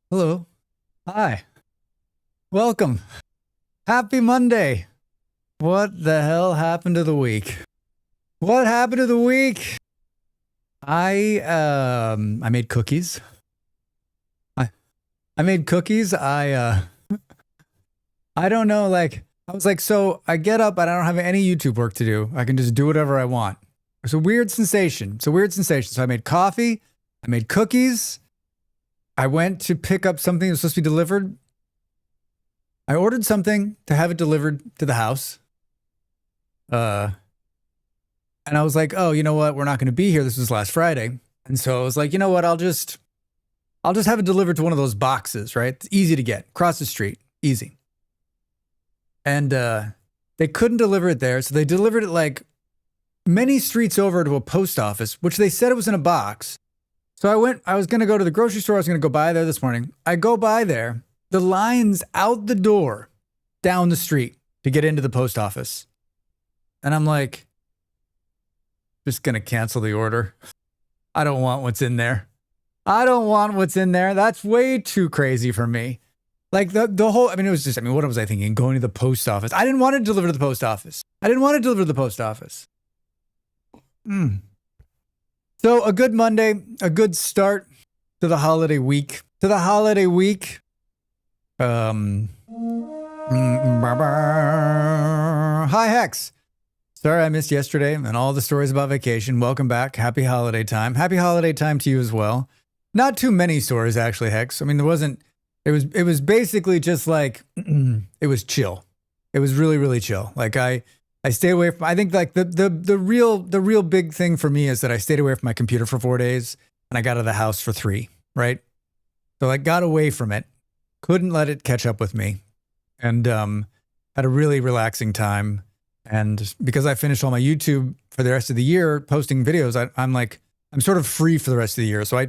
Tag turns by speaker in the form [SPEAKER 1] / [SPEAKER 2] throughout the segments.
[SPEAKER 1] Hello. Hi. Welcome. Happy Monday. What the hell happened to the week? What happened to the week? I made cookies. I made cookies. I don't know, like I was like, so I get up and I don't have any YouTube work to do. I can just do whatever I want. It's a weird sensation. It's a weird sensation. So I made coffee, I made cookies. I went to pick up something that was supposed to be delivered. I ordered something to have it delivered to the house. And I was like, oh, you know what? We're not going to be here. This was last Friday. And so I was like, you know what? I'll just have it delivered to one of those boxes, right? It's easy to get. Across the street. Easy. And they couldn't deliver it there. So they delivered it like many streets over to a post office, which they said it was in a box. So I was going to go to the grocery store. I was going to go by there this morning. I go by there. The line's out the door down the street to get into the post office. And I'm like, just going to cancel the order. I don't want what's in there. I don't want what's in there. That's way too crazy for me. Like the whole, it was just, what was I thinking? Going to the post office. I didn't want to deliver to the post office. So a good Monday, a good start to the holiday week. Hi, Hex. Sorry I missed yesterday and all the stories about vacation. Welcome back. Happy holiday time. Happy holiday time to you as well. Not too many stories, actually, Hex. There wasn't, it was basically just like, it was chill. It was really, really chill. Like I stayed away from, I think like the real big thing for me is that I stayed away from my computer for 4 days and I got out of the house for 3, right? So I got away from it, couldn't let it catch up with me, and had a really relaxing time. And because I finished all my YouTube for the rest of the year, posting videos, I'm sort of free for the rest of the year. So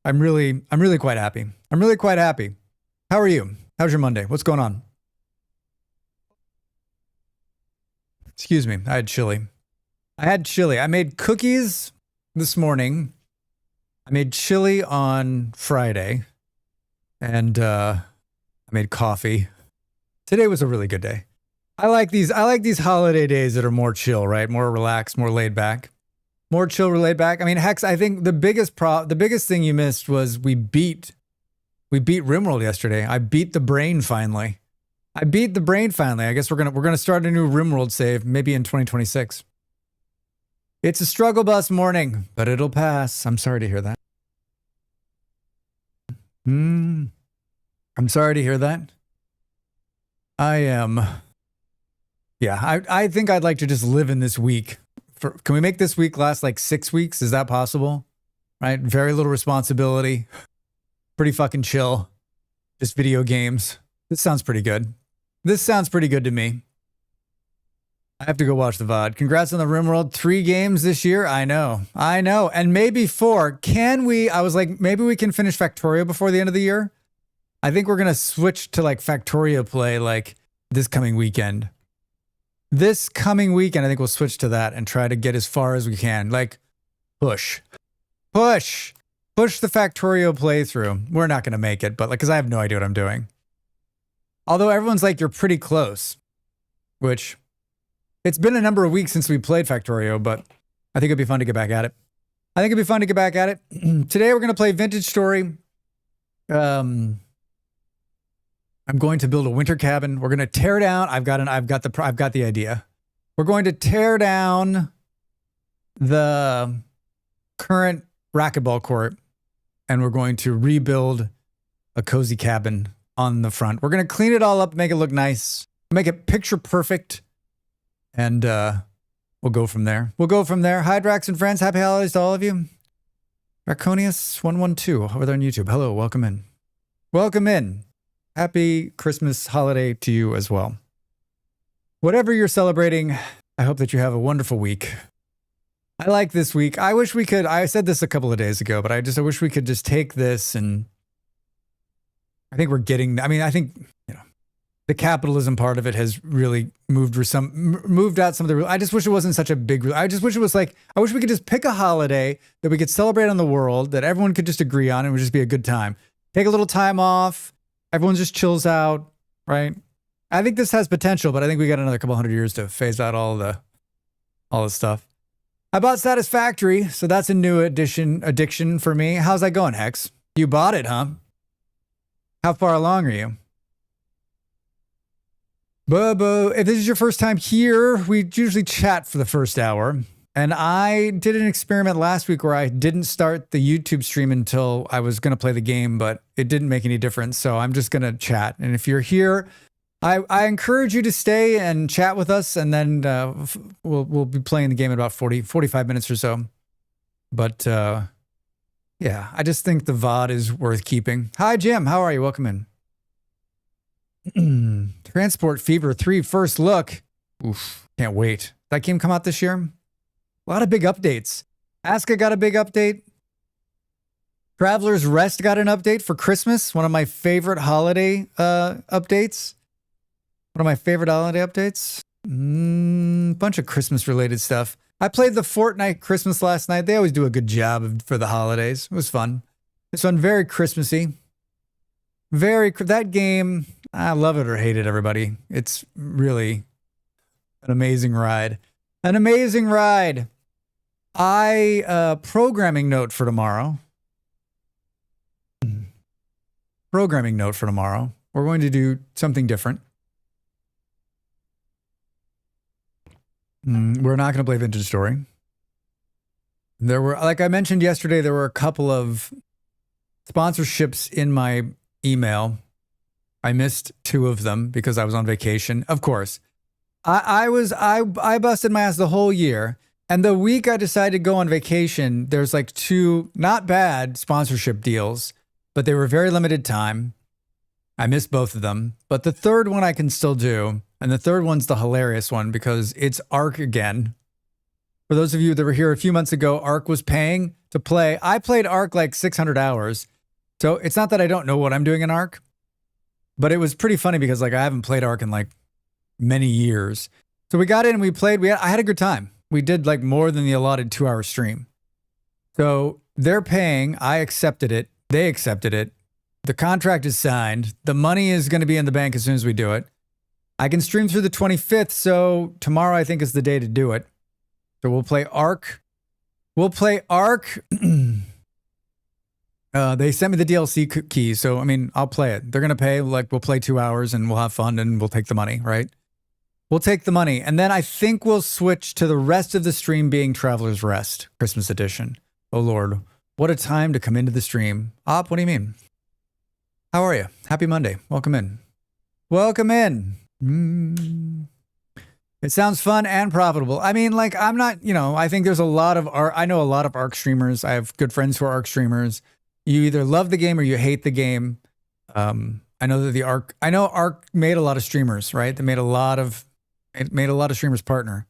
[SPEAKER 1] I'm really quite happy. How are you? How's your Monday? What's going on? Excuse me. I had chili. I made cookies this morning. I made chili on Friday. And I made coffee. Today was a really good day. I like these holiday days that are more chill, right? More relaxed, more laid back. More chill, laid back. Hex, I think the biggest thing you missed was we beat RimWorld yesterday. I beat the brain finally. I guess we're gonna start a new RimWorld save maybe in 2026. It's a struggle bus morning, but it'll pass. I'm sorry to hear that. I'm sorry to hear that. I am. Yeah, I think I'd like to just live in this week. Can we make this week last like 6 weeks? Is that possible? Right? Very little responsibility. Pretty fucking chill. Just video games. This sounds pretty good. To me. I have to go watch the VOD. Congrats on the RimWorld. 3 games this year. I know. And maybe 4. I was like, maybe we can finish Factorio before the end of the year. I think we're going to switch to like Factorio play like this coming weekend. I think we'll switch to that and try to get as far as we can. Like, push the Factorio playthrough. We're not going to make it, but like, because I have no idea what I'm doing. Although everyone's like, you're pretty close, which it's been a number of weeks since we played Factorio, but I think it'd be fun to get back at it. Today we're going to play Vintage Story. I'm going to build a winter cabin. We're going to tear down. I've got the idea. We're going to tear down the current racquetball court, and we're going to rebuild a cozy cabin on the front. We're going to clean it all up, make it look nice, make it picture perfect, and we'll go from there. Hi, Drax and friends. Happy holidays to all of you. Draconius112 over there on YouTube. Hello, welcome in. Happy Christmas holiday to you as well. Whatever you're celebrating, I hope that you have a wonderful week. I like this week. I wish we could, I said this a couple of days ago, but I wish we could just take this and I think we're getting, I think, the capitalism part of it has really moved out some of the, I just wish it wasn't such a big, I just wish it was like, I wish we could just pick a holiday that we could celebrate on the world that everyone could just agree on and it would just be a good time. take a little time off. Everyone just chills out, right? I think this has potential, but I think we got another couple hundred years to phase out all the stuff. I bought Satisfactory, so that's a new addiction for me. How's that going, Hex? You bought it, huh? How far along are you? Bobo, if this is your first time here, we usually chat for the first hour. And I did an experiment last week where I didn't start the YouTube stream until I was going to play the game, but it didn't make any difference. So I'm just going to chat. And if you're here, I encourage you to stay and chat with us. And then we'll be playing the game in about 45 minutes or so. But yeah, I just think the VOD is worth keeping. Hi, Jim. How are you? Welcome in. Transport Fever 3 first look. Oof, can't wait. That game come out this year? A lot of big updates. Aska got a big update. Traveler's Rest got an update for Christmas. One of my favorite holiday updates. Bunch of Christmas related stuff. I played the Fortnite Christmas last night. They always do a good job for the holidays. It was fun. This one very Christmassy. That game, I love it or hate it, everybody. It's really an amazing ride. An amazing ride. Programming note for tomorrow. Programming note for tomorrow. We're going to do something different. We're not going to play Vintage Story. There were, like I mentioned yesterday, there were a couple of sponsorships in my email. I missed 2 of them because I was on vacation. Of course, I busted my ass the whole year. And the week I decided to go on vacation, there's like 2 not bad sponsorship deals, but they were very limited time. I missed both of them, but the third one I can still do. And the third one's the hilarious one because it's Ark again. For those of you that were here a few months ago, Ark was paying to play. I played Ark like 600 hours. So it's not that I don't know what I'm doing in Ark, but it was pretty funny because like I haven't played Ark in like many years. So we got in and we played. I had a good time. We did like more than the allotted 2-hour stream. So they're paying. I accepted it. They accepted it. The contract is signed. The money is going to be in the bank as soon as we do it. I can stream through the 25th, so tomorrow I think is the day to do it. So we'll play Ark. They sent me the DLC key, so I mean, I'll play it. They're going to pay, like we'll play 2 hours and we'll have fun and we'll take the money, right? We'll take the money. And then I think we'll switch to the rest of the stream being Traveler's Rest, Christmas edition. Oh Lord, what a time to come into the stream. Op, what do you mean? How are you? Happy Monday. Welcome in. Welcome in. It sounds fun and profitable. I mean, like, I'm not, I think there's a lot of Ark. I know a lot of Ark streamers. I have good friends who are Ark streamers. You either love the game or you hate the game. I know that Ark made a lot of streamers, right? It made a lot of streamers partner.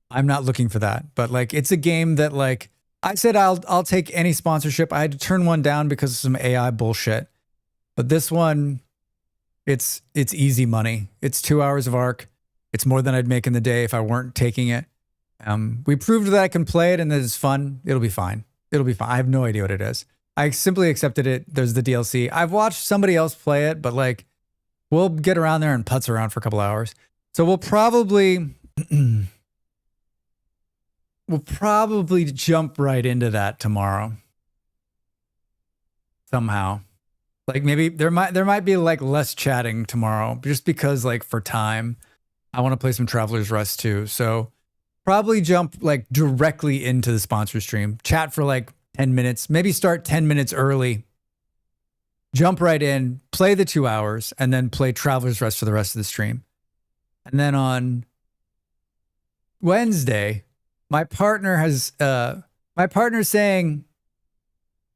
[SPEAKER 1] I'm not looking for that, but like, it's a game that like, I said, I'll take any sponsorship. I had to turn one down because of some AI bullshit, but this one, it's easy money. It's 2 hours of Ark. It's more than I'd make in the day if I weren't taking it. We proved that I can play it and that it's fun. It'll be fine. It'll be fine. I have no idea what it is. I simply accepted it. There's the DLC. I've watched somebody else play it, but like, we'll get around there and putz around for a couple hours. So we'll probably jump right into that tomorrow. Somehow. Like maybe there might be like less chatting tomorrow just because like for time. I want to play some Traveler's Rest too. So probably jump like directly into the sponsor stream. Chat for like 10 minutes. Maybe start 10 minutes early. Jump right in, play the 2 hours, and then play Traveler's Rest for the rest of the stream. And then on Wednesday, my partner's saying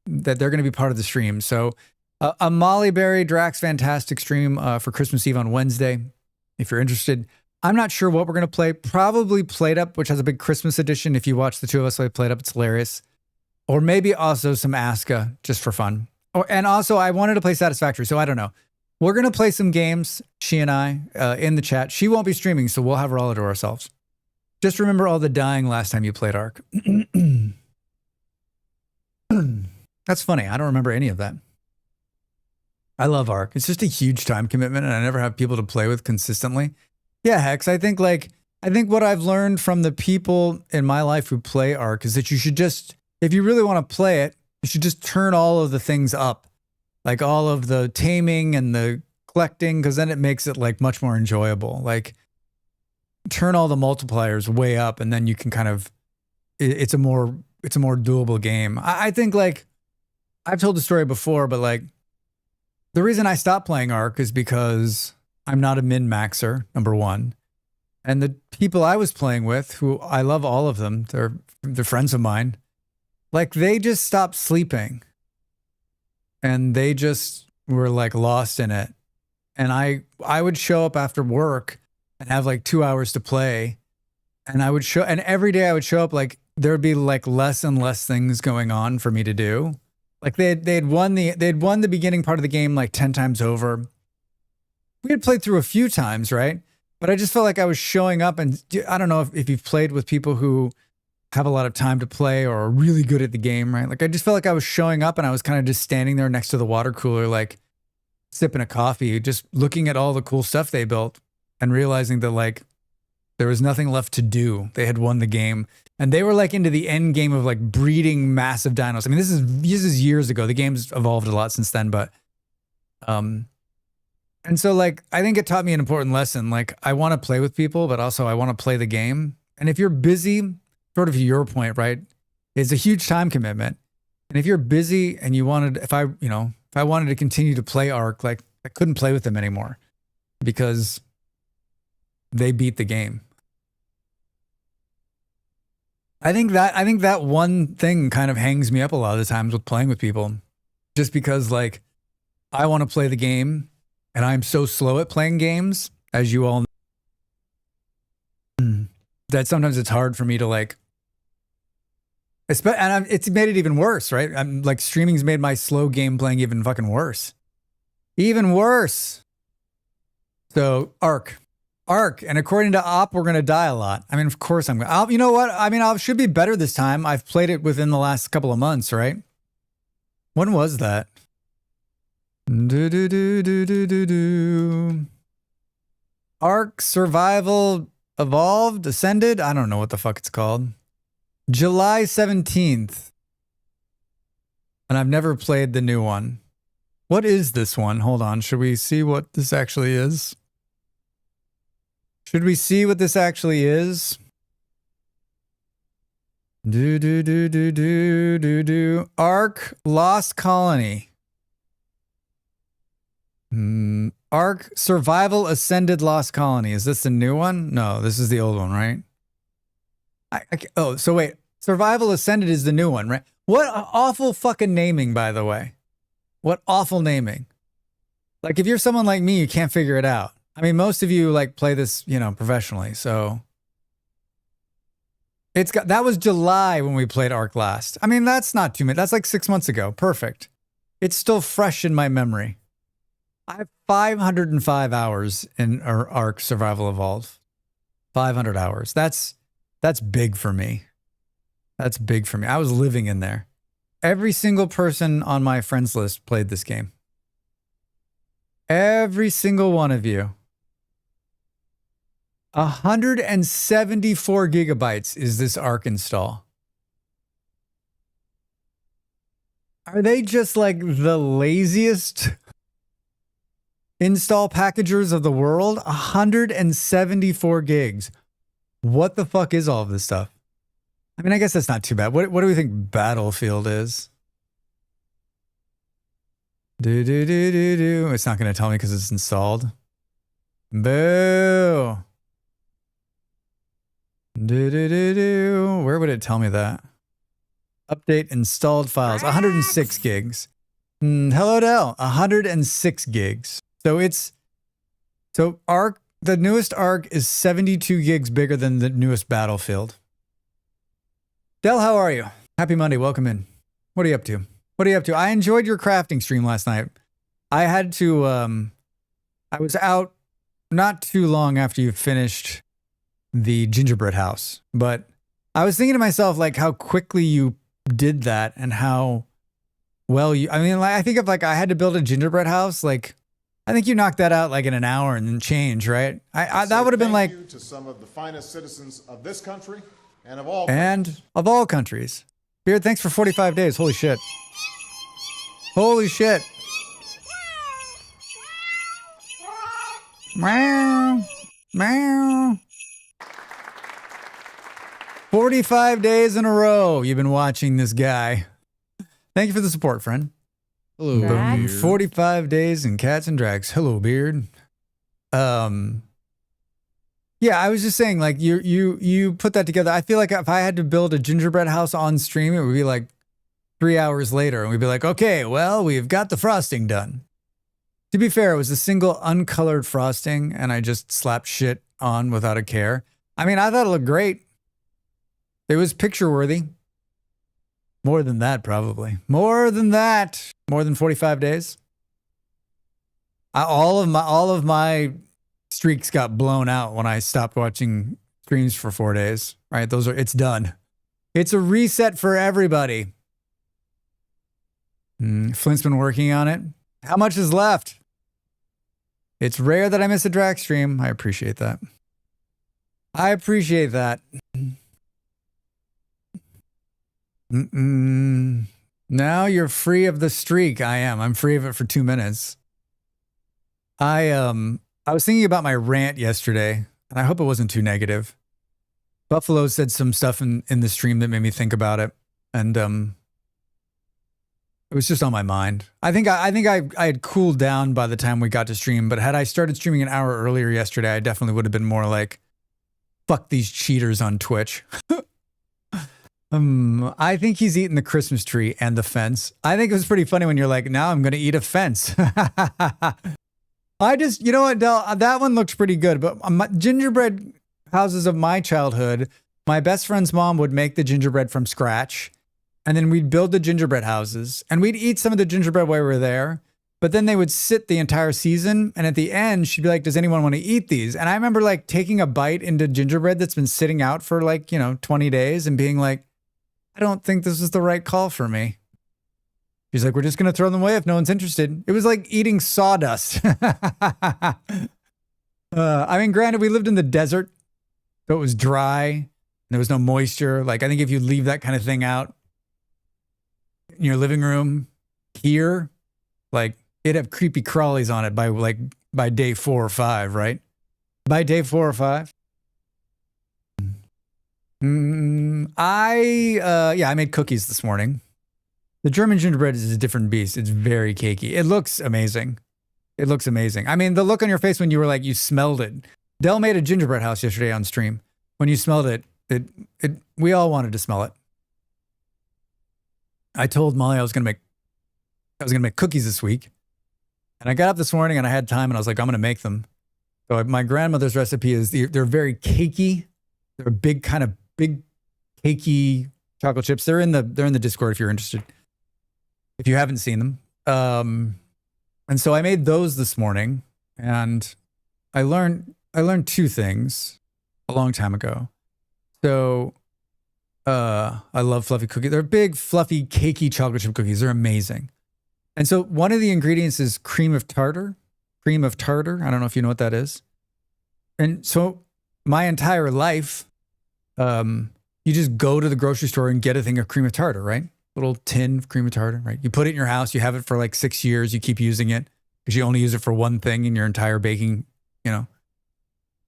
[SPEAKER 1] that they're going to be part of the stream. So a Molly Berry Drax Fantastic stream for Christmas Eve on Wednesday. If you're interested, I'm not sure what we're going to play. Probably Played Up, which has a big Christmas edition. If you watch the two of us play Played Up, it's hilarious. Or maybe also some Aska just for fun. And also, I wanted to play Satisfactory, so I don't know. We're going to play some games, she and I, in the chat. She won't be streaming, so we'll have her all to ourselves. Just remember all the dying last time you played Ark. That's funny. I don't remember any of that. I love Ark. It's just a huge time commitment, and I never have people to play with consistently. Yeah, Hex. I think what I've learned from the people in my life who play Ark is that you should just, if you really want to play it, you should just turn all of the things up, like all of the taming and the collecting, because then it makes it like much more enjoyable. Like turn all the multipliers way up, and then you can kind of, it's a more doable game. I think like I've told the story before, but like the reason I stopped playing Ark is because I'm not a min-maxer, number one. And the people I was playing with, who I love all of them, they're friends of mine, like they just stopped sleeping. And they just were like lost in it. And I would show up after work and have like 2 hours to play. And and every day I would show up, like there'd be like less and less things going on for me to do. Like they'd won the beginning part of the game like 10 times over. We had played through a few times, right? But I just felt like I was showing up, and I don't know if you've played with people who have a lot of time to play or are really good at the game, right? Like I just felt like I was showing up and I was kind of just standing there next to the water cooler, like sipping a coffee, just looking at all the cool stuff they built and realizing that like there was nothing left to do. They had won the game, and they were like into the end game of like breeding massive dinos. I mean, this is years ago. The game's evolved a lot since then, but and so like I think it taught me an important lesson. Like I want to play with people, but also I want to play the game. And if you're busy, sort of your point, right? It's a huge time commitment. And if you're busy and you wanted, if I wanted to continue to play Ark, like I couldn't play with them anymore because they beat the game. I think that one thing kind of hangs me up a lot of the times with playing with people, just because like I want to play the game and I'm so slow at playing games, as you all know, that sometimes it's hard for me to like, and it's made it even worse, right? I'm like streaming's made my slow game playing even fucking worse. Even worse. So Ark. And according to Op, we're going to die a lot. I mean, of course I'm going to. You know what? I mean, I should be better this time. I've played it within the last couple of months, right? When was that? Ark Survival Evolved? Ascended? I don't know what the fuck it's called. July 17th. And I've never played the new one. What is this one? Hold on. Should we see what this actually is? Should we see what this actually is? Ark Lost Colony. Ark Survival Ascended Lost Colony. Is this the new one? No, this is the old one, right? Oh, so wait. Survival Ascended is the new one, right? What awful fucking naming, by the way. What awful naming. Like, if you're someone like me, you can't figure it out. I mean, most of you like play this, professionally, so that was July when we played Ark last. I mean, that's not too much. That's like 6 months ago. Perfect. It's still fresh in my memory. I have 505 hours in Ark Survival Evolved. 500 hours. That's big for me. That's big for me. I was living in there. Every single person on my friends list played this game. Every single one of you. 174 gigabytes is this Ark install. Are they just like the laziest install packagers of the world? 174 gigs. What the fuck is all of this stuff? I mean, I guess that's not too bad. What do we think Battlefield is? It's not going to tell me because it's installed. Boo. Where would it tell me that? Update installed files. 106 gigs. Hello, Dell. 106 gigs. So Ark, the newest Ark is 72 gigs bigger than the newest Battlefield. Dell, how are you? Happy Monday. Welcome in. What are you up to? I enjoyed your crafting stream last night. I had to, I was out not too long after you finished the gingerbread house, but I was thinking to myself, like, how quickly you did that and how well you, I mean, like, I think if like I had to build a gingerbread house, like I think you knocked that out like in an hour and then change, right? I that would have been like
[SPEAKER 2] thank you to some of the finest citizens of this country and of all
[SPEAKER 1] countries. Beard, thanks for 45 days. Holy shit. Holy shit. Meow. Meow. 45 days in a row you've been watching this guy. Thank you for the support, friend.
[SPEAKER 3] Hello,
[SPEAKER 1] Boom.
[SPEAKER 3] Beard.
[SPEAKER 1] 45 days in cats and drags. Hello, Beard. Yeah, I was just saying, like, you put that together. I feel like if I had to build a gingerbread house on stream, it would be like 3 hours later, and we'd be like, okay, well, we've got the frosting done. To be fair, it was a single uncolored frosting, and I just slapped shit on without a care. I mean, I thought it looked great. It was picture worthy. More than that, probably. More than that. More than 45 days. All of my streaks got blown out when I stopped watching streams for 4 days. Right? It's done. It's a reset for everybody. Flint's been working on it. How much is left? It's rare that I miss a drag stream. I appreciate that. I appreciate that. Now you're free of the streak. I am. I'm free of it for 2 minutes. I was thinking about my rant yesterday, and I hope it wasn't too negative. Buffalo said some stuff in the stream that made me think about it, and it was just on my mind. I think I had cooled down by the time we got to stream, but had I started streaming an hour earlier yesterday, I definitely would have been more like, fuck these cheaters on Twitch. I think he's eating the Christmas tree and the fence. I think it was pretty funny when you're like, now I'm going to eat a fence. You know what, Del, that one looks pretty good, but gingerbread houses of my childhood, my best friend's mom would make the gingerbread from scratch, and then we'd build the gingerbread houses, and we'd eat some of the gingerbread while we were there, but then they would sit the entire season, and at the end, she'd be like, does anyone want to eat these? And I remember like taking a bite into gingerbread that's been sitting out for like, 20 days and being like, I don't think this is the right call for me. She's like, we're just going to throw them away if no one's interested. It was like eating sawdust. I mean, granted, we lived in the desert, so it was dry. And there was no moisture. Like, I think if you leave that kind of thing out in your living room here, like, it'd have creepy crawlies on it by day 4 or 5, right? By day 4 or 5. I made cookies this morning. The German gingerbread is a different beast. It's very cakey. It looks amazing. It looks amazing. I mean, the look on your face when you were like, you smelled it. Del made a gingerbread house yesterday on stream. When you smelled it, we all wanted to smell it. I told Molly I was gonna make cookies this week, and I got up this morning and I had time and I was like, I'm gonna make them. So my grandmother's recipe is they're very cakey. They're big cakey chocolate chips. They're in the Discord if you're interested. If you haven't seen them. And so I made those this morning, and I learned 2 things a long time ago. So I love fluffy cookies. They're big, fluffy, cakey chocolate chip cookies. They're amazing. And so one of the ingredients is cream of tartar. Cream of tartar. I don't know if you know what that is. And so my entire life, you just go to the grocery store and get a thing of cream of tartar, right? Little tin of cream of tartar, right? You put it in your house. You have it for like 6 years. You keep using it because you only use it for one thing in your entire baking, But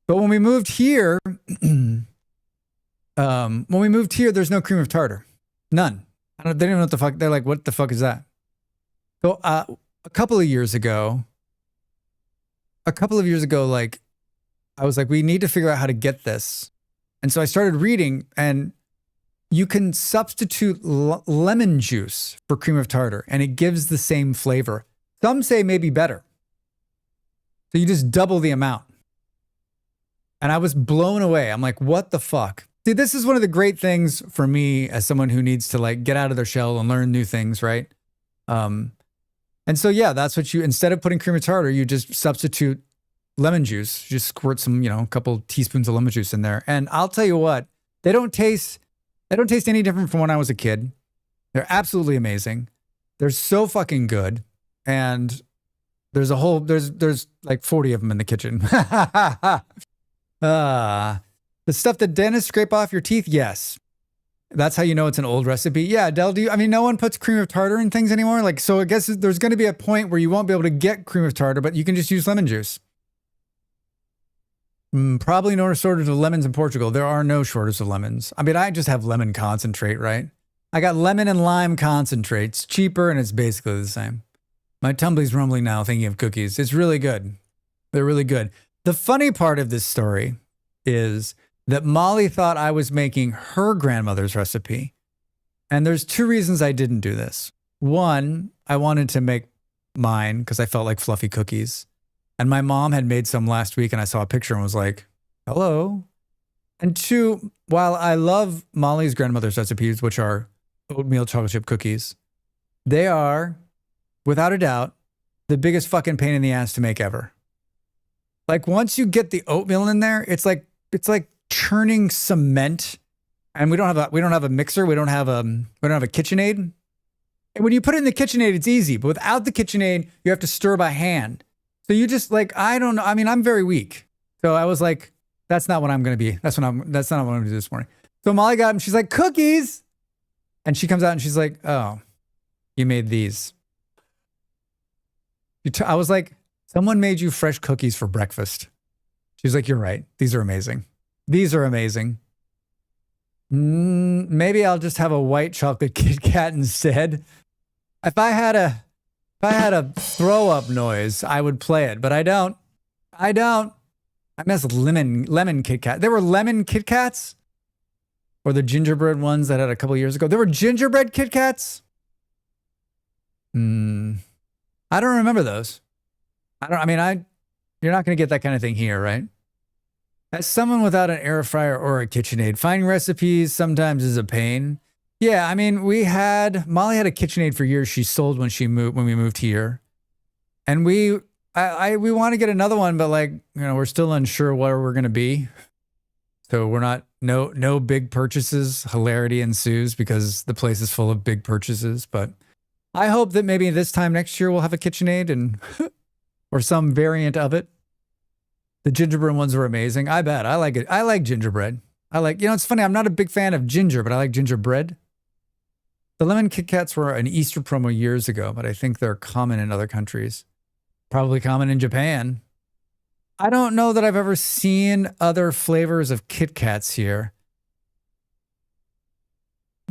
[SPEAKER 1] when we moved here, there's no cream of tartar. None. They don't know what the fuck. They're like, what the fuck is that? So a couple of years ago, like, I was like, we need to figure out how to get this. And so I started reading, and you can substitute lemon juice for cream of tartar, and it gives the same flavor. Some say maybe better. So you just double the amount. And I was blown away. I'm like, what the fuck? See, this is one of the great things for me as someone who needs to like get out of their shell and learn new things, right? And so, yeah, that's what instead of putting cream of tartar, you just substitute lemon juice. Just squirt some, a couple teaspoons of lemon juice in there. And I'll tell you what, they don't taste any different from when I was a kid. They're absolutely amazing. They're so fucking good. And there's like 40 of them in the kitchen. The stuff that dentists scrape off your teeth, yes. That's how you know it's an old recipe. Yeah, Del, no one puts cream of tartar in things anymore? Like, so I guess there's going to be a point where you won't be able to get cream of tartar, but you can just use lemon juice. Probably no shortage of lemons in Portugal. There are no shortage of lemons. I mean, I just have lemon concentrate, right? I got lemon and lime concentrate. It's cheaper and it's basically the same. My tumbly's rumbling now thinking of cookies. It's really good. They're really good. The funny part of this story is that Molly thought I was making her grandmother's recipe. And there's two reasons I didn't do this. One, I wanted to make mine because I felt like fluffy cookies. And my mom had made some last week and I saw a picture and was like, hello. And two, while I love Molly's grandmother's recipes, which are oatmeal chocolate chip cookies, they are, without a doubt, the biggest fucking pain in the ass to make ever. Like once you get the oatmeal in there, it's like churning cement. And we don't have a mixer, we don't have a KitchenAid. And when you put it in the KitchenAid, it's easy, but without the KitchenAid, you have to stir by hand. So you just like, I don't know. I mean, I'm very weak. So I was like, that's not what I'm going to be. That's not what I'm going to do this morning. So Molly got him. She's like, cookies. And she comes out and she's like, oh, you made these. I was like, someone made you fresh cookies for breakfast. She's like, you're right. These are amazing. These are amazing. Maybe I'll just have a white chocolate Kit Kat instead. If I had a throw up noise, I would play it, but I don't. I miss lemon Kit Kat. There were lemon Kit Kats, or the gingerbread ones that I had a couple of years ago. There were gingerbread Kit Kats. I don't remember those. You're not going to get that kind of thing here, right? As someone without an air fryer or a KitchenAid, finding recipes sometimes is a pain. Yeah, I mean, Molly had a KitchenAid for years. She sold when we moved here. And we want to get another one, but we're still unsure where we're going to be. So we're no big purchases. Hilarity ensues because the place is full of big purchases. But I hope that maybe this time next year we'll have a KitchenAid or some variant of it. The gingerbread ones were amazing. I bet. I like it. I like gingerbread. It's funny. I'm not a big fan of ginger, but I like gingerbread. The lemon Kit Kats were an Easter promo years ago, but I think they're common in other countries. Probably common in Japan. I don't know that I've ever seen other flavors of Kit Kats here.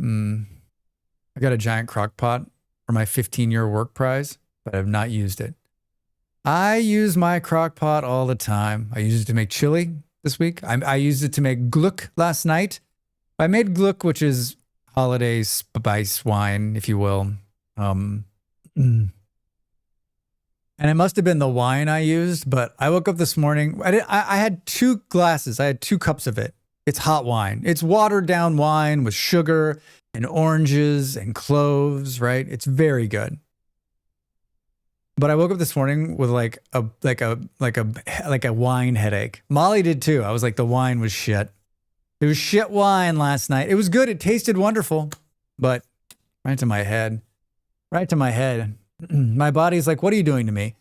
[SPEAKER 1] I got a giant crock pot for my 15-year work prize, but I've not used it. I use my crock pot all the time. I used it to make chili this week. I used it to make gluck last night. I made gluck, which is holiday spice wine, if you will. And it must have been the wine I used, but I woke up this morning. I had 2 glasses. I had 2 cups of it. It's hot wine. It's watered down wine with sugar and oranges and cloves, right? It's very good. But I woke up this morning with like a wine headache. Molly did too. I was like, the wine was shit. It was shit wine last night. It was good. It tasted wonderful, but right to my head. My body's like, what are you doing to me?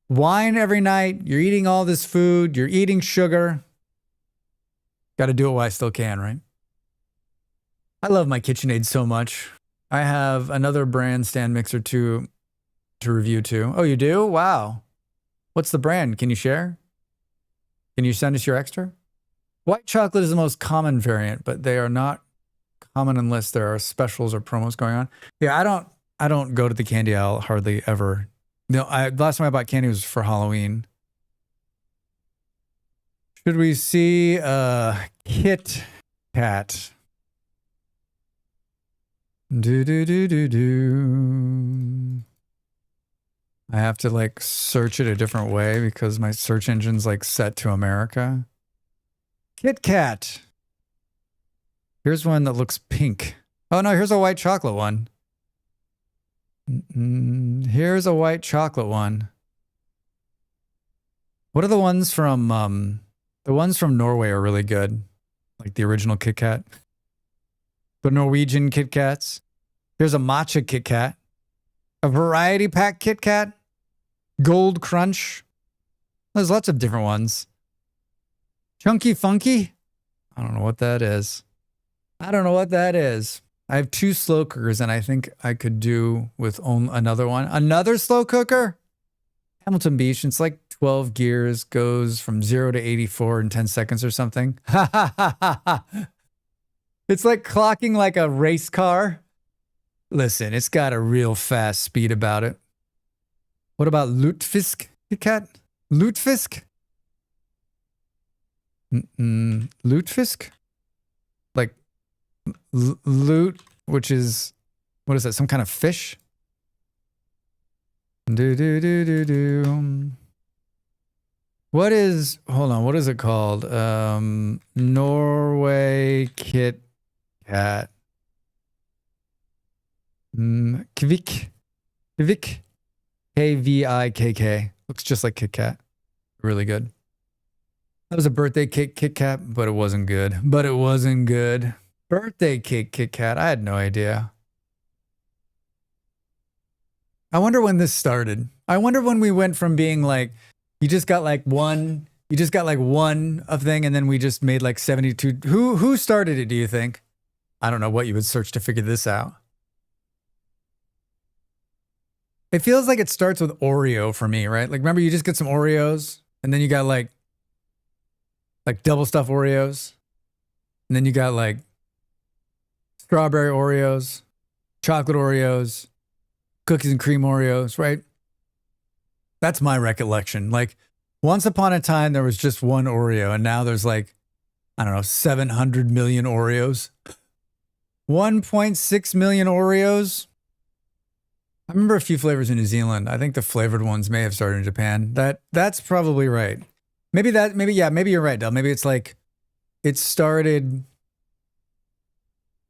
[SPEAKER 1] Wine every night. You're eating all this food. You're eating sugar. Got to do it while I still can, right? I love my KitchenAid so much. I have another brand stand mixer to review too. Oh, you do? Wow. What's the brand? Can you share? Can you send us your extra? White chocolate is the most common variant, but they are not common unless there are specials or promos going on. Yeah, I don't go to the candy aisle hardly ever. No, last time I bought candy was for Halloween. Should we see a Kit Kat? Do. I have to search it a different way because my search engine's set to America. Kit Kat. Here's one that looks pink. Oh no, here's a white chocolate one. Here's a white chocolate one. What are the ones from Norway are really good. Like the original Kit Kat. The Norwegian Kit Kats. Here's a matcha Kit Kat. A variety pack Kit Kat. Gold Crunch. There's lots of different ones. Chunky Funky. I don't know what that is. I don't know what that is. I have 2 slow cookers, and I think I could do with another one. Another slow cooker? Hamilton Beach. It's like 12 gears, goes from 0 to 84 in 10 seconds or something. It's like clocking like a race car. Listen, it's got a real fast speed about it. What about Lutefisk Kit Kat? Lutefisk? Lutefisk? Like lute, which is, what is that? Some kind of fish? What is, hold on, what is it called? Norway Kit Kat. Kvik. Kvik. Kvikk. Looks just like Kit Kat. Really good. That was a birthday cake Kit Kat, but it wasn't good. Birthday cake Kit Kat. I had no idea. I wonder when this started. I wonder when we went from being like, you just got like one of thing, and then we just made like 72. Who started it, do you think? I don't know what you would search to figure this out. It feels like it starts with Oreo for me, right? Like, remember, you just get some Oreos, and then you got like double stuffed Oreos, and then you got like strawberry Oreos, chocolate Oreos, cookies and cream Oreos, right? That's my recollection. Like, once upon a time, there was just one Oreo, and now there's like, I don't know, 700 million Oreos. 1.6 million Oreos. I remember a few flavors in New Zealand. I think the flavored ones may have started in Japan. That's probably right. Maybe you're right, Del. Maybe it's like it started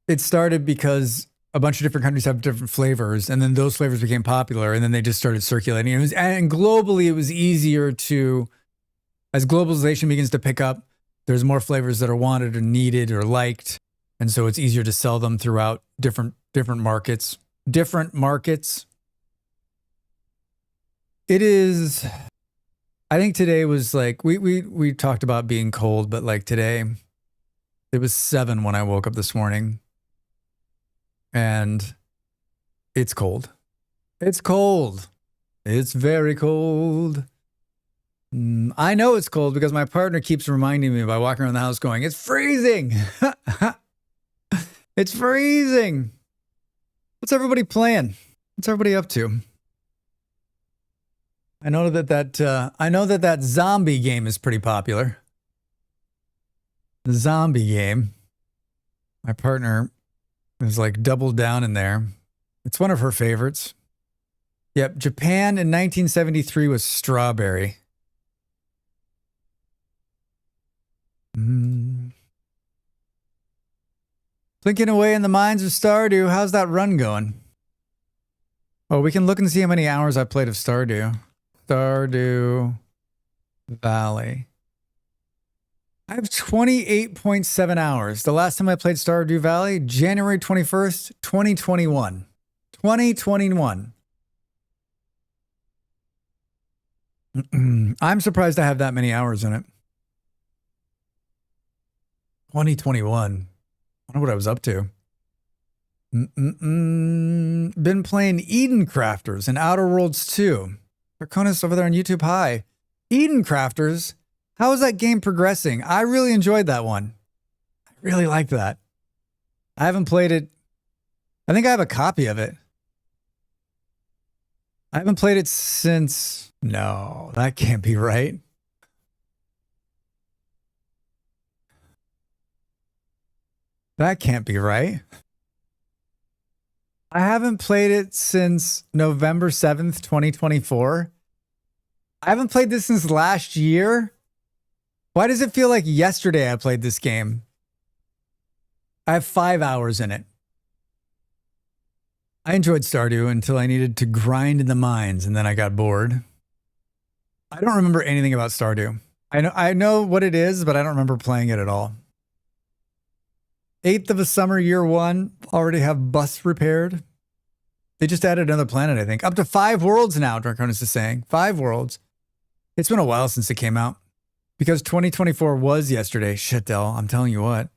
[SPEAKER 1] because a bunch of different countries have different flavors, and then those flavors became popular, and then they just started circulating. And globally, it was easier to, as globalization begins to pick up, there's more flavors that are wanted or needed or liked, and so it's easier to sell them throughout different markets. It is, I think today was like, we talked about being cold, but like today, it was 7 when I woke up this morning. And it's cold. It's cold. It's very cold. I know it's cold because my partner keeps reminding me by walking around the house going, it's freezing. It's freezing. What's everybody playing? What's everybody up to? I know that zombie game is pretty popular. The zombie game. My partner is like doubled down in there. It's one of her favorites. Yep, Japan in 1973 was strawberry. Blinking away in the mines of Stardew. How's that run going? Oh, we can look and see how many hours I played of Stardew. Stardew Valley. I have 28.7 hours. The last time I played Stardew Valley, January 21st, 2021. 2021. I'm surprised I have that many hours in it. 2021. I wonder what I was up to. Been playing Eden Crafters and Outer Worlds 2. Draconis over there on YouTube. Hi. Eden Crafters. How is that game progressing? I really enjoyed that one. I really liked that. I haven't played it. I think I have a copy of it. I haven't played it since... No, that can't be right. That can't be right. I haven't played it since November 7th, 2024. I haven't played this since last year. Why does it feel like yesterday I played this game? I have 5 hours in it. I enjoyed Stardew until I needed to grind in the mines, and then I got bored. I don't remember anything about Stardew. I know what it is, but I don't remember playing it at all. 8th of a summer, year 1. Already have bus repaired. They just added another planet, I think. Up to 5 worlds now, Draconis is saying. 5 worlds. It's been a while since it came out. Because 2024 was yesterday. Shit, Del, I'm telling you what.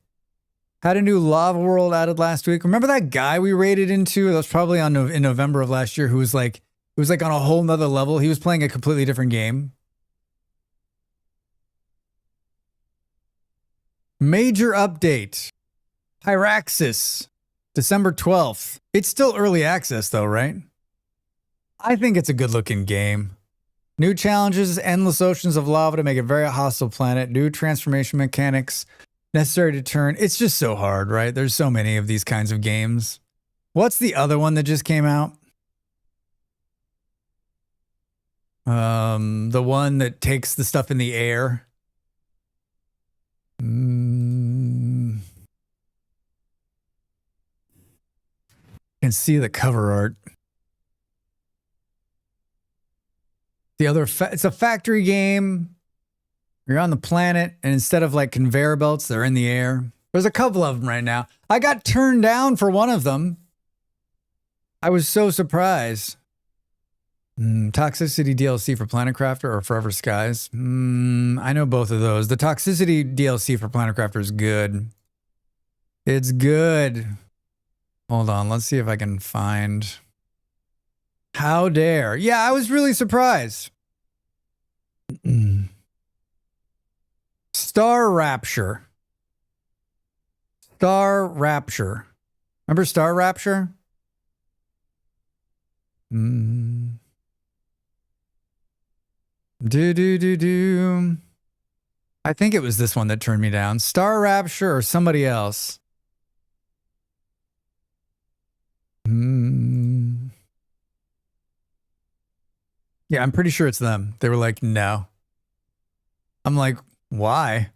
[SPEAKER 1] Had a new lava world added last week. Remember that guy we raided into? That was probably in November of last year, who was like, it was like on a whole nother level. He was playing a completely different game. Major update. Hyraxis. December 12th. It's still early access though, right? I think it's a good looking game. New challenges, endless oceans of lava to make a very hostile planet, new transformation mechanics necessary to turn. It's just so hard, right? There's so many of these kinds of games. What's the other one that just came out? The one that takes the stuff in the air. Can see the cover art. The other, it's a factory game. You're on the planet, and instead of like conveyor belts, they're in the air. There's a couple of them right now. I got turned down for one of them. I was so surprised. Toxicity DLC for Planet Crafter or Forever Skies? I know both of those. The Toxicity DLC for Planet Crafter is good. It's good. Hold on, let's see if I can find... How dare. Yeah, I was really surprised. Star Rapture. Star Rapture. Remember Star Rapture? I think it was this one that turned me down. Star Rapture or somebody else. Yeah, I'm pretty sure it's them. They were like, no. I'm like, why?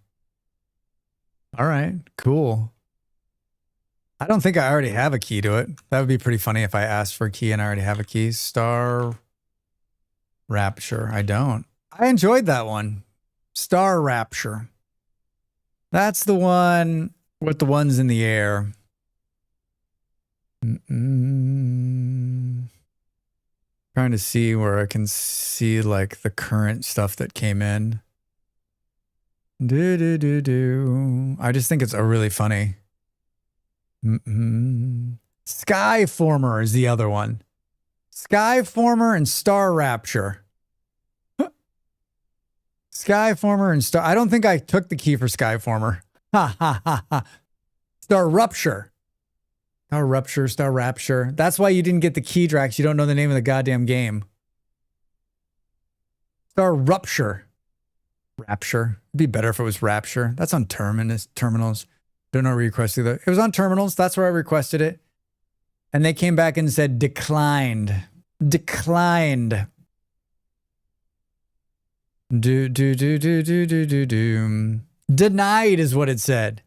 [SPEAKER 1] All right, cool. I don't think I already have a key to it. That would be pretty funny if I asked for a key and I already have a key. Star Rapture. I don't. I enjoyed that one. Star Rapture. That's the one with the ones in the air. Trying to see where I can see like the current stuff that came in. I just think it's a really funny. Skyformer is the other one. Skyformer and Star Rapture. Skyformer and Star... I don't think I took the key for Skyformer. Ha ha ha ha. Star Rupture. Star Rupture, Star Rapture. That's why you didn't get the key, Drax. You don't know the name of the goddamn game. Star Rupture. Rapture. It'd be better if it was Rapture. That's on terminals. Don't know where you requested that. It was on terminals. That's where I requested it. And they came back and said declined. Declined. Denied is what it said.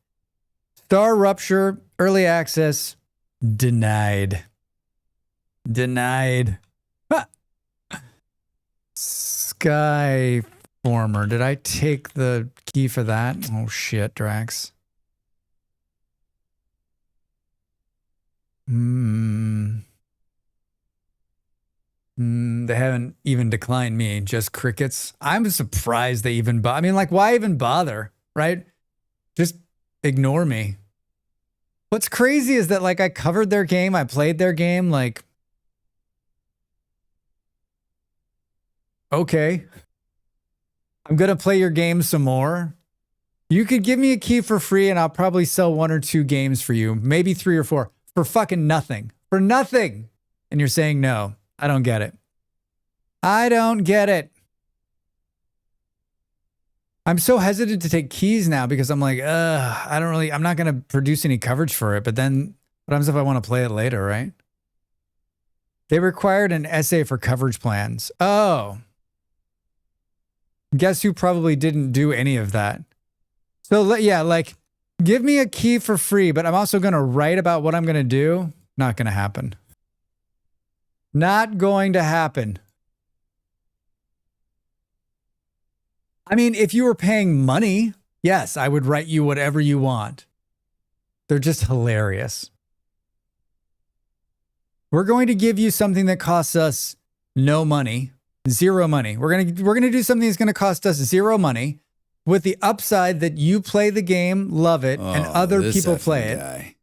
[SPEAKER 1] Star Rupture, early access, denied. Denied. Ha! Skyformer. Did I take the key for that? Oh shit, Drax. They haven't even declined me, just crickets. I'm surprised they even I mean, like, why even bother, right? Just ignore me. What's crazy is that, like, I covered their game, I played their game, like, okay. I'm gonna play your game some more. You could give me a key for free and I'll probably sell 1 or 2 games for you, maybe 3 or 4, for fucking nothing. For nothing! And you're saying no. I don't get it. I don't get it. I'm so hesitant to take keys now because I'm like, I'm not going to produce any coverage for it. But then what happens if I want to play it later, right? They required an essay for coverage plans. Oh. Guess who probably didn't do any of that? So yeah, like, give me a key for free, but I'm also going to write about what I'm going to do. Not going to happen. Not going to happen. I mean, if you were paying money, yes, I would write you whatever you want. They're just hilarious. We're going to give you something that costs us no money, zero money. We're gonna do something that's gonna cost us zero money, with the upside that you play the game, love it, and other people play it.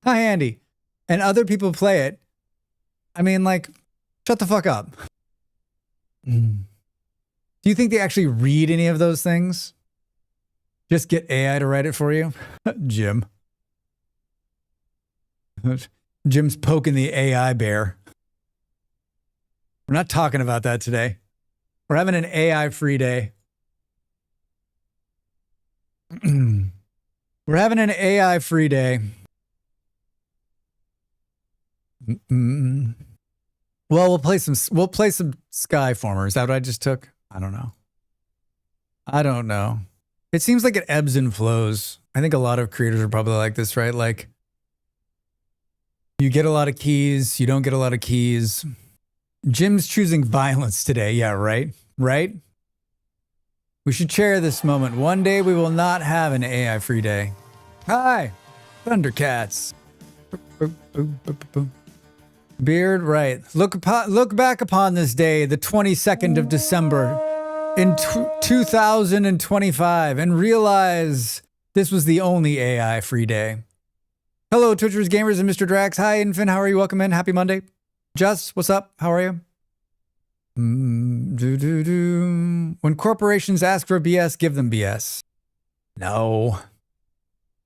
[SPEAKER 1] Hi, Andy. And other people play it. I mean, like, shut the fuck up. Do you think they actually read any of those things? Just get AI to write it for you? Jim. Jim's poking the AI bear. We're not talking about that today. We're having an AI free day. We're having an AI free day. Well, we'll play some Skyformer. Is that what I just took? I don't know. It seems like it ebbs and flows. I think a lot of creators are probably like this, right? Like, you get a lot of keys, you don't get a lot of keys. Jim's choosing violence today. Yeah, right? Right? We should share this moment. One day we will not have an AI free day. Hi, Thundercats. Beard, right. Look back upon this day, the 22nd of December in 2025, and realize this was the only AI free day. Hello, Twitchers, gamers, and Mr. Drax. Hi, Infin. How are you? Welcome in. Happy Monday. Just, what's up? How are you? When corporations ask for BS, give them BS. No,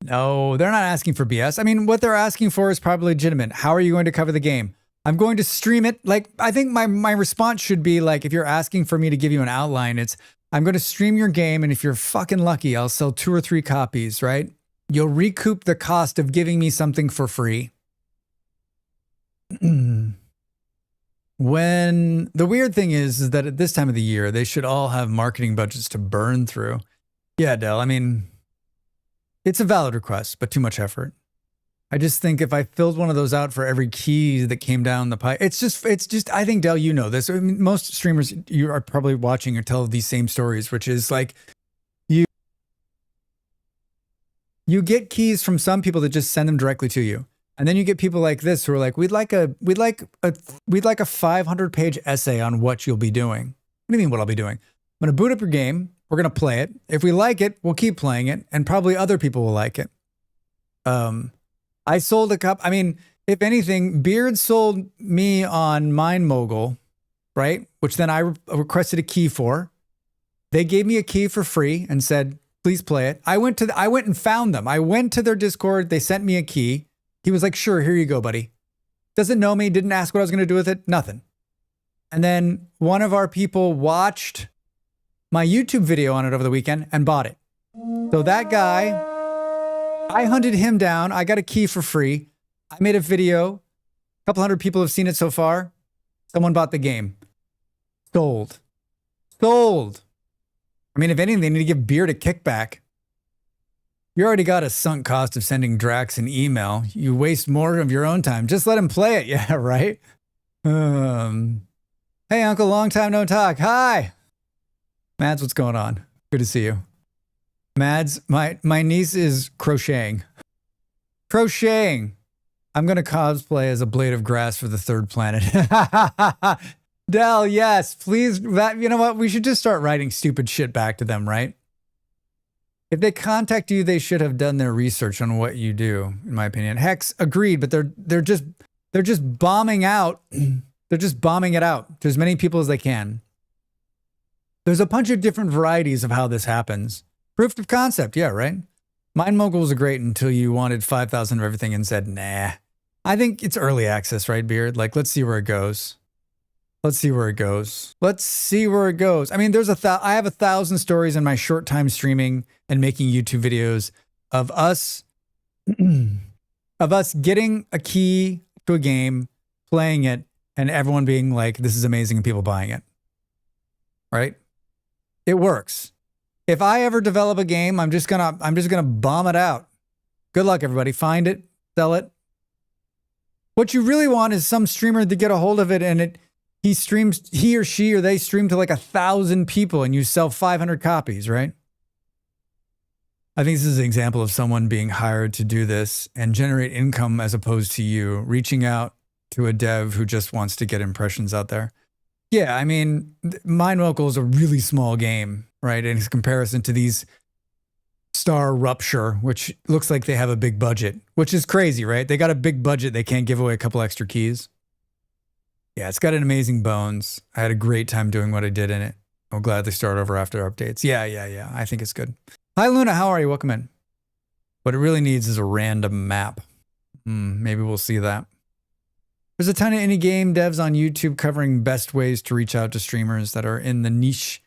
[SPEAKER 1] they're not asking for BS. I mean, what they're asking for is probably legitimate. How are you going to cover the game? I'm going to stream it. Like, I think my response should be like, if you're asking for me to give you an outline, it's, I'm going to stream your game, and if you're fucking lucky, I'll sell 2 or 3 copies, right? You'll recoup the cost of giving me something for free. When the weird thing is that at this time of the year, they should all have marketing budgets to burn through. Yeah, Del, I mean, it's a valid request, but too much effort. I just think if I filled one of those out for every key that came down the pipe, it's just, I think, Del, you know this. I mean, most streamers you are probably watching or tell these same stories, which is like, you get keys from some people that just send them directly to you. And then you get people like this who are like, we'd like a 500-page essay on what you'll be doing. What do you mean what I'll be doing? I'm going to boot up your game. We're going to play it. If we like it, we'll keep playing it. And probably other people will like it. I sold a cup. I mean, if anything, Beard sold me on Mind Mogul, right? Which then I requested a key for. They gave me a key for free and said, please play it. I went and found them. I went to their Discord. They sent me a key. He was like, sure, here you go, buddy. Doesn't know me, didn't ask what I was going to do with it, nothing. And then one of our people watched my YouTube video on it over the weekend and bought it. So that guy, I hunted him down. I got a key for free. I made a video. A couple hundred people have seen it so far. Someone bought the game. Sold. I mean, if anything, they need to give Beard a kickback. You already got a sunk cost of sending Drax an email. You waste more of your own time. Just let him play it. Yeah, right? Hey, Uncle, long time no talk. Hi. Mads, what's going on? Good to see you. Mads, my niece is crocheting. I'm going to cosplay as a blade of grass for the third planet. Del, yes, please. You know what? We should just start writing stupid shit back to them, right? If they contact you, they should have done their research on what you do, in my opinion. Hex, agreed, but they're just bombing out. They're just bombing it out to as many people as they can. There's a bunch of different varieties of how this happens. Proof of concept, yeah, right? Mind Mogul was great until you wanted 5,000 of everything and said, nah. I think it's early access, right, Beard? Like, let's see where it goes. I mean, I have 1,000 stories in my short time streaming and making YouTube videos of us getting a key to a game, playing it, and everyone being like, this is amazing, and people buying it. Right? It works. If I ever develop a game, I'm just gonna bomb it out. Good luck, everybody. Find it, sell it. What you really want is some streamer to get a hold of it and he or she or they stream to like 1,000 people and you sell 500 copies, right? I think this is an example of someone being hired to do this and generate income as opposed to you reaching out to a dev who just wants to get impressions out there. Yeah, I mean, Mind Local is a really small game, right? In comparison to these Star Rupture, which looks like they have a big budget, which is crazy, right? They got a big budget. They can't give away a couple extra keys. Yeah, it's got an amazing bones. I had a great time doing what I did in it. I'll gladly start over after updates. Yeah. I think it's good. Hi, Luna. How are you? Welcome in. What it really needs is a random map. Maybe we'll see that. There's a ton of indie game devs on YouTube covering best ways to reach out to streamers that are in the niche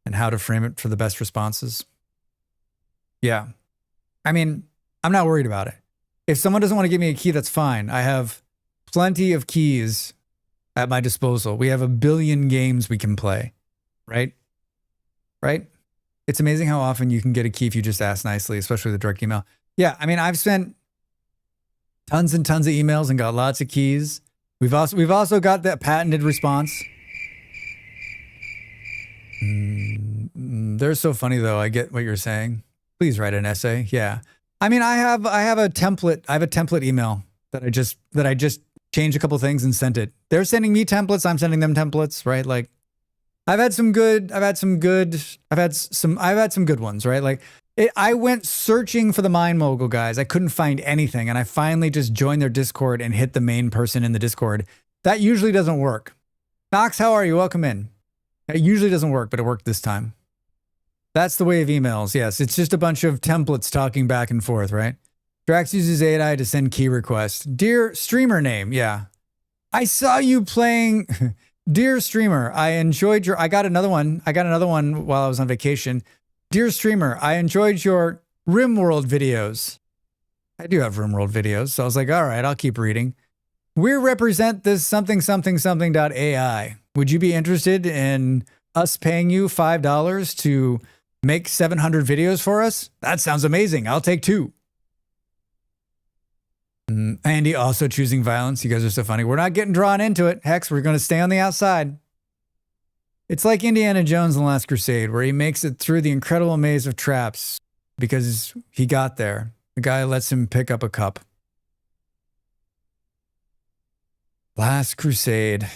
[SPEAKER 1] and how to frame it for the best responses. Yeah. I mean, I'm not worried about it. If someone doesn't want to give me a key, that's fine. I have plenty of keys at my disposal. We have 1 billion games we can play, right? Right? It's amazing how often you can get a key if you just ask nicely, especially with a direct email. Yeah, I mean, I've sent tons and tons of emails and got lots of keys. We've also got that patented response. They're so funny though. I get what you're saying. Please write an essay. Yeah. I mean, I have a template. I have a template email that I just changed a couple things and sent it. They're sending me templates. I'm sending them templates, right? Like I've had some good ones, right? Like I went searching for the Mind Mogul guys. I couldn't find anything. And I finally just joined their Discord and hit the main person in the Discord. That usually doesn't work. Knox, how are you? Welcome in. It usually doesn't work, but it worked this time. That's the way of emails. Yes, it's just a bunch of templates talking back and forth, right? Drax uses AI to send key requests. Dear streamer name, yeah. I saw you playing. Dear streamer, I enjoyed your. I got another one while I was on vacation. Dear streamer, I enjoyed your RimWorld videos. I do have RimWorld videos, so I was like, all right, I'll keep reading. We represent this something.ai. Would you be interested in us paying you $5 to make 700 videos for us? That sounds amazing. I'll take 2. Andy also choosing violence. You guys are so funny. We're not getting drawn into it. Hex, we're going to stay on the outside. It's like Indiana Jones in The Last Crusade, where he makes it through the incredible maze of traps because he got there. The guy lets him pick up a cup. Last Crusade.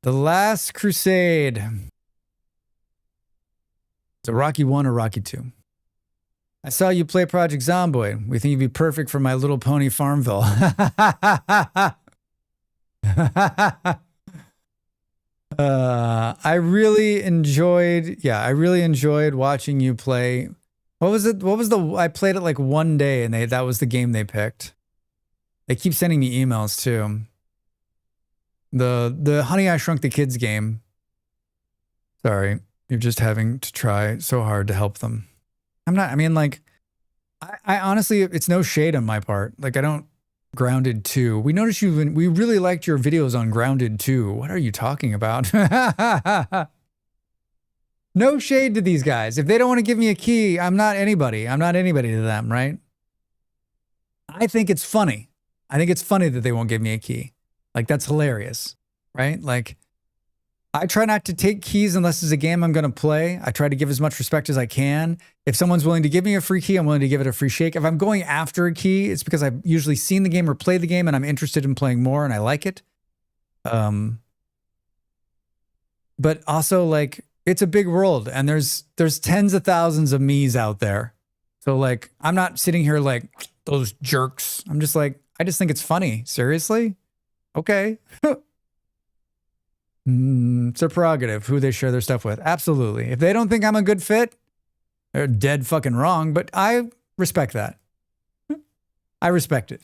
[SPEAKER 1] The Last Crusade. Is it Rocky 1 or Rocky 2? I saw you play Project Zomboid. We think you'd be perfect for My Little Pony Farmville. I really enjoyed watching you play. What was it? I played it like one day and that was the game they picked. They keep sending me emails too. The Honey, I Shrunk the Kids game. Sorry, you're just having to try so hard to help them. I honestly, it's no shade on my part. Like I don't. Grounded 2. We noticed we really liked your videos on Grounded 2. What are you talking about? No shade to these guys. If they don't want to give me a key, I'm not anybody. I'm not anybody to them, right? I think it's funny. I think it's funny that they won't give me a key. Like that's hilarious, right? Like I try not to take keys unless it's a game I'm going to play. I try to give as much respect as I can. If someone's willing to give me a free key, I'm willing to give it a free shake. If I'm going after a key, it's because I've usually seen the game or played the game and I'm interested in playing more and I like it. But also like it's a big world and there's tens of thousands of me's out there. So like I'm not sitting here like those jerks. I'm just like, I just think it's funny. Seriously? Okay. It's their prerogative who they share their stuff with. Absolutely. If they don't think I'm a good fit, they're dead fucking wrong, but I respect that. I respect it.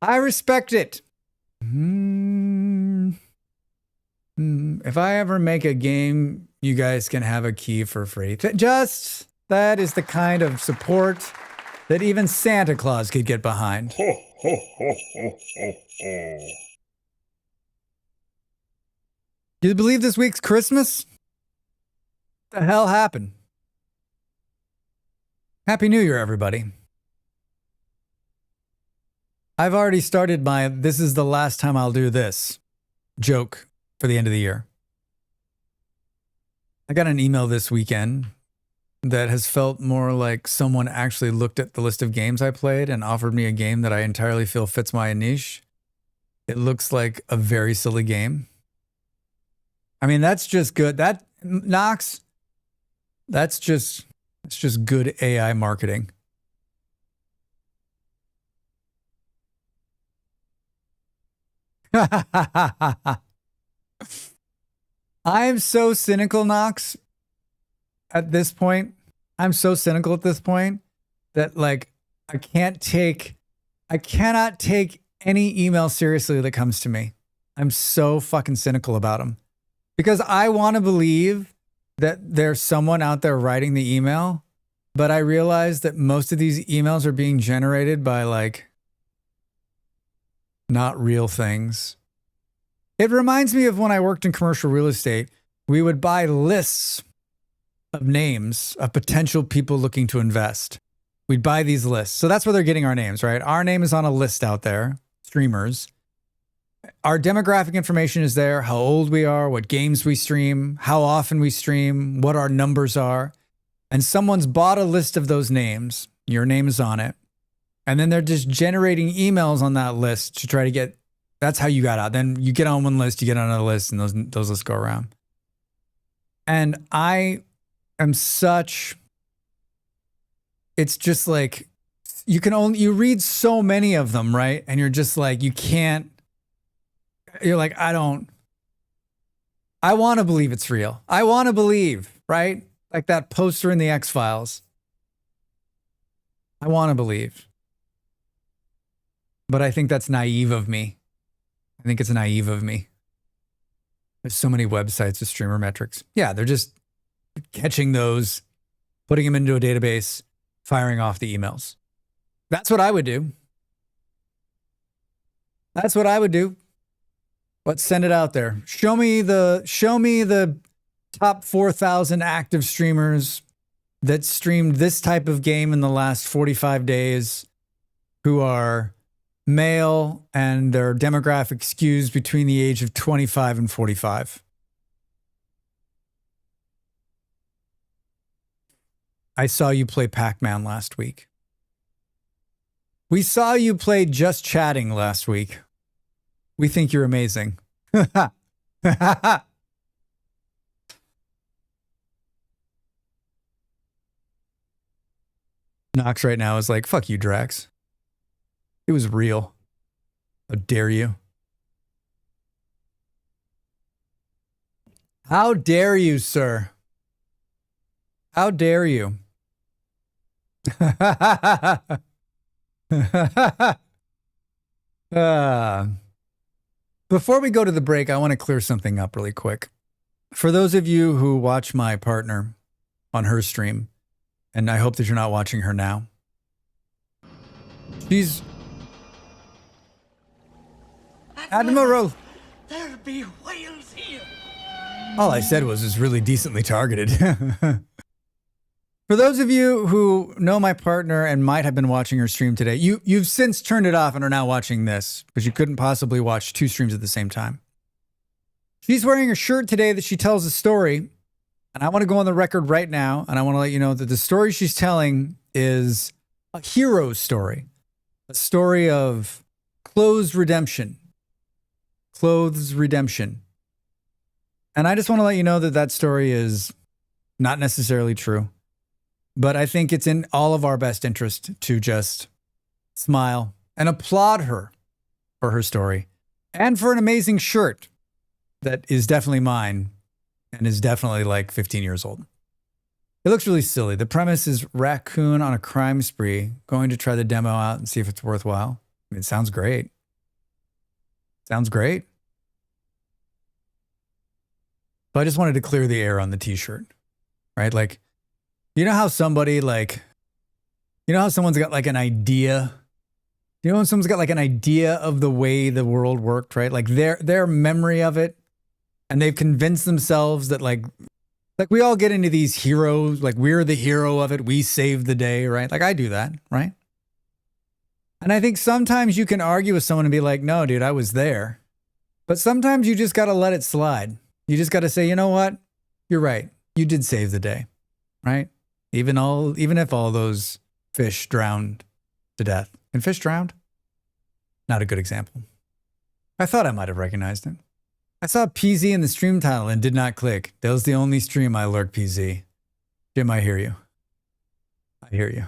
[SPEAKER 1] I respect it. If I ever make a game, you guys can have a key for free. That is the kind of support that even Santa Claus could get behind. Do you believe this week's Christmas? What the hell happened? Happy New Year, everybody. I've already started my "this is the last time I'll do this" joke for the end of the year. I got an email this weekend that has felt more like someone actually looked at the list of games I played and offered me a game that I entirely feel fits my niche. it looks like a very silly game. I mean, that's just good. That, Knox, that's just good AI marketing. I am so cynical, Knox, at this point. I'm so cynical at this point that like I cannot take any email seriously that comes to me. I'm so fucking cynical about them because I want to believe that there's someone out there writing the email, but I realize that most of these emails are being generated by like not real things. It reminds me of when I worked in commercial real estate. We would buy lists of names of potential people looking to invest. We'd buy these lists. So that's where they're getting our names, right? Our name is on a list out there, streamers. Our demographic information is there, how old we are, what games we stream, how often we stream, what our numbers are. And someone's bought a list of those names. Your name is on it. And then they're just generating emails on that list to try to get, that's how you got out. Then you get on one list, you get on another list, and those lists go around. And I am such, it's just like, you read so many of them, right? And you're just like, you're like, I want to believe it's real. I want to believe, right? Like that poster in the X-Files. I want to believe. But I think that's naive of me. I think it's naive of me. There's so many websites with streamer metrics. Yeah, they're just catching those, putting them into a database, firing off the emails. That's what I would do. That's what I would do. Let's send it out there. Show me the top 4,000 active streamers that streamed this type of game in the last 45 days who are male and their demographic skews between the age of 25 and 45. I saw you play Pac-Man last week. We saw you play Just Chatting last week. We think you're amazing. Knox right now is like, fuck you, Drax. It was real. How dare you? How dare you, sir? How dare you? Before we go to the break, I want to clear something up really quick. For those of you who watch my partner on her stream, and I hope that you're not watching her now, she's... Admiral!
[SPEAKER 3] There be whales here!
[SPEAKER 1] All I said was really decently targeted. For those of you who know my partner and might have been watching her stream today, you've since turned it off and are now watching this because you couldn't possibly watch two streams at the same time. She's wearing a shirt today that she tells a story, and I want to go on the record right now, and I want to let you know that the story she's telling is a hero story, a story of clothes redemption. Clothes redemption. And I just want to let you know that that story is not necessarily true. But I think it's in all of our best interest to just smile and applaud her for her story and for an amazing shirt that is definitely mine and is definitely like 15 years old. It looks really silly. The premise is raccoon on a crime spree, going to try the demo out and see if it's worthwhile. I mean, it sounds great. Sounds great. But I just wanted to clear the air on the t-shirt, right? Like, you know how somebody someone's got like an idea? You know when someone's got like an idea of the way the world worked, right? Like their memory of it, and they've convinced themselves that like we all get into these heroes, like we're the hero of it, we saved the day, right? Like I do that, right? And I think sometimes you can argue with someone and be like, no, dude, I was there. But sometimes you just got to let it slide. You just got to say, you know what? You're right. You did save the day, right? Even if all those fish drowned to death. And fish drowned? Not a good example. I thought I might have recognized him. I saw PZ in the stream title and did not click. That was the only stream I lurked, PZ. Jim, I hear you. I hear you.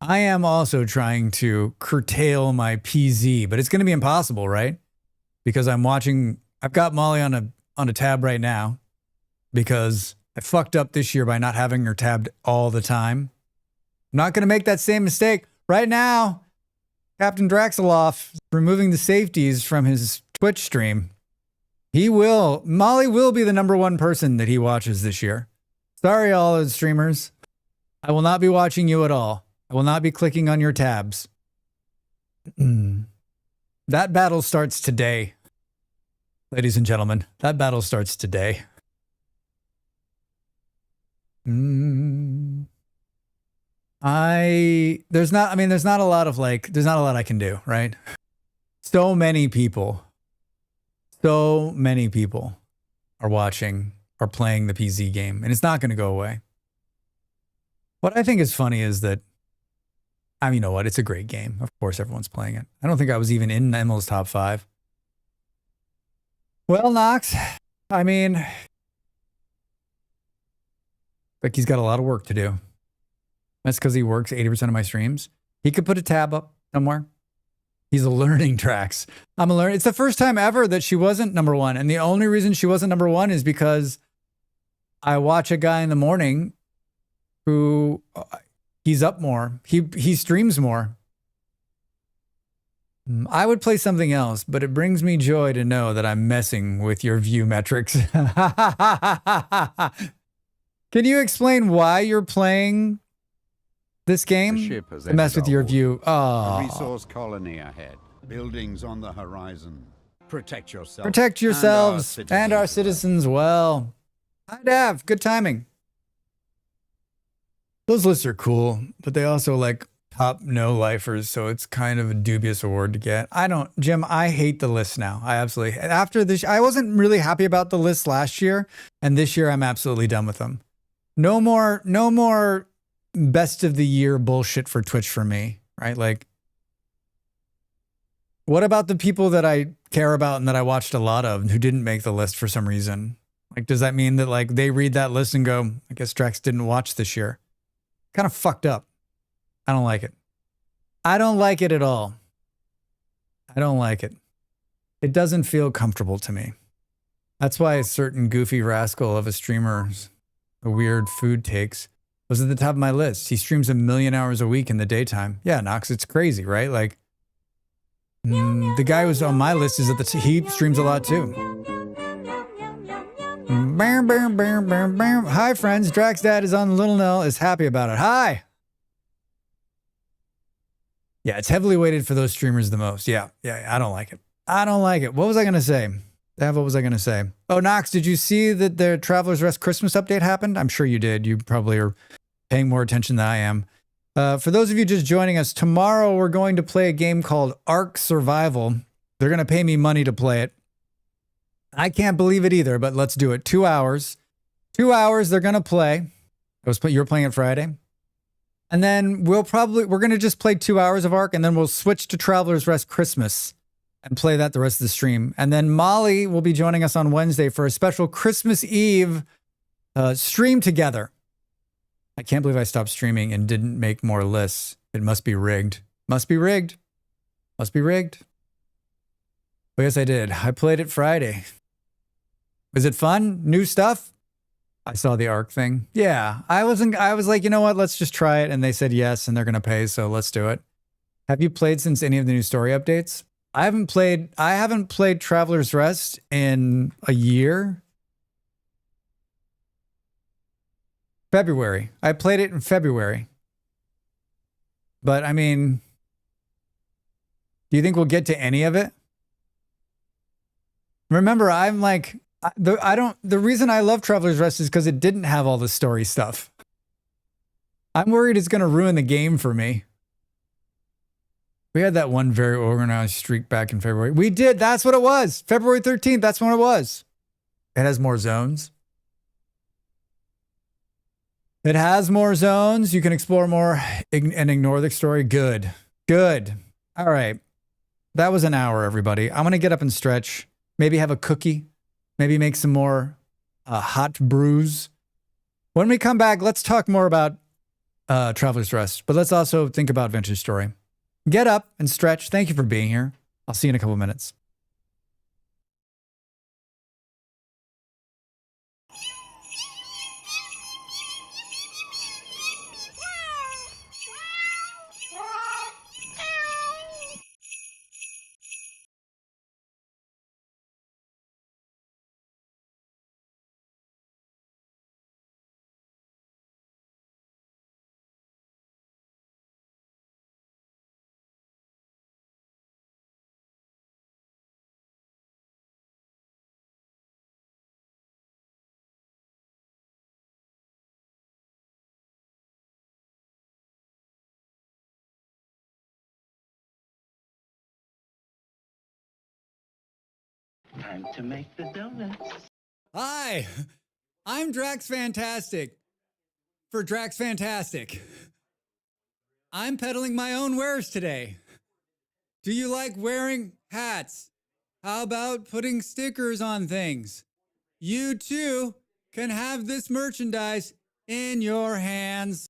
[SPEAKER 1] I am also trying to curtail my PZ, but it's going to be impossible, right? Because I'm watching. I've got Molly on a tab right now because I fucked up this year by not having her tabbed all the time. I'm not going to make that same mistake right now. Captain Draxiloff is removing the safeties from his Twitch stream. Molly will be the #1 person that he watches this year. Sorry, all those streamers. I will not be watching you at all. I will not be clicking on your tabs. That battle starts today. Ladies and gentlemen, that battle starts today. There's not a lot I can do, right? So many people are watching or playing the PZ game, and it's not going to go away. What I think is funny is that, you know what? It's a great game. Of course, everyone's playing it. I don't think I was even in Emil's top 5. Well, Knox, like he's got a lot of work to do. That's because he works 80% of my streams. He could put a tab up somewhere. He's learning tracks. It's the first time ever that she wasn't #1. And the only reason she wasn't #1 is because I watch a guy in the morning who he's up more. He streams more. I would play something else, but it brings me joy to know that I'm messing with your view metrics. Can you explain why you're playing this game?
[SPEAKER 4] The ship has
[SPEAKER 1] To mess with your view.
[SPEAKER 4] A
[SPEAKER 1] Oh.
[SPEAKER 4] resource colony ahead. Buildings on the horizon. Protect yourself.
[SPEAKER 1] Protect yourselves and our citizens well. Hi, Dav. Good timing. Those lists are cool, but they also like top no-lifers, so it's kind of a dubious award to get. Jim, I hate the list now. After this, I wasn't really happy about the list last year, and this year I'm absolutely done with them. No more best of the year bullshit for Twitch for me, right? Like, what about the people that I care about and that I watched a lot of who didn't make the list for some reason? Like, does that mean that like they read that list and go, I guess Drax didn't watch this year? Kind of fucked up. I don't like it. I don't like it at all. I don't like it. It doesn't feel comfortable to me. That's why a certain goofy rascal of a streamer's weird food takes was at the top of my list. He streams 1 million hours a week in the daytime. Yeah, Knox, it's crazy, right? Like, the guy who's on my list is he streams a lot too. Bam, bam, bam, bam, bam. Hi, friends. Drax Dad is on. Little Nell is happy about it. Hi. Yeah, it's heavily weighted for those streamers the most. Yeah, I don't like it. I don't like it. What was I going to say? What was I going to say? Oh, Knox, did you see that the Traveler's Rest Christmas update happened? I'm sure you did. You probably are paying more attention than I am. For those of you just joining us, tomorrow we're going to play a game called Ark Survival. They're going to pay me money to play it. I can't believe it either, but let's do it. 2 hours. 2 hours they're going to play. You're playing it Friday. And then we're going to just play 2 hours of Ark, and then we'll switch to Traveler's Rest Christmas and play that the rest of the stream. And then Molly will be joining us on Wednesday for a special Christmas Eve stream together. I can't believe I stopped streaming and didn't make more lists. It must be rigged. Must be rigged. Must be rigged. But yes, I did. I played it Friday. Was it fun? New stuff? I saw the Ark thing. Yeah, I was like, you know what? Let's just try it. And they said yes, and they're going to pay, so let's do it. Have you played since any of the new story updates? I haven't played Traveler's Rest in a year. February. I played it in February. But I mean, do you think we'll get to any of it? Remember, I'm like, the reason I love Traveler's Rest is because it didn't have all the story stuff. I'm worried it's going to ruin the game for me. We had that one very organized streak back in February. We did. That's what it was. February 13th. That's when it was. It has more zones. It has more zones. You can explore more and ignore the story. Good. Good. All right. That was an hour, everybody. I'm going to get up and stretch, maybe have a cookie, maybe make some more hot brews. When we come back, let's talk more about Traveler's Rest, but let's also think about Vintage Story. Get up and stretch. Thank you for being here. I'll see you in a couple minutes.
[SPEAKER 3] Time to make the donuts.
[SPEAKER 1] Hi, I'm Drax Fantastic for Drax Fantastic. I'm peddling my own wares today. Do you like wearing hats? How about putting stickers on things? You too can have this merchandise in your hands.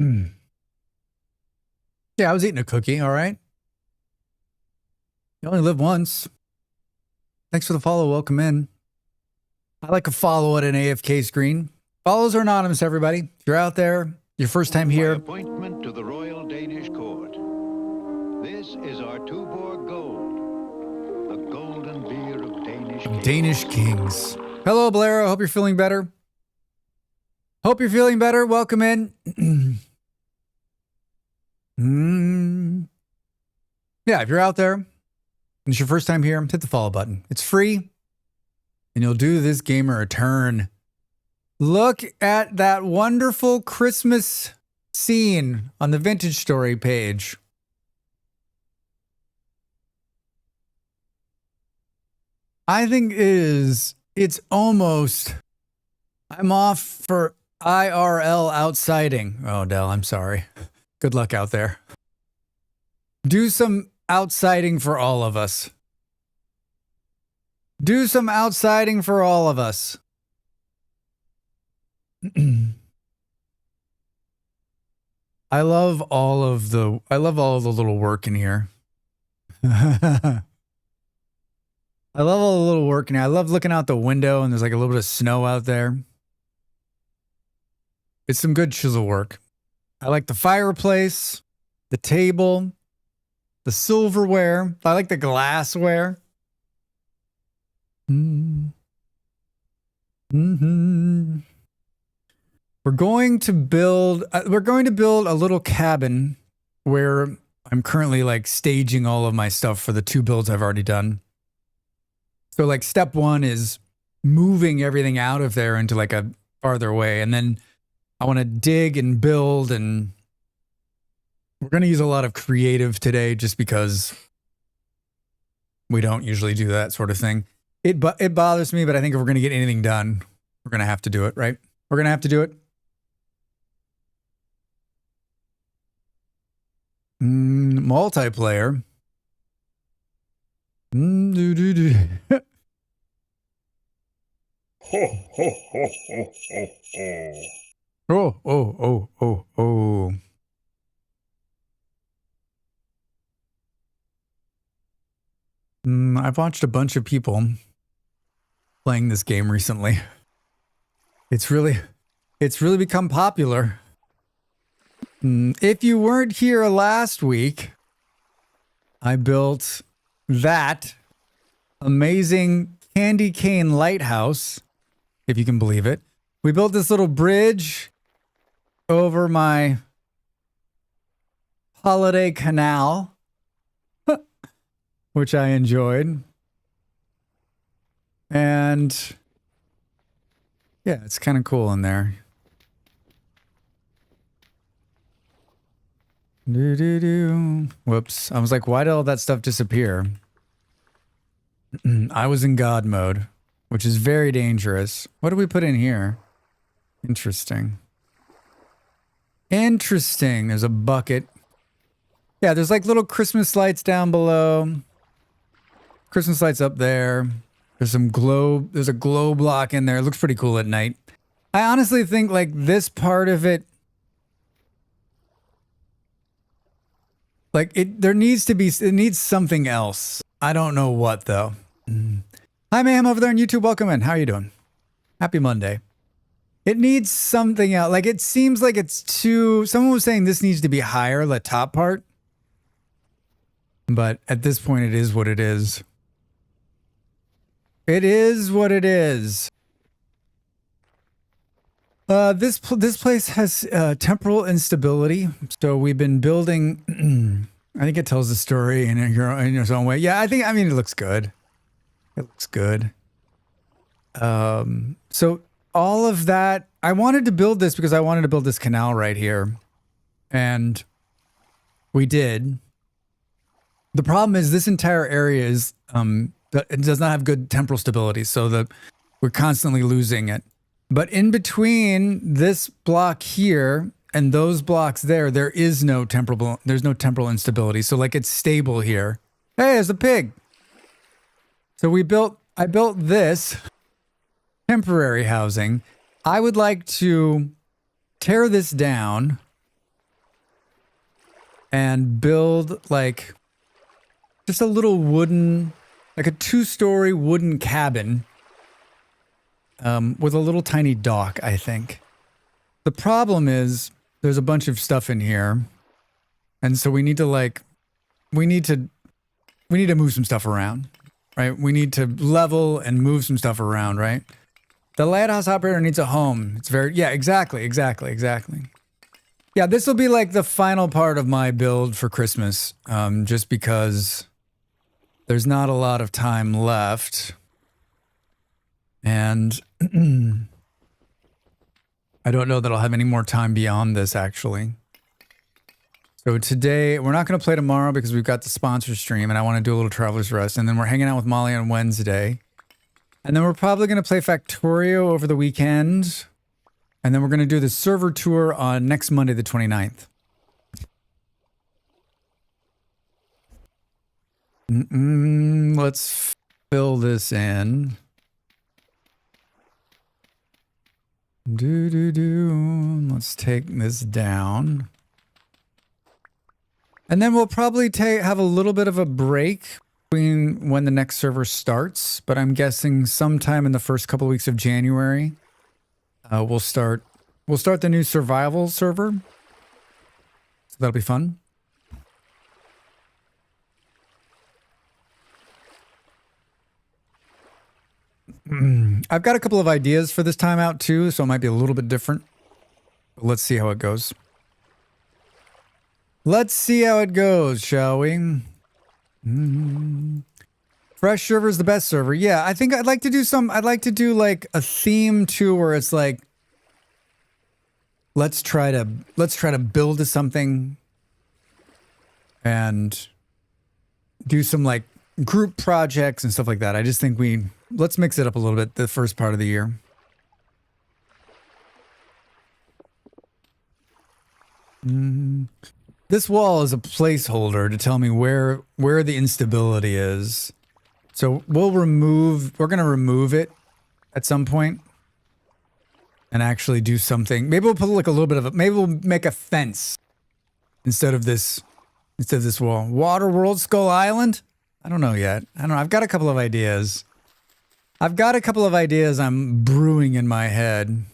[SPEAKER 1] Yeah, I was eating a cookie, all right? You only live once. Thanks for the follow. Welcome in. I like a follow at an AFK screen. Follows are anonymous, everybody. If you're out there, your first time
[SPEAKER 5] By
[SPEAKER 1] here.
[SPEAKER 5] appointment to the Royal Danish Court. This is our Tuborg Gold, the golden beer of Danish kings.
[SPEAKER 1] Danish Kings. Hello, Blair. I hope you're feeling better. Hope you're feeling better. Welcome in. Yeah, if you're out there and it's your first time here, hit the follow button. It's free, and you'll do this gamer a turn. Look at that wonderful Christmas scene on the Vintage Story page. I think it's almost, I'm off for IRL outsiding. Oh, Dell, I'm sorry. Good luck out there. Do some outsiding for all of us. Do some outsiding for all of us. I love all of the little work in here. I love all the little work in here. I love looking out the window and there's like a little bit of snow out there. It's some good chisel work. I like the fireplace, the table, the silverware. I like the glassware. We're going to build a little cabin where I'm currently like staging all of my stuff for the 2 builds I've already done. So like step 1 is moving everything out of there into like a farther away, and then I want to dig and build, and we're going to use a lot of creative today just because we don't usually do that sort of thing. It bothers me, but I think if we're going to get anything done, we're going to have to do it, right? We're going to have to do it. Multiplayer. Oh. I've watched a bunch of people playing this game recently. It's really become popular. If you weren't here last week, I built that amazing candy cane lighthouse, if you can believe it. We built this little bridge over my holiday canal, which I enjoyed. And yeah, it's kind of cool in there. Whoops. I was like, why did all that stuff disappear? I was in God mode, which is very dangerous. What do we put in here? Interesting. There's a bucket. Yeah, there's like little Christmas lights down below. Christmas lights up there. There's a glow block in there. It looks pretty cool at night. I honestly think like this part of it, like it needs something else. I don't know what though. Hi ma'am over there on YouTube. Welcome in. How are you doing? Happy Monday. It needs something else. Like it seems like it's too, someone was saying this needs to be higher, the top part. But at this point it is what it is. It is what it is. This place has temporal instability, so we've been building. I think it tells the story in its own way. Yeah, I mean, it looks good. It looks good. So all of that, I wanted to build this because I wanted to build this canal right here, and we did. The problem is this entire area is it does not have good temporal stability, so we're constantly losing it. But in between this block here and those blocks there is no temporal instability. So like it's stable here. Hey, there's a pig. So I built this temporary housing. I would like to tear this down and build like just a little wooden, like a 2-story wooden cabin with a little tiny dock, I think. The problem is there's a bunch of stuff in here. And so we need to like, we need to move some stuff around, right? We need to level and move some stuff around, right? The lighthouse operator needs a home. It's very, yeah, exactly. Yeah, this will be like the final part of my build for Christmas, just because there's not a lot of time left. And I don't know that I'll have any more time beyond this, actually. So today, we're not going to play tomorrow because we've got the sponsor stream and I want to do a little Traveler's Rest. And then we're hanging out with Molly on Wednesday. And then we're probably going to play Factorio over the weekend. And then we're going to do the server tour on next Monday, the 29th. Let's fill this in. Let's take this down. And then we'll probably have a little bit of a break between when the next server starts, but I'm guessing sometime in the first couple of weeks of January, we'll start the new survival server. So that'll be fun. I've got a couple of ideas for this time out too, so it might be a little bit different. But let's see how it goes. Let's see how it goes, shall we? Fresh server is the best server. Yeah, I think I'd like to do like a theme too, where it's like, let's try to build something and do some like group projects and stuff like that. I just think let's mix it up a little bit the first part of the year. This wall is a placeholder to tell me where the instability is. So we're going to remove it at some point and actually do something. Maybe we'll put like a little bit of maybe we'll make a fence instead of this wall. Waterworld Skull Island? I don't know yet. I don't know. I've got a couple of ideas. I'm brewing in my head.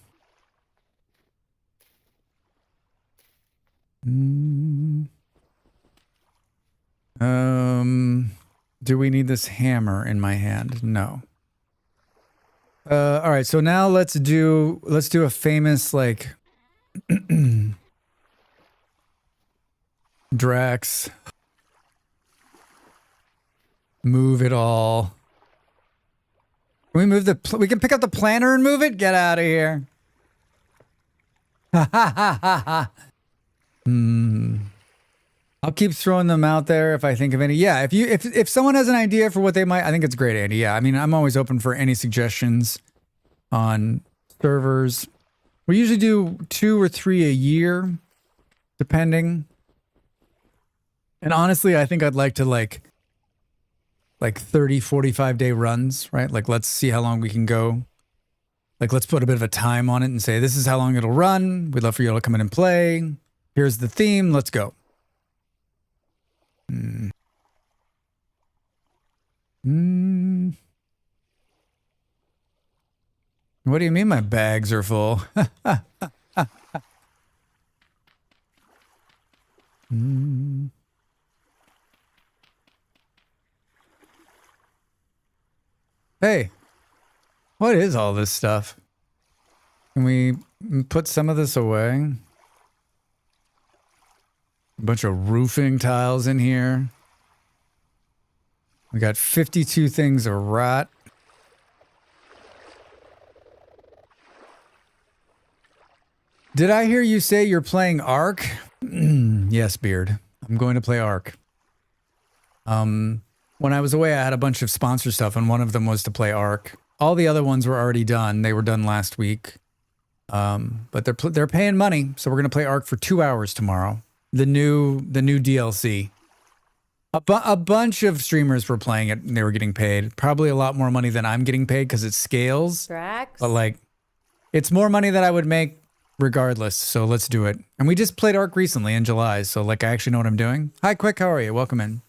[SPEAKER 1] Do we need this hammer in my hand? No. All right, so now let's do a famous like Drax. Move it all. Can we we can pick up the planner and move it? Get out of here. Ha ha ha ha ha. I'll keep throwing them out there if I think of any. Yeah, if someone has an idea for what they might, I think it's great, Andy. Yeah, I mean, I'm always open for any suggestions on servers. We usually do 2 or 3 a year, depending. And honestly, I think I'd like to like 30, 45-day runs, right? Like, let's see how long we can go. Like, let's put a bit of a time on it and say, this is how long it'll run. We'd love for you all to come in and play. Here's the theme. Let's go. What do you mean my bags are full? Hey, what is all this stuff? Can we put some of this away? A bunch of roofing tiles in here. We got 52 things of rot. Did I hear you say you're playing Ark? Yes, Beard. I'm going to play Ark. When I was away, I had a bunch of sponsor stuff, and one of them was to play Ark. All the other ones were already done. They were done last week. But they're paying money, so we're going to play Ark for 2 hours tomorrow. The new DLC. A bunch of streamers were playing it, and they were getting paid. Probably a lot more money than I'm getting paid because it scales.
[SPEAKER 6] Drax?
[SPEAKER 1] But like, it's more money than I would make regardless, so let's do it. And we just played Ark recently in July, so like I actually know what I'm doing. Hi, Quick, how are you? Welcome in.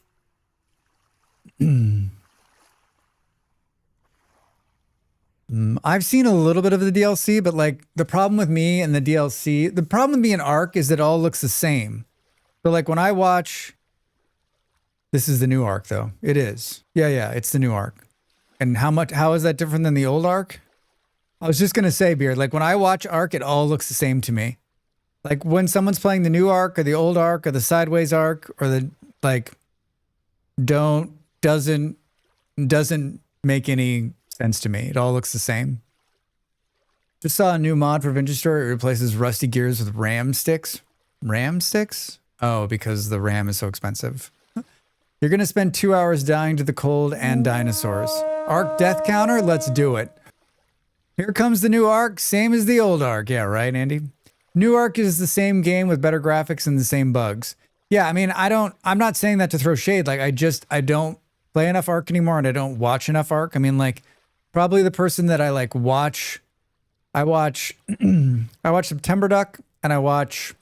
[SPEAKER 1] I've seen a little bit of the DLC, but like the problem with me and the DLC, the problem with me in Ark is that it all looks the same. So like when I watch, this is the new Ark though. It is. Yeah, it's the new Ark. And how is that different than the old Ark? I was just going to say, Beard, like when I watch Ark, it all looks the same to me. Like when someone's playing the new Ark or the old Ark or the sideways Ark or the like doesn't make any sense to me. It all looks the same. Just saw a new mod for Vintage Store. It replaces rusty gears with RAM sticks. RAM sticks? Oh, because the RAM is so expensive. You're going to spend 2 hours dying to the cold and dinosaurs. Ark death counter? Let's do it. Here comes the new Ark, same as the old Ark. Yeah, right, Andy? New Ark is the same game with better graphics and the same bugs. Yeah, I mean, I'm not saying that to throw shade. Like, I don't play enough Ark anymore and I don't watch enough Ark. I mean, like, probably the person that I like watch, I watch September Duck and I watch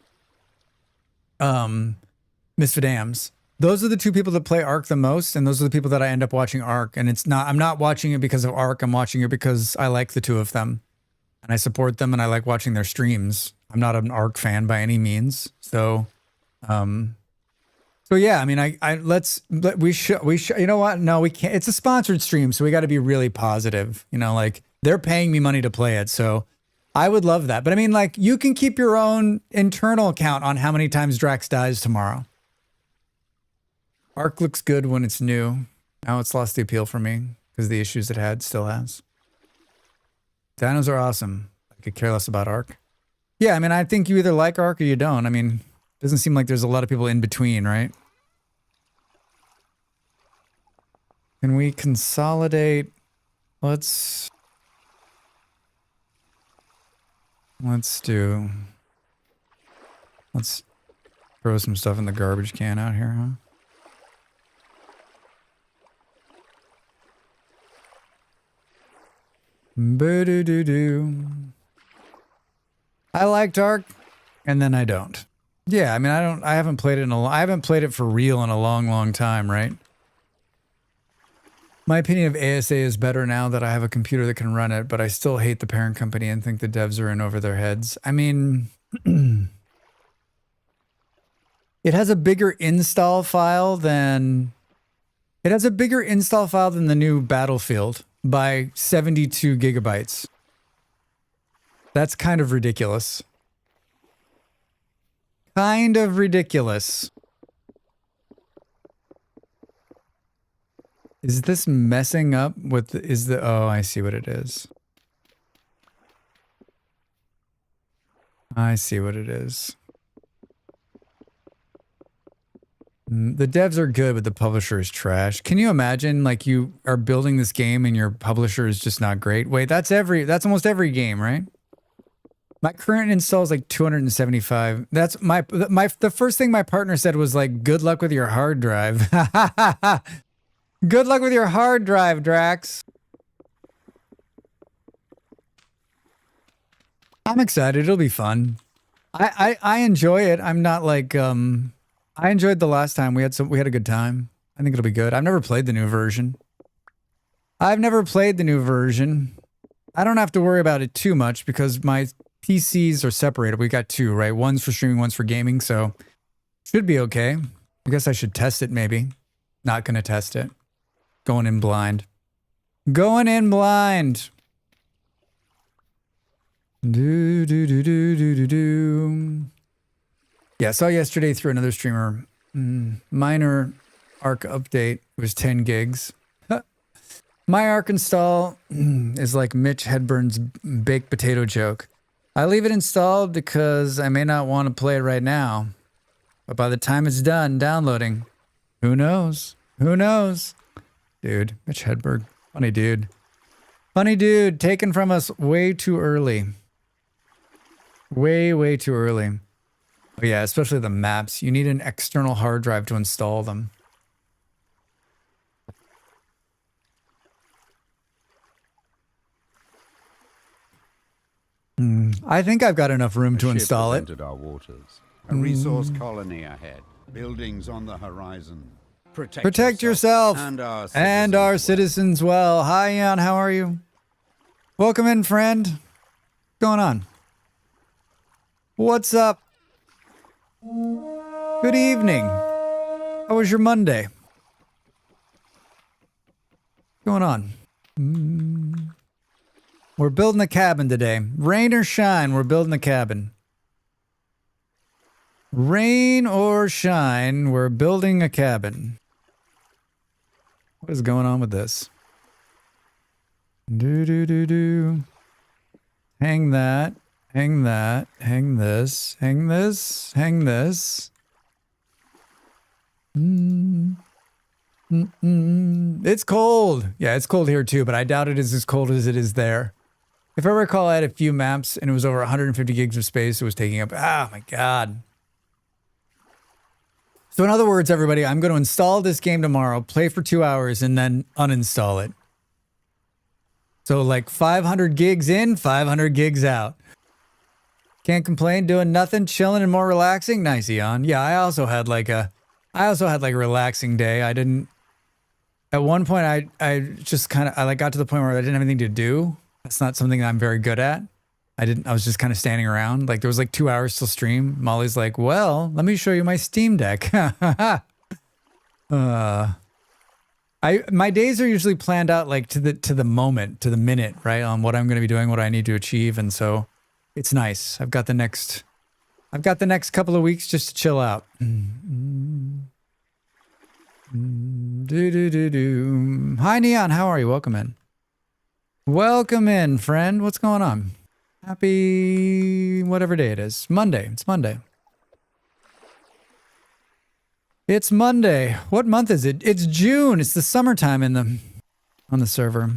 [SPEAKER 1] Misfit Ams. Those are the two people that play Ark the most, and those are the people that I end up watching Ark. And I'm not watching it because of Ark. I'm watching it because I like the two of them, and I support them, and I like watching their streams. I'm not an Ark fan by any means, so yeah. I mean, we should. You know what? No, we can't. It's a sponsored stream, so we got to be really positive. You know, like they're paying me money to play it, so I would love that. But I mean, like you can keep your own internal count on how many times Drax dies tomorrow. Ark looks good when it's new. Now it's lost the appeal for me because the issues it had still has. Dinos are awesome. I could care less about Ark. Yeah, I mean, I think you either like Ark or you don't. I mean, it doesn't seem like there's a lot of people in between, right? Can we consolidate? Let's throw some stuff in the garbage can out here, huh? Boo-doo-doo-doo. I like Ark, and then I don't. Yeah, I mean, I haven't played it I haven't played it for real in a long, long time, right? My opinion of ASA is better now that I have a computer that can run it, but I still hate the parent company and think the devs are in over their heads. I mean, it has a bigger install file than the new Battlefield by 72 gigabytes. That's kind of ridiculous. Kind of ridiculous. Is this messing up with oh, I see what it is. I see what it is. The devs are good, but the publisher is trash. Can you imagine, like, you are building this game and your publisher is just not great? Wait, that's almost every game, right? My current install is like 275. That's the first thing my partner said was like, good luck with your hard drive. Good luck with your hard drive, Drax. I'm excited. It'll be fun. I enjoy it. I'm not like, I enjoyed the last time. We had a good time. I think it'll be good. I've never played the new version. I don't have to worry about it too much because my PCs are separated. We got two, right? One's for streaming, one's for gaming, so should be okay. I guess I should test it maybe. Not gonna test it. Going in blind. Going in blind. Do do do do do do do. Yeah, I saw yesterday through another streamer. Minor Arc update was 10 gigs. My Arc install is like Mitch Hedburn's baked potato joke. I leave it installed because I may not want to play it right now. But by the time it's done downloading, who knows? Who knows? Dude, Mitch Hedberg. Funny dude. Funny dude, taken from us way too early. Way too early. Oh yeah, especially the maps. You need an external hard drive to install them. I think I've got enough room to
[SPEAKER 4] A ship
[SPEAKER 1] install
[SPEAKER 4] has
[SPEAKER 1] it.
[SPEAKER 4] entered our waters. A resource colony ahead. Buildings on the horizon.
[SPEAKER 1] Protect yourself
[SPEAKER 4] and our citizens.
[SPEAKER 1] and our
[SPEAKER 4] well.
[SPEAKER 1] citizens well. Hi, Ian. How are you? Welcome in, friend. What's going on? What's up? Good evening. How was your Monday? What's going on? We're building a cabin today. Rain or shine, we're building a cabin. Rain or shine, we're building a cabin. What is going on with this? Do. Hang that. Hang that. Hang this. Hang this. Hang this. It's cold. Yeah, it's cold here too, but I doubt it is as cold as it is there. If I recall, I had a few maps and it was over 150 gigs of space it was taking up. Oh my God. So in other words, everybody, I'm going to install this game tomorrow, play for 2 hours, and then uninstall it. So like 500 gigs in, 500 gigs out. Can't complain, doing nothing, chilling and more relaxing. Nice, Eon. Yeah, I also had like a relaxing day. I didn't, at one point I just kind of, I like got to the point where I didn't have anything to do. That's not something that I'm very good at. I was just kind of standing around. Like there was like 2 hours till stream. Molly's like, well, let me show you my Steam Deck. My days are usually planned out like to the moment, to the minute, right? On what I'm going to be doing, what I need to achieve. And so it's nice. I've got the next couple of weeks just to chill out. Hi, Neon. How are you? Welcome in. Welcome in, friend. What's going on? Happy whatever day it is. Monday. It's Monday. It's Monday. What month is it? It's June. It's the summertime on the server.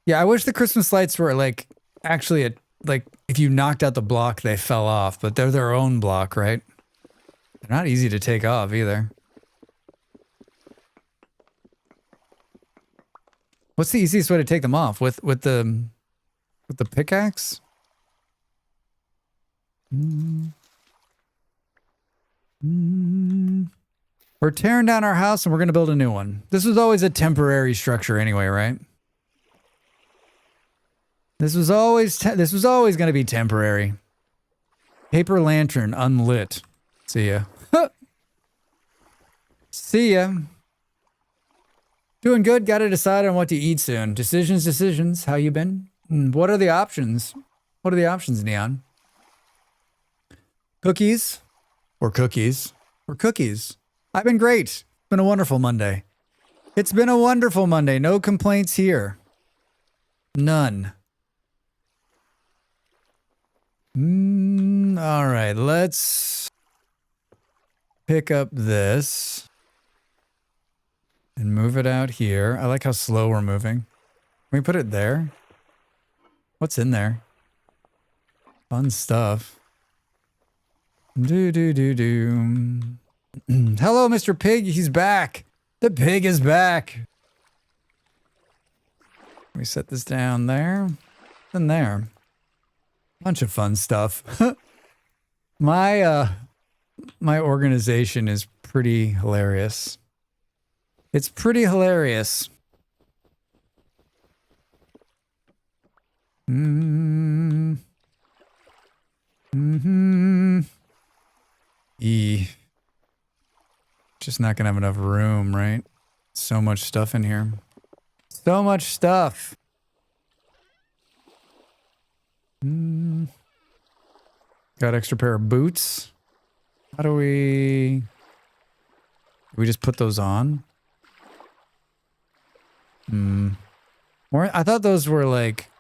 [SPEAKER 1] Yeah, I wish the Christmas lights were like actually like if you knocked out the block, they fell off, but they're their own block, right? They're not easy to take off either. What's the easiest way to take them off? With the pickaxe? We're tearing down our house and we're going to build a new one. This was always a temporary structure anyway, right? This was always going to be temporary. Paper lantern unlit. See ya. See ya. Doing good. Got to decide on what to eat soon. Decisions. How you been? What are the options? What are the options, Neon? Cookies? Or cookies? Or cookies? I've been great. It's been a wonderful Monday. It's been a wonderful Monday. No complaints here. None. All right, let's pick up this and move it out here. I like how slow we're moving. Can we put it there? What's in there? Fun stuff. Do. Hello, Mr. Pig. He's back. The pig is back. Let me set this down there. And there. Bunch of fun stuff. My organization is pretty hilarious. It's pretty hilarious. Just not gonna have enough room, right? So much stuff in here. So much stuff. Got extra pair of boots. How do we just put those on? I thought those were like,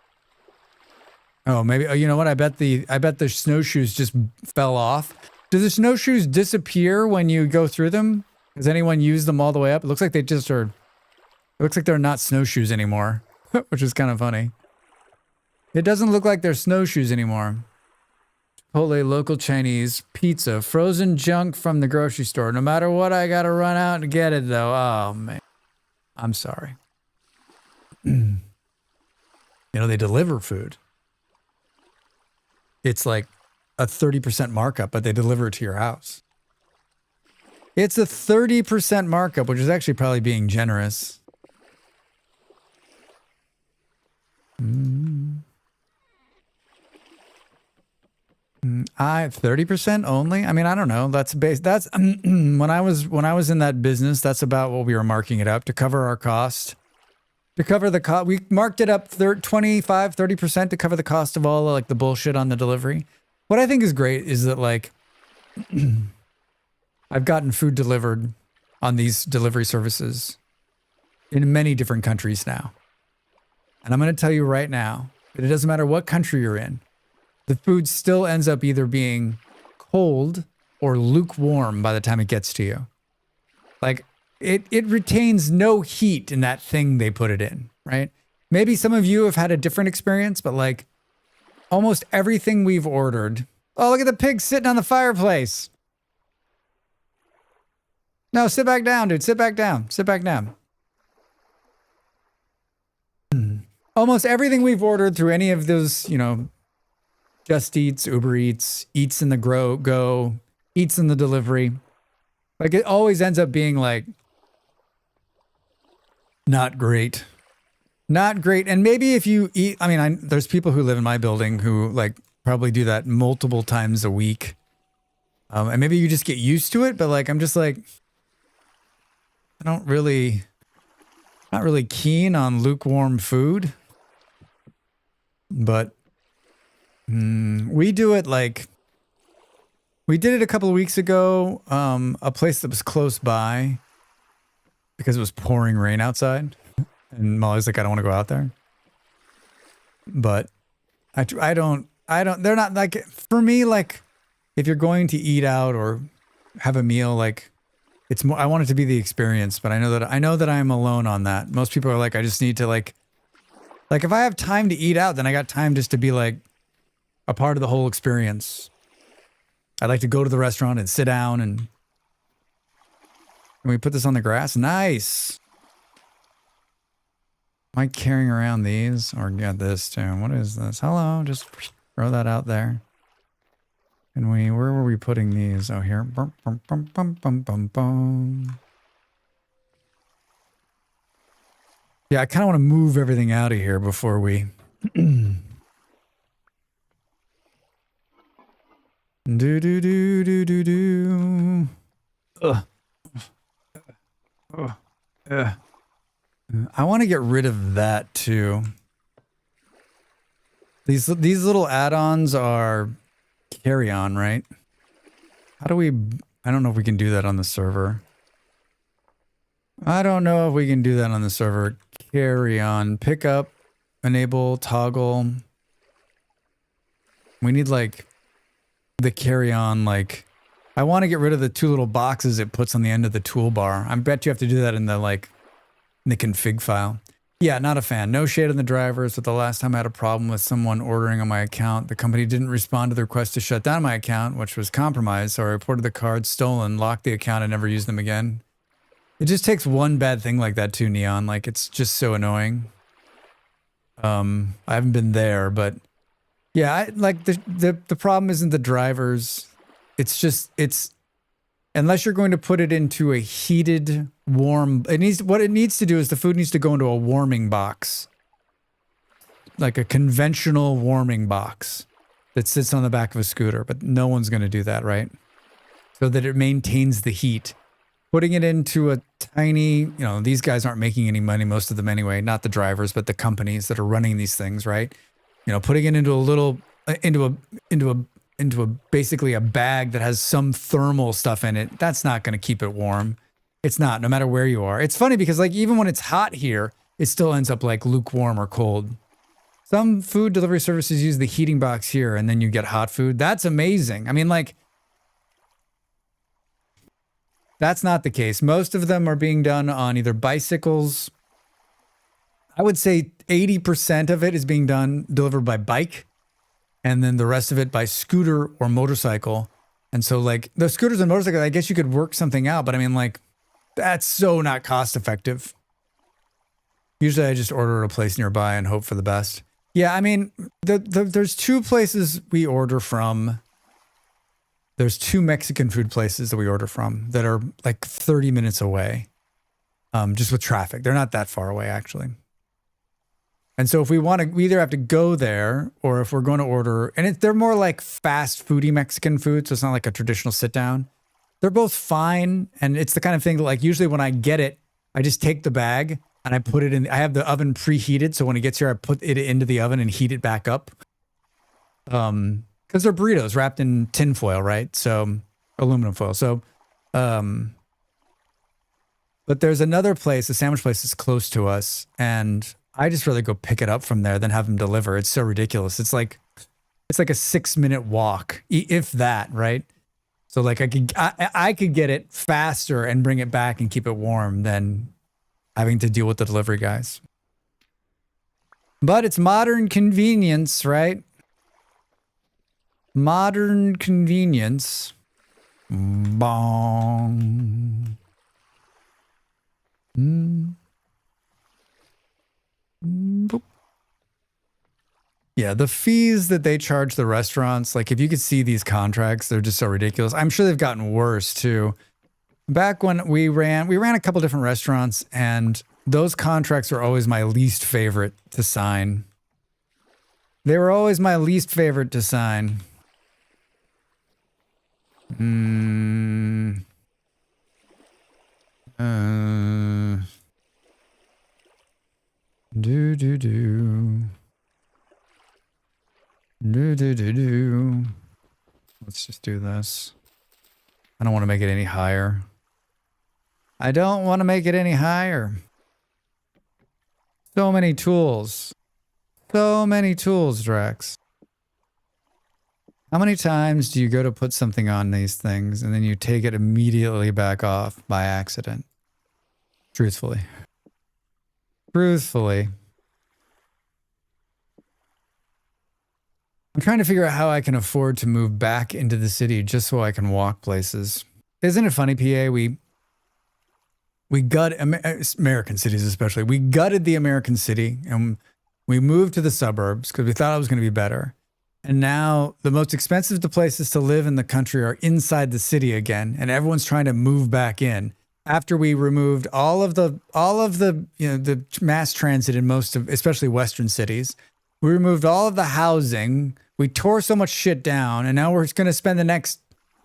[SPEAKER 1] oh, maybe, oh, you know what? I bet the snowshoes just fell off. Do the snowshoes disappear when you go through them? Has anyone used them all the way up? It looks like they just are, it looks like they're not snowshoes anymore, which is kind of funny. It doesn't look like they're snowshoes anymore. Chipotle, local Chinese, pizza, frozen junk from the grocery store. No matter what, I gotta run out and get it though. Oh man, I'm sorry. You know, they deliver food. It's like a 30% markup, but they deliver it to your house. It's a 30% markup, which is actually probably being generous. 30% only? I mean, I don't know. That's when I was in that business, that's about what we were marking it up to cover our cost. To cover the cost, we marked it up 25, 30% to cover the cost of all like the bullshit on the delivery. What I think is great is that like I've gotten food delivered on these delivery services in many different countries now. And I'm going to tell you right now that it doesn't matter what country you're in. The food still ends up either being cold or lukewarm by the time it gets to you. Like it retains no heat in that thing they put it in, right? Maybe some of you have had a different experience, but like almost everything we've ordered. Oh, look at the pig sitting on the fireplace. No, sit back down, dude. Sit back down. Sit back down. Almost everything we've ordered through any of those, you know, Just Eats, Uber Eats, Eats in the Go, Eats in the delivery. Like it always ends up being like not great. Not great. And maybe if you eat, I mean, there's people who live in my building who like probably do that multiple times a week. And maybe you just get used to it, but like, I'm just like, not really keen on lukewarm food. But we do it like, we did it a couple of weeks ago, a place that was close by because it was pouring rain outside. And Molly's like, I don't want to go out there. But I don't, they're not like, for me, like if you're going to eat out or have a meal, like it's more, I want it to be the experience, but I know that I'm alone on that. Most people are like, I just need to like if I have time to eat out, then I got time just to be like a part of the whole experience. I'd like to go to the restaurant and sit down and we put this on the grass. Nice. Am I carrying around these or got this too? What is this? Hello, just throw that out there. And where were we putting these? Oh, here. Bum, bum, bum, bum, bum, bum, bum. Yeah, I kind of want to move everything out of here before we... do. I want to get rid of that too. These little add-ons are carry-on, right? How do we... I don't know if we can do that on the server. I don't know if we can do that on the server. Carry on, pick up, enable, toggle. We need like the carry on, like I want to get rid of the two little boxes it puts on the end of the toolbar. I bet you have to do that in the config file. Yeah, not a fan. No shade on the drivers, but the last time I had a problem with someone ordering on my account, the company didn't respond to the request to shut down my account, which was compromised, so I reported the cards stolen, locked the account, and never used them again. It just takes one bad thing like that too, Neon. Like, it's just so annoying. I haven't been there, but yeah, the problem isn't the drivers. It's just, unless you're going to put it into a heated, warm, what it needs to do is the food needs to go into a warming box. Like a conventional warming box that sits on the back of a scooter, but no one's going to do that, right? So that it maintains the heat. Putting it into a tiny, these guys aren't making any money, most of them anyway, not the drivers, but the companies that are running these things, right? Putting it into a little, into a basically a bag that has some thermal stuff in it, that's not going to keep it warm. It's not, no matter where you are. It's funny because like even when it's hot here, it still ends up like lukewarm or cold. Some food delivery services use the heating box here and then you get hot food. That's amazing. I mean, like, that's not the case. Most of them are being done on either bicycles. I would say 80% of it is being delivered by bike. and then the rest of it by scooter or motorcycle. And so like the scooters and motorcycles, I guess you could work something out, but I mean like that's so not cost effective. Usually I just order at a place nearby and hope for the best. Yeah, I mean, there's two places we order from. There's two Mexican food places that we order from that are like 30 minutes away, just with traffic. They're not that far away, actually. And so if we want to, we either have to go there, or if we're going to order, and they're more like fast foody Mexican food, so it's not like a traditional sit down. They're both fine, and it's the kind of thing that like usually when I get it, I just take the bag and I put it in. I have the oven preheated, so when it gets here, I put it into the oven and heat it back up. Because they're burritos wrapped in tin foil, right? So aluminum foil. So, but there's another place, a sandwich place that's close to us, and I just rather go pick it up from there than have them deliver. It's so ridiculous. It's like a 6-minute walk, if that, right? So like I could get it faster and bring it back and keep it warm than having to deal with the delivery guys. But it's modern convenience, right? Modern convenience. Bong. Boop. Yeah, the fees that they charge the restaurants, like if you could see these contracts, they're just so ridiculous. I'm sure they've gotten worse too. Back when we ran a couple different restaurants, and those contracts were always my least favorite to sign. They were always my least favorite to sign. Let's just do this. I don't want to make it any higher. I don't want to make it any higher. So many tools. So many tools, Drax. How many times do you go to put something on these things and then you take it immediately back off by accident? Truthfully. Truthfully. I'm trying to figure out how I can afford to move back into the city just so I can walk places. Isn't it funny, PA? We American cities especially. We gutted the American city and we moved to the suburbs because we thought it was going to be better. And now the most expensive places to live in the country are inside the city again, and everyone's trying to move back in. After we removed all of the the mass transit in most of, especially Western cities, we removed all of the housing. We tore so much shit down, and now we're going to spend the next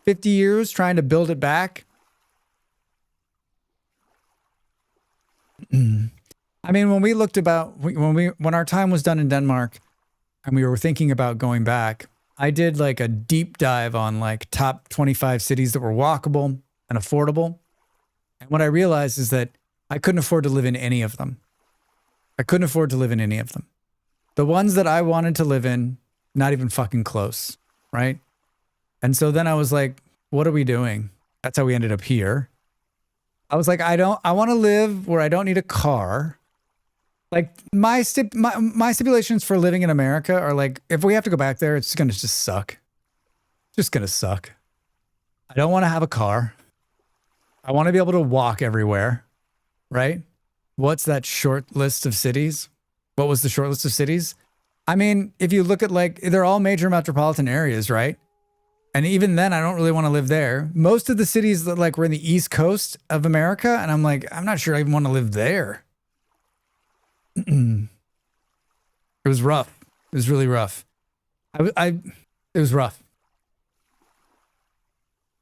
[SPEAKER 1] 50 years trying to build it back. I mean, when we looked about when our time was done in Denmark, and we were thinking about going back, I did like a deep dive on like top 25 cities that were walkable and affordable. And what I realized is that I couldn't afford to live in any of them. I couldn't afford to live in any of them. The ones that I wanted to live in, not even fucking close, right? And so then I was like, what are we doing? That's how we ended up here. I was like, I want to live where I don't need a car. Like my stipulations for living in America are like, if we have to go back there, it's going to just suck. Just going to suck. I don't want to have a car. I want to be able to walk everywhere, right? What's that short list of cities? What was the short list of cities? I mean, if you look at like, they're all major metropolitan areas, right? And even then, I don't really want to live there. Most of the cities that like were in the East Coast of America, and I'm like, I'm not sure I even want to live there. It was rough. It was really rough. It was rough.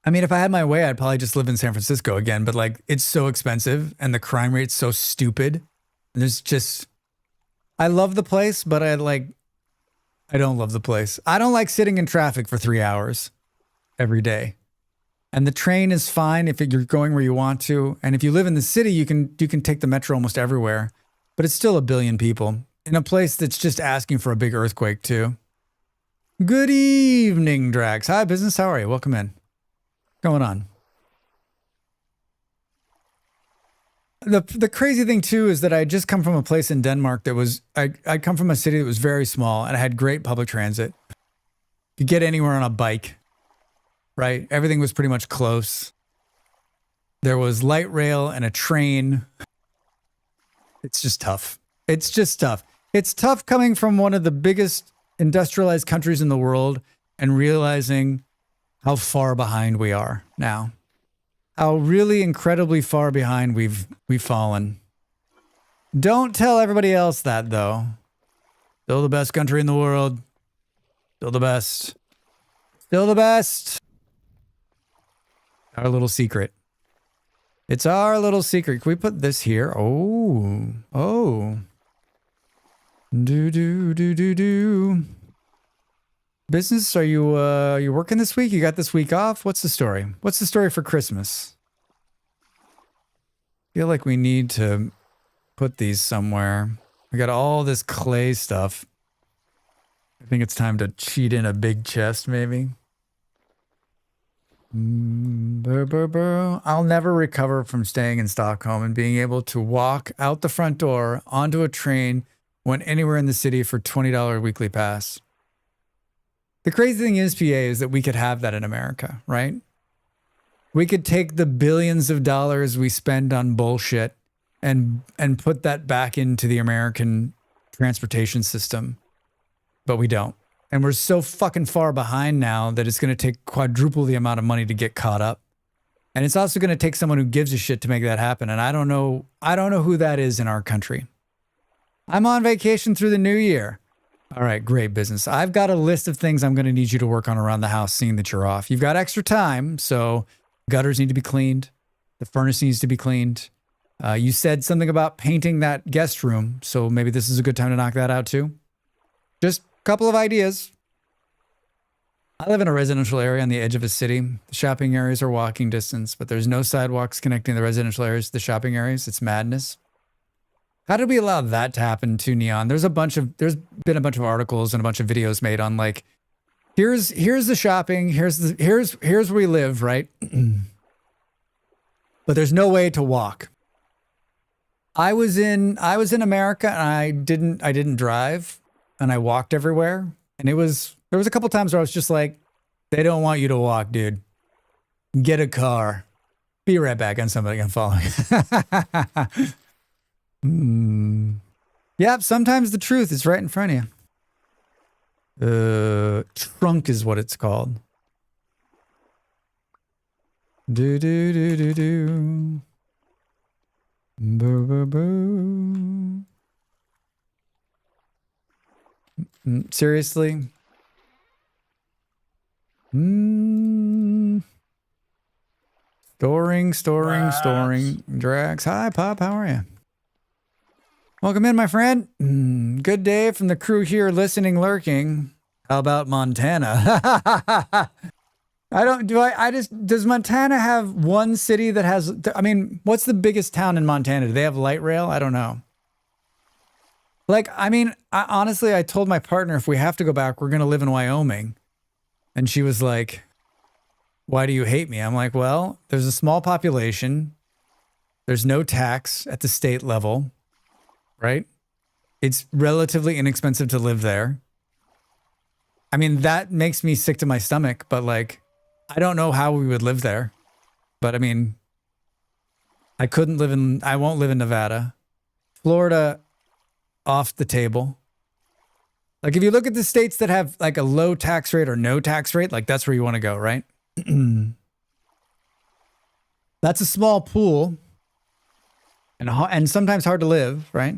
[SPEAKER 1] I mean, if I had my way, I'd probably just live in San Francisco again, but like it's so expensive and the crime rate's so stupid. And there's just, I love the place, but I don't love the place. I don't like sitting in traffic for 3 hours every day. And the train is fine if you're going where you want to. And if you live in the city, you can take the metro almost everywhere. But it's still 1 billion people in a place that's just asking for a big earthquake too. Good evening, Drax. Hi, business. How are you? Welcome in. What's going on? The crazy thing too is that I just come from a place in Denmark that was, I'd come from a city that was very small and I had great public transit. Could get anywhere on a bike, right? Everything was pretty much close. There was light rail and a train. It's just tough. It's just tough. It's tough coming from one of the biggest industrialized countries in the world and realizing how far behind we are now. How really incredibly far behind we've fallen. Don't tell everybody else that, though. Still the best country in the world. Still the best. Still the best. Our little secret. It's our little secret. Can we put this here? Oh. Oh. Do. Business, are you working this week? You got this week off? What's the story? What's the story for Christmas? Feel like we need to put these somewhere. We got all this clay stuff. I think it's time to cheat in a big chest, maybe. I'll never recover from staying in Stockholm and being able to walk out the front door onto a train, went anywhere in the city for $20 weekly pass. The crazy thing is, PA, is that we could have that in America, right? We could take the billions of dollars we spend on bullshit and put that back into the American transportation system, but we don't. And we're so fucking far behind now that it's going to take quadruple the amount of money to get caught up. And it's also going to take someone who gives a shit to make that happen. And I don't know who that is in our country. I'm on vacation through the new year. All right, great business. I've got a list of things I'm going to need you to work on around the house, seeing that you're off. You've got extra time, so gutters need to be cleaned. The furnace needs to be cleaned. You said something about painting that guest room, so maybe this is a good time to knock that out too. Just a couple of ideas. I live in a residential area on the edge of a city. The shopping areas are walking distance, but there's no sidewalks connecting the residential areas to the shopping areas. It's madness. How did we allow that to happen to Neon? There's been a bunch of articles and a bunch of videos made on like, here's the shopping, here's where we live, right? But there's no way to walk. I was in America and I didn't drive and I walked everywhere. And there was a couple times where I was just like, they don't want you to walk, dude. Get a car. Be right back on somebody can follow me. Yep, sometimes the truth is right in front of you. Trunk is what it's called. Do. Boo. Seriously? Storing. Drax. Hi, Pop. How are you? Welcome in, my friend. Good day from the crew here listening, lurking. How about Montana? Does Montana have one city that has, I mean, what's the biggest town in Montana? Do they have light rail? I don't know. Like, I mean, honestly, I told my partner if we have to go back, we're going to live in Wyoming. And she was like, why do you hate me? I'm like, well, there's a small population. There's no tax at the state level. Right? It's relatively inexpensive to live there. I mean, that makes me sick to my stomach, but like, I don't know how we would live there. But I mean, I won't live in Nevada. Florida, off the table. Like if you look at the states that have like a low tax rate or no tax rate, like that's where you want to go, right? That's a small pool and sometimes hard to live, right?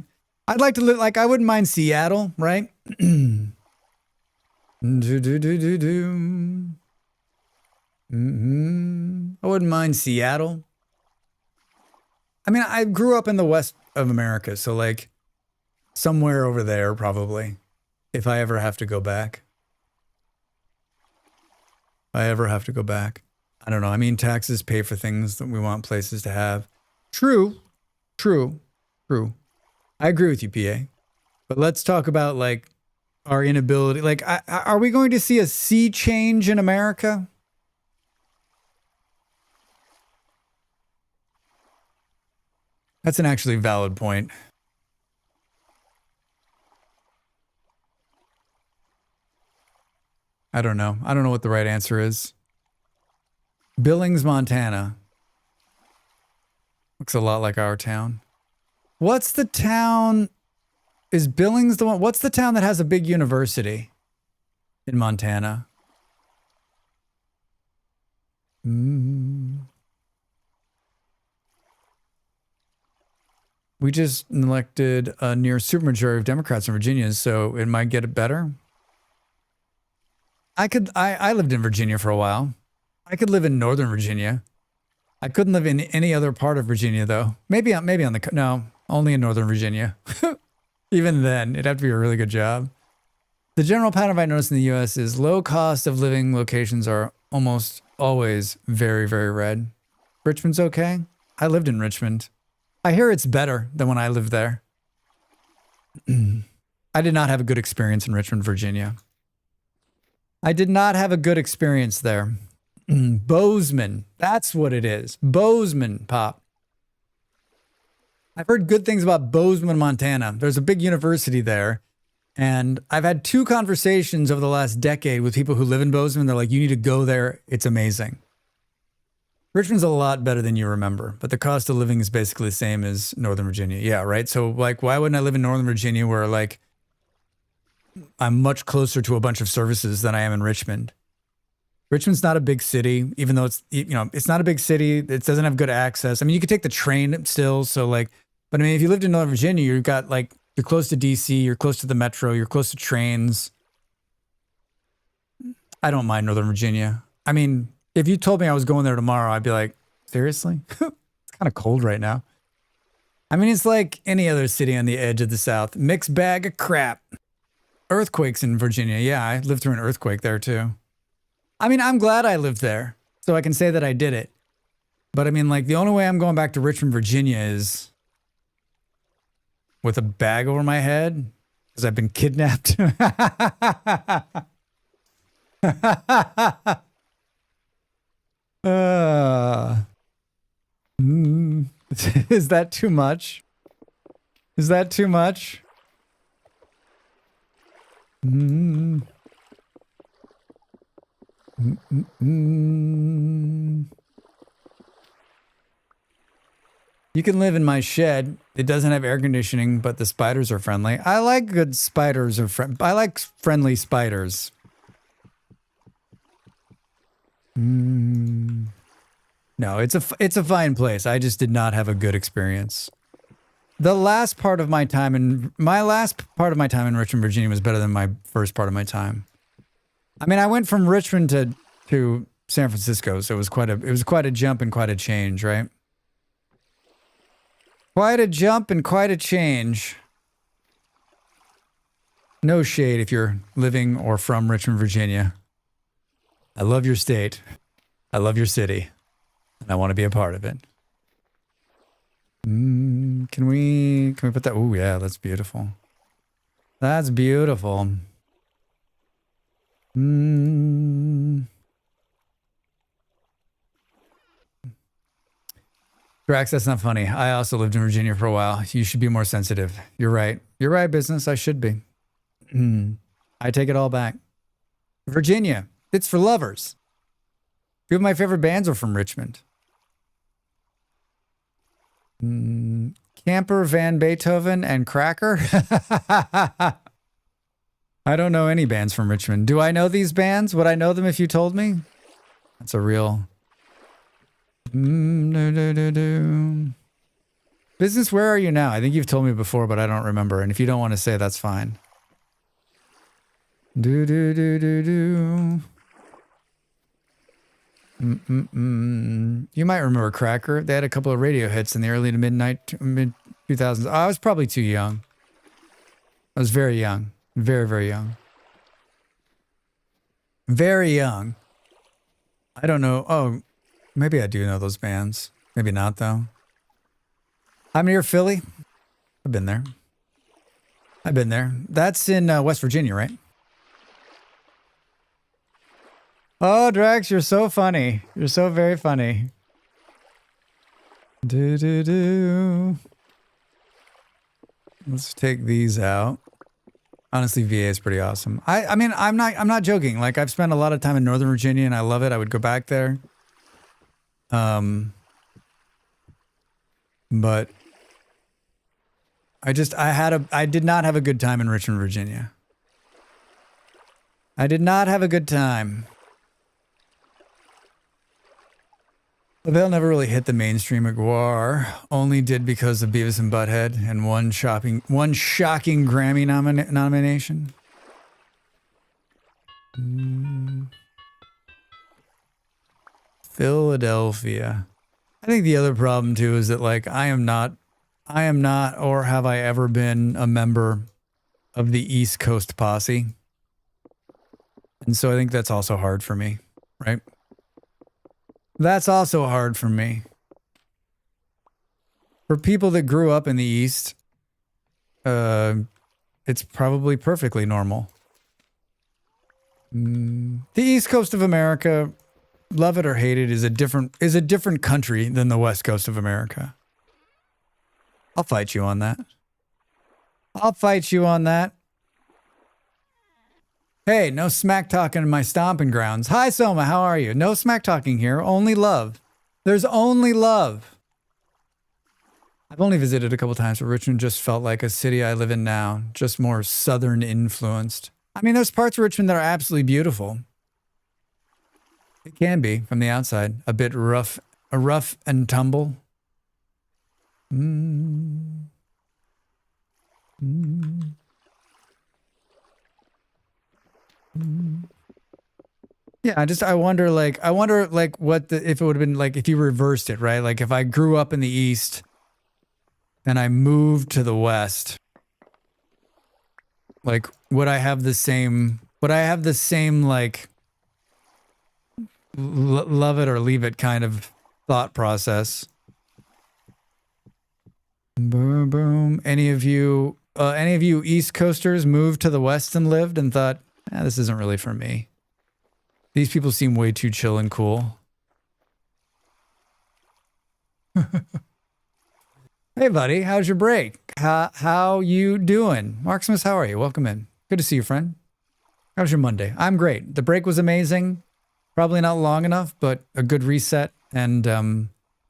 [SPEAKER 1] I'd like to live, like, I wouldn't mind Seattle, right? I wouldn't mind Seattle. I mean, I grew up in the west of America, so like somewhere over there probably, if I ever have to go back. I don't know. I mean, taxes pay for things that we want places to have. True. I agree with you, PA. But let's talk about like our inability. Like, are we going to see a sea change in America? That's an actually valid point. I don't know. I don't know what the right answer is. Billings, Montana. Looks a lot like our town. What's the town? Is Billings the one? What's the town that has a big university in Montana? We just elected a near supermajority of Democrats in Virginia, so it might get it better. I lived in Virginia for a while. I could live in Northern Virginia. I couldn't live in any other part of Virginia, though. Maybe on the, no, only in Northern Virginia. Even then, it'd have to be a really good job. The general pattern I noticed in the U.S. is low cost of living locations are almost always very, very red. Richmond's okay. I lived in Richmond. I hear it's better than when I lived there. I did not have a good experience in Richmond, Virginia. I did not have a good experience there. Bozeman. That's what it is. Bozeman, Pop. I've heard good things about Bozeman, Montana. There's a big university there. And I've had 2 conversations over the last decade with people who live in Bozeman. They're like, you need to go there. It's amazing. Richmond's a lot better than you remember, but the cost of living is basically the same as Northern Virginia. Yeah, right? So, like, why wouldn't I live in Northern Virginia where, like, I'm much closer to a bunch of services than I am in Richmond? Richmond's not a big city, even though it's, you know, it's not a big city. It doesn't have good access. I mean, you could take the train still. So, like, but I mean, if you lived in Northern Virginia, you've got, like, you're close to DC, you're close to the metro, you're close to trains. I don't mind Northern Virginia. I mean, if you told me I was going there tomorrow, I'd be like, seriously? It's kind of cold right now. I mean, it's like any other city on the edge of the South. Mixed bag of crap. Earthquakes in Virginia. Yeah, I lived through an earthquake there too. I mean, I'm glad I lived there, so I can say that I did it. But I mean, like, the only way I'm going back to Richmond, Virginia is with a bag over my head because I've been kidnapped. Is that too much? Is that too much? You can live in my shed. It doesn't have air conditioning, but the spiders are friendly. I like good spiders. I like friendly spiders. No, it's a fine place. I just did not have a good experience. My last part of my time in Richmond, Virginia was better than my first part of my time. I mean, I went from Richmond to San Francisco, so it was quite a jump and quite a change, right? Quite a jump and quite a change. No shade if you're living or from Richmond, Virginia. I love your state. I love your city. And I want to be a part of it. Can we put that? Oh yeah, that's beautiful. That's beautiful. Drax, that's not funny. I also lived in Virginia for a while. You should be more sensitive. You're right. You're right, business. I should be. I take it all back. Virginia, it's for lovers. Two of my favorite bands are from Richmond. Camper Van Beethoven and Cracker. I don't know any bands from Richmond. Do I know these bands? Would I know them if you told me? That's a real... Business, where are you now? I think you've told me before, but I don't remember. And if you don't want to say, that's fine. You might remember Cracker. They had a couple of radio hits in the early to mid 2000s. I was probably too young. I was very young. Very, very young. Very young. I don't know. Oh, maybe I do know those bands. Maybe not, though. I'm near Philly. I've been there. I've been there. That's in West Virginia, right? Oh, Drax, you're so funny. You're so very funny. Let's take these out. Honestly, VA is pretty awesome. I mean, I'm not joking. Like, I've spent a lot of time in Northern Virginia and I love it. I would go back there. But I did not have a good time in Richmond, Virginia. I did not have a good time. LaVale never really hit the mainstream Aguar. Only did because of Beavis and Butthead and one shocking Grammy nomination. Philadelphia. I think the other problem too is that like I am not or have I ever been a member of the East Coast posse. And so I think that's also hard for me, right? That's also hard for me. For people that grew up in the East, it's probably perfectly normal. The East Coast of America, love it or hate it, is a different country than the West Coast of America. I'll fight you on that. I'll fight you on that. Hey, no smack talking in my stomping grounds. Hi, Soma, how are you? No smack talking here, only love. There's only love. I've only visited a couple times, but Richmond just felt like a city I live in now, just more southern influenced. I mean, there's parts of Richmond that are absolutely beautiful. It can be from the outside, a bit rough and tumble. Yeah, I wonder what if it would have been like if you reversed it, right? Like if I grew up in the East and I moved to the West, like would I have the same like love it or leave it kind of thought process? Boom, boom. Any of you East Coasters moved to the West and lived and thought, this isn't really for me. These people seem way too chill and cool. Hey, buddy, how's your break? How you doing? Marksimus, how are you? Welcome in. Good to see you, friend. How's your Monday? I'm great. The break was amazing. Probably not long enough, but a good reset. And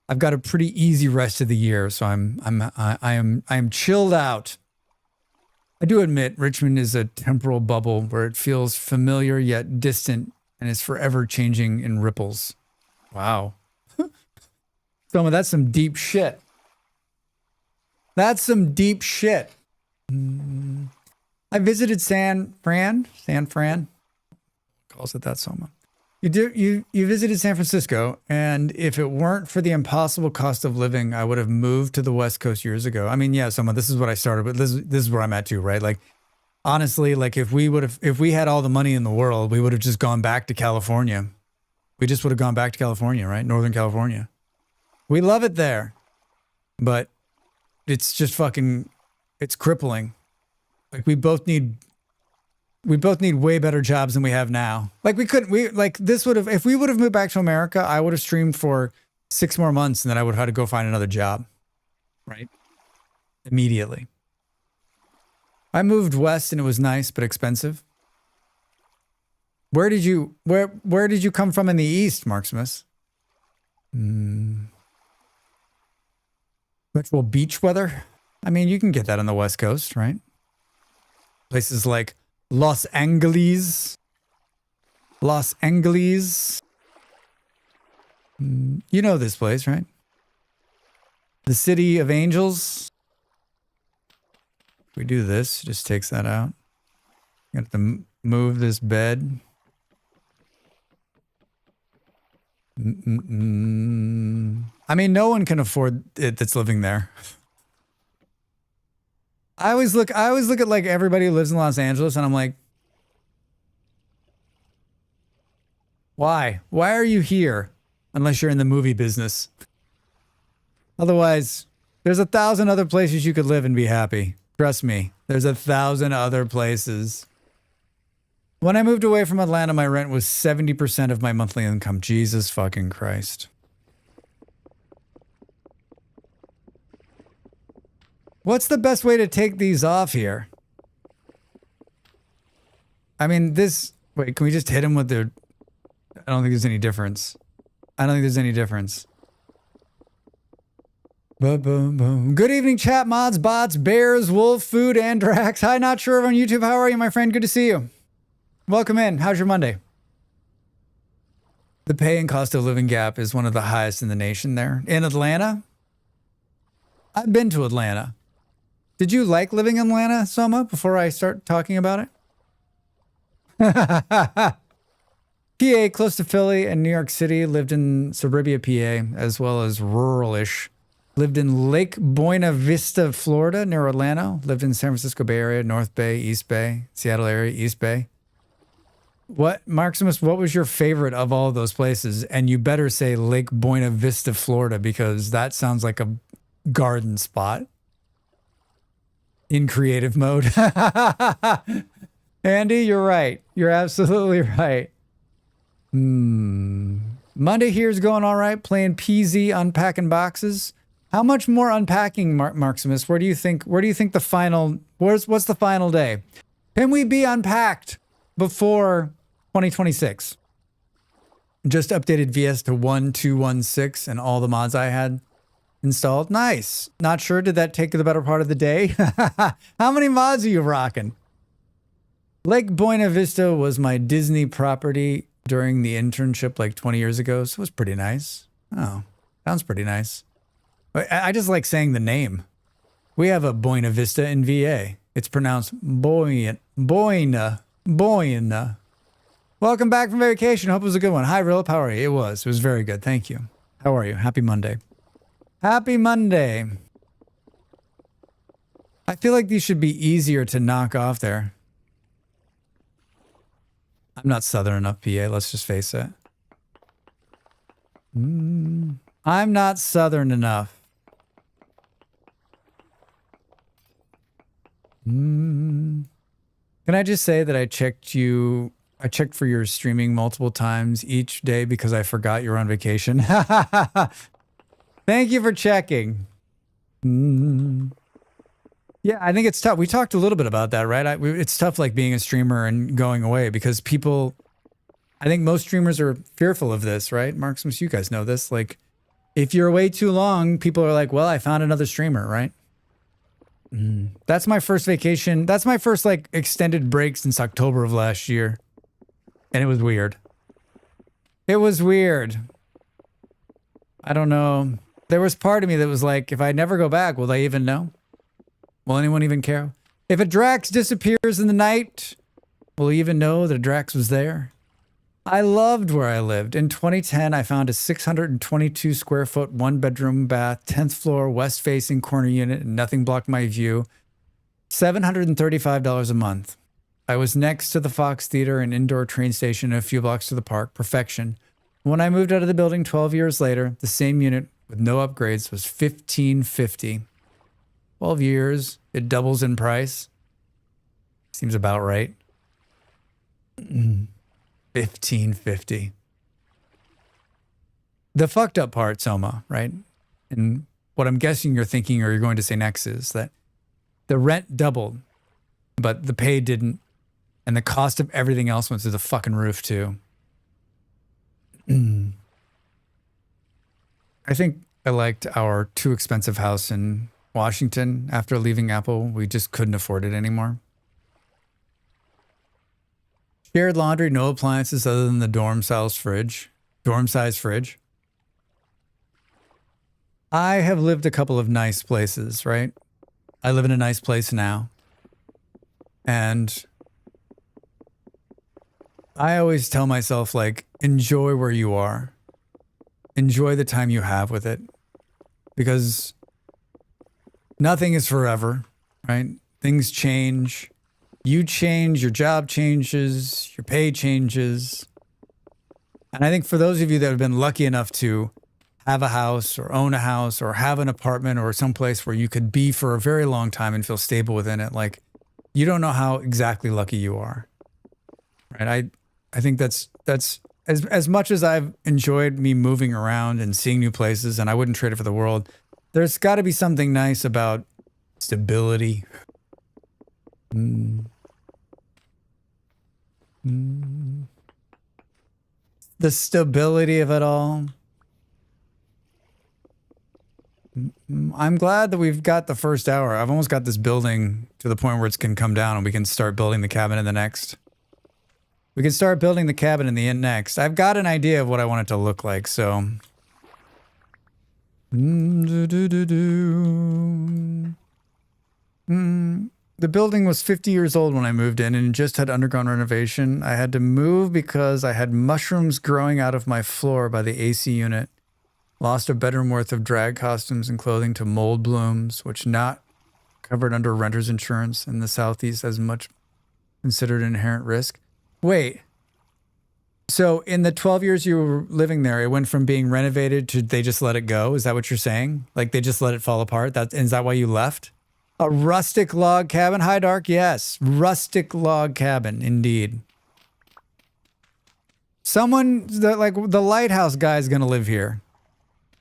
[SPEAKER 1] I've got a pretty easy rest of the year, so I am chilled out. I do admit Richmond is a temporal bubble where it feels familiar yet distant and is forever changing in ripples. Wow. Soma, that's some deep shit. That's some deep shit. I visited San Fran. Calls it that, Soma. You visited San Francisco, and if it weren't for the impossible cost of living, I would have moved to the West Coast years ago. I mean, yeah, Soma, this is what I started, but this is where I'm at too, right? Like, honestly, like if we had all the money in the world, we would have just gone back to California. We just would have gone back to California, right? Northern California. We love it there, but it's just it's crippling. Like we both need way better jobs than we have now. Like if we would have moved back to America, I would have streamed for 6 more months and then I would have had to go find another job. Right? Immediately. I moved west and it was nice, but expensive. Where did you come from in the East, Marksimus? Virtual beach weather? I mean, you can get that on the West Coast, right? Places like Los Angeles. You know this place, right? The City of Angels. If we do this, it just takes that out. You have to move this bed. I mean, no one can afford it that's living there. I always look at like everybody who lives in Los Angeles and I'm like, why? Why are you here? Unless you're in the movie business. Otherwise, there's 1,000 other places you could live and be happy. Trust me, there's 1,000 other places. When I moved away from Atlanta, my rent was 70% of my monthly income. Jesus fucking Christ. What's the best way to take these off here? I mean, this. Wait, can we just hit him with the? I don't think there's any difference. I don't think there's any difference. Boom, boom, boom. Good evening, chat mods, bots, bears, wolf, food, and Drax. Hi, not sure on YouTube. How are you, my friend? Good to see you. Welcome in. How's your Monday? The pay and cost of living gap is one of the highest in the nation there. In Atlanta? I've been to Atlanta. Did you like living in Atlanta, Soma, before I start talking about it? PA, close to Philly and New York City, lived in suburbia, PA, as well as rural-ish. Lived in Lake Buena Vista, Florida, near Atlanta. Lived in San Francisco Bay Area, North Bay, East Bay, Seattle area, East Bay. What, Maximus, what was your favorite of all of those places? And you better say Lake Buena Vista, Florida, because that sounds like a garden spot. In creative mode. Andy, you're right. You're absolutely right. Monday here's going all right. Playing PZ, unpacking boxes. How much more unpacking, Maximus? Where do you think the final? What's the final day? Can we be unpacked before 2026? Just updated VS to 1.2.1.6 and all the mods I had installed. Nice. Not sure. Did that take the better part of the day? How many mods are you rocking? Lake Buena Vista was my Disney property during the internship like 20 years ago, so it was pretty nice. Oh, sounds pretty nice. I just like saying the name. We have a Buena Vista in VA. It's pronounced Boina. Welcome back from vacation. Hope it was a good one. Hi, Relive. How are you? It was very good. Thank you. How are you? Happy Monday. Happy Monday. I feel like these should be easier to knock off there. I'm not Southern enough, PA. Let's just face it. I'm not Southern enough. Can I just say that I checked for your streaming multiple times each day because I forgot you were on vacation. Thank you for checking. Yeah, I think it's tough. We talked a little bit about that, right? It's tough, like being a streamer and going away because people, I think most streamers are fearful of this, right? Marximus, you guys know this. Like, if you're away too long, people are like, well, I found another streamer, right? That's my first vacation. That's my first, like, extended break since October of last year. And it was weird. It was weird. I don't know. There was part of me that was like, if I never go back, will they even know? Will anyone even care? If a Drax disappears in the night, will you even know that a Drax was there? I loved where I lived. In 2010, I found a 622 square foot, 1-bedroom bath, 10th floor, west facing corner unit, and nothing blocked my view. $735 a month. I was next to the Fox Theater and indoor train station and a few blocks to the park. Perfection. When I moved out of the building 12 years later, the same unit with no upgrades was $1,550. 12 years, it doubles in price. Seems about right. $1,550. The fucked up part, Soma, right? And what I'm guessing you're thinking or you're going to say next is that the rent doubled, but the pay didn't. And the cost of everything else went through the fucking roof too. I think I liked our too expensive house in Washington. After leaving Apple, we just couldn't afford it anymore. Shared laundry, no appliances other than the dorm-sized fridge. Dorm-sized fridge. I have lived a couple of nice places, right? I live in a nice place now. And I always tell myself, like, enjoy where you are. Enjoy the time you have with it. Because nothing is forever, right? Things change. You change, your job changes, your pay changes. And I think for those of you that have been lucky enough to have a house or own a house or have an apartment or someplace where you could be for a very long time and feel stable within it, like, you don't know how exactly lucky you are. Right? I think that's as much as I've enjoyed me moving around and seeing new places, and I wouldn't trade it for the world, there's got to be something nice about stability. The stability of it all. I'm glad that we've got the first hour. I've almost got this building to the point where it can come down and we can start building the cabin in the next. We can start building the cabin in the end next. I've got an idea of what I want it to look like, so. The building was 50 years old when I moved in and just had undergone renovation. I had to move because I had mushrooms growing out of my floor by the AC unit. Lost a bedroom worth of drag costumes and clothing to mold blooms, which not covered under renter's insurance in the Southeast as much considered inherent risk. Wait. So in the 12 years you were living there, it went from being renovated to they just let it go? Is that what you're saying? Like they just let it fall apart? Is that why you left? A rustic log cabin? Hi, Dark. Yes. Rustic log cabin, indeed. Someone, like the lighthouse guy is going to live here.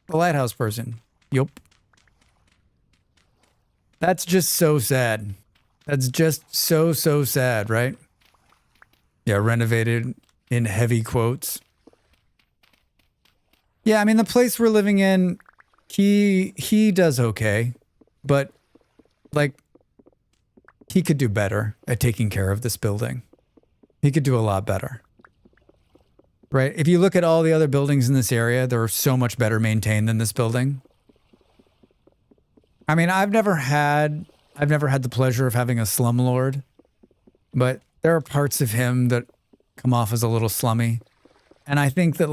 [SPEAKER 1] The lighthouse person. Yup. That's just so sad. That's just so sad, right? Yeah, renovated in heavy quotes. Yeah, I mean, the place we're living in, he does okay. But, like, he could do better at taking care of this building. He could do a lot better. Right? If you look at all the other buildings in this area, they're so much better maintained than this building. I mean, I've never had the pleasure of having a slumlord, but there are parts of him that come off as a little slummy. And I think that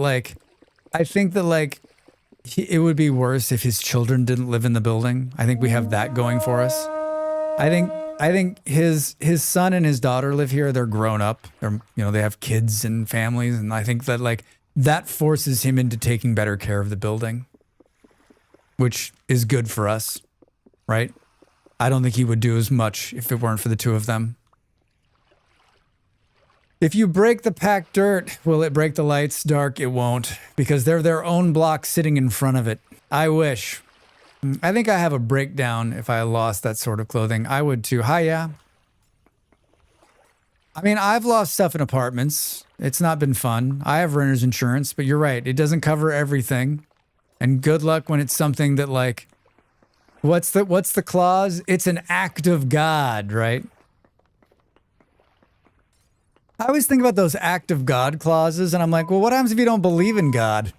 [SPEAKER 1] it would be worse if his children didn't live in the building. I think we have that going for us. I think his son and his daughter live here. They're grown up. They have kids and families, and I think that that forces him into taking better care of the building, which is good for us, right? I don't think he would do as much if it weren't for the two of them. If you break the packed dirt, will it break the lights? Dark, it won't, because they're their own block sitting in front of it. I wish. I think I have a breakdown if I lost that sort of clothing. I would too. Hi, yeah. I mean, I've lost stuff in apartments. It's not been fun. I have renter's insurance, but you're right. It doesn't cover everything. And good luck when it's something that what's the clause? It's an act of God, right? I always think about those act of God clauses, and I'm like, well, what happens if you don't believe in God?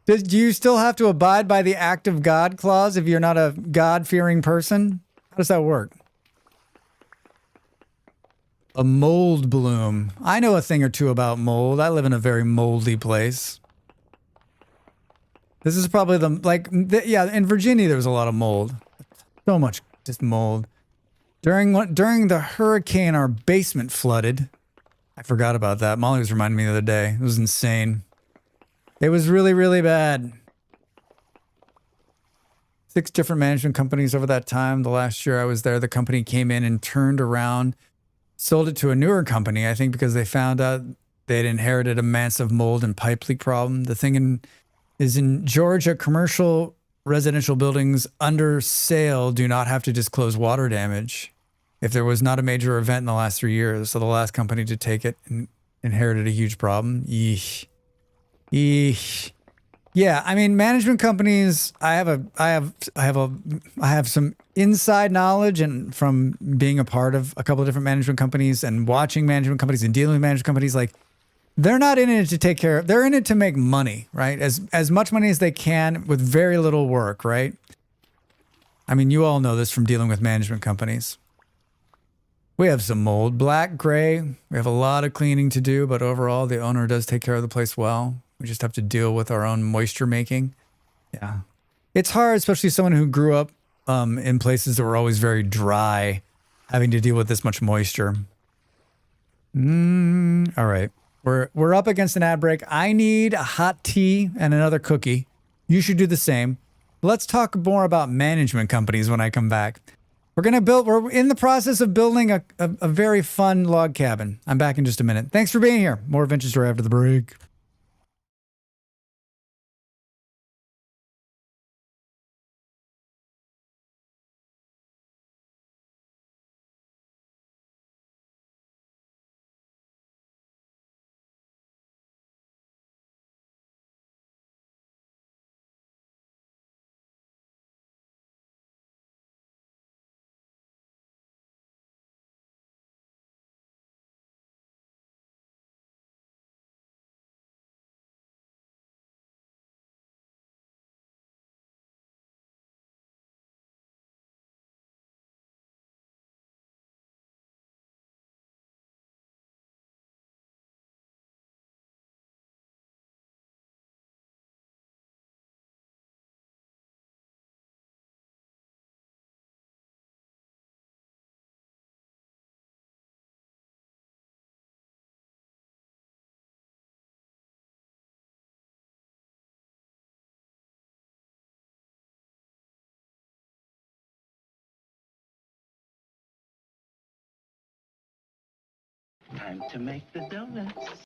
[SPEAKER 1] Do you still have to abide by the act of God clause if you're not a God-fearing person? How does that work? A mold bloom. I know a thing or two about mold. I live in a very moldy place. This is probably in Virginia there was a lot of mold. So much just mold. During the hurricane, our basement flooded. I forgot about that. Molly was reminding me the other day. It was insane. It was really, really bad. 6 different management companies over that time. The last year I was there, the company came in and turned around, sold it to a newer company, I think because they found out they'd inherited a massive mold and pipe leak problem. The thing is in Georgia, commercial residential buildings under sale do not have to disclose water damage if there was not a major event in the last 3 years. So the last company to take it inherited a huge problem. Yeesh. Yeah, I mean, management companies, I have some inside knowledge and from being a part of a couple of different management companies and watching management companies and dealing with management companies. They're not in it to take care of, they're in it to make money, right? As much money as they can with very little work, right? I mean, you all know this from dealing with management companies. We have some mold, black, gray. We have a lot of cleaning to do, but overall, the owner does take care of the place well. We just have to deal with our own moisture making. Yeah. It's hard, especially someone who grew up in places that were always very dry, having to deal with this much moisture. All right. We're up against an ad break. I need a hot tea and another cookie. You should do the same. Let's talk more about management companies when I come back. We're in the process of building a very fun log cabin. I'm back in just a minute. Thanks for being here. More Adventure Story after the break.
[SPEAKER 3] Time to make the donuts.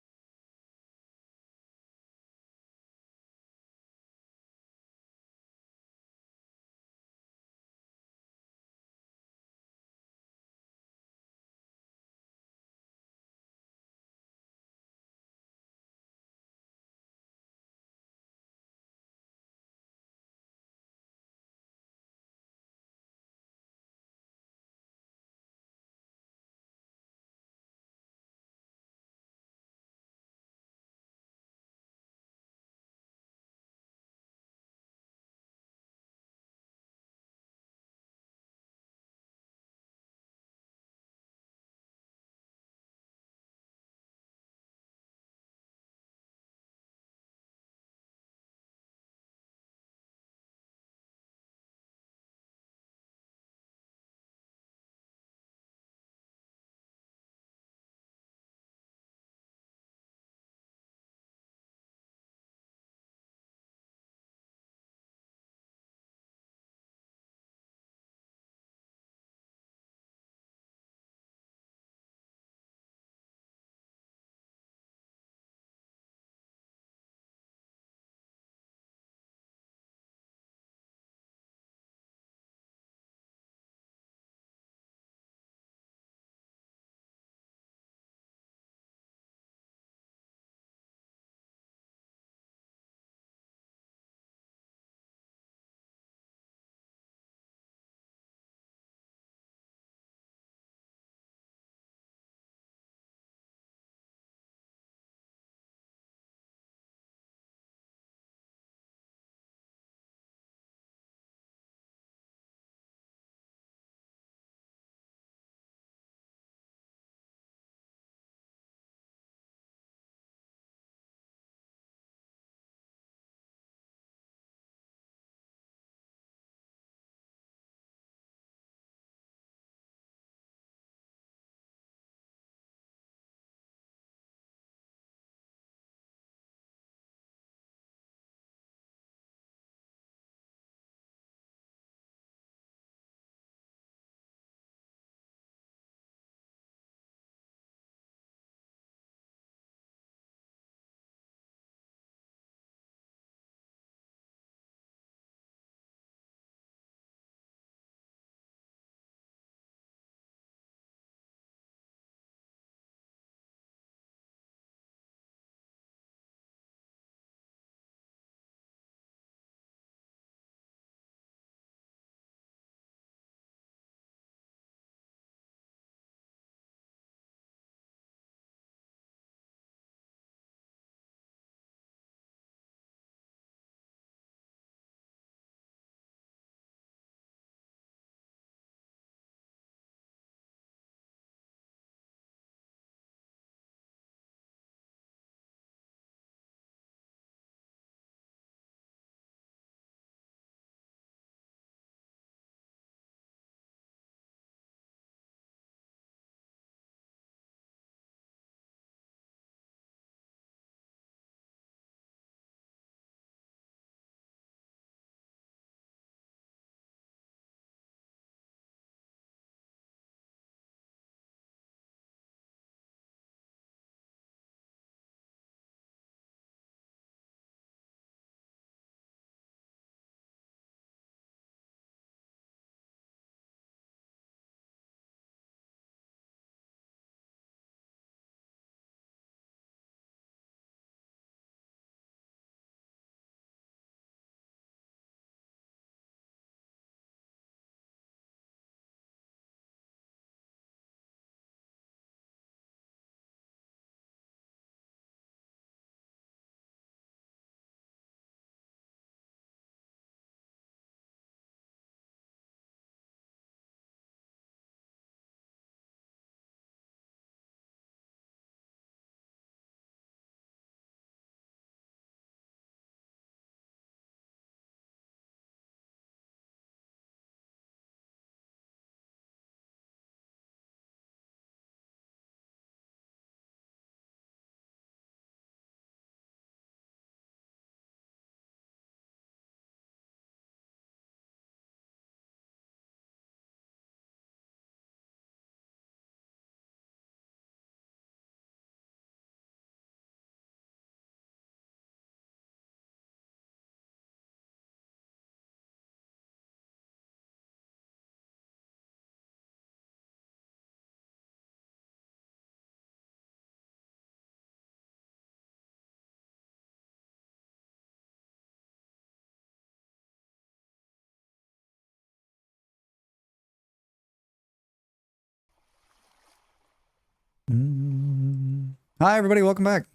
[SPEAKER 1] Hi, everybody. Welcome back.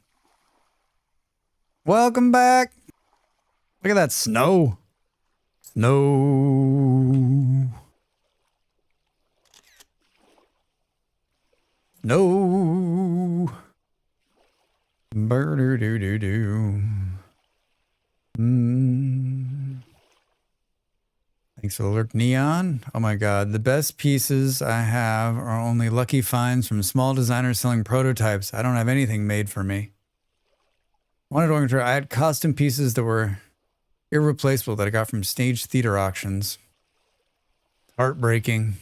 [SPEAKER 1] Welcome back. Look at that snow. Snow. No. Burr-doo-doo-doo-doo. Thanks for the lurk, Neon. Oh my god, the best pieces I have are only lucky finds from small designers selling prototypes. I don't have anything made for me. I had costume pieces that were irreplaceable that I got from stage theater auctions. Heartbreaking.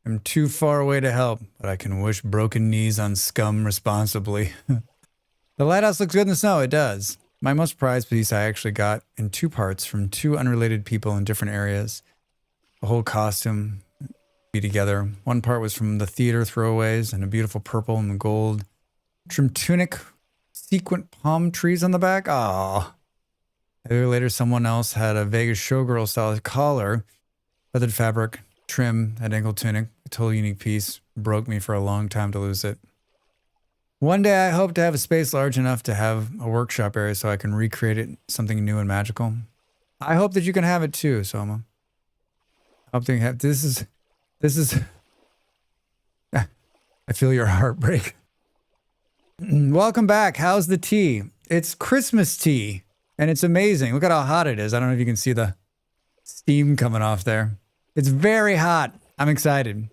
[SPEAKER 1] I'm too far away to help, but I can wish broken knees on scum responsibly. The lighthouse looks good in the snow. It does. My most prized piece I actually got in 2 parts from 2 unrelated people in different areas. The whole costume be together. One part was from the theater throwaways and a beautiful purple and gold trimmed tunic, sequent palm trees on the back. Ah. A year later, someone else had a Vegas showgirl style collar, feathered fabric, trim, that ankle tunic, a totally unique piece. Broke me for a long time to lose it. One day I hope to have a space large enough to have a workshop area so I can recreate it something new and magical. I hope that you can have it too, Soma. I hope that you have this is I feel your heartbreak. Welcome back. How's the tea? It's Christmas tea and it's amazing. Look at how hot it is. I don't know if you can see the steam coming off there. It's very hot. I'm excited.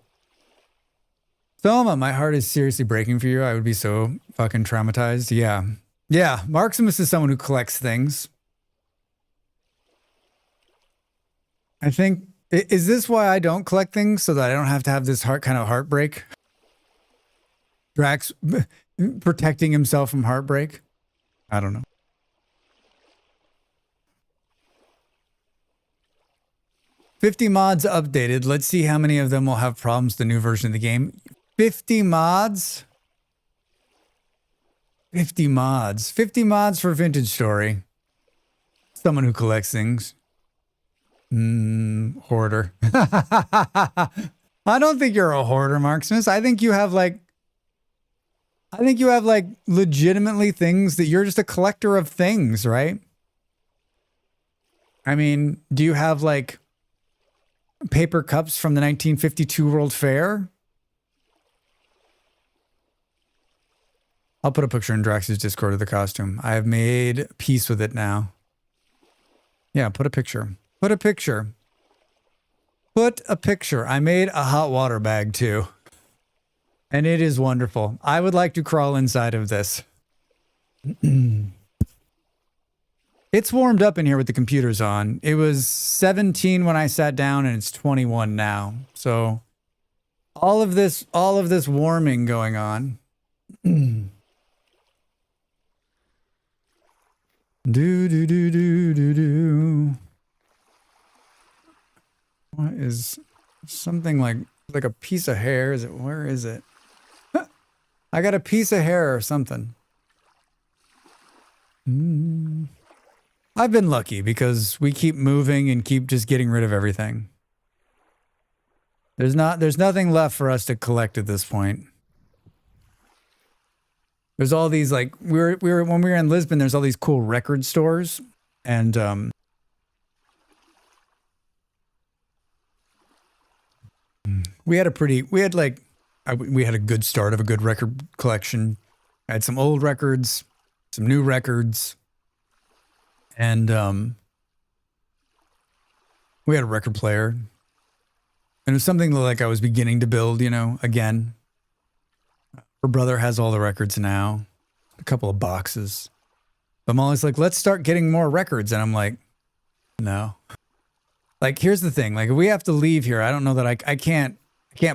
[SPEAKER 1] Soma, my heart is seriously breaking for you. I would be so fucking traumatized. Yeah. Yeah. Marximus is someone who collects things. I think, is this why I don't collect things? So that I don't have to have this kind of heartbreak? Drax protecting himself from heartbreak? I don't know. $50 mods updated. Let's see how many of them will have problems with the new version of the game. 50 mods? 50 mods. 50 mods for Vintage Story. Someone who collects things. Hoarder. I don't think you're a hoarder, Marximus. I think you have like legitimately things that you're just a collector of things, right? I mean, do you have like paper cups from the 1952 World Fair? I'll put a picture in Drax's Discord of the costume. I have made peace with it now. Yeah, put a picture. Put a picture. Put a picture. I made a hot water bag too. And it is wonderful. I would like to crawl inside of this. It's warmed up in here with the computers on. It was 17 when I sat down and it's 21 now. So all of this warming going on. Do. What is something like a piece of hair? Is it, where is it? I got a piece of hair or something. I've been lucky because we keep moving and keep just getting rid of everything. There's nothing left for us to collect at this point. There's all these like we were when we were in Lisbon, there's all these cool record stores and we had a good start of a good record collection. I had some old records, some new records, and we had a record player. And it was something like I was beginning to build, you know, again. Her brother has all the records now, a couple of boxes. But Molly's like, let's start getting more records. And I'm like, no. Like, here's the thing. Like, if we have to leave here, I don't know that I can't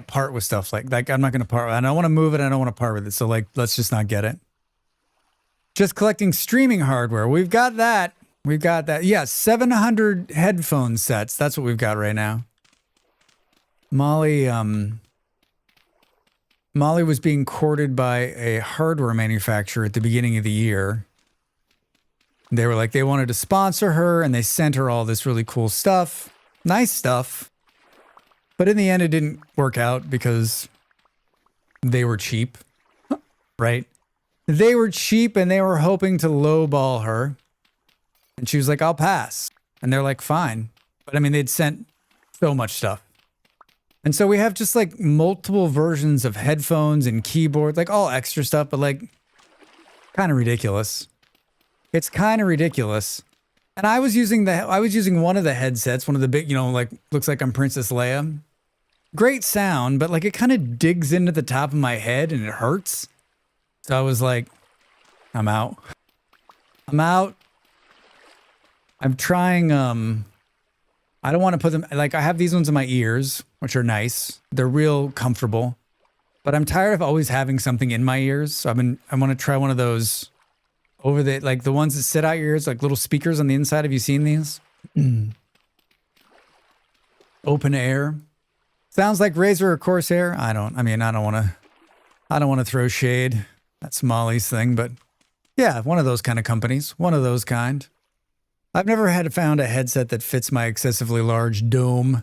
[SPEAKER 1] part with stuff like I'm not going to part with it. I don't want to move it. I don't want to part with it. So like, let's just not get it. Just collecting streaming hardware. We've got that. We've got that. Yeah, 700 headphone sets. That's what we've got right now. Molly was being courted by a hardware manufacturer at the beginning of the year. They were like, they wanted to sponsor her and they sent her all this really cool stuff. Nice stuff. But in the end, it didn't work out because they were cheap, right? They were cheap and they were hoping to lowball her. And she was like, I'll pass. And they're like, fine. But I mean, they'd sent so much stuff. And so we have just like multiple versions of headphones and keyboard, like all extra stuff, but like kind of ridiculous. It's kind of ridiculous. And I was using one of the headsets, one of the big, you know, like looks like I'm Princess Leia. Great sound, but like it kind of digs into the top of my head and it hurts. So I was like, I'm out. I'm out. I'm trying, I don't want to put them, like I have these ones in my ears, which are nice. They're real comfortable, but I'm tired of always having something in my ears. So I want to try one of those over the, like the ones that sit out your ears, like little speakers on the inside. Have you seen these? Open air. Sounds like Razor or Corsair. I don't want to throw shade. That's Molly's thing, but yeah, one of those kind of companies, one of those kind. I've never found a headset that fits my excessively large dome.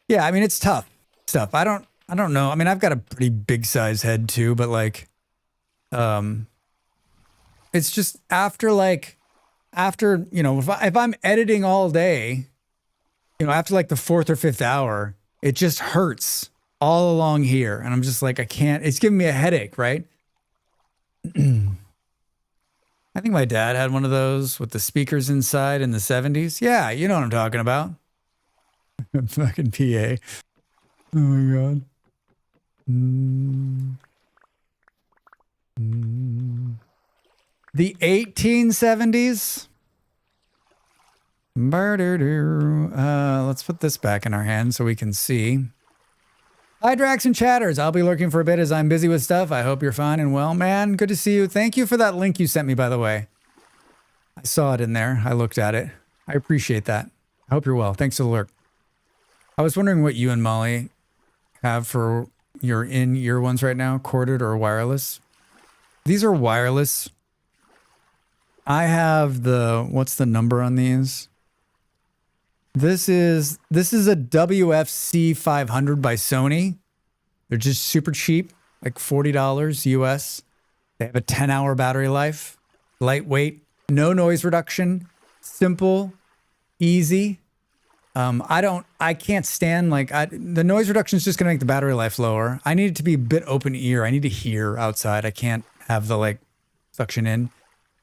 [SPEAKER 1] Yeah, I mean, it's tough stuff. I don't know. I mean, I've got a pretty big size head too, but like, it's just after, you know, if I'm editing all day, you know, after like the 4th or 5th hour, it just hurts all along here. And I'm just like, I can't, it's giving me a headache, right? I think my dad had one of those with the speakers inside in the 70s. Yeah, you know what I'm talking about. Fucking PA. Oh my God. The 1870s? Let's put this back in our hands so we can see. Hi, Drax and Chatters. I'll be lurking for a bit as I'm busy with stuff. I hope you're fine and well. Man, good to see you. Thank you for that link you sent me, by the way. I saw it in there. I looked at it. I appreciate that. I hope you're well. Thanks for the lurk. I was wondering what you and Molly have for your in-ear ones right now, corded or wireless. These are wireless. I have what's the number on these? This is a WFC 500 by Sony. They're just super cheap, like $40 US. They have a 10-hour battery life, lightweight, no noise reduction, simple, easy. I can't stand the noise reduction is just gonna make the battery life lower. I need it to be a bit open ear. I need to hear outside. I can't have the suction in.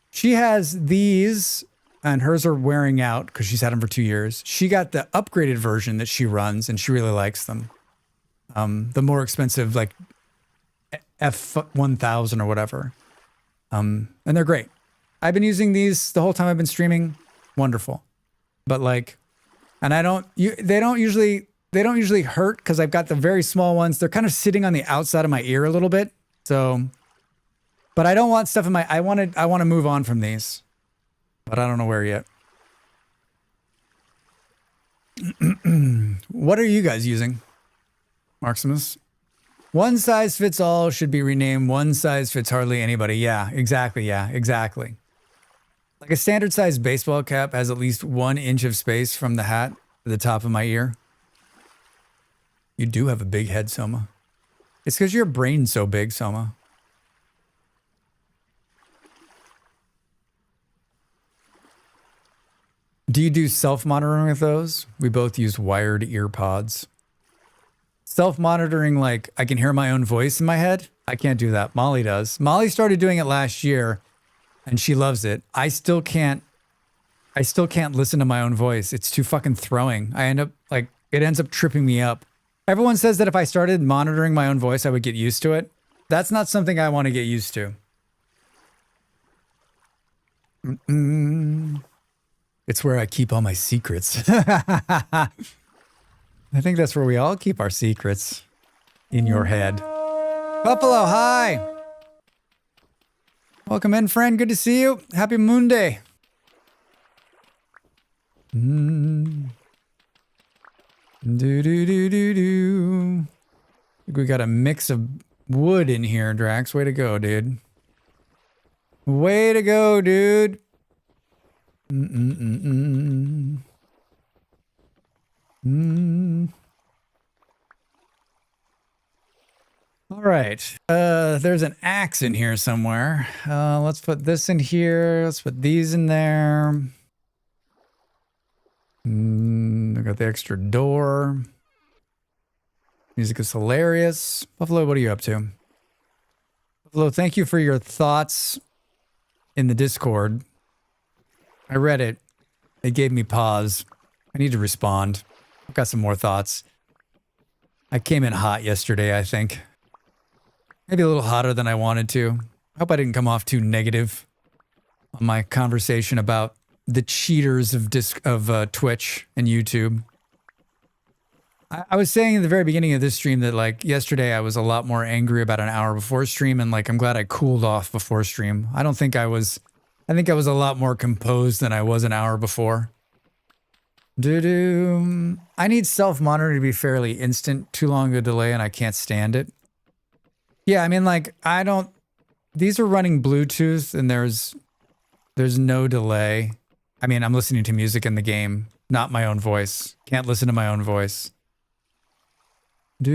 [SPEAKER 1] She has these. And hers are wearing out because she's had them for 2 years. She got the upgraded version that she runs, and she really likes them. The more expensive, like F1000 or whatever. And they're great. I've been using these the whole time I've been streaming. Wonderful. But and they don't usually hurt because I've got the very small ones. They're kind of sitting on the outside of my ear a little bit. So, but I don't want stuff in I want to move on from these. But I don't know where yet. What are you guys using? Maximus? One size fits all should be renamed one size fits hardly anybody. Yeah, exactly. Yeah, exactly. Like a standard size baseball cap has at least 1 inch of space from the hat to the top of my ear. You do have a big head, Soma. It's because your brain's so big, Soma. Do you do self-monitoring with those? We both use wired ear pods. Self-monitoring, like I can hear my own voice in my head. I can't do that. Molly does. Molly started doing it last year and she loves it. I still can't listen to my own voice. It's too fucking throwing. It ends up tripping me up. Everyone says that if I started monitoring my own voice, I would get used to it. That's not something I want to get used to. It's where I keep all my secrets. I think that's where we all keep our secrets. In your head. Buffalo, hi! Welcome in, friend. Good to see you. Happy Moon Day. Do. I think we got a mix of wood in here, Drax. Way to go, dude. Way to go, dude. All right. There's an axe in here somewhere. Let's put this in here. Let's put these in there. I got the extra door. Music is hilarious. Buffalo, what are you up to? Buffalo, thank you for your thoughts in the Discord. I read it. It gave me pause. I need to respond. I've got some more thoughts. I came in hot yesterday, I think. Maybe a little hotter than I wanted to. I hope I didn't come off too negative on my conversation about the cheaters of Twitch and YouTube. I was saying in the very beginning of this stream that like yesterday I was a lot more angry about an hour before stream, and like I'm glad I cooled off before stream. I think I was a lot more composed than I was an hour before. I need self-monitoring to be fairly instant. Too long a delay and I can't stand it. Yeah, I mean like these are running Bluetooth and there's no delay. I mean, I'm listening to music in the game, not my own voice. Can't listen to my own voice. I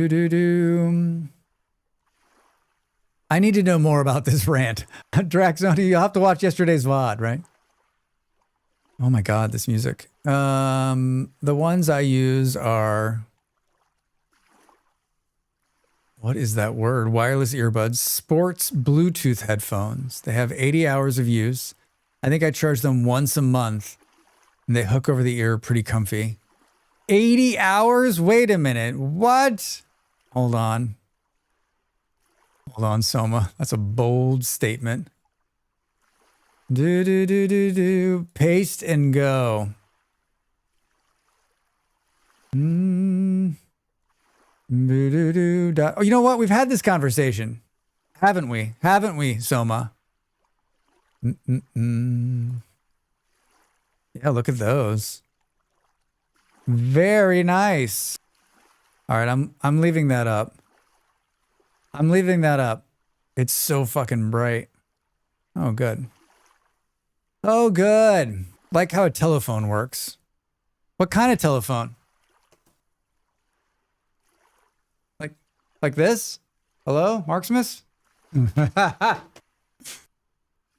[SPEAKER 1] need to know more about this rant. Draxoni, you'll have to watch yesterday's VOD, right? Oh my god, this music. The ones I use are... What is that word? Wireless earbuds. Sports Bluetooth headphones. They have 80 hours of use. I think I charge them once a month. And they hook over the ear pretty comfy. 80 hours? Wait a minute. What? Hold on. Hold on, Soma. That's a bold statement. Paste and go. Oh, you know what? We've had this conversation. Haven't we? Haven't we, Soma? Yeah, look at those. Very nice. All right, I'm leaving that up. I'm leaving that up. It's so fucking bright. Oh, good. Oh, good. Like how a telephone works. What kind of telephone? Like this? Hello, Marksmith?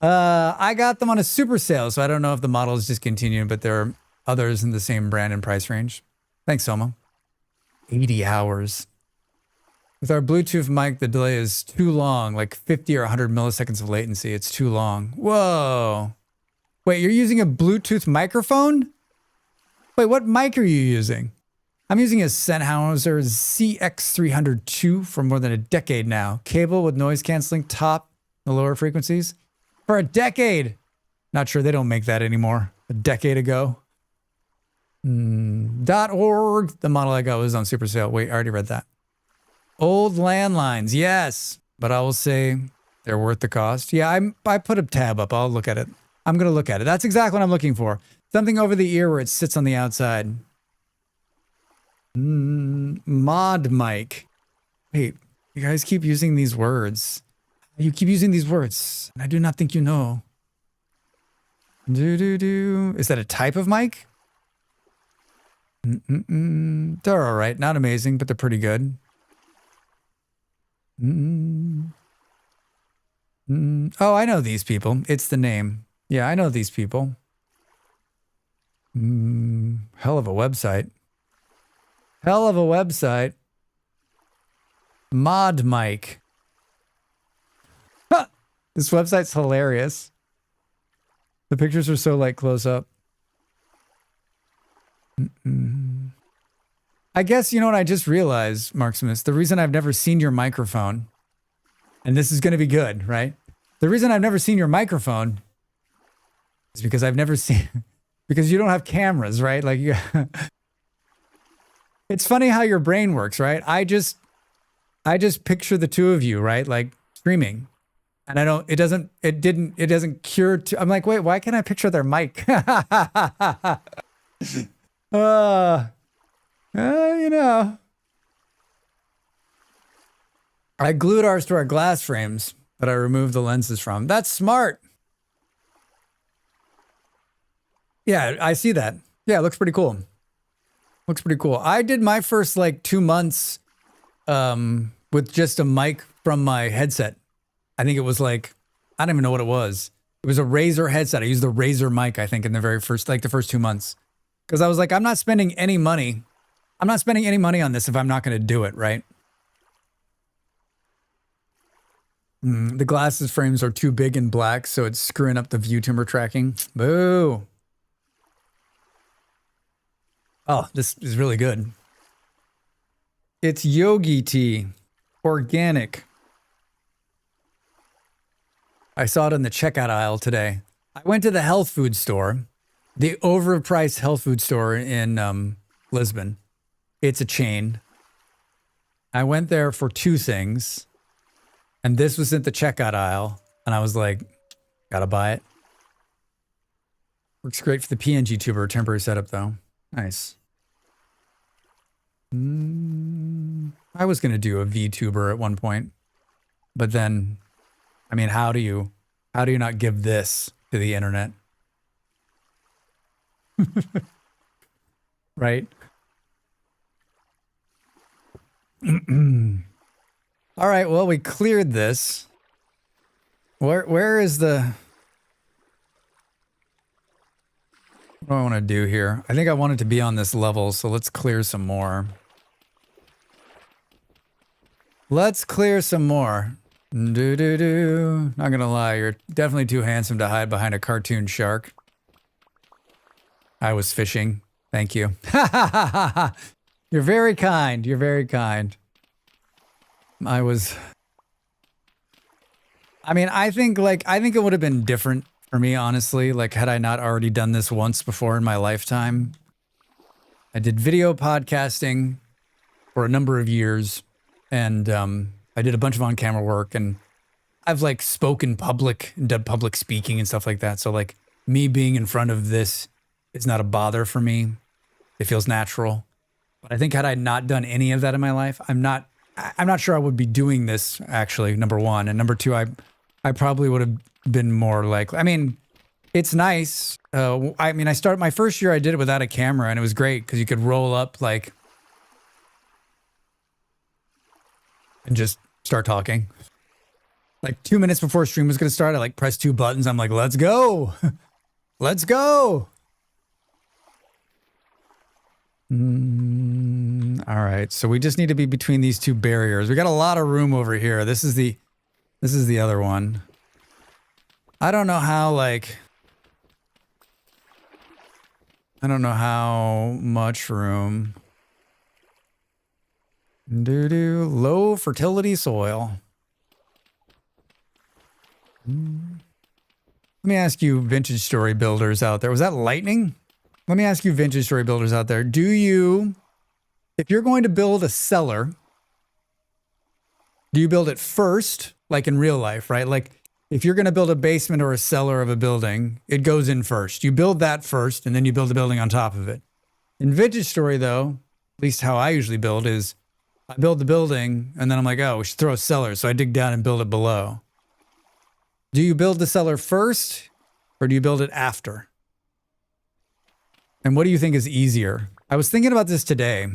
[SPEAKER 1] I got them on a super sale, so I don't know if the model is discontinued, but there are others in the same brand and price range. Thanks, Soma. 80 hours. With our Bluetooth mic, the delay is too long, like 50 or 100 milliseconds of latency. It's too long. Whoa. Wait, you're using a Bluetooth microphone? Wait, what mic are you using? I'm using a Sennheiser CX302 for more than a decade now. Cable with noise canceling top, the lower frequencies. For a decade. Not sure they don't make that anymore. A decade ago. .org. The model I got was on super sale. Wait, I already read that. Old landlines. Yes. But I will say they're worth the cost. Yeah, I put a tab up. I'll look at it. I'm going to look at it. That's exactly what I'm looking for. Something over the ear where it sits on the outside. Mod mic. Wait, you guys keep using these words. You keep using these words, and I do not think you know. Is that a type of mic? They're all right. Not amazing, but they're pretty good. Oh, I know these people. It's the name. Yeah, I know these people. Hell of a website. Hell of a website. Mod mic. Huh. This website's hilarious. The pictures are so like close up. I guess you know what I just realized, Marksmith. The reason I've never seen your microphone, and this is going to be good, right? The reason I've never seen your microphone is because I've never seen, because you don't have cameras, right? Like you. It's funny how your brain works, right? I just picture the two of you, right? Like streaming. And it doesn't cure to, I'm like, wait, why can't I picture their mic? You know. I glued ours to our glass frames that I removed the lenses from. That's smart. Yeah, I see that. Yeah, it looks pretty cool. Looks pretty cool. I did my first like 2 months with just a mic from my headset. I think it was like, I don't even know what it was. It was a Razer headset. I used the Razer mic, I think, in the very first, like the first 2 months. Because I was like, I'm not spending any money. I'm not spending any money on this if I'm not going to do it, right? The glasses frames are too big and black, so it's screwing up the view timber tracking. Boo. Oh, this is really good. It's yogi tea. Organic. I saw it in the checkout aisle today. I went to the health food store, the overpriced health food store in Lisbon. It's a chain. I went there for 2 things, and this was at the checkout aisle, and I was like, gotta buy it. Works great for the PNG tuber temporary setup, though. Nice. I was going to do a VTuber at one point, but then, I mean, how do you not give this to the internet? Right? All right, well, we cleared this. Where is the... What do I want to do here? I think I want it to be on this level, so let's clear some more. Let's clear some more. Do. Not gonna lie, you're definitely too handsome to hide behind a cartoon shark. I was fishing. Thank you. You're very kind. You're very kind. I mean, I think it would have been different for me, honestly, like had I not already done this once before in my lifetime. I did video podcasting for a number of years, and I did a bunch of on-camera work, and I've like spoken public, done public speaking and stuff like that. So like me being in front of this is not a bother for me. It feels natural. But I think had I not done any of that in my life, I'm not sure I would be doing this, actually, number one. And number two, I probably would have been more like, I mean, it's nice. I mean, my first year I did it without a camera, and it was great because you could roll up like and just start talking. Like 2 minutes before stream was going to start, I like pressed 2 buttons. I'm like, let's go. Let's go. All right. So we just need to be between these 2 barriers. We got a lot of room over here. This is the other one. I don't know how much room. Low fertility soil. Let me ask you, vintage story builders out there. Was that lightning? Let me ask you, vintage story builders out there. If you're going to build a cellar, do you build it first, like in real life, right? Like if you're going to build a basement or a cellar of a building, it goes in first. You build that first, and then you build the building on top of it. In vintage story, though, at least how I usually build is I build the building, and then I'm like, oh, we should throw a cellar. So I dig down and build it below. Do you build the cellar first, or do you build it after? And what do you think is easier? I was thinking about this today.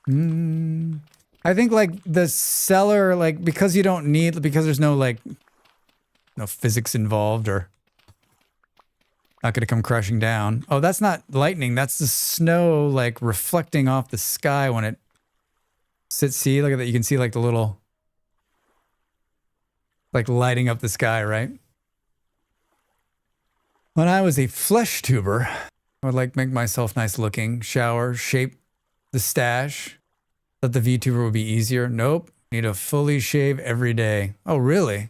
[SPEAKER 1] I think like the cellar, like because there's no physics involved, or not going to come crashing down. Oh, that's not lightning. That's the snow like reflecting off the sky when it sits. See, look at that. You can see like the little, like lighting up the sky, right? When I was a flesh tuber, I would like make myself nice looking, shower, shape the stash, that the VTuber would be easier. Nope. Need to fully shave every day. Oh, really?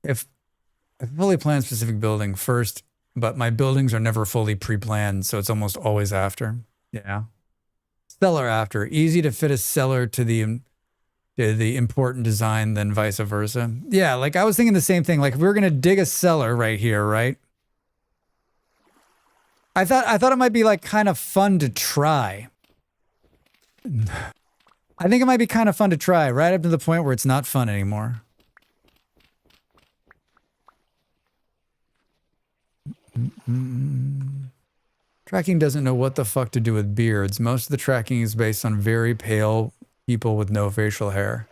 [SPEAKER 1] If I fully plan specific building first, but my buildings are never fully pre-planned, so it's almost always after. Yeah. Cellar after. Easy to fit a cellar to the important design than vice versa. Yeah, like I was thinking the same thing. Like if we were gonna dig a cellar right here, right? I thought it might be like kind of fun to try. I think it might be kind of fun to try right up to the point where it's not fun anymore. Tracking doesn't know what the fuck to do with beards. Most of the tracking is based on very pale people with no facial hair.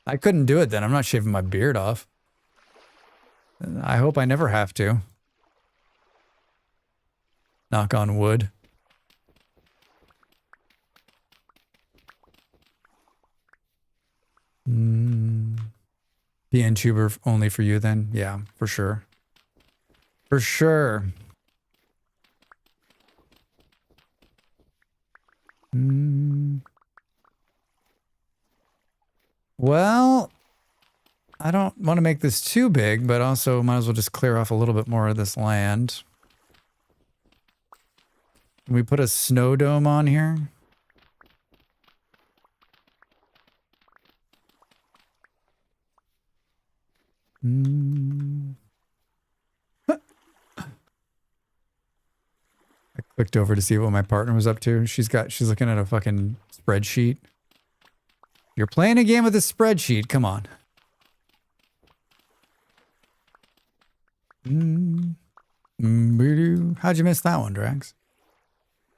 [SPEAKER 1] I couldn't do it then. I'm not shaving my beard off. I hope I never have to. Knock on wood. PN tuber only for you then? Yeah, for sure. For sure. Well, I don't want to make this too big, but also might as well just clear off a little bit more of this land. Can we put a snow dome on here? I clicked over to see what my partner was up to. She's looking at a fucking spreadsheet. You're playing a game with a spreadsheet. Come on. How'd you miss that one, Drax?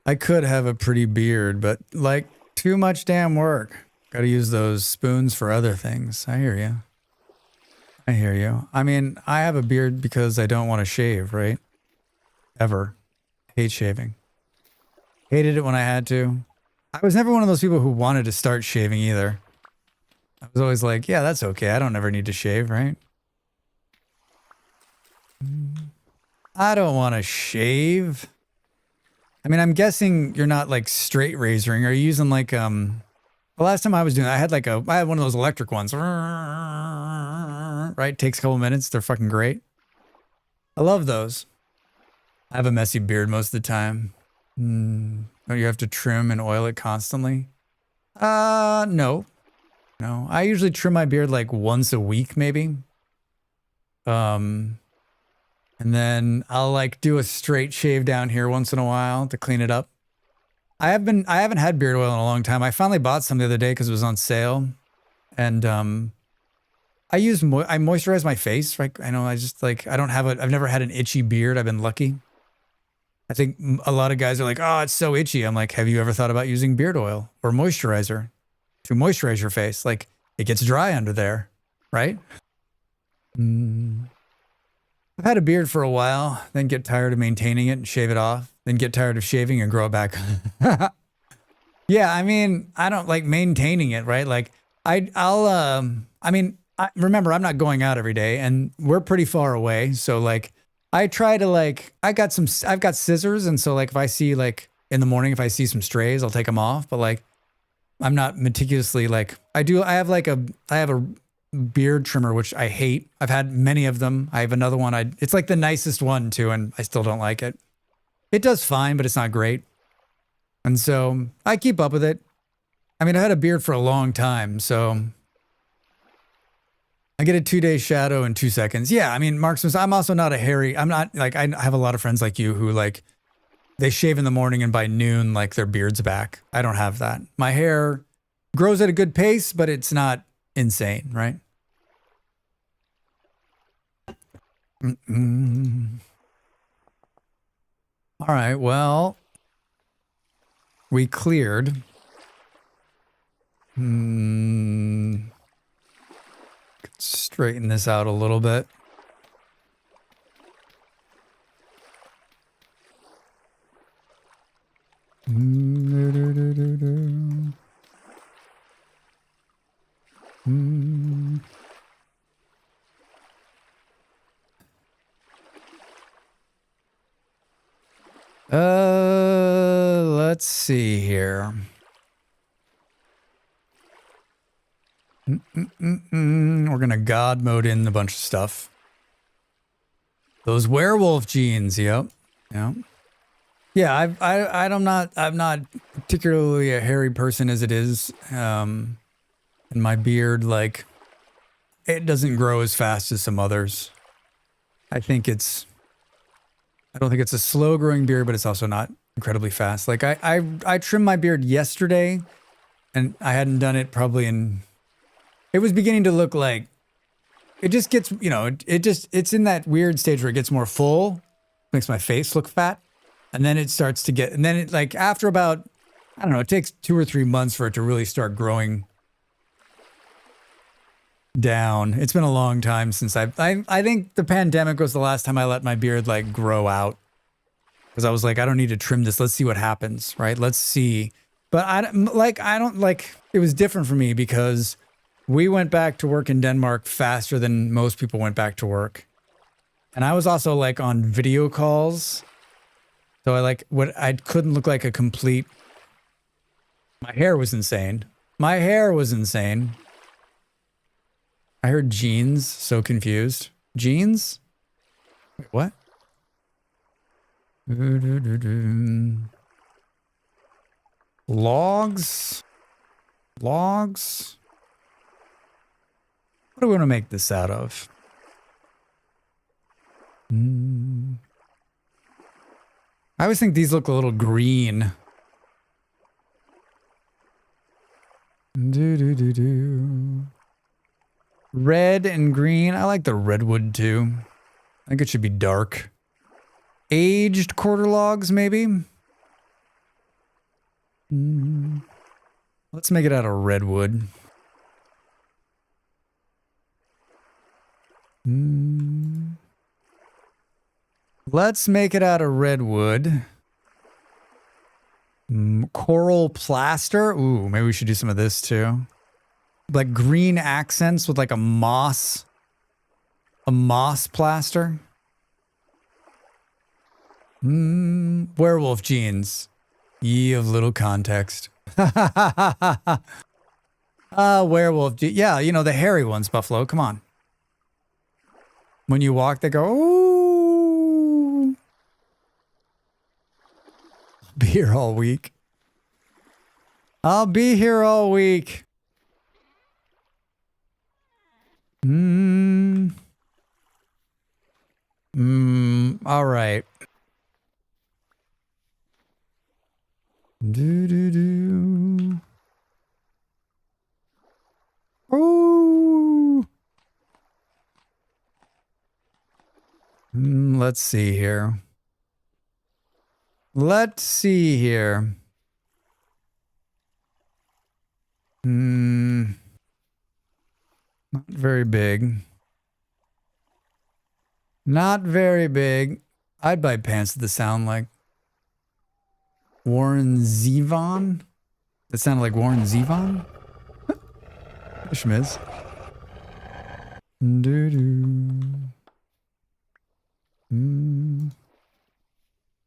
[SPEAKER 1] I could have a pretty beard, but like too much damn work. Gotta use those spoons for other things. I hear you. I hear you. I mean, I have a beard because I don't want to shave, right? Ever. Hate shaving. Hated it when I had to. I was never one of those people who wanted to start shaving either. I was always like, yeah, that's okay. I don't ever need to shave, right? I don't want to shave. I mean, I'm guessing you're not like straight razoring. Are you using like, the last time I was doing it, I had one of those electric ones. Right? Takes a couple minutes. They're fucking great. I love those. I have a messy beard most of the time. Don't you have to trim and oil it constantly? No. No. I usually trim my beard like once a week, maybe. And then I'll like do a straight shave down here once in a while to clean it up. I haven't had beard oil in a long time. I finally bought some the other day because it was on sale. And I moisturize my face, right? I know I've never had an itchy beard. I've been lucky. I think a lot of guys are like, oh, it's so itchy. I'm like, have you ever thought about using beard oil or moisturizer to moisturize your face? Like, it gets dry under there, right? I've had a beard for a while, then get tired of maintaining it and shave it off, then get tired of shaving and grow it back. Yeah, I mean, I don't like maintaining it, right? Like, remember, I'm not going out every day and we're pretty far away. So like, I try to like, I've got scissors. And so like, if I see like in the morning, if I see some strays, I'll take them off. But like, I'm not meticulously like, I have a beard trimmer, which I hate. I've had many of them. I have another one. It's like the nicest one too. And I still don't like it. It does fine, but it's not great. And so I keep up with it. I mean, I had a beard for a long time. So I get a 2-day shadow in 2 seconds. Yeah, I mean, Mark Smith, I'm also not a hairy. I'm not like, I have a lot of friends like you who like, they shave in the morning and by noon, like their beard's back. I don't have that. My hair grows at a good pace, but it's not insane, right? All right, well, we cleared. Straighten this out a little bit. Let's see here. We're gonna God mode in a bunch of stuff. Those werewolf genes, yep. Yeah, I'm not particularly a hairy person as it is. And my beard, like, it doesn't grow as fast as some others. I don't think it's a slow growing beard, but it's also not incredibly fast. Like I trimmed my beard yesterday and I hadn't done it probably it was beginning to look like it just gets, it's in that weird stage where it gets more full, makes my face look fat. And then it starts to get, and then it like after about, I don't know, it takes 2 or 3 months for it to really start growing down. It's been a long time since I think the pandemic was the last time I let my beard like grow out. Because I was like, I don't need to trim this. Let's see what happens, right? Let's see. But I don't like, it was different for me because we went back to work in Denmark faster than most people went back to work. And I was also like on video calls. So I couldn't look like a complete, my hair was insane. My hair was insane. I heard jeans, so confused. Jeans? Wait, what? Logs? Logs? What do we want to make this out of? I always think these look a little green. Red and green. I like the redwood too. I think it should be dark. Aged quarter logs, maybe? Let's make it out of redwood. Let's make it out of redwood. Coral plaster. Ooh, maybe we should do some of this too. Like green accents with like a moss plaster. Werewolf jeans. Ye of little context. Werewolf. Yeah, you know, the hairy ones, Buffalo. Come on. When you walk, they go, ooh. I'll be here all week. I'll be here all week. All right. Ooh. Let's see here. Let's see here. Not very big. Not very big. I'd buy pants that sound like Warren Zevon. That sounded like Warren Zevon. Schmiz.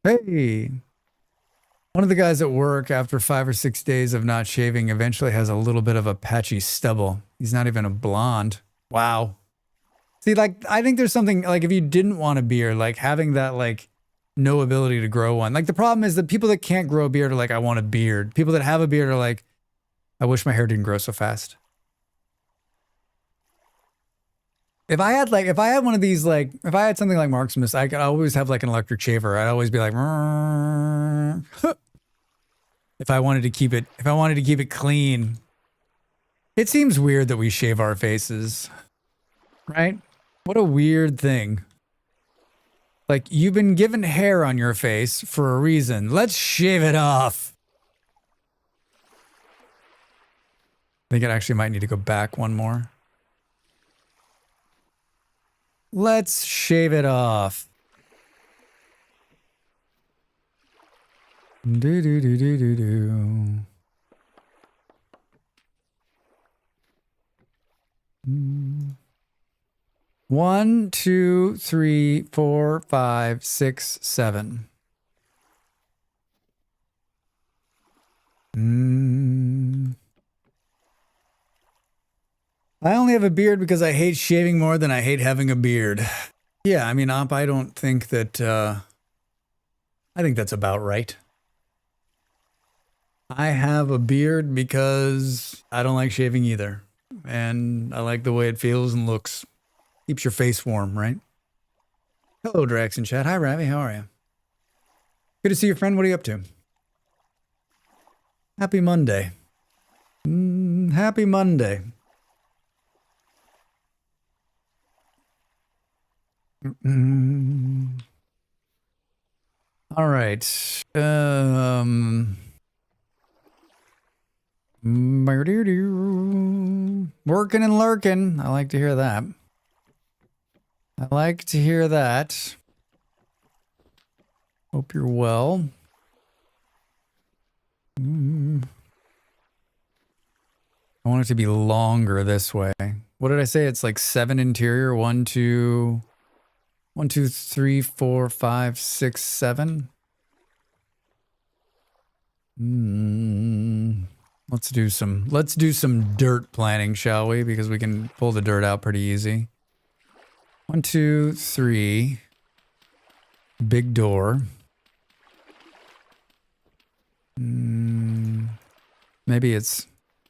[SPEAKER 1] Hey. One of the guys at work, after 5 or 6 days of not shaving, eventually has a little bit of a patchy stubble. He's not even a blonde. Wow. See, like, I think there's something, like, if you didn't want a beard, like, having that, like, no ability to grow one. Like, the problem is that people that can't grow a beard are like, I want a beard. People that have a beard are like, I wish my hair didn't grow so fast. If I had one of these, like, if I had something like Marksmith, I could always have, like, an electric shaver. I'd always be like, if I wanted to keep it clean. It seems weird that we shave our faces, right? What a weird thing. Like, you've been given hair on your face for a reason. Let's shave it off. I think it actually might need to go back one more. Let's shave it off. Do do do do do do. 1, 2, 3, 4, 5, 6, 7. I only have a beard because I hate shaving more than I hate having a beard. Yeah, I mean, I don't think that, I think that's about right. I have a beard because I don't like shaving either. And I like the way it feels and looks. Keeps your face warm, right? Hello, Drax in chat. Hi, Ravi. How are you? Good to see your friend. What are you up to? Happy Monday. Happy Monday. All right. Working and lurking. I like to hear that. I like to hear that. Hope you're well. I want it to be longer this way. What did I say? It's like 7 interior. 1, 2, 1, 2, 3, 4, 5, 6, 7. Let's do some dirt planning, shall we? Because we can pull the dirt out pretty easy. 1, 2, 3. Big door. Maybe it's...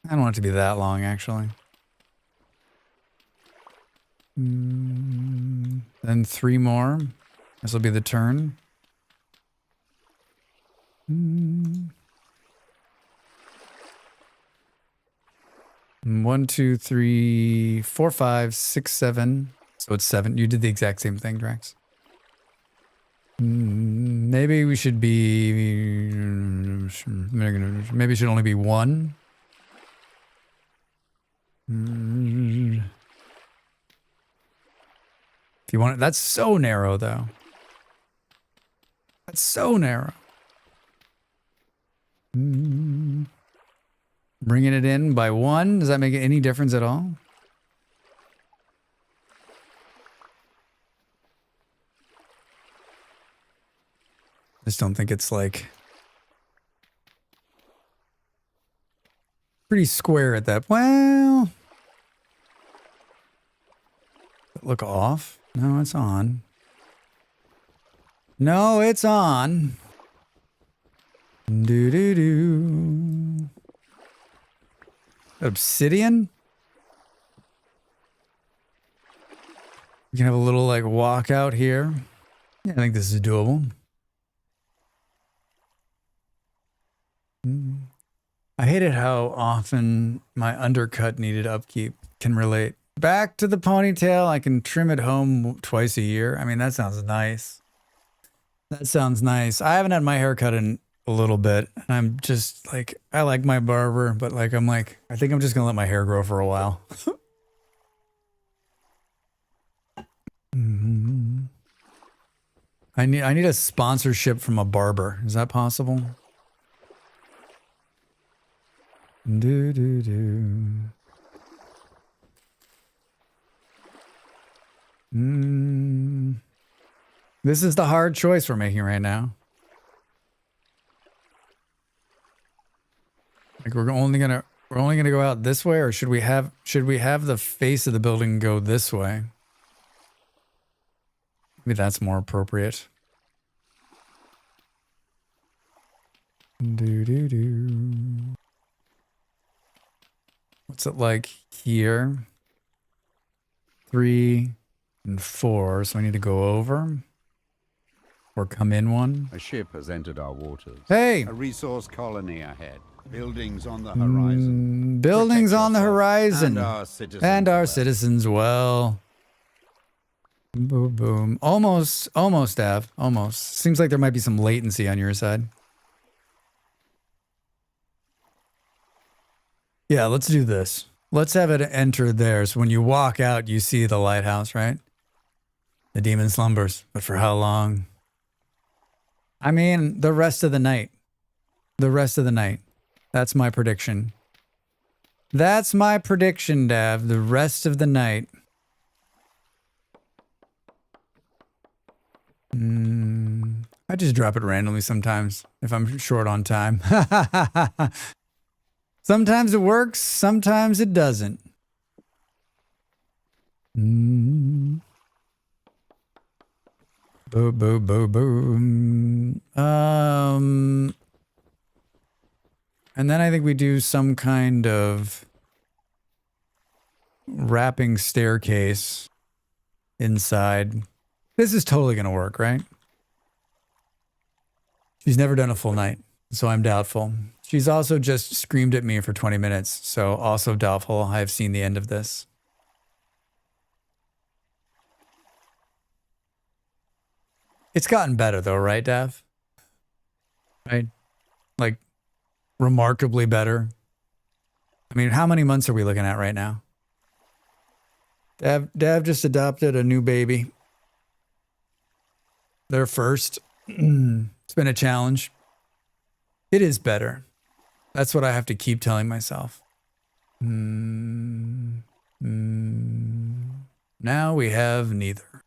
[SPEAKER 1] I don't want it to be that long, actually. Then 3 more. This will be the turn. 1, 2, 3, 4, 5, 6, 7. So it's 7. You did the exact same thing, Drax. Maybe we should be... Maybe it should only be 1. If you want it... That's so narrow, though. That's so narrow. Bringing it in by 1. Does that make any difference at all? I just don't think it's like pretty square at that. Well, look off. No, it's on. No, it's on. Do do do. Obsidian. We can have a little like walk out here. Yeah, I think this is doable. I hated how often my undercut needed upkeep. Can relate. Back to the ponytail. I can trim it home twice a year. I mean, that sounds nice. That sounds nice. I haven't had my hair cut in a little bit. And I'm just like, I like my barber, but like, I'm like, I think I'm just going to let my hair grow for a while. I need a sponsorship from a barber. Is that possible? Do do do. This is the hard choice we're making right now. Like we're only gonna go out this way, or should we have the face of the building go this way? Maybe that's more appropriate. Do do do. What's it like here? 3 and 4, so I need to go over. Or come in 1.
[SPEAKER 4] A ship has entered our waters.
[SPEAKER 1] Hey!
[SPEAKER 4] A resource colony ahead. Buildings on the horizon.
[SPEAKER 1] Buildings
[SPEAKER 4] Protect
[SPEAKER 1] on the
[SPEAKER 4] yourself
[SPEAKER 1] horizon.
[SPEAKER 4] And our citizens.
[SPEAKER 1] Well. Boom, boom. Almost, Av. Almost. Seems like there might be some latency on your side. Yeah, let's do this. Let's have it enter there. So when you walk out, you see the lighthouse, right? The demon slumbers. But for how long? I mean, the rest of the night. The rest of the night. That's my prediction. That's my prediction, Dav. The rest of the night. I just drop it randomly sometimes if I'm short on time. Sometimes it works, sometimes it doesn't. Boom, boom, boom, boom. And then I think we do some kind of wrapping staircase inside. This is totally going to work, right? She's never done a full night, so I'm doubtful. She's also just screamed at me for 20 minutes, so also doubtful I've seen the end of this. It's gotten better though, right, Dav? right? Like remarkably better. I mean, how many months are we looking at right now? Dav just adopted a new baby. Their first. It's been a challenge. It is better. That's what I have to keep telling myself. Now we have neither.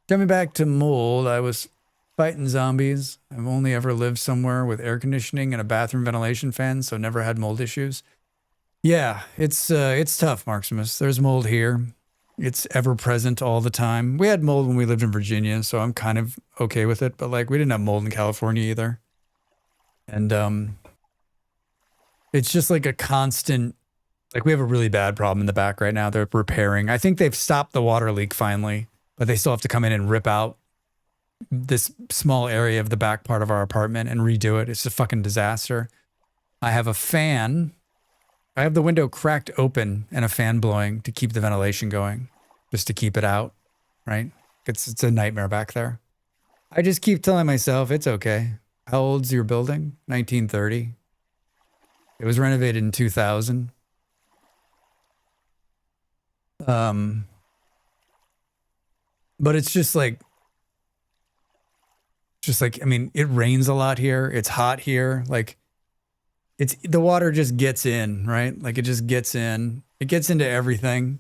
[SPEAKER 1] Coming back to mold, I was fighting zombies. I've only ever lived somewhere with air conditioning and a bathroom ventilation fan, so never had mold issues. Yeah, it's tough, Marximus. There's mold here. It's ever present all the time. We had mold when we lived in Virginia, so I'm kind of okay with it. But like, we didn't have mold in California either. And it's just like a constant. Like, we have a really bad problem in the back right now. They're repairing. I think they've stopped the water leak finally, but they still have to come in and rip out this small area of the back part of our apartment and redo it. It's a fucking disaster. I have a fan. I have the window cracked open and a fan blowing to keep the ventilation going, just to keep it out, right? It's a nightmare back there. I just keep telling myself it's okay. How old's your building? 1930. It was renovated in 2000. But it's just like, I mean, it rains a lot here. It's hot here. Like, the water just gets in, right? Like, it just gets in. It gets into everything.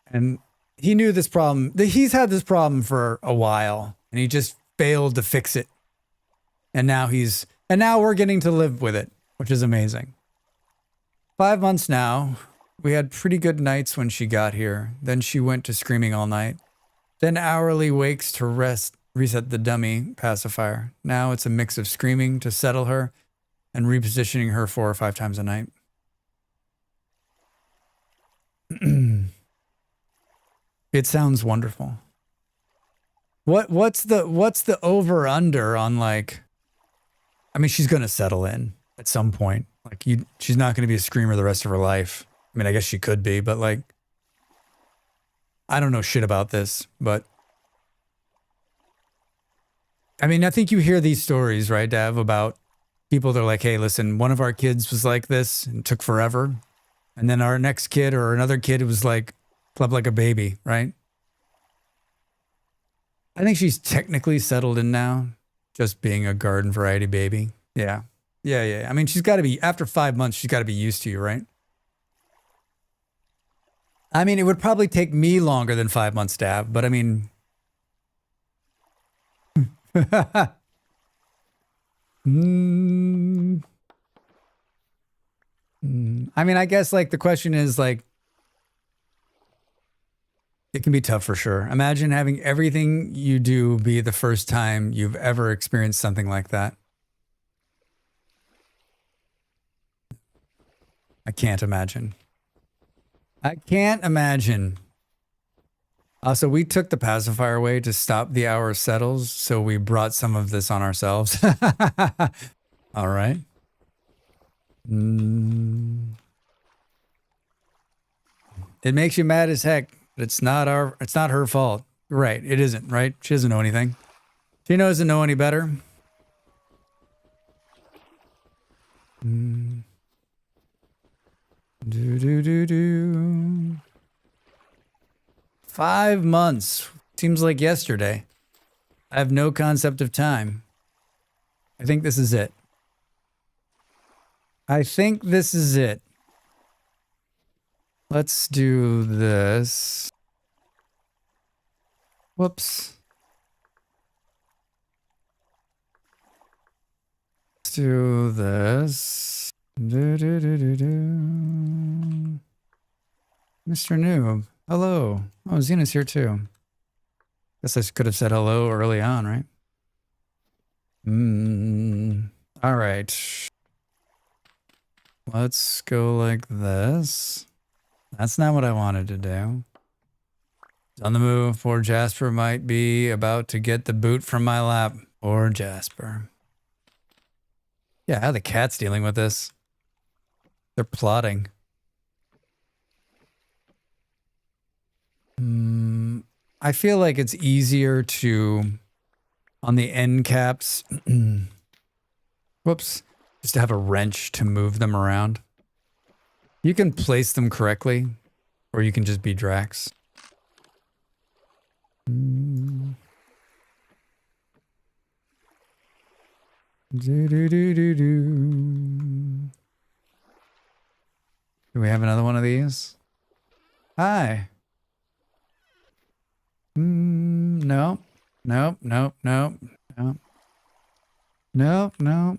[SPEAKER 1] And he knew this problem. He's had this problem for a while, and he just failed to fix it. And now we're getting to live with it, which is amazing. 5 months now. We had pretty good nights when she got here. Then she went to screaming all night. Then hourly wakes to reset the dummy pacifier. Now it's a mix of screaming to settle her and repositioning her 4 or 5 times a night. It sounds wonderful. What's the over under on, like, I mean, she's going to settle in at some point. Like, she's not going to be a screamer the rest of her life. I mean, I guess she could be, but like, I don't know shit about this, but I mean, I think you hear these stories, right, Dav, about people that are like, hey, listen, one of our kids was like this and took forever. And then our next kid or another kid was like, slept like a baby, right? I think she's technically settled in now, just being a garden variety baby. Yeah. I mean, she's got to be, after 5 months, she's got to be used to you, right? I mean, it would probably take me longer than 5 months to have, but I mean, I mean, I guess like the question is like, it can be tough for sure. Imagine having everything you do be the first time you've ever experienced something like that. I can't imagine. So we took the pacifier away to stop the hour settles, so we brought some of this on ourselves. All right. It makes you mad as heck, but it's not her fault. Right, it isn't, right? She doesn't know anything. She doesn't know any better. Do. 5 months. Seems like yesterday. I have no concept of time. I think this is it. Let's do this. Whoops. Let's do this. Mr. Noob. Hello. Oh, Xena's here too. Guess I could have said hello early on, right? All right. Let's go like this. That's not what I wanted to do. On the move, poor Jasper might be about to get the boot from my lap. Poor Jasper. Yeah, how are the cats dealing with this? They're plotting. I feel like it's easier to on the end caps. Whoops. Just to have a wrench to move them around. You can place them correctly, or you can just be Drax. Do we have another one of these? Hi. Nope. Nope. Nope. Nope. Nope. Nope. Nope.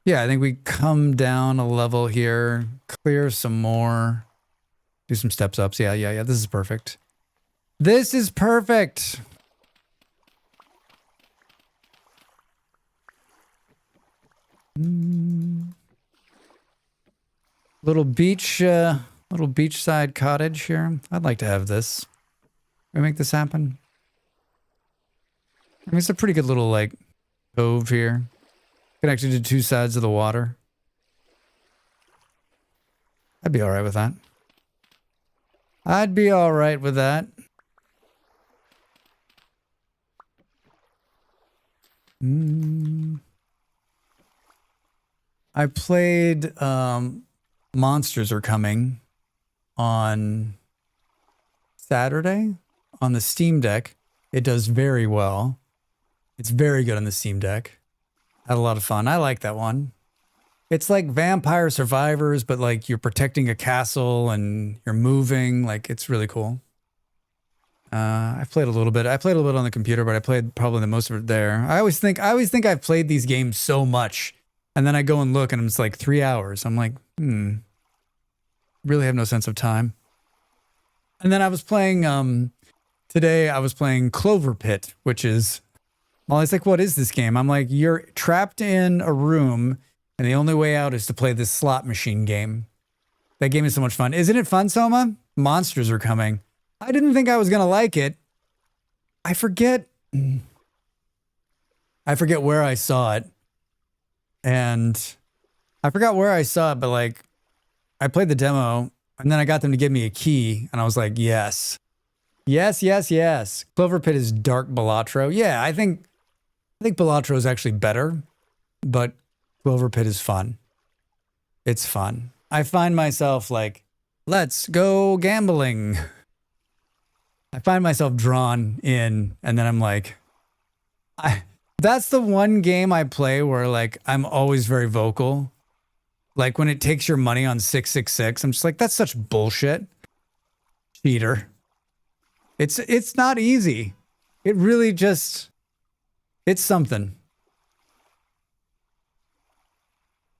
[SPEAKER 1] Yeah, I think we come down a level here, clear some more, do some steps ups. Yeah. This is perfect. This is perfect. Little beachside cottage here. I'd like to have this. Can we make this happen? I mean, it's a pretty good little, like, cove here. Connected to two sides of the water. I'd be alright with that. I'd be alright with that. I played Monsters Are Coming on Saturday on the Steam Deck. It does very well. It's very good on the Steam Deck. Had a lot of fun. I like that one. It's like Vampire Survivors, but like you're protecting a castle and you're moving. Like, it's really cool. I played a little bit. I played a little bit on the computer, but I played probably the most of it there. I always think I've played these games so much, and then I go and look, and it's like 3 hours. I'm like, really have no sense of time. And then I was playing today. I was playing Clover Pit, which is. Well, it's like, what is this game? I'm like, you're trapped in a room, and the only way out is to play this slot machine game. That game is so much fun. Isn't it fun, Soma? Monsters Are Coming. I didn't think I was going to like it. I forget where I saw it. And I forgot where I saw it, but like, I played the demo, and then I got them to give me a key, and I was like, yes. Yes. Clover Pit is Dark Balatro. Yeah, I think Balatro is actually better, but Clover Pit is fun. It's fun. I find myself like, let's go gambling. I find myself drawn in, and then I'm like, that's the one game I play where like I'm always very vocal. Like when it takes your money on 666, I'm just like, that's such bullshit. Cheater. It's not easy. It really just, it's something.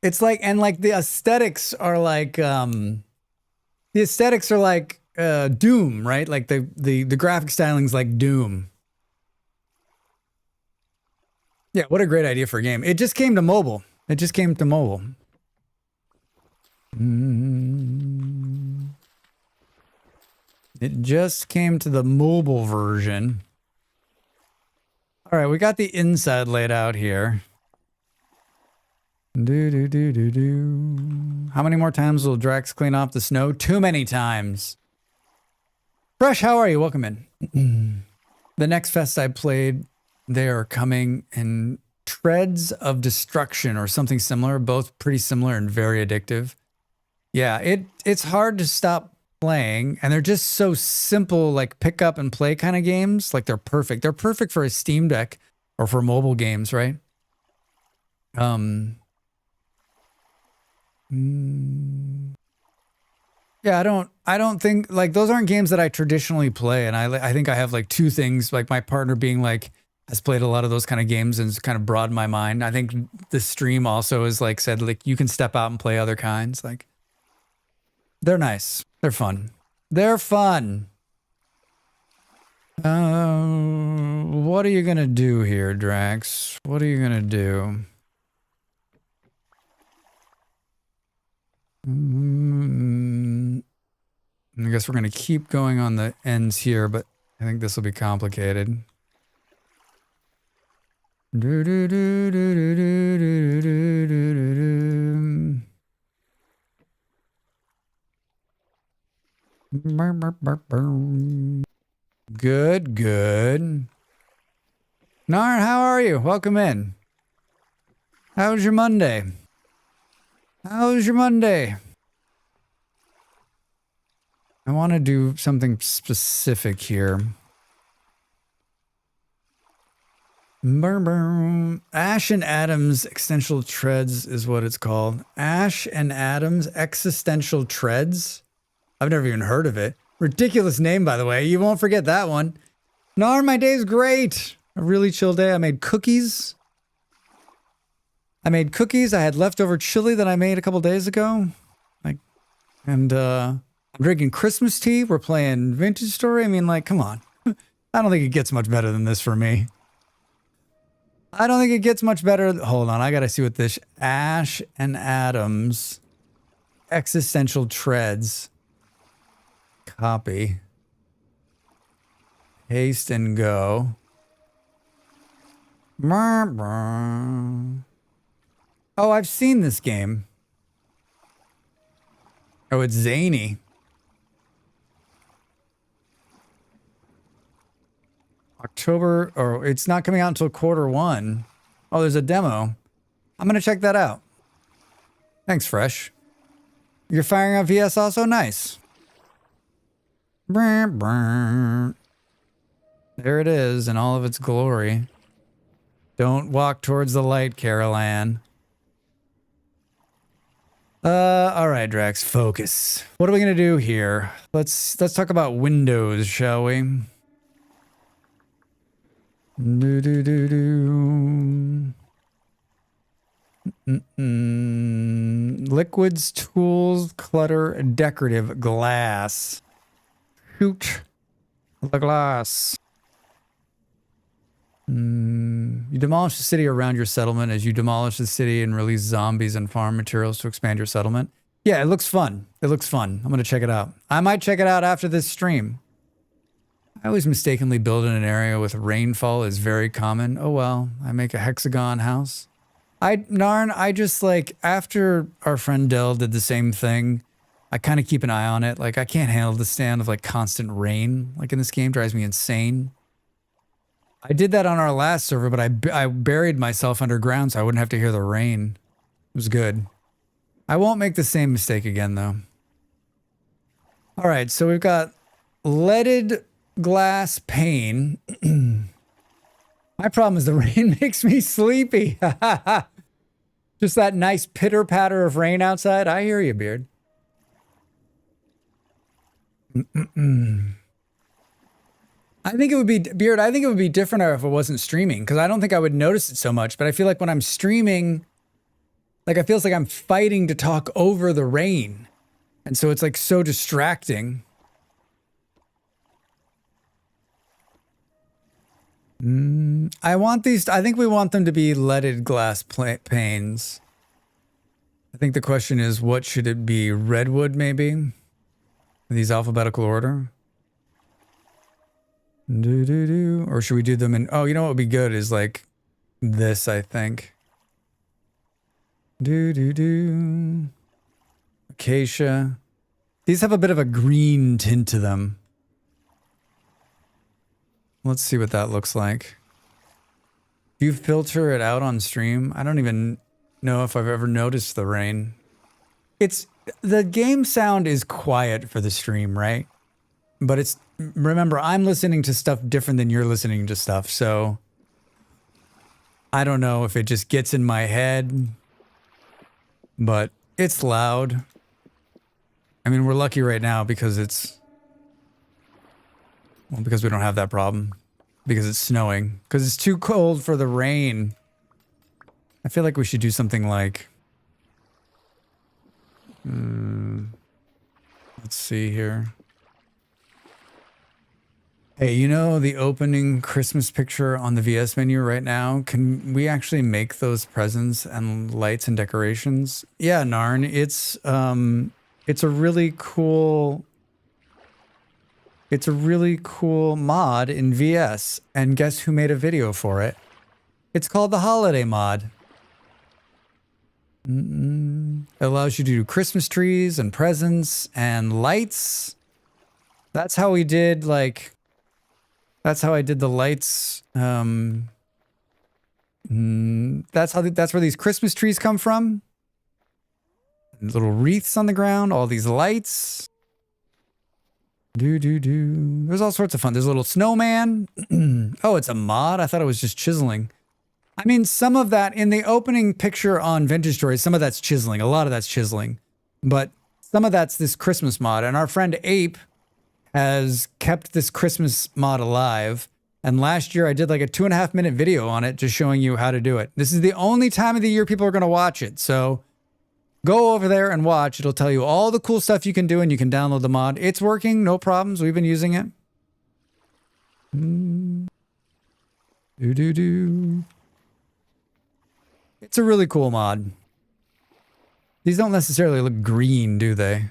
[SPEAKER 1] It's like, and like the aesthetics are like Doom, right? Like the graphic styling's like Doom. Yeah, what a great idea for a game. It just came to mobile. It just came to mobile. It just came to the mobile version. All right, we got the inside laid out here. How many more times will Drax clean off the snow? Too many times. Fresh, how are you? Welcome in. The next fest I played, they are coming in Treads of Destruction or something similar, both pretty similar and very addictive. Yeah, it's hard to stop playing, and they're just so simple, like pick up and play kind of games. Like they're perfect. They're perfect for a Steam Deck or for mobile games, right? Yeah, I don't think like those aren't games that I traditionally play, and I think I have like two things, like my partner being like has played a lot of those kind of games and it's kind of broadened my mind. I think the stream also is like said like you can step out and play other kinds. Like they're nice. They're fun. They're fun. What are you gonna do here, Drax? What are you gonna do? I guess we're gonna keep going on the ends here, but I think this will be complicated. Do, do, do, do, do, do, do, do, do, do. Burr, burr, burr, burr. Good, good. Narn, how are you? Welcome in. How was your Monday? How was your Monday? I want to do something specific here. Burr, burr. Ash and Adams Existential Treads is what it's called. Ash and Adams Existential Treads? I've never even heard of it. Ridiculous name, by the way. You won't forget that one. Narn, my day's great. A really chill day. I made cookies. I had leftover chili that I made a couple days ago. I'm drinking Christmas tea. We're playing Vintage Story. I mean, like, come on. I don't think it gets much better than this for me. I don't think it gets much better. Hold on. I got to see what this Ash and Adams Existential Treads. Copy. Paste and go. Oh, I've seen this game. Oh, it's zany. October, or it's not coming out until Q1. Oh, there's a demo. I'm going to check that out. Thanks, Fresh. You're firing up VS also? Nice. There it is in all of its glory. Don't walk towards the light, Carol Ann. All right, Drax, focus. What are we gonna do here? Let's talk about Windows, shall we? Do do do do. Liquids, tools, clutter, decorative, glass. Shoot the glass. You demolish the city around your settlement as you demolish the city and release zombies and farm materials to expand your settlement. Yeah, it looks fun. It looks fun. I'm going to check it out. I might check it out after this stream. I always mistakenly build in an area with rainfall is very common. Oh well, I make a hexagon house. I just like, after our friend Dell did the same thing, I kind of keep an eye on it. Like, I can't handle the stand of like constant rain. Like in this game, drives me insane. I did that on our last server, but I buried myself underground so I wouldn't have to hear the rain. It was good. I won't make the same mistake again, though. All right, so we've got leaded glass pane. My problem is the rain makes me sleepy. Just that nice pitter patter of rain outside. I hear you, Beard. I think it would be, Beard, I think it would be different if it wasn't streaming, because I don't think I would notice it so much, but I feel like when I'm streaming, like, it feels like I'm fighting to talk over the rain. And so it's like so distracting. I think we want them to be leaded glass panes. I think the question is, what should it be? Redwood, maybe? In these alphabetical order? Or should we do them in... Oh, you know what would be good is like this, I think. Acacia. These have a bit of a green tint to them. Let's see what that looks like. Do you filter it out on stream? I don't even know if I've ever noticed the rain. The game sound is quiet for the stream, right? But it's, remember, I'm listening to stuff different than you're listening to stuff, so I don't know if it just gets in my head, but it's loud. I mean, we're lucky right now because because we don't have that problem. Because it's snowing. Because it's too cold for the rain. I feel like we should do something like... let's see here. Hey, you know the opening Christmas picture on the VS menu right now? Can we actually make those presents and lights and decorations? Yeah, Narn, it's a really cool... It's a really cool mod in VS, and guess who made a video for it? It's called the holiday mod. It allows you to do Christmas trees and presents and lights. That's how we did, like, that's how I did the lights. That's where these Christmas trees come from. Little wreaths on the ground, all these lights. There's all sorts of fun. There's a little snowman. Oh, it's a mod? I thought it was just chiseling. I mean, some of that in the opening picture on Vintage Stories, some of that's chiseling. A lot of that's chiseling. But some of that's this Christmas mod. And our friend Ape has kept this Christmas mod alive. And last year I did like a 2.5 minute video on it, just showing you how to do it. This is the only time of the year people are going to watch it. So go over there and watch. It'll tell you all the cool stuff you can do, and you can download the mod. It's working, no problems. We've been using it. It's a really cool mod. These don't necessarily look green, do they?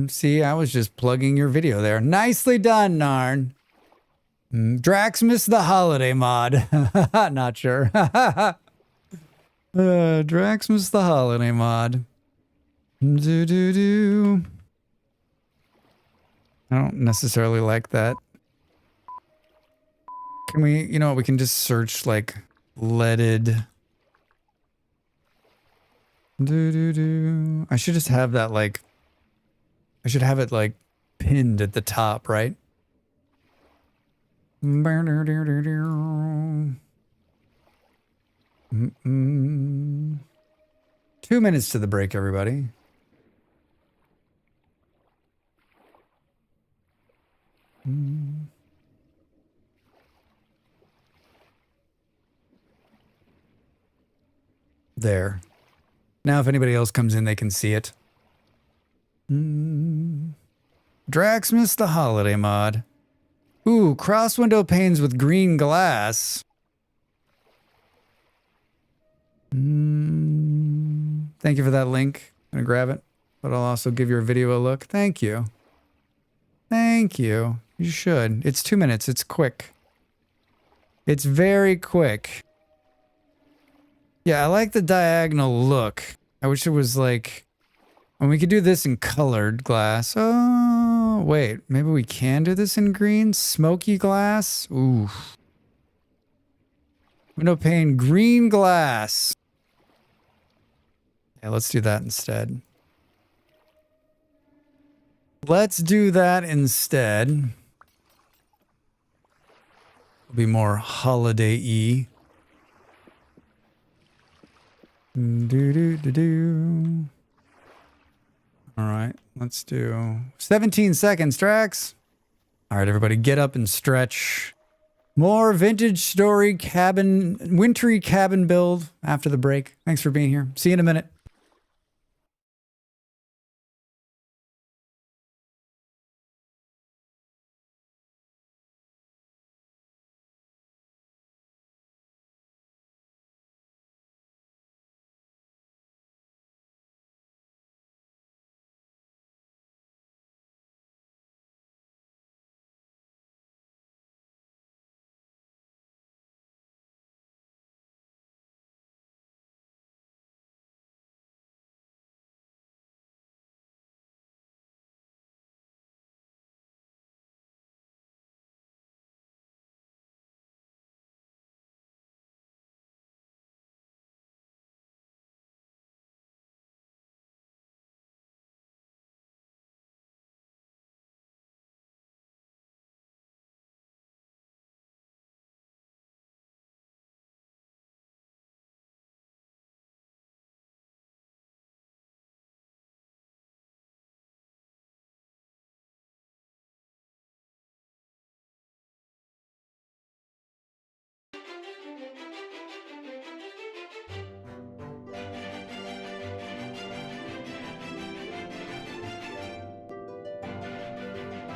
[SPEAKER 1] See, I was just plugging your video there. Nicely done, Narn. Drax missed the holiday mod. Not sure. Drax missed the holiday mod. I don't necessarily like that. Can we, you know what, we can just search like leaded. I should just have that like, I should have it like pinned at the top, right? 2 minutes to the break, everybody. There. Now if anybody else comes in, they can see it. Drax missed the holiday mod. Ooh, cross window panes with green glass. Thank you for that link. I'm gonna grab it, but I'll also give your video a look. Thank you. Thank you. You should. It's 2 minutes. It's quick. It's very quick. Yeah, I like the diagonal look. I wish it was like, when we could do this in colored glass. Oh, wait, maybe we can do this in green? Smoky glass? Ooh. Window pane, green glass. Yeah, let's do that instead. Let's do that instead. It'll be more holiday-y. All right, let's do 17 seconds, Drax. All right, everybody, get up and stretch. More Vintage Story cabin, wintry cabin build after the break. Thanks for being here. See you in a minute.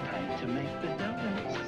[SPEAKER 3] Time to make the donuts.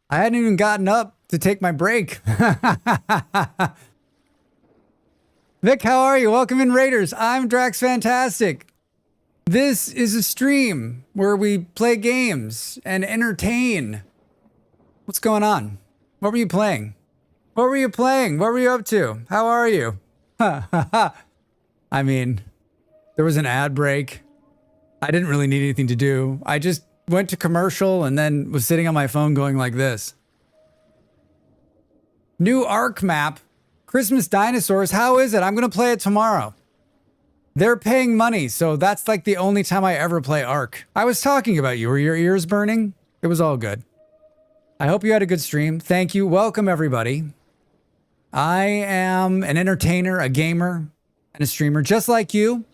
[SPEAKER 1] I hadn't even gotten up to take my break. Vic, how are you? Welcome in, Raiders. I'm Drax Fantastic. This is a stream where we play games and entertain. What's going on? What were you playing? What were you playing? What were you up to? How are you? I mean, there was an ad break. I didn't really need anything to do. I just went to commercial and then was sitting on my phone going like this. New Ark map. Christmas dinosaurs. How is it? I'm going to play it tomorrow. They're paying money, so that's like the only time I ever play Ark. I was talking about you. Were your ears burning? It was all good. I hope you had a good stream. Thank you. Welcome, everybody. I am an entertainer, a gamer, and a streamer just like you.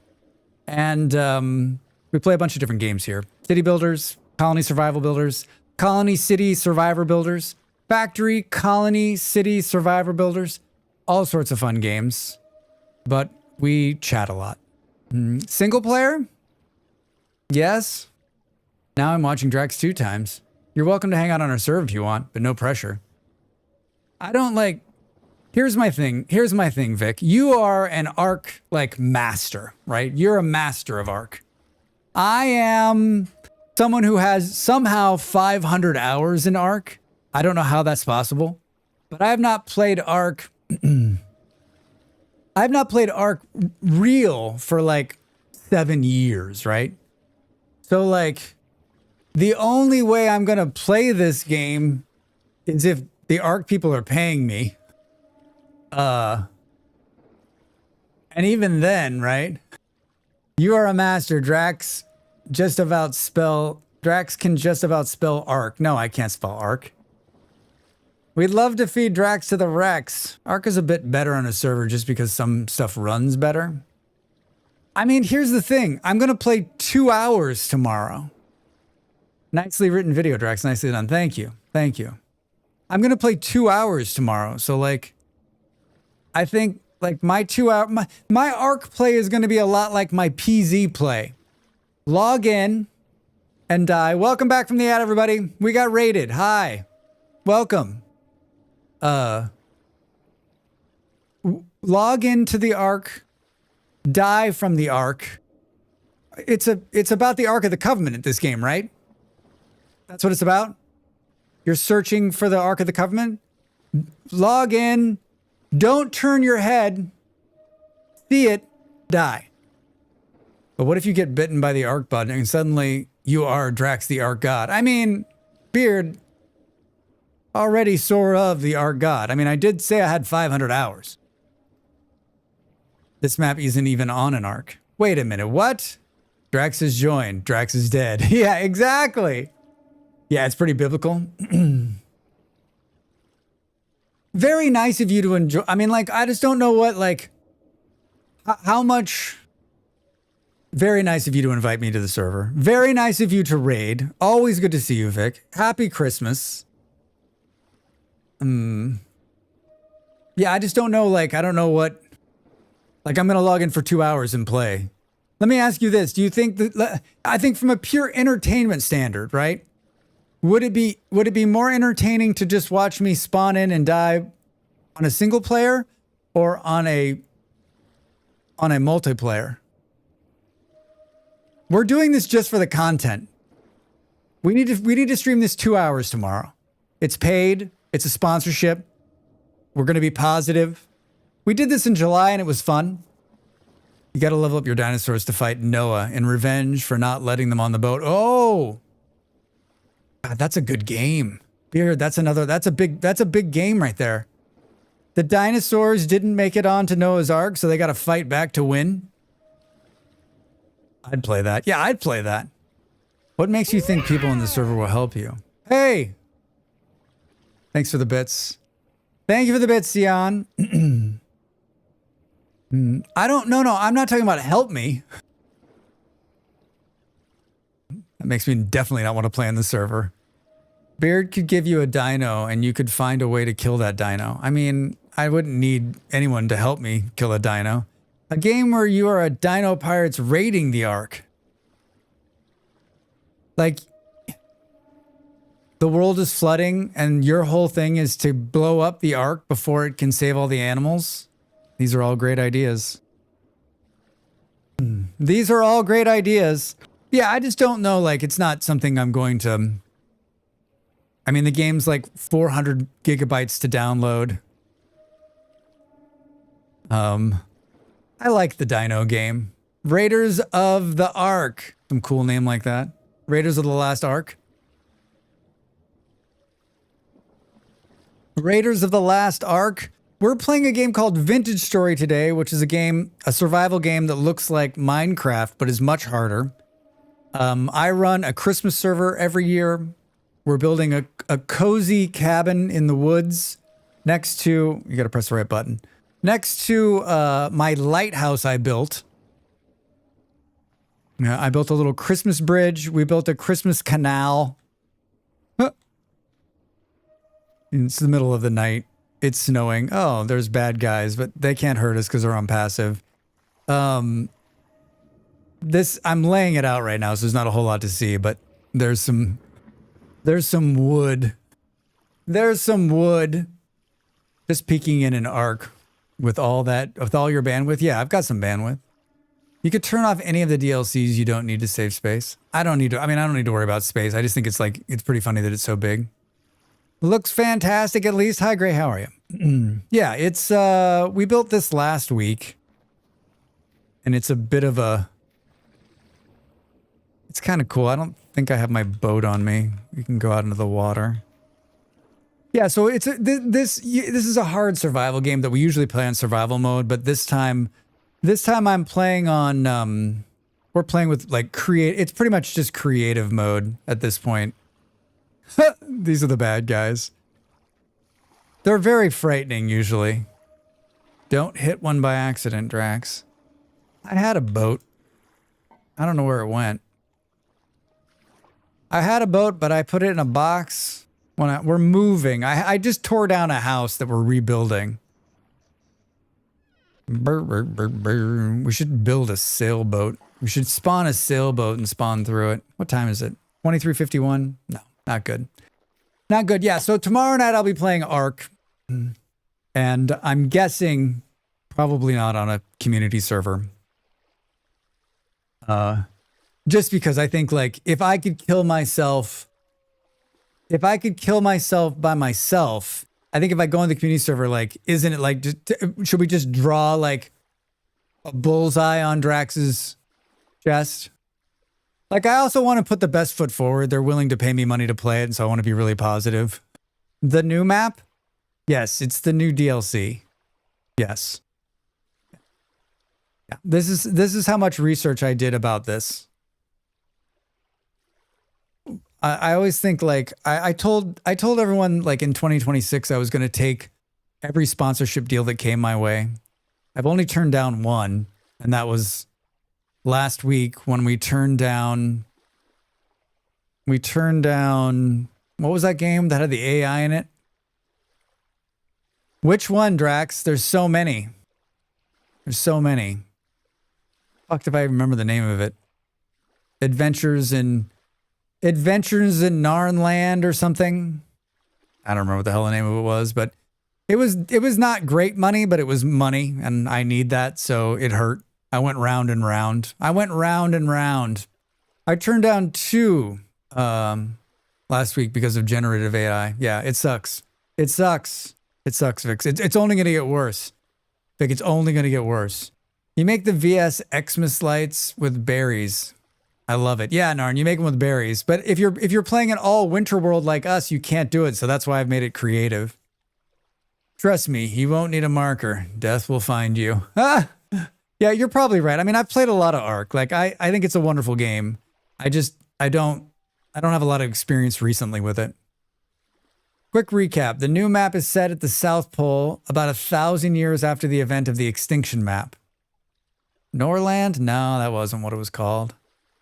[SPEAKER 1] And we play a bunch of different games here. City builders, colony survival builders, colony city survivor builders, factory, colony, city survivor builders, all sorts of fun games. But we chat a lot. Single player? Yes. Now I'm watching Drax 2 times. You're welcome to hang out on our server if you want, but no pressure. I don't like... Here's my thing, Vic. You are an Ark, like, master, right? You're a master of Ark. I am someone who has somehow 500 hours in Ark. I don't know how that's possible, but I have not played Ark... I've not played Ark real for like 7 years, right? So like, the only way I'm gonna play this game is if the Ark people are paying me. And even then, right? You are a master, Drax. Drax can just about spell Ark. No, I can't spell Ark. We'd love to feed Drax to the Rex. Ark is a bit better on a server just because some stuff runs better. I mean, here's the thing. I'm going to play 2 hours tomorrow. Nicely written video, Drax. Nicely done. Thank you. Thank you. I'm going to play 2 hours tomorrow. So, like, I think, like, my 2 hour... My Ark play is going to be a lot like my PZ play. Log in and die. Welcome back from the ad, everybody. We got raided. Hi. Welcome. Log into the Ark, die from the Ark. It's about the Ark of the Covenant, this game, right? That's what it's about? You're searching for the Ark of the Covenant? Log in, don't turn your head, see it, die. But what if you get bitten by the Ark button and suddenly you are Drax the Ark God? I mean, Beard... already sore of the Ark God. I mean, I did say I had 500 hours. This map isn't even on an Ark. Wait a minute, what? Drax is joined. Drax is dead. Yeah, exactly. Yeah, it's pretty biblical. Very nice of you to enjoy. I mean, like, I just don't know what, like, how much... Very nice of you to invite me to the server. Very nice of you to raid. Always good to see you, Vic. Happy Christmas. Yeah, I just don't know, like, I don't know what, like, I'm going to log in for 2 hours and play. Let me ask you this. Do you think that, I think from a pure entertainment standard, right? Would it be more entertaining to just watch me spawn in and die on a single player or on a multiplayer? We're doing this just for the content. We need to stream this 2 hours tomorrow. It's paid. It's a sponsorship. We're going to be positive. We did this in July and it was fun. You got to level up your dinosaurs to fight Noah in revenge for not letting them on the boat. Oh, God, that's a good game. Beard, that's a big game right there. The dinosaurs didn't make it onto Noah's Ark, so they got to fight back to win. I'd play that. Yeah, I'd play that. What makes you think people in the server will help you? Hey! Thanks for the bits. Thank you for the bits, Sion. I don't... No, I'm not talking about help me. That makes me definitely not want to play on the server. Beard could give you a dino and you could find a way to kill that dino. I mean, I wouldn't need anyone to help me kill a dino. A game where you are a dino pirates raiding the Ark. Like, the world is flooding and your whole thing is to blow up the ark before it can save all the animals. These are all great ideas. These are all great ideas. Yeah, I just don't know. Like, it's not something I'm going to. I mean, the game's like 400 gigabytes to download. I like the Dino game. Raiders of the Ark. Some cool name like that. Raiders of the Last Ark. Raiders of the Last Ark. We're playing a game called Vintage Story today, which is a survival game that looks like Minecraft, but is much harder. I run a Christmas server every year. We're building a cozy cabin in the woods next to, you gotta press the right button, next to my lighthouse I built. Yeah, I built a little Christmas bridge. We built a Christmas canal. It's the middle of the night. It's snowing. Oh, there's bad guys, but they can't hurt us because they're on passive. I'm laying it out right now, so there's not a whole lot to see, but there's some wood. There's some wood. Just peeking in an arc with all your bandwidth. Yeah, I've got some bandwidth. You could turn off any of the DLCs you don't need to save space. I don't need to worry about space. I just think it's pretty funny that it's so big. Looks fantastic at least. Hi Gray, how are you? Yeah, it's we built this last week. And it's a bit of it's kind of cool. I don't think I have my boat on me. We can go out into the water. Yeah, so this is a hard survival game that we usually play on survival mode, but this time I'm playing on we're playing with like it's pretty much just creative mode at this point. These are the bad guys. They're very frightening usually. Don't hit one by accident, Drax. I had a boat. I don't know where it went. I had a boat, but I put it in a box. We're moving. I just tore down a house that we're rebuilding. We should build a sailboat. We should spawn a sailboat and spawn through it. What time is it? 23:51? No, not good. Not good. Yeah, so tomorrow night I'll be playing Ark. And I'm guessing probably not on a community server. Just because I think like if I could kill myself by myself, I think if I go on the community server, like, isn't it like, should we just draw like a bullseye on Drax's chest? Like, I also want to put the best foot forward. They're willing to pay me money to play it, and so I want to be really positive. The new map? Yes, it's the new DLC. Yes. Yeah. This is how much research I did about this. I always think like I told everyone like in 2026 I was going to take every sponsorship deal that came my way. I've only turned down one, and that was last week when we turned down what was that game that had the AI in it? Which one, Drax? There's so many. There's so many. Fucked if I remember the name of it. Adventures in Narnland or something. I don't remember what the hell the name of it was, but it was not great money, but it was money, and I need that, so it hurt. I went round and round. I turned down 2 last week because of generative AI. Yeah, it sucks. It sucks, Vix. It's only going to get worse. Vic, it's only going to get worse. You make the VS Xmas lights with berries. I love it. Yeah, Narn, you make them with berries. But if you're playing an all winter world like us, you can't do it. So that's why I've made it creative. Trust me, you won't need a marker. Death will find you. Ah! Yeah, you're probably right. I mean, I've played a lot of Ark. Like, I think it's a wonderful game. I don't have a lot of experience recently with it. Quick recap. The new map is set at the South Pole about 1,000 years after the event of the extinction map. Norland? No, that wasn't what it was called.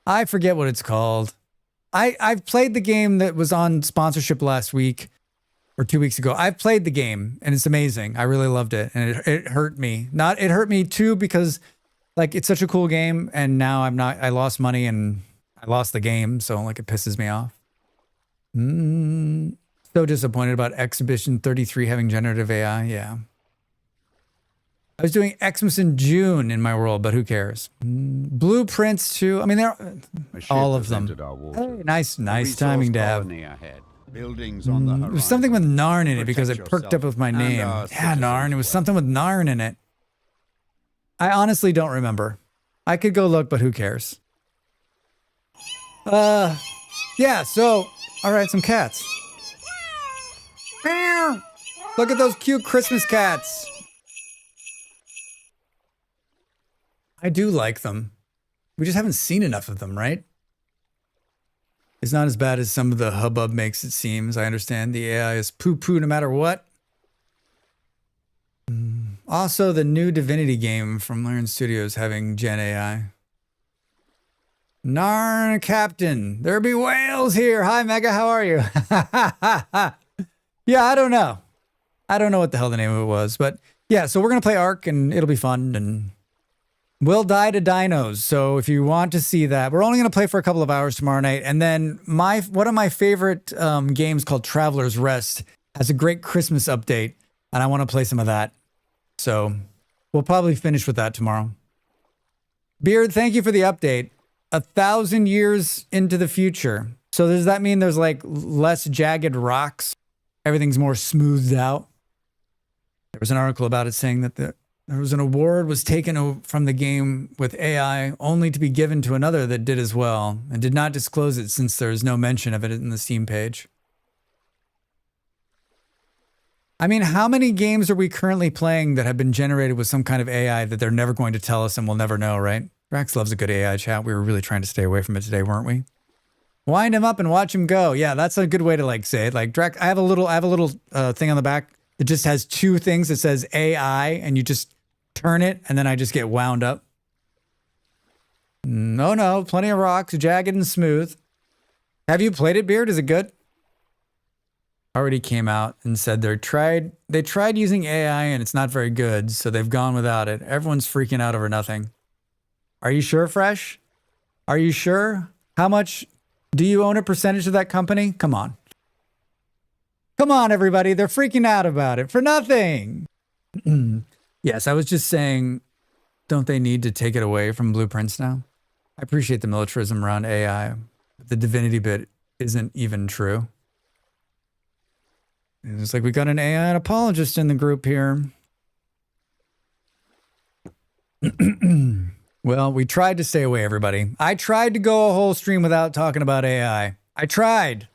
[SPEAKER 1] I forget what it's called. I've played the game that was on sponsorship last week or 2 weeks ago. I've played the game and it's amazing. I really loved it, and it hurt me. It hurt me too because like it's such a cool game, and now I lost money and I lost the game, so like it pisses me off. So disappointed about Exhibition 33 having generative AI. Yeah. I was doing Xmas in June in my world, but who cares? Blueprints too. I mean, they're
[SPEAKER 4] A ship
[SPEAKER 1] all of
[SPEAKER 4] has
[SPEAKER 1] them.
[SPEAKER 4] entered our waters.
[SPEAKER 1] Hey, nice
[SPEAKER 4] A resource
[SPEAKER 1] timing, Dab.
[SPEAKER 4] colony ahead. Buildings on the horizon.
[SPEAKER 1] There's something with Narn in it because it
[SPEAKER 4] Protect
[SPEAKER 1] perked up
[SPEAKER 4] yourself
[SPEAKER 1] with my
[SPEAKER 4] and
[SPEAKER 1] name.
[SPEAKER 4] our
[SPEAKER 1] Yeah,
[SPEAKER 4] citizens
[SPEAKER 1] Narn. It was
[SPEAKER 4] well.
[SPEAKER 1] something with Narn in it. I honestly don't remember. I could go look, but who cares? Yeah, so, all right, some cats. Meow. Look at those cute Christmas cats. I do like them. We just haven't seen enough of them, right? It's not as bad as some of the hubbub makes it seem. As I understand, the AI is poo-poo no matter what. Also, the new Divinity game from Learn Studios having Gen AI. Narn Captain, there be whales here. Hi, Mega, how are you? Yeah, I don't know. I don't know what the hell the name of it was, but yeah, so we're going to play Ark and it'll be fun and we'll die to dinos. So if you want to see that, we're only going to play for a couple of hours tomorrow night. And then one of my favorite games called Traveler's Rest has a great Christmas update and I want to play some of that. So we'll probably finish with that tomorrow. Beard, thank you for the update. 1,000 years into the future. So does that mean there's like less jagged rocks? Everything's more smoothed out? There was an article about it saying that there was an award was taken from the game with AI only to be given to another that did as well and did not disclose it since there's no mention of it in the Steam page. I mean, how many games are we currently playing that have been generated with some kind of AI that they're never going to tell us and we'll never know, right? Drax loves a good AI chat. We were really trying to stay away from it today, weren't we? Wind him up and watch him go. Yeah, that's a good way to like say it. Like Drax, I have a little thing on the back that just has two things. It says AI, and you just turn it, and then I just get wound up. No, plenty of rocks, jagged and smooth. Have you played it, Beard? Is it good? Already came out and said they tried using AI and it's not very good, so they've gone without it. Everyone's freaking out over nothing. Are you sure, Fresh? Are you sure? How much do you own a percentage of that company? Come on. Come on, everybody. They're freaking out about it for nothing. Yes, I was just saying, don't they need to take it away from Blueprints now? I appreciate the militarism around AI. But the divinity bit isn't even true. It's like we got an AI apologist in the group here. Well, we tried to stay away, everybody. I tried to go a whole stream without talking about AI. I tried. I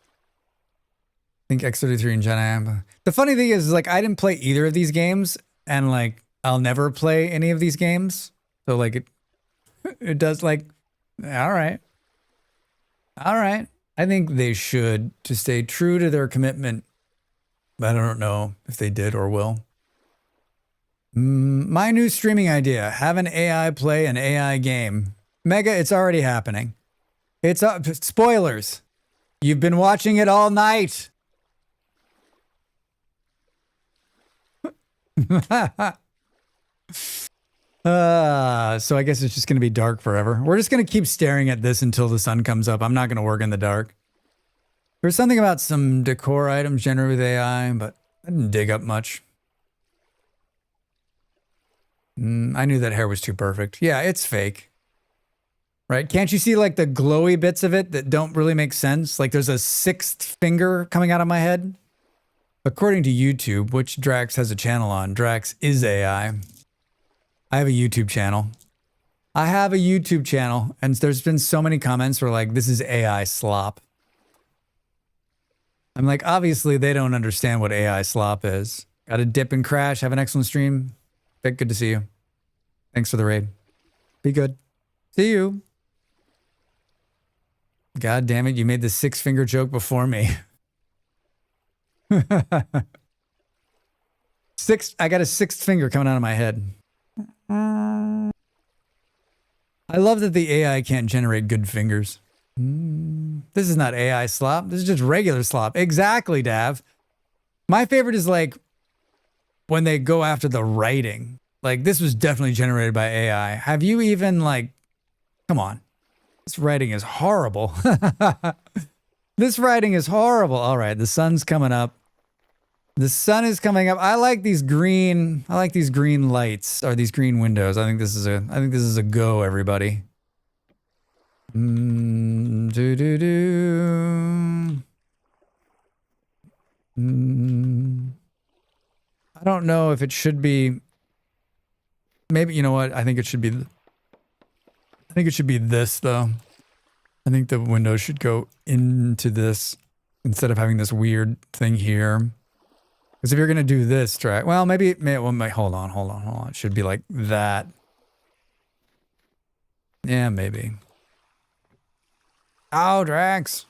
[SPEAKER 1] think X33 and Gen AI. The funny thing is, like, I didn't play either of these games, and like, I'll never play any of these games. So like, it does like, all right. I think they should to stay true to their commitment. But I don't know if they did or will. My new streaming idea, have an AI play an AI game. Mega, it's already happening. It's up. Spoilers. You've been watching it all night. So I guess it's just going to be dark forever. We're just going to keep staring at this until the sun comes up. I'm not going to work in the dark. There's something about some decor items generated with AI, but I didn't dig up much. I knew that hair was too perfect. Yeah, it's fake. Right? Can't you see like the glowy bits of it that don't really make sense? Like there's a sixth finger coming out of my head. According to YouTube, which Drax has a channel on, Drax is AI. I have a YouTube channel. And there's been so many comments where like, this is AI slop. I'm like, obviously they don't understand what AI slop is. Got a dip and crash. Have an excellent stream. Vic, good to see you. Thanks for the raid. Be good. See you. God damn it, you made the six-finger joke before me. I got a sixth finger coming out of my head. I love that the AI can't generate good fingers. This is not AI slop. This is just regular slop. Exactly, Dav. My favorite is like when they go after the writing. Like this was definitely generated by AI. Have you even like, come on. This writing is horrible. This writing is horrible. All right, the sun's coming up. The sun is coming up. I like these green lights or these green windows. I think this is a go, everybody. Do do do. I don't know if it should be. Maybe, you know what? I think it should be this though. I think the window should go into this instead of having this weird thing here. Because if you're gonna do this track, well, maybe hold on. It should be like that. Yeah, maybe. Oh, Drax.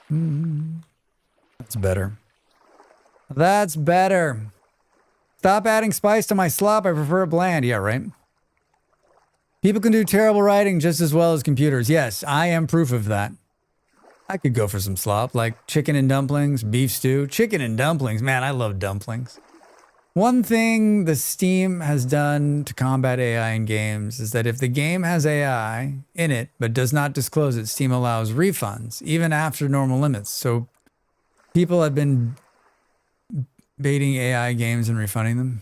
[SPEAKER 1] That's better. That's better. Stop adding spice to my slop. I prefer it bland. Yeah, right. People can do terrible writing just as well as computers. Yes, I am proof of that. I could go for some slop, like chicken and dumplings, beef stew. Chicken and dumplings. Man, I love dumplings. One thing the Steam has done to combat AI in games is that if the game has AI in it but does not disclose it, Steam allows refunds, even after normal limits. So people have been baiting AI games and refunding them.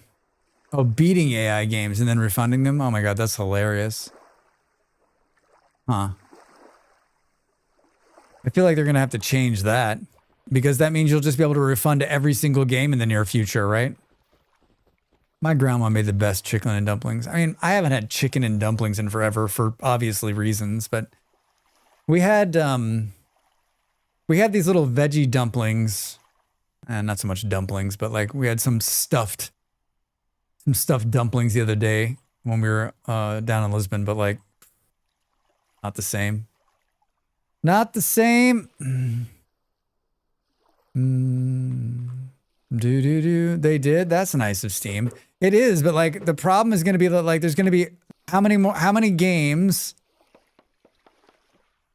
[SPEAKER 1] Oh, beating AI games and then refunding them? Oh my god, that's hilarious. Huh. I feel like they're going to have to change that, because that means you'll just be able to refund every single game in the near future, right? My grandma made the best chicken and dumplings. I mean, I haven't had chicken and dumplings in forever for obviously reasons, but we had these little veggie dumplings, and not so much dumplings, but like we had some stuffed dumplings the other day when we were down in Lisbon, but like not the same. Not the same. They did. That's nice of Steam. It is, but like the problem is going to be that like there's going to be how many games?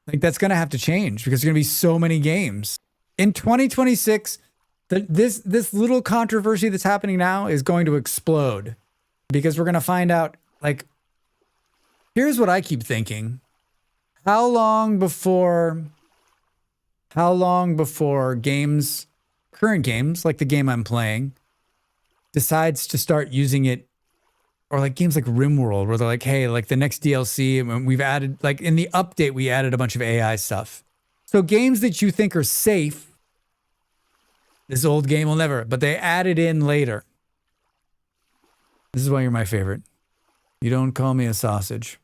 [SPEAKER 1] Like that's going to have to change because there's going to be so many games in 2026. This little controversy that's happening now is going to explode because we're going to find out. Like, here's what I keep thinking. How long before games, current games, like the game I'm playing, decides to start using it, or like games like RimWorld, where they're like, hey, like the next DLC, and we've added, like in the update, we added a bunch of AI stuff. So games that you think are safe, this old game will never, but they added in later. This is why you're my favorite. You don't call me a sausage.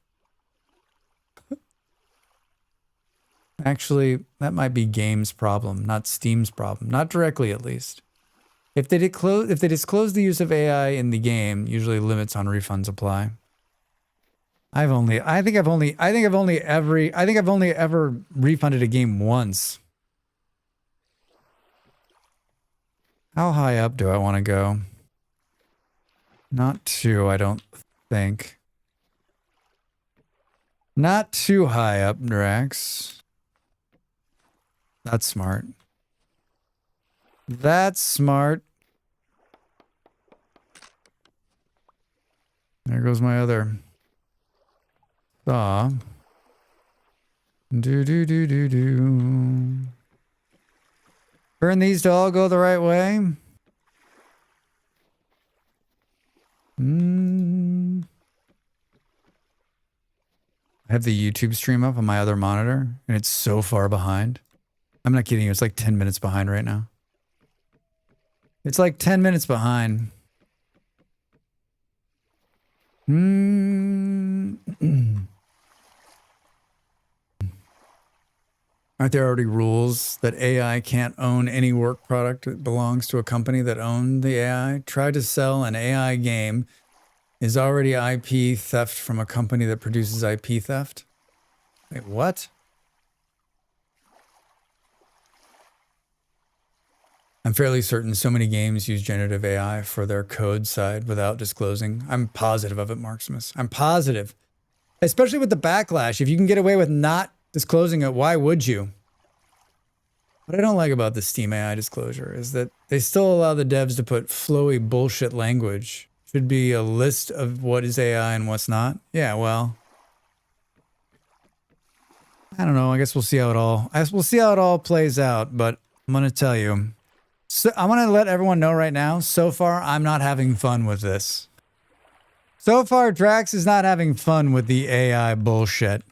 [SPEAKER 1] Actually, that might be Game's problem, not Steam's problem. Not directly, at least. If they disclose the use of AI in the game, usually limits on refunds apply. I think I've only ever refunded a game once. How high up do I want to go? Not too, I don't think. Not too high up, Drax. That's smart. That's smart. There goes my other saw. Do. Turn these to all go the right way. I have the YouTube stream up on my other monitor, and it's so far behind. I'm not kidding you. It's like 10 minutes behind right now. It's like 10 minutes behind. Aren't there already rules that AI can't own any work product that belongs to a company that owned the AI? Try to sell an AI game is already IP theft from a company that produces IP theft. Wait, what? I'm fairly certain so many games use generative AI for their code side without disclosing. I'm positive of it, Marximus. I'm positive. Especially with the backlash. If you can get away with not disclosing it, why would you? What I don't like about the Steam AI disclosure is that they still allow the devs to put flowy bullshit language. Should be a list of what is AI and what's not. Yeah, well. I don't know. I guess we'll see how it all plays out, but I'm going to tell you. So I want to let everyone know right now, so far I'm not having fun with this. So far Drax is not having fun with the AI bullshit.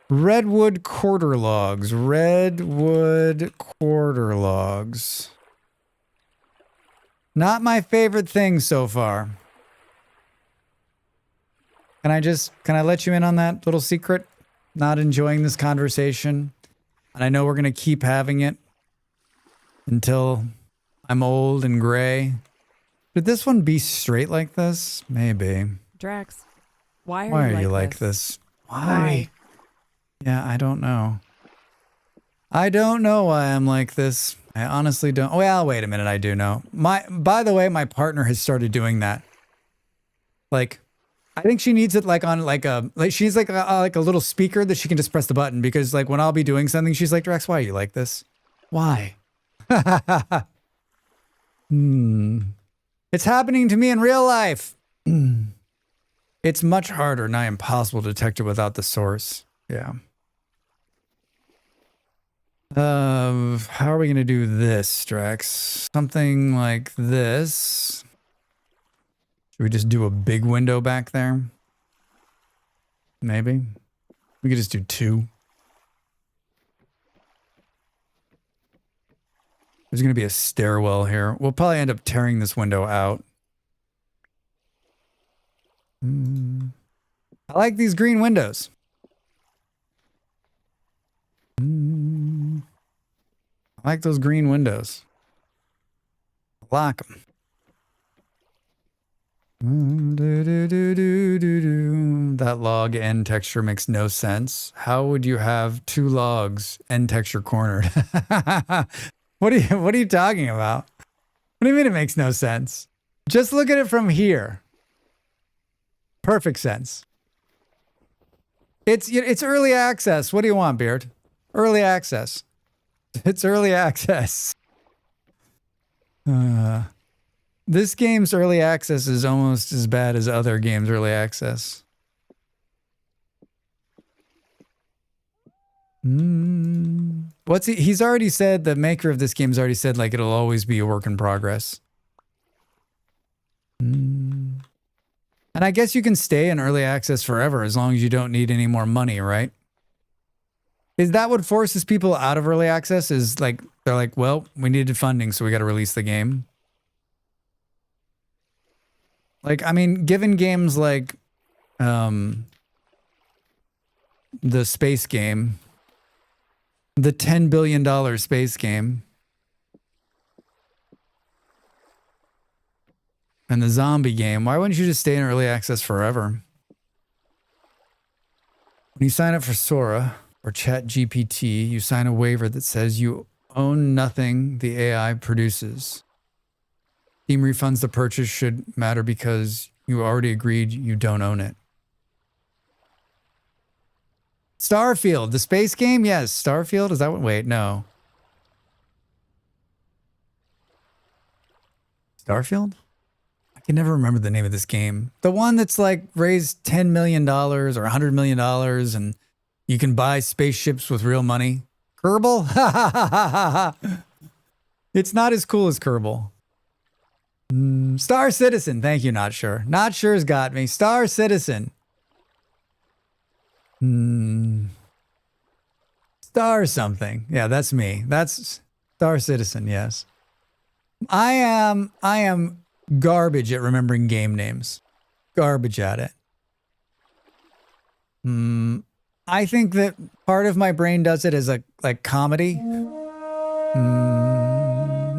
[SPEAKER 1] Redwood quarter logs. Redwood quarter logs. Not my favorite thing so far. Can I let you in on that little secret? Not enjoying this conversation. And I know we're going to keep having it until I'm old and gray. Should this one be straight like this? Maybe.
[SPEAKER 6] Drax, why are you like this?
[SPEAKER 1] Why? Yeah, I don't know. I don't know why I'm like this. I honestly don't. Oh, well, wait a minute. I do know. By the way, my partner has started doing that. Like, I think she needs it like on she needs like a little speaker that she can just press the button, because like when I'll be doing something, she's like, Drax, why are you like this? Why? It's happening to me in real life. It's much harder, nigh impossible to detect it without the source. Yeah. How are we going to do this, Drax? Something like this. Should we just do a big window back there? Maybe. We could just do 2. There's going to be a stairwell here. We'll probably end up tearing this window out. I like these green windows. I like those green windows. I like them. That log end texture makes no sense. How would you have 2 logs end texture cornered? What are you talking about? What do you mean it makes no sense? Just look at it from here. Perfect sense. It's early access. What do you want, Beard? Early access. It's early access. This game's early access is almost as bad as other games' early access. He's already said, the maker of this game's already said, like, it'll always be a work in progress. And I guess you can stay in early access forever as long as you don't need any more money, right? Is that what forces people out of early access? Is like, they're like, well, we needed funding, so we got to release the game. Like, I mean, given games like the space game, the $10 billion space game, and the zombie game, why wouldn't you just stay in early access forever? When you sign up for Sora or ChatGPT, you sign a waiver that says you own nothing the AI produces. Steam refunds the purchase should matter because you already agreed you don't own it. Starfield, the space game? Yes, Starfield, is that what? Wait, no. Starfield? I can never remember the name of this game. The one that's like raised $10 million or $100 million and you can buy spaceships with real money. Kerbal? It's not as cool as Kerbal. Star Citizen. Thank you, Not Sure. Not Sure's got me. Star Citizen. Star something. Yeah, that's me. That's Star Citizen, yes. I am garbage at remembering game names. Garbage at it. I think that part of my brain does it as a like comedy.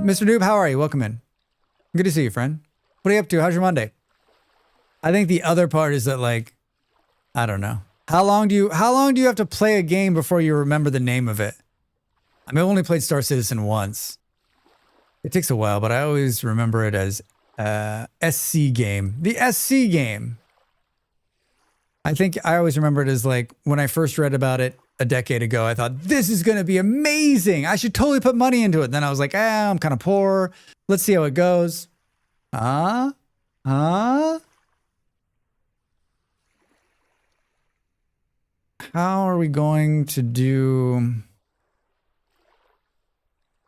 [SPEAKER 1] Mr. Noob, how are you? Welcome in. Good to see you, friend. What are you up to? How's your Monday? I think the other part is that, like, I don't know. How long do you have to play a game before you remember the name of it? I mean, I've only played Star Citizen once. It takes a while, but I always remember it as SC game. The SC game. I think I always remember it as like when I first read about it a decade ago, I thought, this is going to be amazing. I should totally put money into it. Then I was like, I'm kind of poor. Let's see how it goes. how are we going to do...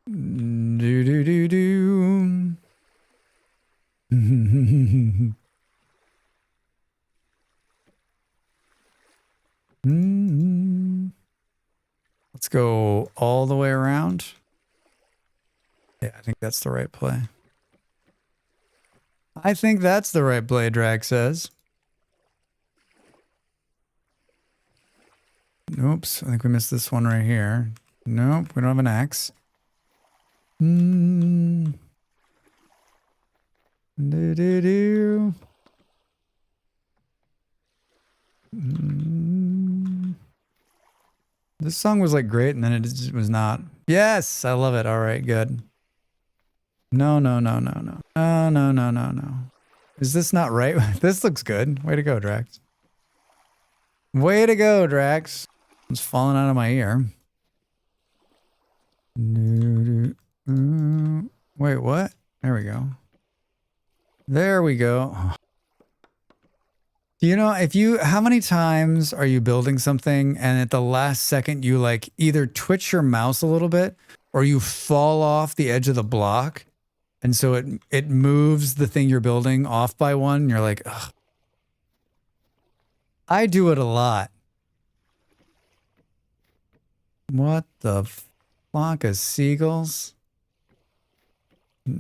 [SPEAKER 1] Do. Let's go all the way around. Yeah, I think that's the right play. I think that's the right play, Drag says. Oops, I think we missed this one right here. Nope, we don't have an axe. This song was like great, and then it just was not. Yes, I love it. All right, good. No. Is this not right? This looks good. Way to go, Drax. Way to go, Drax. It's falling out of my ear. Wait, what? There we go. There we go. Do you know, how many times are you building something and at the last second you like either twitch your mouse a little bit or you fall off the edge of the block, and so it moves the thing you're building off by one, and you're like, ugh. I do it a lot. What the flock of seagulls? I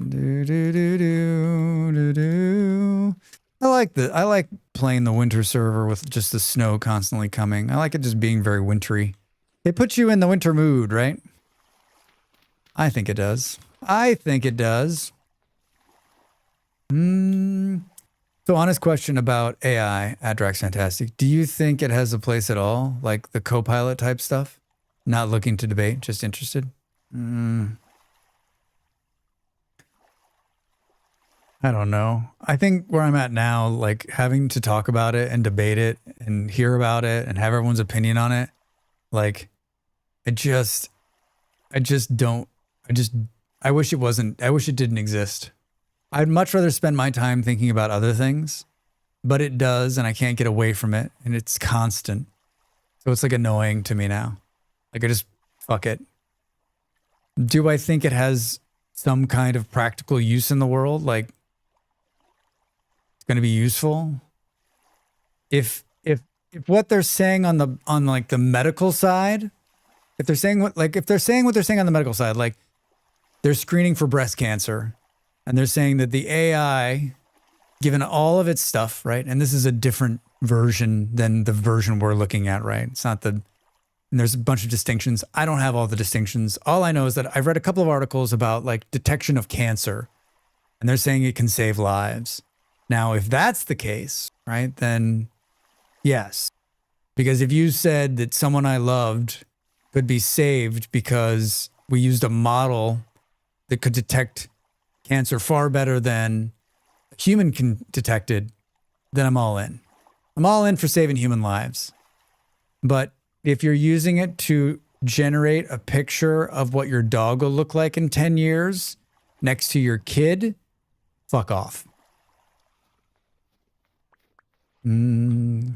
[SPEAKER 1] like playing the winter server with just the snow constantly coming. I like it just being very wintry. It puts you in the winter mood, right? I think it does. I think it does. So honest question about AI at Drax Fantastic. Do you think it has a place at all? Like the co-pilot type stuff? Not looking to debate, just interested? I don't know. I think where I'm at now, like having to talk about it and debate it and hear about it and have everyone's opinion on it, like I wish it didn't exist. I'd much rather spend my time thinking about other things, but it does, and I can't get away from it, and it's constant. So it's like annoying to me now. Like I just, fuck it. Do I think it has some kind of practical use in the world? Like, going to be useful if what they're saying on like the medical side, if they're saying what they're saying on the medical side, like they're screening for breast cancer and they're saying that the AI, given all of its stuff, right, and this is a different version than the version we're looking at, right? It's not and there's a bunch of distinctions. I don't have all the distinctions. All I know is that I've read a couple of articles about like detection of cancer, and they're saying it can save lives. Now, if that's the case, right, then yes. Because if you said that someone I loved could be saved because we used a model that could detect cancer far better than a human can detect it, then I'm all in. I'm all in for saving human lives. But if you're using it to generate a picture of what your dog will look like in 10 years next to your kid, fuck off.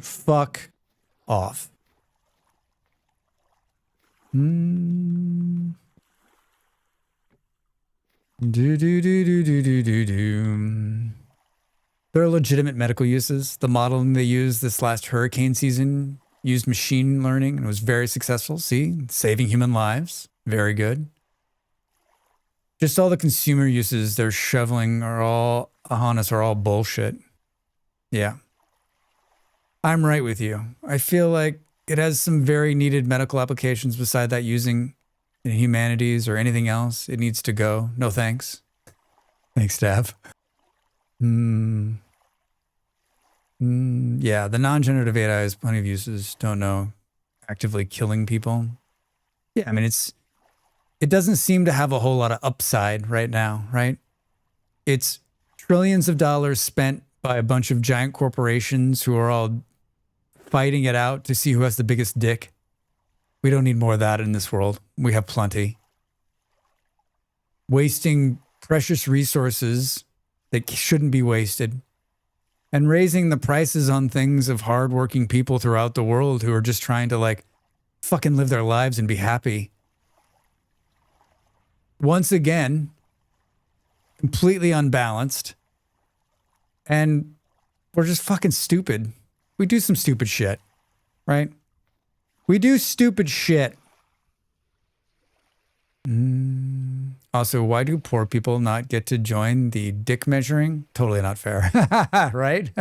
[SPEAKER 1] Fuck off. There are legitimate medical uses. The modeling they used this last hurricane season used machine learning and was very successful. See, saving human lives. Very good. Just all the consumer uses they're shoveling are all on us are all bullshit. Yeah. I'm right with you. I feel like it has some very needed medical applications beside that using in humanities or anything else. It needs to go. No thanks. Thanks, Stav. Yeah, the non-generative AI has plenty of uses. Don't know. Actively killing people. Yeah, I mean, it doesn't seem to have a whole lot of upside right now, right? It's trillions of dollars spent by a bunch of giant corporations who are all fighting it out to see who has the biggest dick. We don't need more of that in this world. We have plenty. Wasting precious resources that shouldn't be wasted. and raising the prices on things of hardworking people throughout the world who are just trying to like fucking live their lives and be happy. Once again, completely unbalanced. And we're just fucking stupid. We do some stupid shit, right? We do stupid shit. Also, why do poor people not get to join the dick measuring? Totally not fair, right?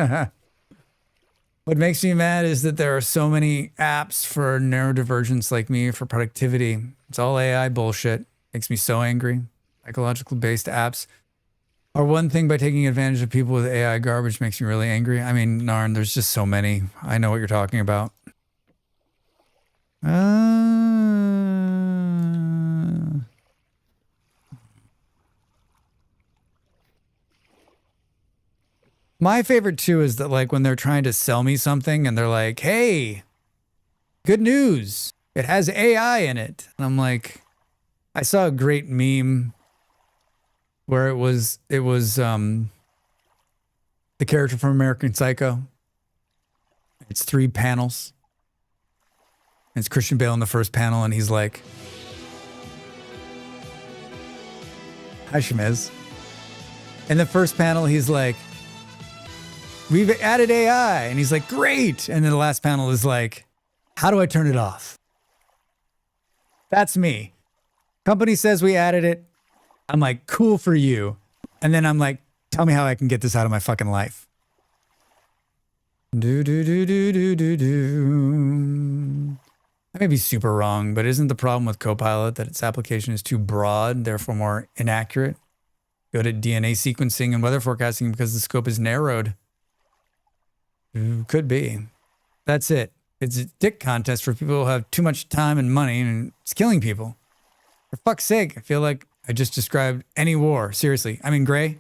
[SPEAKER 1] What makes me mad is that there are so many apps for neurodivergents like me for productivity. It's all AI bullshit. Makes me so angry. Psychologically based apps are one thing, by taking advantage of people with AI garbage makes me really angry. I mean, Narn, there's just so many. I know what you're talking about. My favorite too is that like when they're trying to sell me something and they're like, hey, good news, it has AI in it. And I'm like, I saw a great meme where it was the character from American Psycho. It's 3 panels. And it's Christian Bale in the first panel and he's like, hi Shemiz. In the first panel he's like, we've added AI. And he's like, great. And then the last panel is like, how do I turn it off? That's me. Company says we added it. I'm like, cool for you. And then I'm like, tell me how I can get this out of my fucking life. Do, do, do, do, do, do, do. I may be super wrong, but isn't the problem with Copilot that its application is too broad, therefore more inaccurate? Good at DNA sequencing and weather forecasting because the scope is narrowed. Could be. That's it. It's a dick contest for people who have too much time and money, and it's killing people. For fuck's sake, I feel like I just described any war. Seriously. I mean, Gray,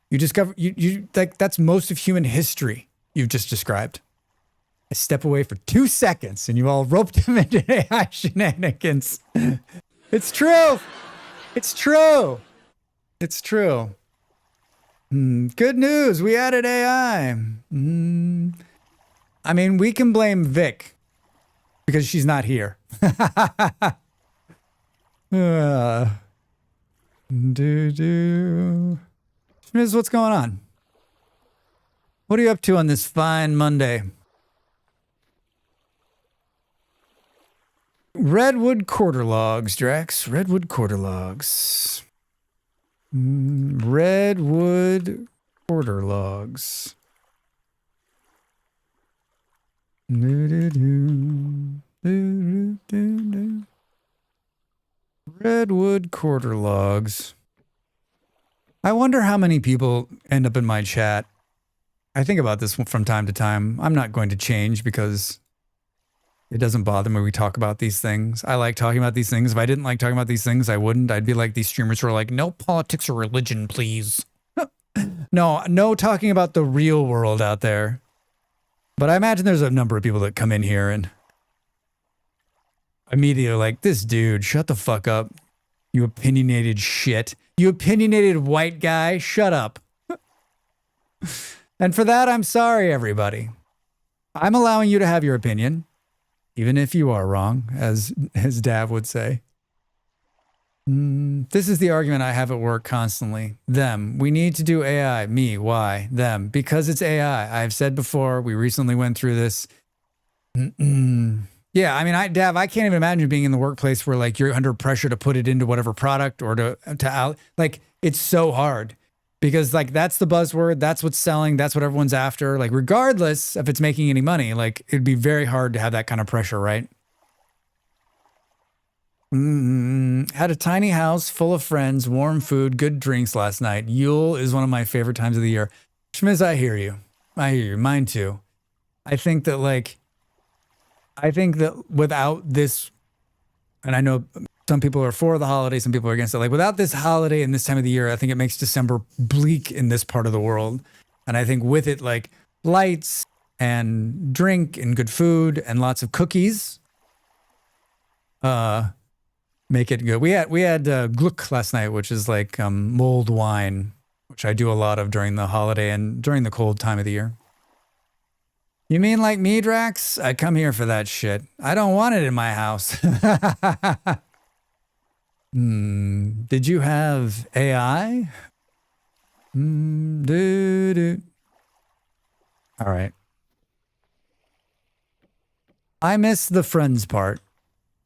[SPEAKER 1] you discover you like that's most of human history you've just described. I step away for 2 seconds and you all roped him into AI shenanigans. It's true. It's true. It's true. Good news. We added AI. I mean, we can blame Vic because she's not here. Shmiz, what's going on? What are you up to on this fine Monday? Redwood quarter logs, Drax. Redwood quarter logs. Redwood quarter logs. Redwood quarter logs. I wonder how many people end up in my chat. I think about this from time to time. I'm not going to change because it doesn't bother me when we talk about these things. I like talking about these things. If I didn't like talking about these things, I wouldn't. I'd be like these streamers who are like, no politics or religion, please. No talking about the real world out there. But I imagine there's a number of people that come in here and immediately are like, this dude, shut the fuck up. You opinionated shit. You opinionated white guy, shut up. And for that, I'm sorry, everybody. I'm allowing you to have your opinion, even if you are wrong, as Dav would say. This is the argument I have at work constantly. Them. We need to do AI. Me. Why? Them. Because it's AI. I've said before, we recently went through this. Yeah, I mean, Dav, I can't even imagine being in the workplace where like you're under pressure to put it into whatever product or to like, it's so hard because like that's the buzzword. That's what's selling. That's what everyone's after. Like, regardless if it's making any money, like it'd be very hard to have that kind of pressure, right? Had a tiny house full of friends, warm food, good drinks last night. Yule is one of my favorite times of the year. Shmiz, I hear you. I hear you. Mine too. I think that without this, and I know some people are for the holiday, some people are against it. Like without this holiday and this time of the year, I think it makes December bleak in this part of the world. And I think with it, like lights and drink and good food and lots of cookies, make it good. We had Gluck last night, which is like mulled wine, which I do a lot of during the holiday and during the cold time of the year. You mean like me, Drax? I come here for that shit. I don't want it in my house. Did you have AI? All right. I miss the friends part.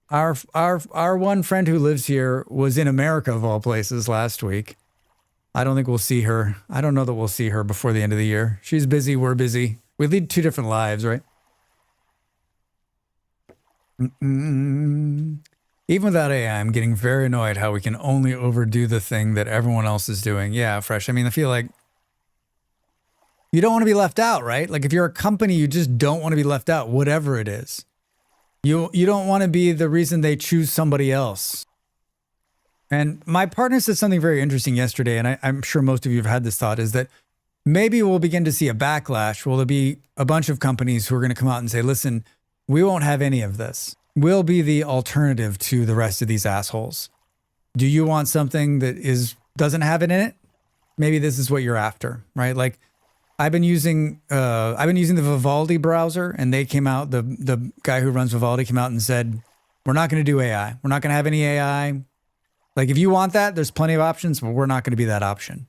[SPEAKER 1] Our one friend who lives here was in America of all places last week. I don't think we'll see her. I don't know that we'll see her before the end of the year. She's busy. We're busy. We lead two different lives, right? Even without AI, I'm getting very annoyed how we can only overdo the thing that everyone else is doing. Yeah, Fresh. I mean, I feel like you don't want to be left out, right? Like if you're a company, you just don't want to be left out, whatever it is. You don't want to be the reason they choose somebody else. And my partner said something very interesting yesterday, and I'm sure most of you have had this thought, is that maybe we'll begin to see a backlash. Will there be a bunch of companies who are going to come out and say, listen, we won't have any of this. We'll be the alternative to the rest of these assholes. Do you want something that doesn't have it in it? Maybe this is what you're after, right? Like I've been using the Vivaldi browser, and they came out, the guy who runs Vivaldi came out and said, we're not going to do AI. We're not going to have any AI. Like if you want that, there's plenty of options, but we're not going to be that option.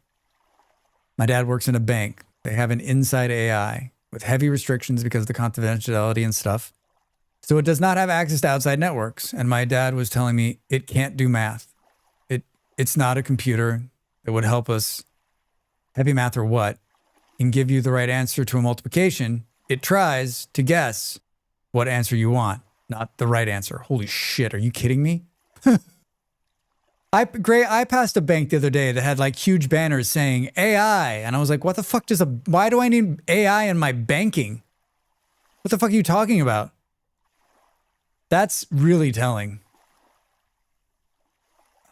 [SPEAKER 1] My dad works in a bank. They have an inside AI with heavy restrictions because of the confidentiality and stuff. So it does not have access to outside networks. And my dad was telling me it can't do math. It's not a computer that would help us, heavy math or what, and give you the right answer to a multiplication. It tries to guess what answer you want, not the right answer. Holy shit, are you kidding me? I passed a bank the other day that had like huge banners saying AI. And I was like, what the fuck why do I need AI in my banking? What the fuck are you talking about? That's really telling.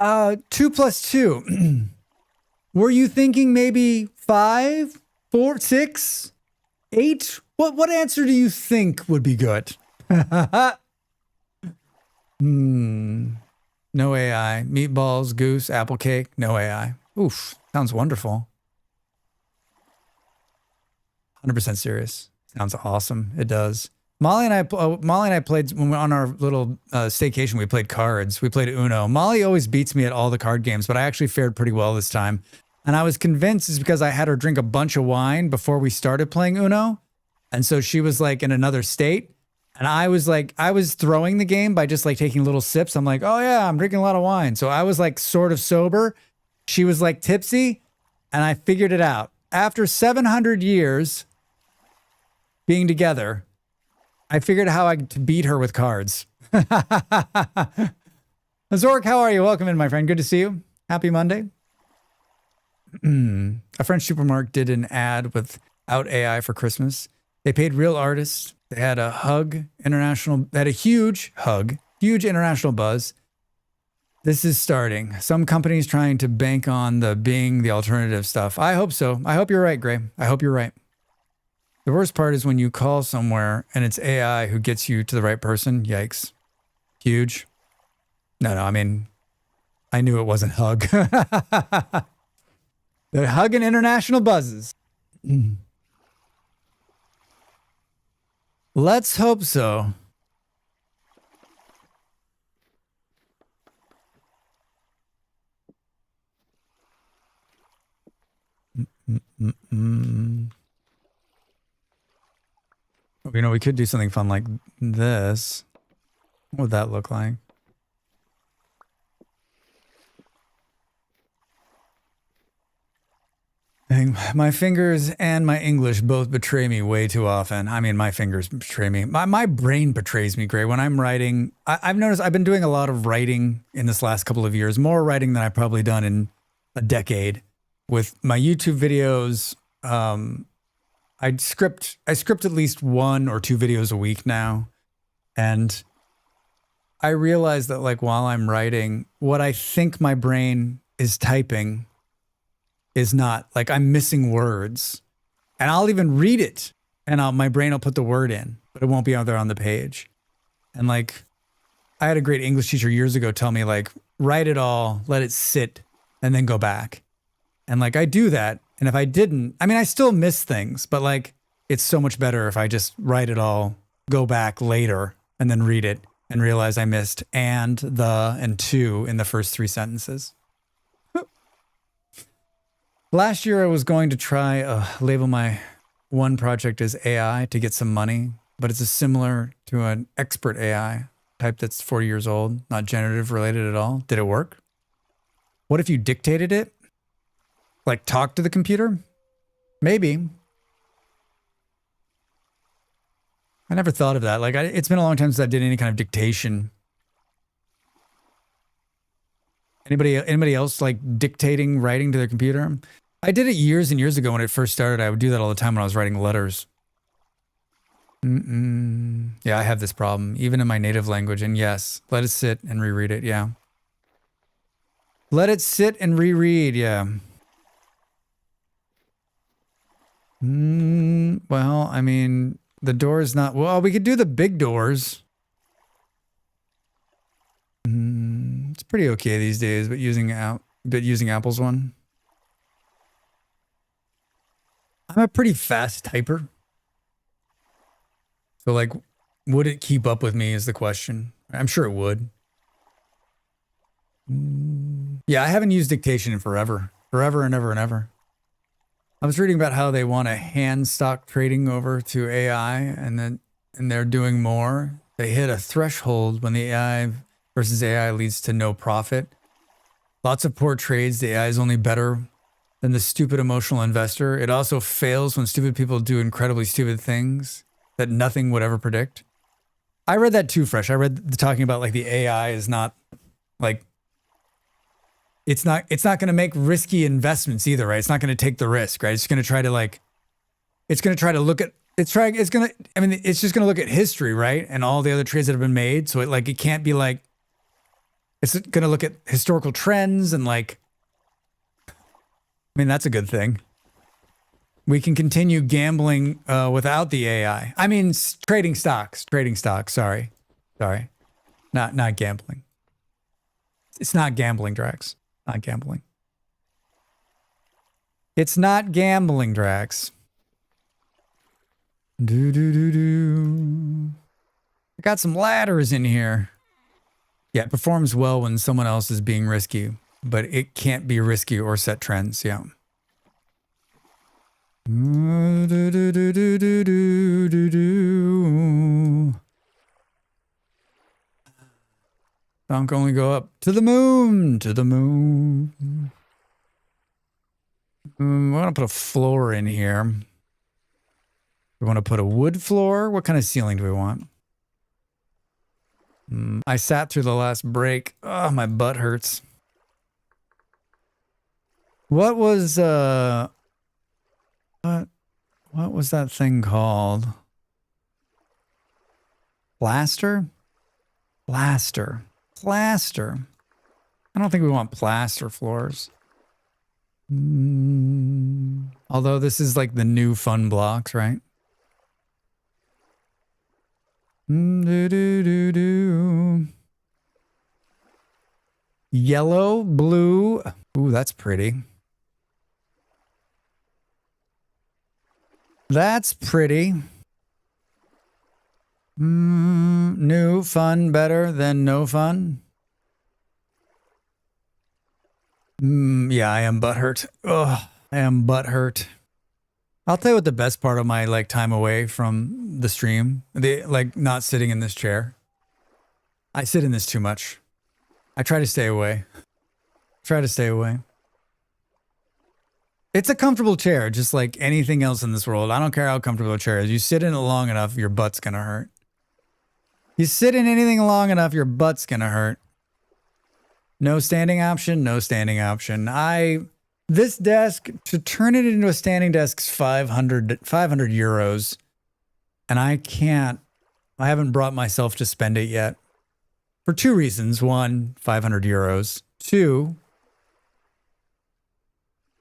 [SPEAKER 1] 2 + 2. Were you thinking maybe 5, 4, 6, 8? What answer do you think would be good? No AI. Meatballs, goose, apple cake, no AI. Oof, sounds wonderful. 100% serious. Sounds awesome. It does. Molly and I played, when we were on our little staycation, we played cards. We played Uno. Molly always beats me at all the card games, but I actually fared pretty well this time. And I was convinced it's because I had her drink a bunch of wine before we started playing Uno. And so she was like in another state. And I was throwing the game by just like taking little sips. I'm like, oh yeah, I'm drinking a lot of wine. So I was like sort of sober. She was like tipsy. And I figured it out. After 700 years being together, I figured out how I could beat her with cards. Zork, how are you? Welcome in, my friend. Good to see you. Happy Monday. A French supermarket did an ad without AI for Christmas. They paid real artists. They had a huge international buzz. This is starting. Some companies trying to bank on being the alternative stuff. I hope so. I hope you're right, Gray. I hope you're right. The worst part is when you call somewhere and it's AI who gets you to the right person. Yikes. Huge. No, I mean, I knew it wasn't Hug. They're hugging international buzzes. Let's hope so. You know, we could do something fun like this. What would that look like? My fingers and my English both betray me way too often. I mean, my fingers betray me. My brain betrays me, Gray. When I'm writing, I've noticed I've been doing a lot of writing in this last couple of years, more writing than I've probably done in a decade. With my YouTube videos, I script at least 1 or 2 videos a week now. And I realize that like while I'm writing, what I think my brain is typing is not, like, I'm missing words. And I'll even read it and my brain will put the word in, but it won't be out there on the page. And like, I had a great English teacher years ago tell me like, write it all, let it sit, and then go back. And like, I do that. And if I didn't, I mean, I still miss things, but like, it's so much better if I just write it all, go back later, and then read it and realize I missed and, the, and to in the first 3 sentences. Last year, I was going to try label my one project as AI to get some money, but it's similar to an expert AI type that's 40 years old, not generative related at all. Did it work? What if you dictated it? Like talk to the computer? Maybe. I never thought of that. Like, it's been a long time since I did any kind of dictation. Anybody else like dictating, writing to their computer? I did it years and years ago when it first started. I would do that all the time when I was writing letters. Yeah, I have this problem, even in my native language. And yes, let it sit and reread it. Yeah. Let it sit and reread. Yeah. Well, I mean, the door is not... Well, we could do the big doors. It's pretty okay these days, but using Apple's one. I'm a pretty fast typer. So, like, would it keep up with me is the question. I'm sure it would. Yeah, I haven't used dictation in forever. Forever and ever and ever. I was reading about how they want to hand stock trading over to AI, and they're doing more. They hit a threshold when the AI versus AI leads to no profit. Lots of poor trades. The AI is only better than the stupid emotional investor. It also fails when stupid people do incredibly stupid things that nothing would ever predict. I read that too fresh. I read talking about like the AI is not like, it's not going to make risky investments either, right? It's not going to take the risk, right? It's going to try to like, it's going to try to look at, it's just going to look at history, right? And all the other trades that have been made. So it can't be like, it's going to look at historical trends and like, I mean, that's a good thing. We can continue gambling without the AI. I mean, trading stocks. Sorry. Not gambling. It's not gambling, Drax. Not gambling. It's not gambling, Drax. I got some ladders in here. Yeah, it performs well when someone else is being risky, but it can't be risky or set trends. Yeah. Song can only go up to the moon, to the moon. We want to put a floor in here. We want to put a wood floor. What kind of ceiling do we want? I sat through the last break. Oh, my butt hurts. What was what was that thing called? Plaster? Plaster. I don't think we want plaster floors. Although this is like the new fun blocks, right? Yellow, blue. Ooh, that's pretty. That's pretty. New, fun, better than no fun. Yeah, I am butthurt. Ugh, I am butthurt. I'll tell you what the best part of my like time away from the stream, like not sitting in this chair. I sit in this too much. I try to stay away. It's a comfortable chair, just like anything else in this world. I don't care how comfortable a chair is. You sit in it long enough, your butt's gonna hurt. You sit in anything long enough, your butt's gonna hurt. No standing option, no standing option. This desk, to turn it into a standing desk is 500 euros. And I haven't brought myself to spend it yet. For 2 reasons. 1, 500 euros. 2,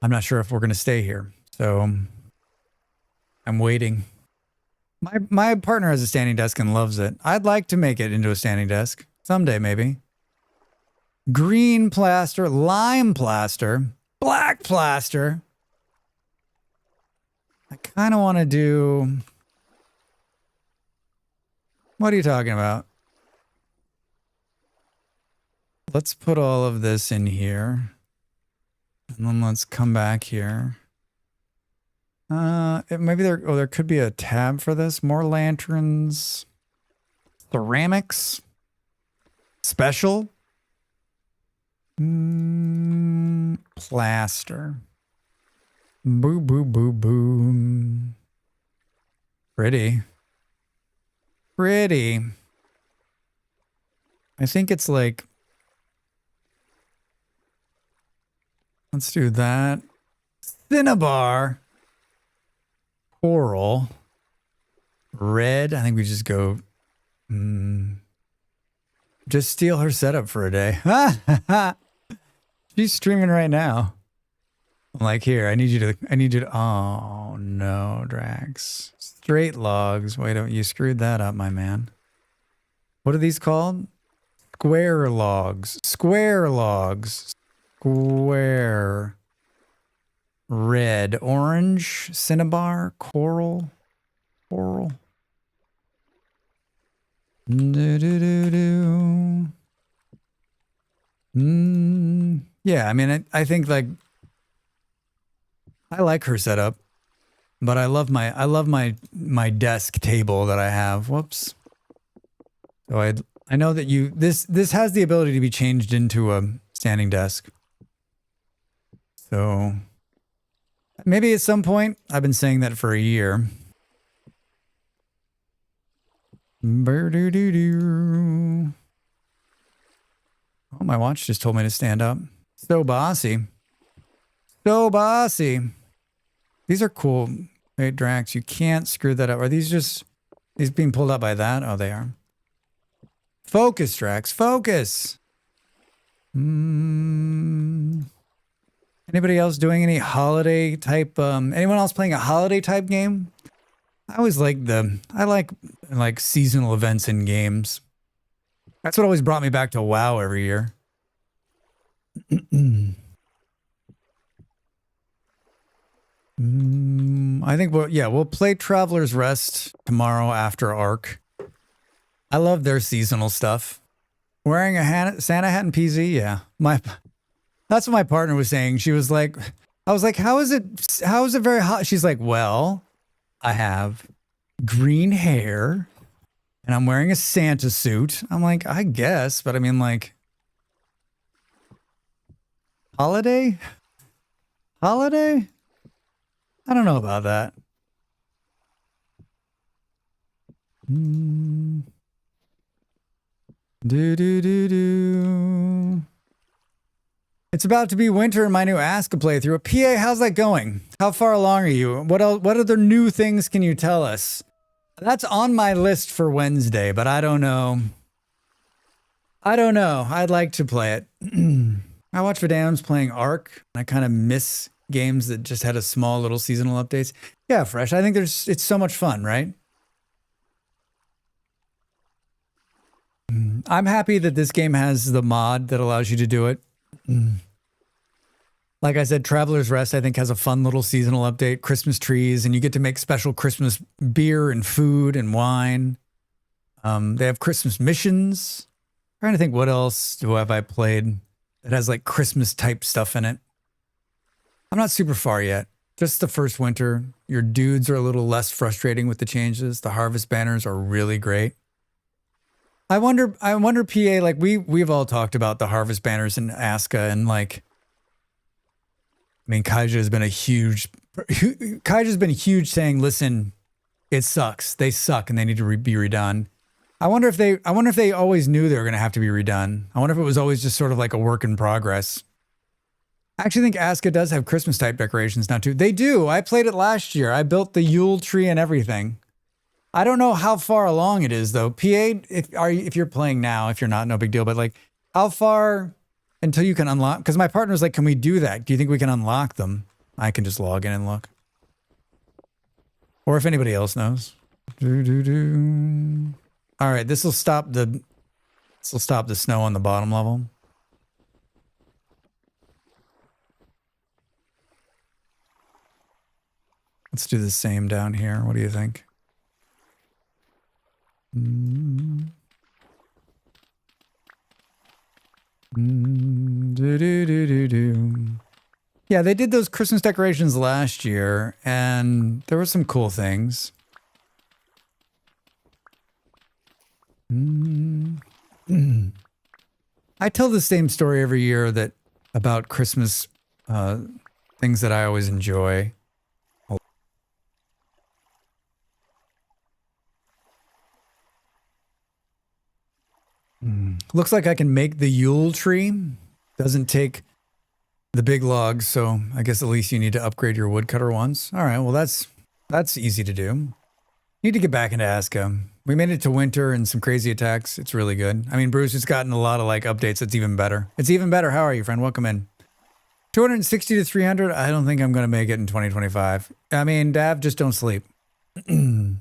[SPEAKER 1] I'm not sure if we're going to stay here. So I'm waiting. My partner has a standing desk and loves it. I'd like to make it into a standing desk. Someday, maybe. Green plaster, lime plaster, black plaster. I kind of want to do... What are you talking about? Let's put all of this in here. And then let's come back here. Maybe there could be a tab for this. More lanterns. Ceramics. Special. Plaster. Boo, boo, boo, boom. Pretty. Pretty. I think it's like... Let's do that. Cinnabar. Coral. Red. I think we just go... just steal her setup for a day. She's streaming right now. I'm like, here, I need you to, oh no, Drax. Straight logs. Wait, you screwed that up, my man. What are these called? Square logs. Square logs. Square. Red. Orange. Cinnabar. Coral. Coral. Yeah, I mean, I think like I like her setup, but I love my desk table that I have. Whoops. So I know that this has the ability to be changed into a standing desk. So maybe at some point, I've been saying that for a year. Oh, my watch just told me to stand up. So bossy. So bossy. These are cool. Wait, Drax, you can't screw that up. Are these being pulled up by that? Oh, they are. Focus, Drax. Focus. Anybody else doing any holiday type? Anyone else playing a holiday type game? I always like I like seasonal events in games. That's what always brought me back to WoW every year. I think we'll play Traveler's Rest tomorrow after Arc. I love their seasonal stuff. Wearing a Santa hat and PZ, yeah. That's what my partner was saying. She was like, I was like, how is it very hot? She's like, well, I have green hair and I'm wearing a Santa suit. I'm like, I guess, but I mean, like, holiday? Holiday? I don't know about that. It's about to be winter in my new Aska playthrough. PA, how's that going? How far along are you? What other new things can you tell us? That's on my list for Wednesday, but I don't know. I'd like to play it. I watch Vidam's playing Arc, and I kind of miss games that just had a small little seasonal updates. Yeah, Fresh. I think it's so much fun, right? I'm happy that this game has the mod that allows you to do it. Like I said, Traveler's Rest, I think, has a fun little seasonal update, Christmas trees, and you get to make special Christmas beer and food and wine. They have Christmas missions. I'm trying to think what else have I played that has like Christmas type stuff in it. I'm not super far yet. Just the first winter. Your dudes are a little less frustrating with the changes. The harvest banners are really great. I wonder, PA, like we've all talked about the harvest banners in Aska, and like, I mean, Kaija's been huge saying, listen, it sucks. They suck and they need to be redone. I wonder if they always knew they were going to have to be redone. I wonder if it was always just sort of like a work in progress. I actually think Aska does have Christmas type decorations now too. They do. I played it last year. I built the Yule tree and everything. I don't know how far along it is though. PA, if you're playing now, if you're not, no big deal. But like, how far until you can unlock? Because my partner's like, can we do that? Do you think we can unlock them? I can just log in and look. Or if anybody else knows. All right, this will stop the snow on the bottom level. Let's do the same down here. What do you think? Yeah, they did those Christmas decorations last year, and there were some cool things. I tell the same story every year that about Christmas things that I always enjoy. Looks like I can make the Yule tree. Doesn't take the big logs, so I guess at least you need to upgrade your woodcutter once. All right, well that's easy to do. Need to get back into Aska. We made it to winter and some crazy attacks. It's really good. I mean, Bruce has gotten a lot of like updates. It's even better. It's even better. How are you, friend? Welcome in. 260 to 300. I don't think I'm going to make it in 2025. I mean, Dav, just don't sleep. I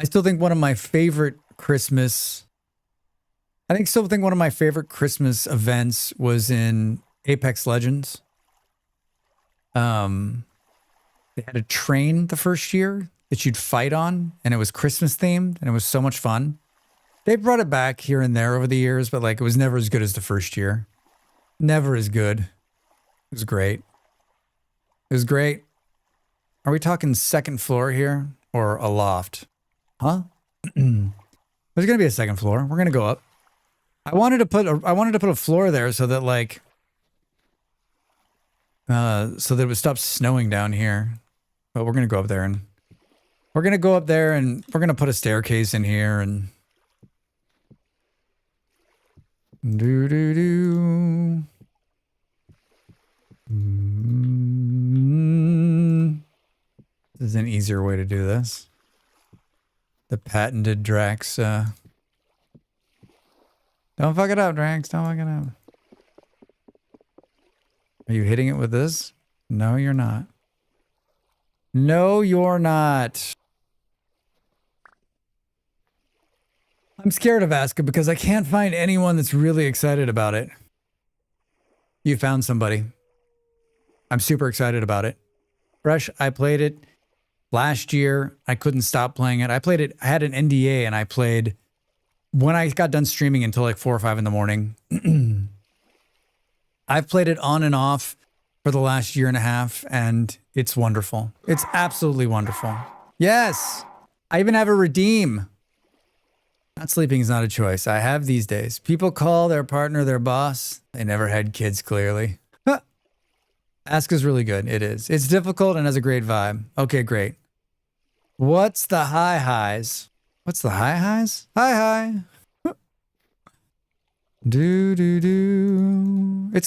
[SPEAKER 1] still think one of my favorite Christmas events was in Apex Legends. They had a train the first year that you'd fight on, and it was Christmas themed, and it was so much fun. They brought it back here and there over the years, but like it was never as good as the first year. Never as good. It was great. It was great. Are we talking second floor here or a loft? Huh? There's gonna be a second floor. We're gonna go up. I wanted to put a floor there so that like so that it would stop snowing down here. But we're gonna go up there and we're gonna put a staircase in here and do. This is an easier way to do this. The patented Drax. Don't fuck it up, Drax. Don't fuck it up. Are you hitting it with this? No, you're not. No, you're not. I'm scared of Aska because I can't find anyone that's really excited about it. You found somebody. I'm super excited about it. Fresh, I played it last year. I couldn't stop playing it. I played it. I had an NDA and I played when I got done streaming until like 4 or 5 in the morning. I've played it on and off for the last year and a half, and it's wonderful. It's absolutely wonderful. Yes. I even have a redeem. Not sleeping is not a choice. I have these days. People call their partner their boss. They never had kids, clearly. Aska's really good. It is. It's difficult and has a great vibe. Okay, great. What's the highs? What's the highs? Hi. It's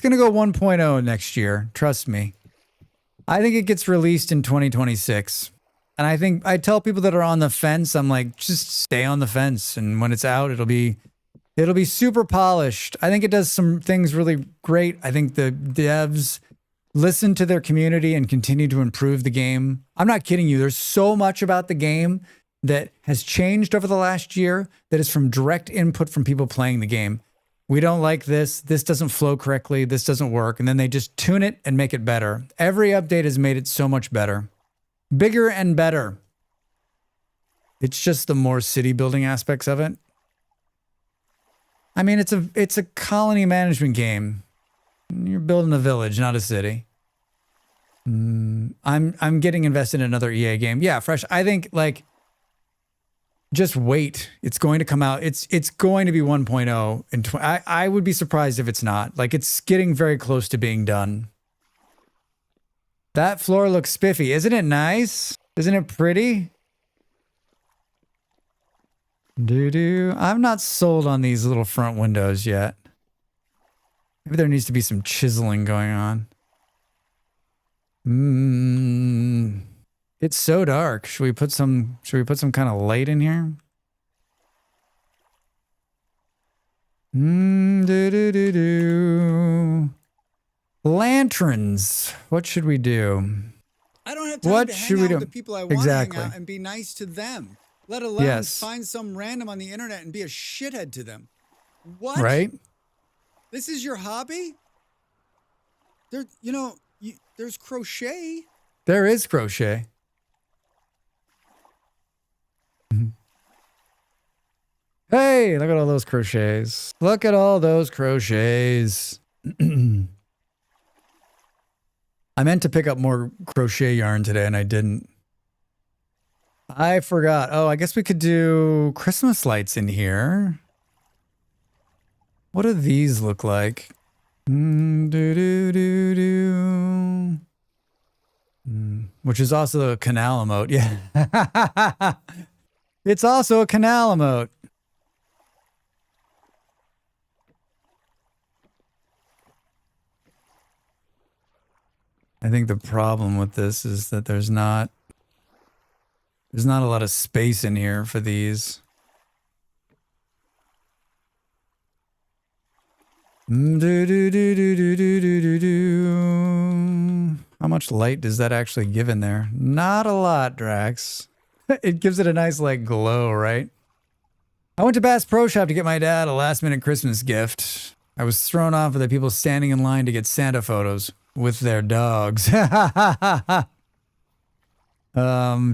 [SPEAKER 1] going to go 1.0 next year. Trust me. I think it gets released in 2026. And I think I tell people that are on the fence, I'm like, just stay on the fence. And when it's out, it'll be super polished. I think it does some things really great. I think the devs listen to their community and continue to improve the game. I'm not kidding you. There's so much about the game that has changed over the last year that is from direct input from people playing the game. We don't like this. This doesn't flow correctly. This doesn't work. And then they just tune it and make it better. Every update has made it so much better. Bigger and better. It's just the more city building aspects of it. I mean, it's a colony management game. You're building a village, not a city. I'm getting invested in another EA game. Yeah, Fresh. I think like just wait. It's going to come out. It's going to be 1.0 in I would be surprised if it's not. Like it's getting very close to being done. That floor looks spiffy. Isn't it nice? Isn't it pretty? I'm not sold on these little front windows yet. Maybe there needs to be some chiseling going on. It's so dark. Should we put some kind of light in here? Lanterns. What should we do?
[SPEAKER 7] I don't have time to hang out with the people I want to hang out and be nice to them, let alone find some random on the internet and be a shithead to them. What?
[SPEAKER 1] Right?
[SPEAKER 7] This is your hobby? There's crochet.
[SPEAKER 1] There is crochet. Hey, look at all those crochets. Look at all those crochets. I meant to pick up more crochet yarn today and I didn't. I forgot. Oh, I guess we could do Christmas lights in here. What do these look like? Which is also a canal emote. Yeah. It's also a canal emote. I think the problem with this is that there's not a lot of space in here for these. How much light does that actually give in there? Not a lot, Drax. It gives it a nice, like, glow, right? I went to Bass Pro Shop to get my dad a last-minute Christmas gift. I was thrown off by the people standing in line to get Santa photos with their dogs. To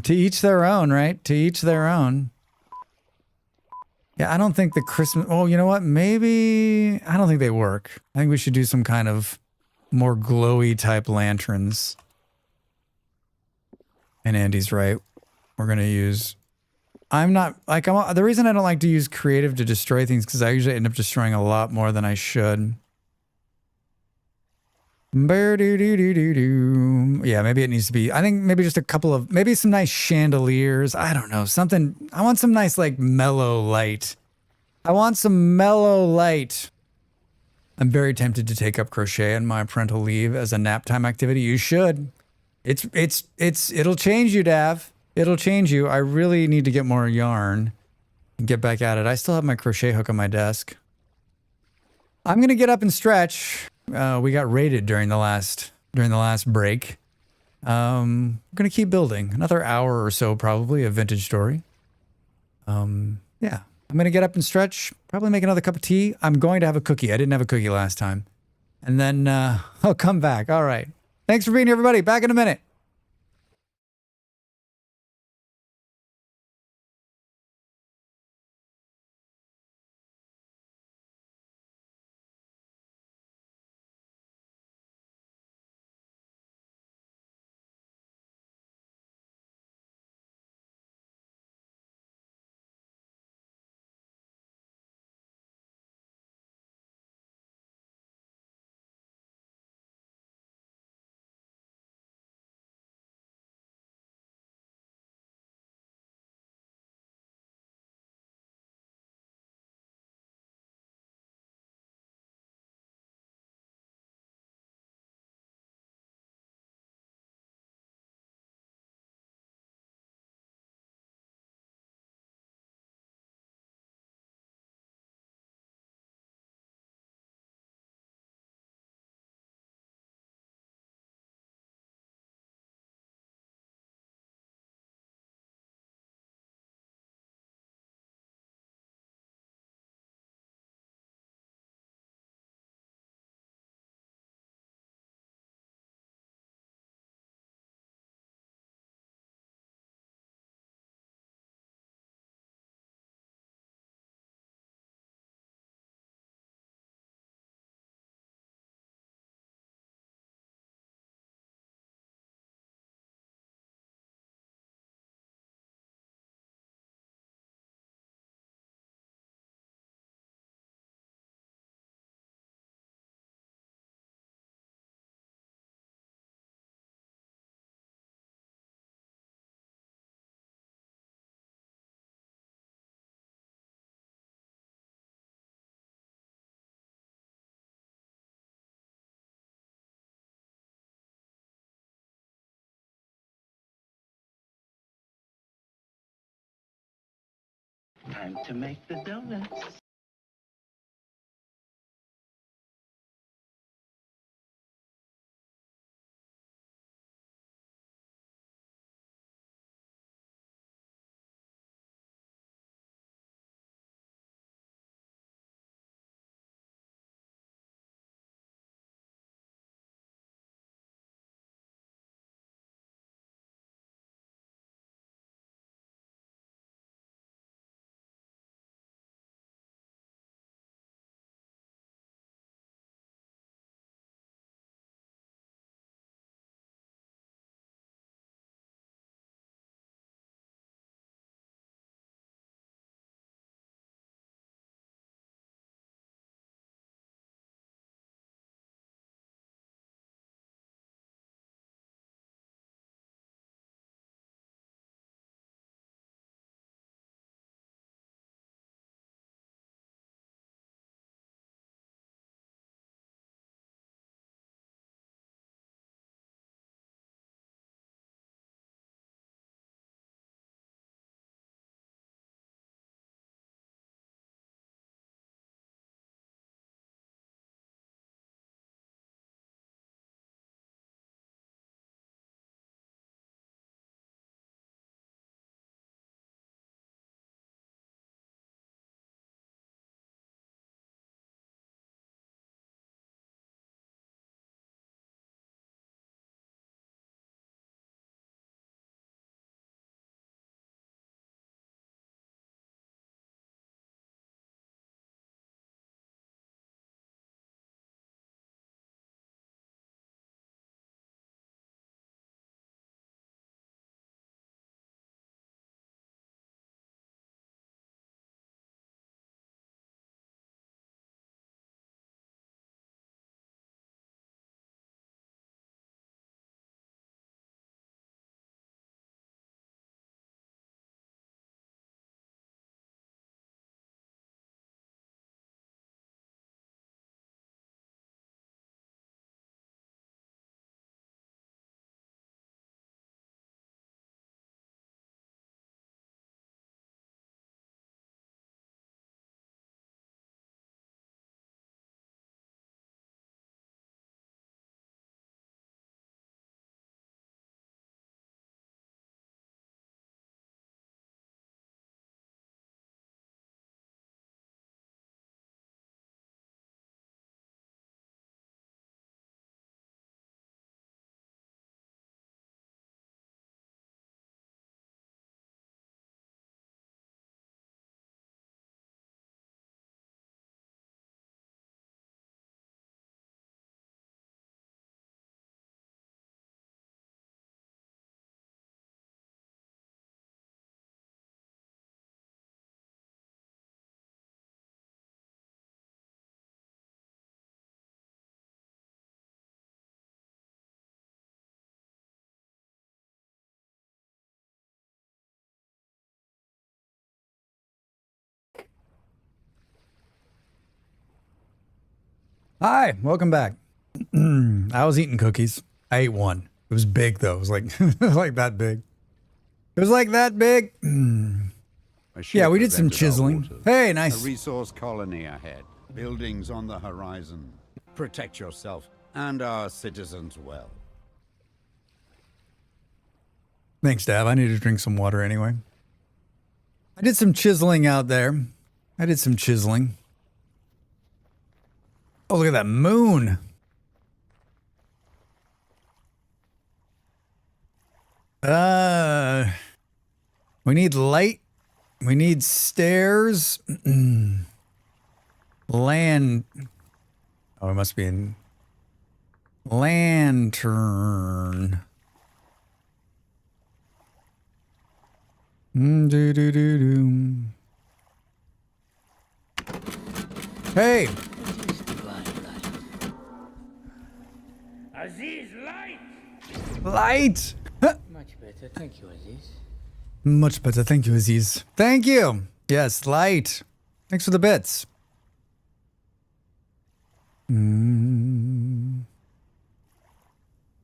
[SPEAKER 1] each their own, right? To each their own. Yeah, I don't think the Christmas... Oh, you know what? Maybe... I don't think they work. I think we should do some kind of more glowy type lanterns. And Andy's right. We're going to use... I'm not... Like, the reason I don't like to use creative to destroy things because I usually end up destroying a lot more than I should. Yeah, maybe it needs to be... I think maybe just a couple of... Maybe some nice chandeliers. I don't know. Something... I want some nice, like, mellow light. I want some mellow light. I'm very tempted to take up crochet on my parental leave as a nap time activity. You should. It'll change you, Dav. It'll change you. I really need to get more yarn and get back at it. I still have my crochet hook on my desk. I'm going to get up and stretch. We got raided during the last break. I'm going to keep building. Another hour or so probably of Vintage Story. Yeah. I'm going to get up and stretch. Probably make another cup of tea. I'm going to have a cookie. I didn't have a cookie last time. And then I'll come back. All right. Thanks for being here, everybody. Back in a minute.
[SPEAKER 3] Time to make the donuts.
[SPEAKER 1] Hi, welcome back. I was eating cookies. I ate one. It was big though. It was like like that big. It was like that big. Yeah, we did some chiseling. Hey,
[SPEAKER 4] A
[SPEAKER 1] nice.
[SPEAKER 4] resource colony ahead. Buildings on the horizon. Protect yourself and our citizens well.
[SPEAKER 1] Thanks, Dad. I need to drink some water anyway. I did some chiseling out there. I did some chiseling. Oh, look at that moon. We need light. We need stairs. Land. Oh, it must be in lantern. Do do do do. Hey.
[SPEAKER 3] Aziz, light!
[SPEAKER 1] Light.
[SPEAKER 3] Much better, thank you, Aziz.
[SPEAKER 1] Much better. Thank you, Aziz. Thank you. Yes, light. Thanks for the bits.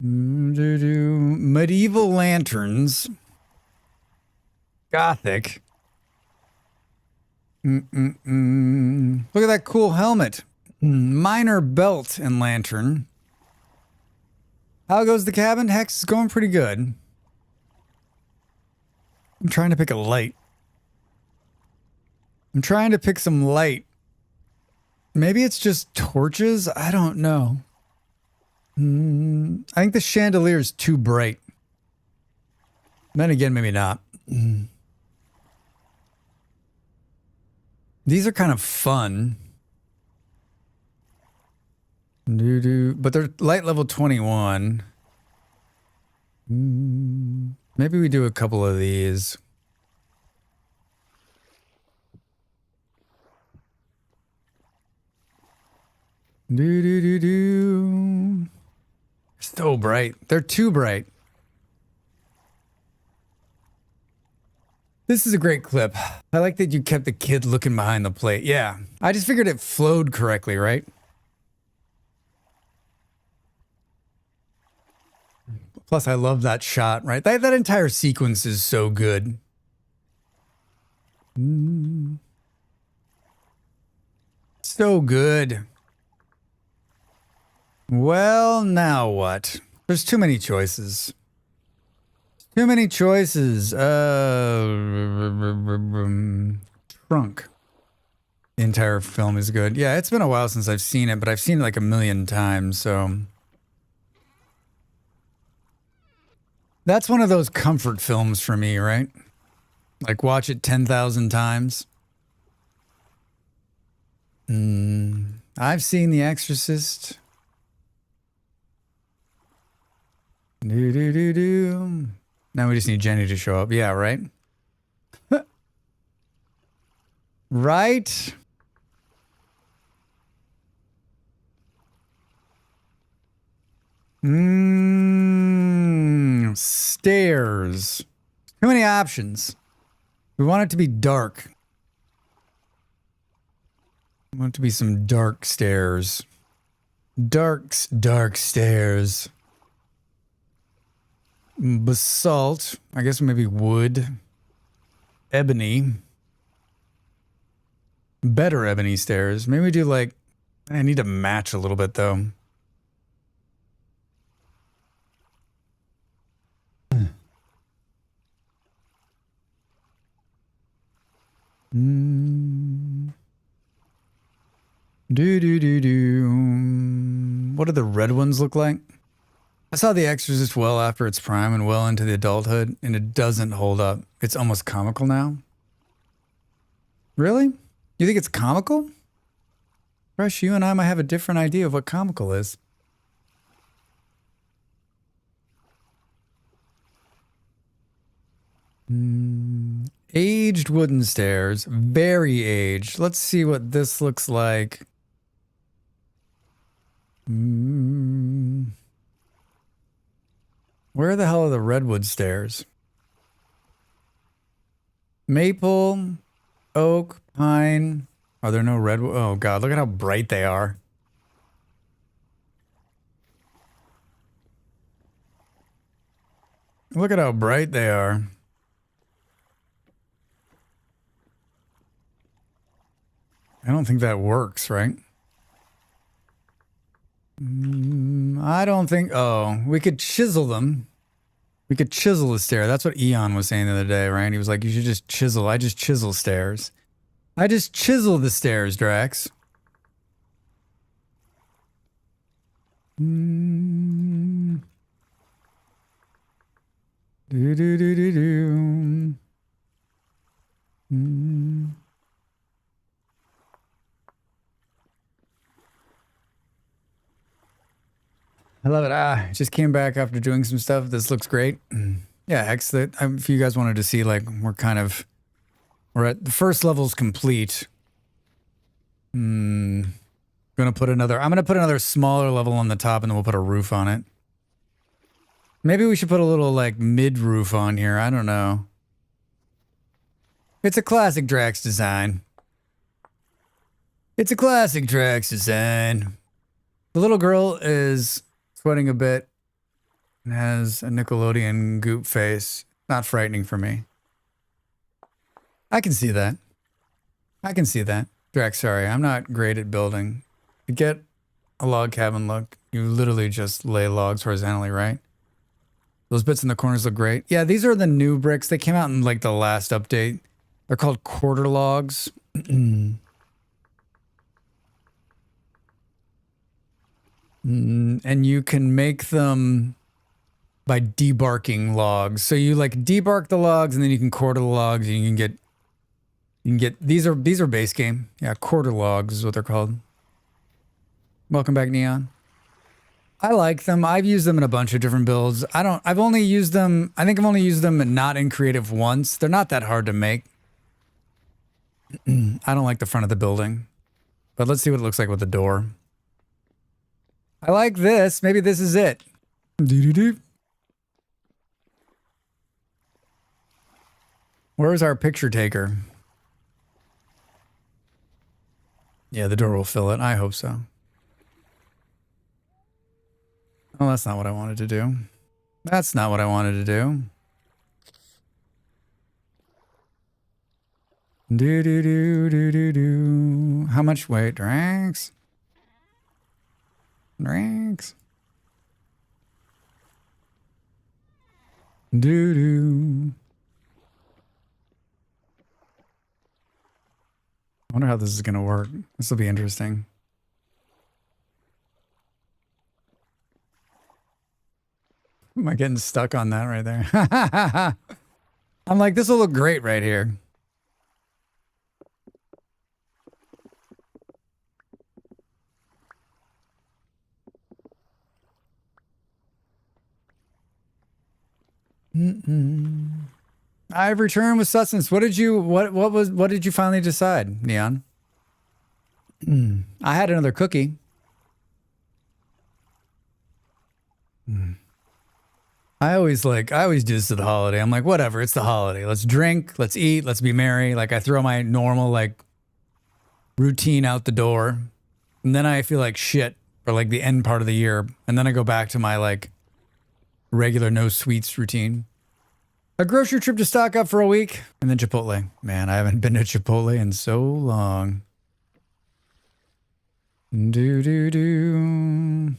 [SPEAKER 1] Medieval lanterns. Gothic. Look at that cool helmet. Minor belt and lantern. How goes the cabin? Hex is going pretty good. I'm trying to pick a light. I'm trying to pick some light. Maybe it's just torches? I don't know. I think the chandelier is too bright. Then again, maybe not. These are kind of fun. But they're light level 21. Maybe we do a couple of these. So bright. They're too bright. This is a great clip. I like that you kept the kid looking behind the plate. Yeah. I just figured it flowed correctly, right? Plus, I love that shot, right? That entire sequence is so good. So good. Well, now what? There's too many choices. Too many choices. Trunk. The entire film is good. Yeah, it's been a while since I've seen it, but I've seen it like a million times, so... That's one of those comfort films for me, right? Like watch it 10,000 times. I've seen The Exorcist. Now we just need Jenny to show up. Yeah, right? Right? Stairs. Too many options. We want it to be dark. We want it to be some dark stairs. Dark stairs. Basalt. I guess maybe wood. Ebony. Better ebony stairs. Maybe we do like... I need to match a little bit though. What do the red ones look like? I saw The Exorcist well after its prime and well into the adulthood, and it doesn't hold up. It's almost comical now. Really? You think it's comical? Rush, you and I might have a different idea of what comical is. Aged wooden stairs. Very aged. Let's see what this looks like. Where the hell are the redwood stairs? Maple, oak, pine. Are there no redwood? Oh God, look at how bright they are. Look at how bright they are. I don't think that works, right? I don't think... Oh, we could chisel them. We could chisel the stair. That's what Eon was saying the other day, right? He was like, you should just chisel. I just chisel stairs. I just chisel the stairs, Drax. Do do do do do. I love it. Just came back after doing some stuff. This looks great. Yeah, excellent. If you guys wanted to see, like, we're at the first level's complete. I'm gonna put another smaller level on the top, and then we'll put a roof on it. Maybe we should put a little, like, mid roof on here. I don't know. It's a classic Drax design. It's a classic Drax design. The little girl is sweating a bit and has a Nickelodeon goop face. Not frightening for me. I can see that. I can see that. Drax, sorry, I'm not great at building. To get a log cabin look, you literally just lay logs horizontally, right? Those bits in the corners look great. Yeah, these are the new bricks. They came out in like the last update. They're called quarter logs. And you can make them by debarking logs. So you like debark the logs, and then you can quarter the logs, and you can get these are base game. Yeah, quarter logs is what they're called. Welcome back, Neon. I like them. I've used them in a bunch of different builds. I've only used them, I think I've only used them not in creative once. They're not that hard to make. I don't like the front of the building. But let's see what it looks like with the door. I like this. Maybe this is it. Doo-doo-doo. Where's our picture taker? Yeah, the door will fill it. I hope so. Oh, that's not what I wanted to do. That's not what I wanted to do. Do-do-do-do-do-do. How much weight, Drax? Drax. Doo-doo. I wonder how this is going to work. This will be interesting. Am I getting stuck on that right there? I'm like, this will look great right here. I've returned with sustenance. What did you finally decide, Neon? I had another cookie. I always do this to the holiday. I'm like, whatever, it's the holiday. Let's drink, let's eat, let's be merry. Like, I throw my normal, like, routine out the door. And then I feel like shit for, like, the end part of the year. And then I go back to my, like, regular no sweets routine. A grocery trip to stock up for a week. And then Chipotle. Man, I haven't been to Chipotle in so long. Do-do-do.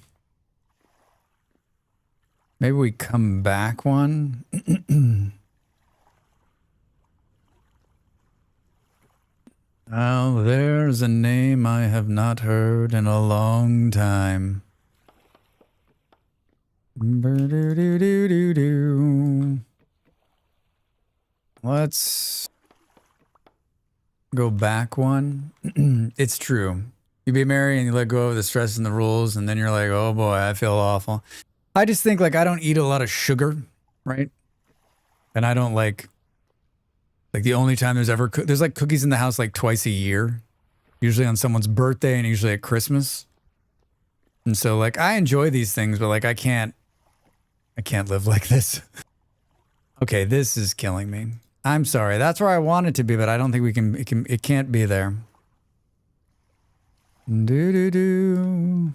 [SPEAKER 1] Maybe we come back one. Oh, there's a name I have not heard in a long time. Do-do-do-do-do. Let's go back one. It's true. You be merry and you let go of the stress and the rules, and then you're like, oh boy, I feel awful. I just think, like, I don't eat a lot of sugar, right? And I don't like the only time there's like cookies in the house like twice a year, usually on someone's birthday and usually at Christmas. And so, like, I enjoy these things, but like, I can't live like this. Okay, this is killing me. I'm sorry. That's where I want it to be, but I don't think it can't be there. Do-do-do.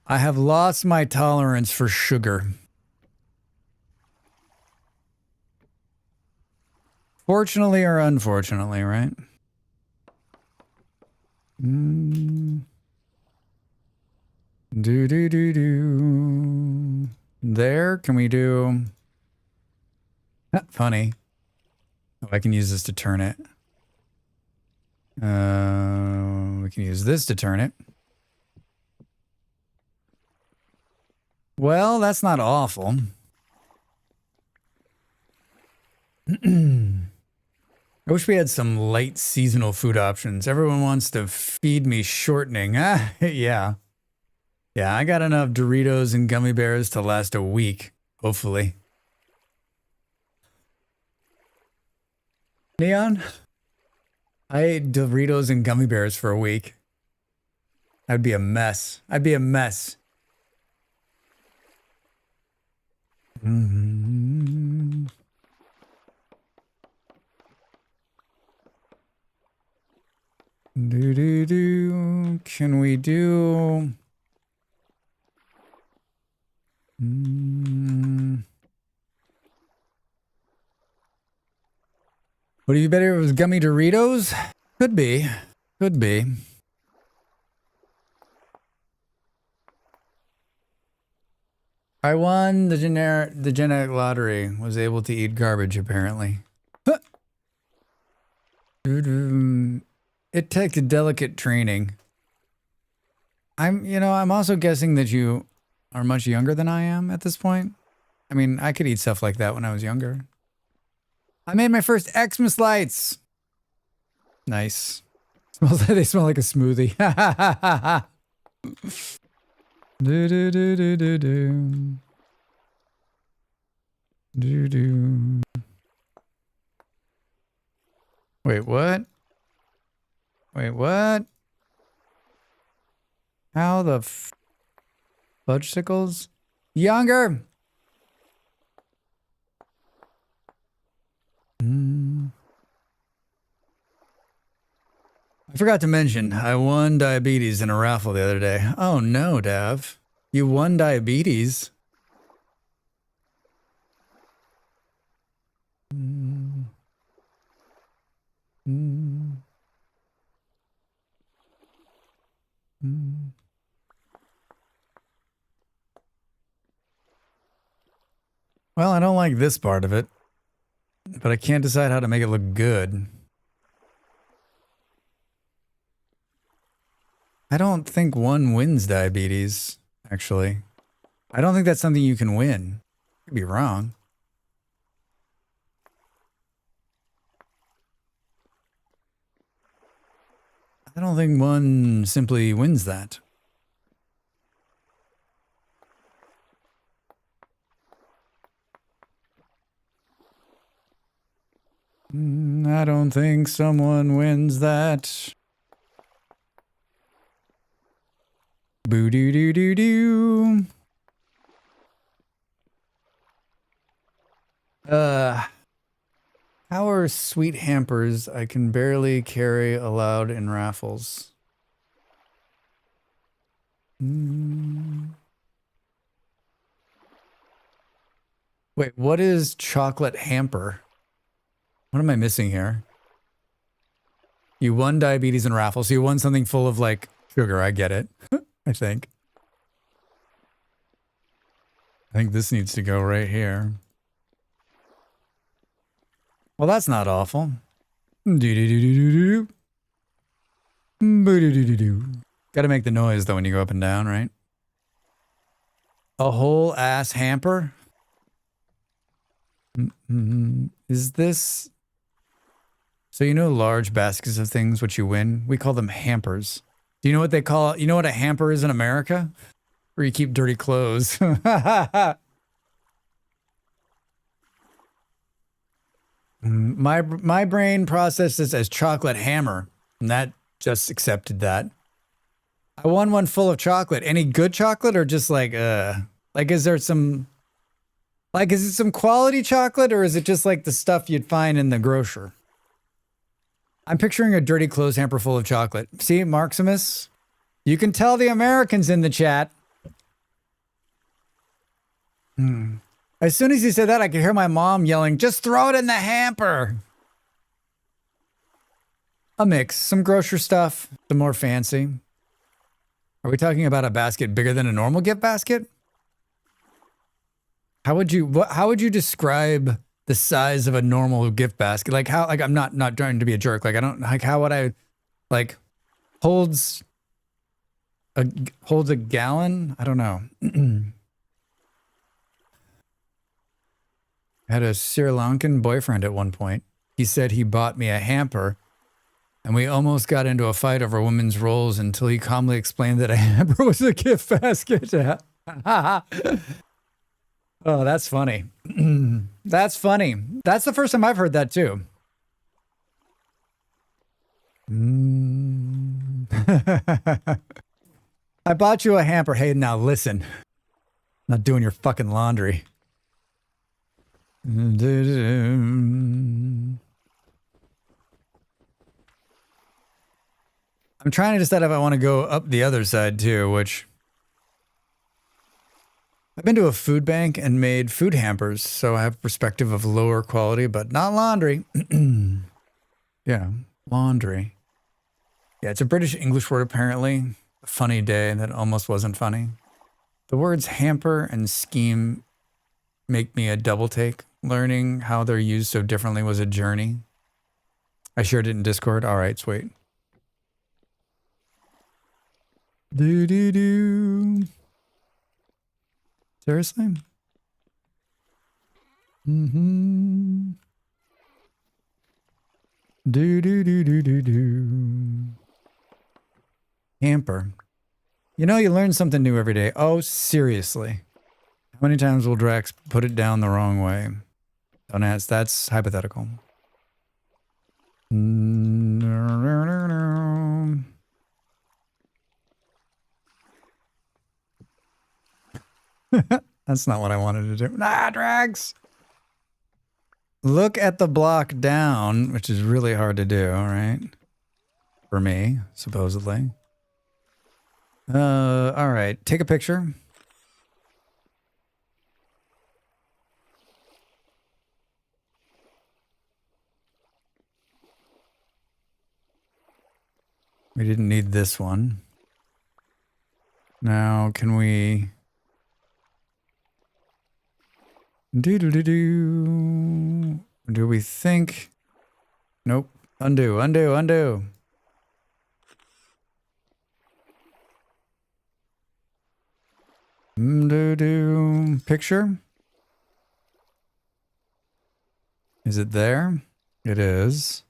[SPEAKER 1] I have lost my tolerance for sugar. Fortunately or unfortunately, right? Do. There, can we do... Funny. Oh, I can use this to turn it. We can use this to turn it. Well, that's not awful. I wish we had some light seasonal food options. Everyone wants to feed me shortening. Yeah. Yeah, I got enough Doritos and gummy bears to last a week, hopefully. Neon? I ate Doritos and gummy bears for a week. I'd be a mess. I'd be a mess. Mm-hmm. Can we do... Would it be better if it was gummy Doritos? Could be. Could be. I won the genetic lottery. Was able to eat garbage, apparently. Huh. It takes delicate training. I'm also guessing that you are much younger than I am at this point. I mean, I could eat stuff like that when I was younger. I made my first Xmas lights. Nice. They smell like a smoothie. Wait, what? Wait, what? How the fudgesicles? Younger! I forgot to mention, I won diabetes in a raffle the other day. Oh no, Dav. You won diabetes? Well, I don't like this part of it, but I can't decide how to make it look good. I don't think one wins diabetes, actually. I don't think that's something you can win. I could be wrong. I don't think one simply wins that. I don't think someone wins that. Boo-doo-doo-doo-doo. How are sweet hampers I can barely carry allowed in raffles? Wait, what is chocolate hamper? What am I missing here? You won diabetes in raffles, so you won something full of, like, sugar. I get it. I think this needs to go right here. Well, that's not awful. Do-do-do-do-do-do. Boo-do-do-do-do. Gotta make the noise, though, when you go up and down, right? A whole ass hamper? Is this... So you know large baskets of things which you win? We call them hampers. Do you know what they call it? You know what a hamper is in America? Where you keep dirty clothes. My brain processed this as chocolate hammer, and that just accepted that. I won one full of chocolate. Any good chocolate or just like is there some, like, is it some quality chocolate or is it just like the stuff you'd find in the grocer? I'm picturing a dirty clothes hamper full of chocolate. See, Marximus? You can tell the Americans in the chat. As soon as he said that, I could hear my mom yelling, just throw it in the hamper. A mix. Some grocery stuff, some more fancy. Are we talking about a basket bigger than a normal gift basket? How would you describe the size of a normal gift basket? Like how, like I'm not trying to be a jerk. Like I don't, like how would I, like holds a gallon? I don't know. I had a Sri Lankan boyfriend at one point. He said he bought me a hamper, and we almost got into a fight over women's roles until he calmly explained that a hamper was a gift basket. Oh, that's funny. That's funny. That's the first time I've heard that too. I bought you a hamper. Hey, now listen. I'm not doing your fucking laundry. I'm trying to decide if I want to go up the other side too, which I've been to a food bank and made food hampers, so I have a perspective of lower quality, but not laundry. Yeah, laundry. Yeah, it's a British English word apparently. A funny day that almost wasn't funny. The words hamper and scheme make me a double take. Learning how they're used so differently was a journey. I shared it in Discord. All right, sweet. Do. Seriously? Mm-hmm. Do. Hamper. You know, you learn something new every day. Oh, seriously. How many times will Drax put it down the wrong way? Don't ask. That's hypothetical. That's not what I wanted to do. Nah, Drax! Look at the block down, which is really hard to do, all right? For me, supposedly. All right. Take a picture. We didn't need this one. Now, can we... Do we think... Nope. Undo. Picture? Is it there? It is.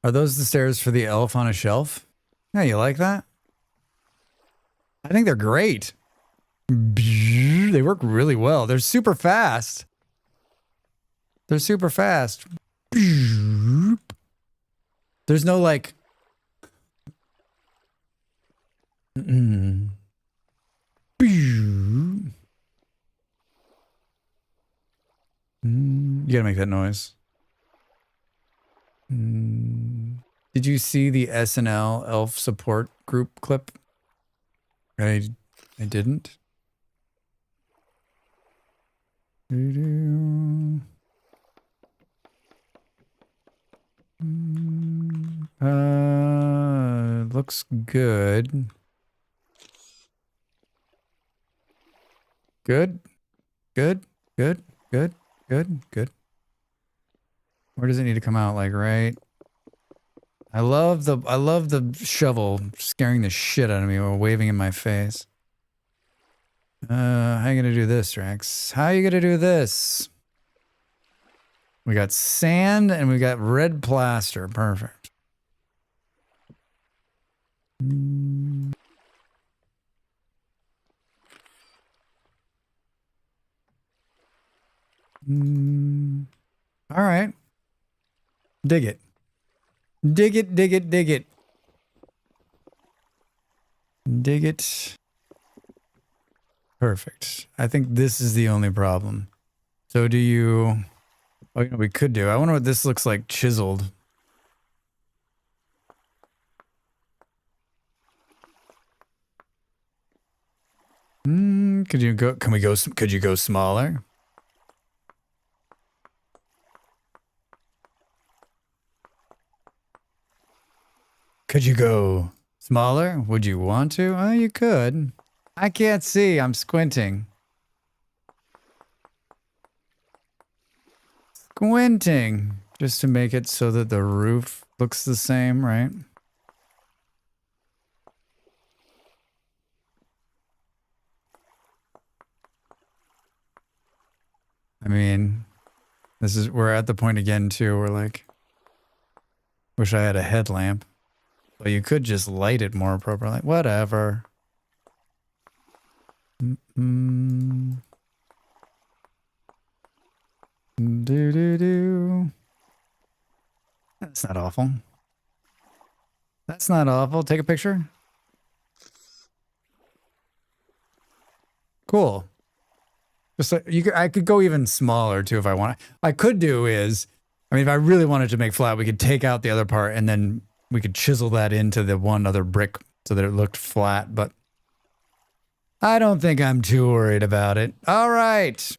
[SPEAKER 1] Are those the stairs for the elf on a shelf? Yeah, you like that? I think they're great. They work really well. They're super fast. There's no like... You gotta make that noise. Did you see the SNL elf support group clip? I didn't. Looks good. Good. Where does it need to come out? Like right? I love the shovel scaring the shit out of me or waving in my face. How you gonna do this, Drax? How you gonna do this? We got sand and we got red plaster. Perfect. All right. Dig it. Dig it. Perfect. I think this is the only problem. So do you... Oh, you know, we could do. I wonder what this looks like chiseled. Could you go... Could you go smaller? Could you go smaller? Would you want to? Oh, you could. I can't see. I'm squinting. Squinting. Just to make it so that the roof looks the same, right? I mean, we're at the point again too, where like, wish I had a headlamp. But you could just light it more appropriately. Whatever. Do. That's not awful. That's not awful. Take a picture. Cool. Just like I could go even smaller too if I want. I could do is, I mean, if I really wanted to make flat, we could take out the other part and then we could chisel that into the one other brick so that it looked flat. But I don't think I'm too worried about it. All right.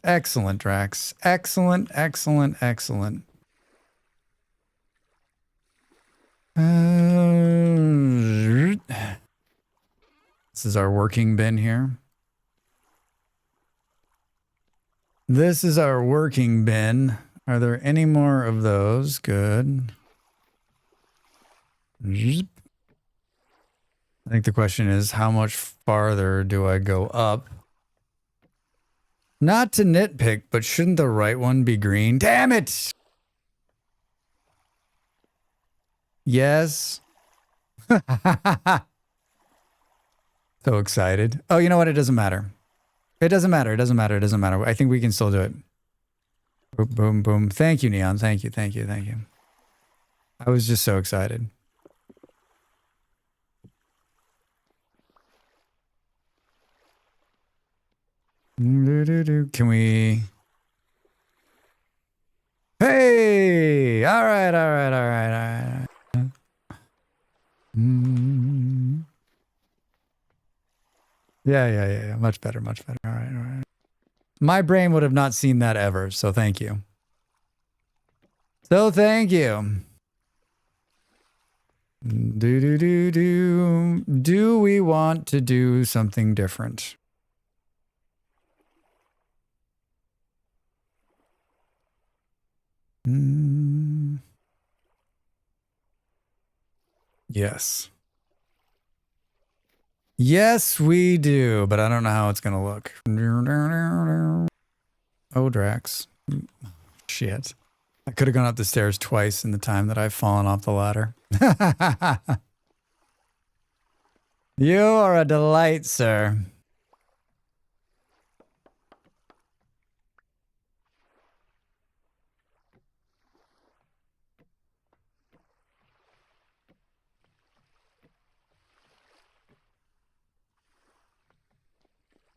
[SPEAKER 1] Excellent, Drax. Excellent, excellent, excellent. This is our working bin here. This is our working bin. Are there any more of those? Good. I think the question is, how much farther do I go up? Not to nitpick, but shouldn't the right one be green? Damn it! Yes. So excited. Oh, you know what? It doesn't matter. It doesn't matter. It doesn't matter. It doesn't matter. I think we can still do it. Boom, boom, boom. Thank you, Neon. Thank you. Thank you. Thank you. I was just so excited. Can we? Hey! All right, all right, all right, all right. Yeah. Much better, much better. All right, all right. My brain would have not seen that ever, so thank you. So thank you. Do we want to do something different? Yes. Yes, we do, but I don't know how it's going to look. Oh, Drax. Shit. I could have gone up the stairs twice in the time that I've fallen off the ladder. You are a delight, sir.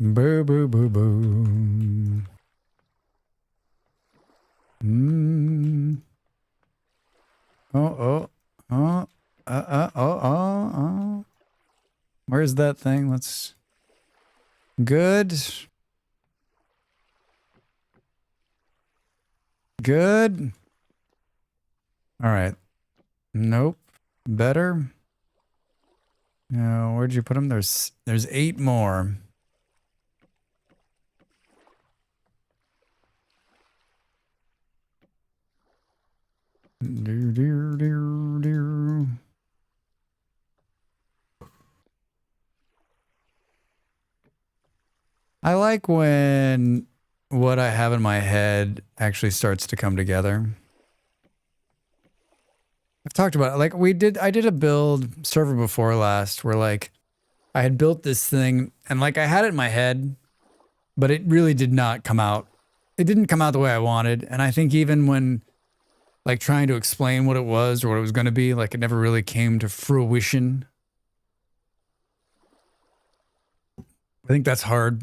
[SPEAKER 1] Boo, boo, boo, boo. Oh. Where's that thing? Let's... Good. Good. All right. Nope. Better. No, where'd you put them? There's 8 more. I like when what I have in my head actually starts to come together. I've talked about it. Like I did a build server before last where like I had built this thing and like I had it in my head, but it really did not come out. It didn't come out the way I wanted. And I think even when like trying to explain what it was or what it was going to be, like it never really came to fruition. I think that's hard.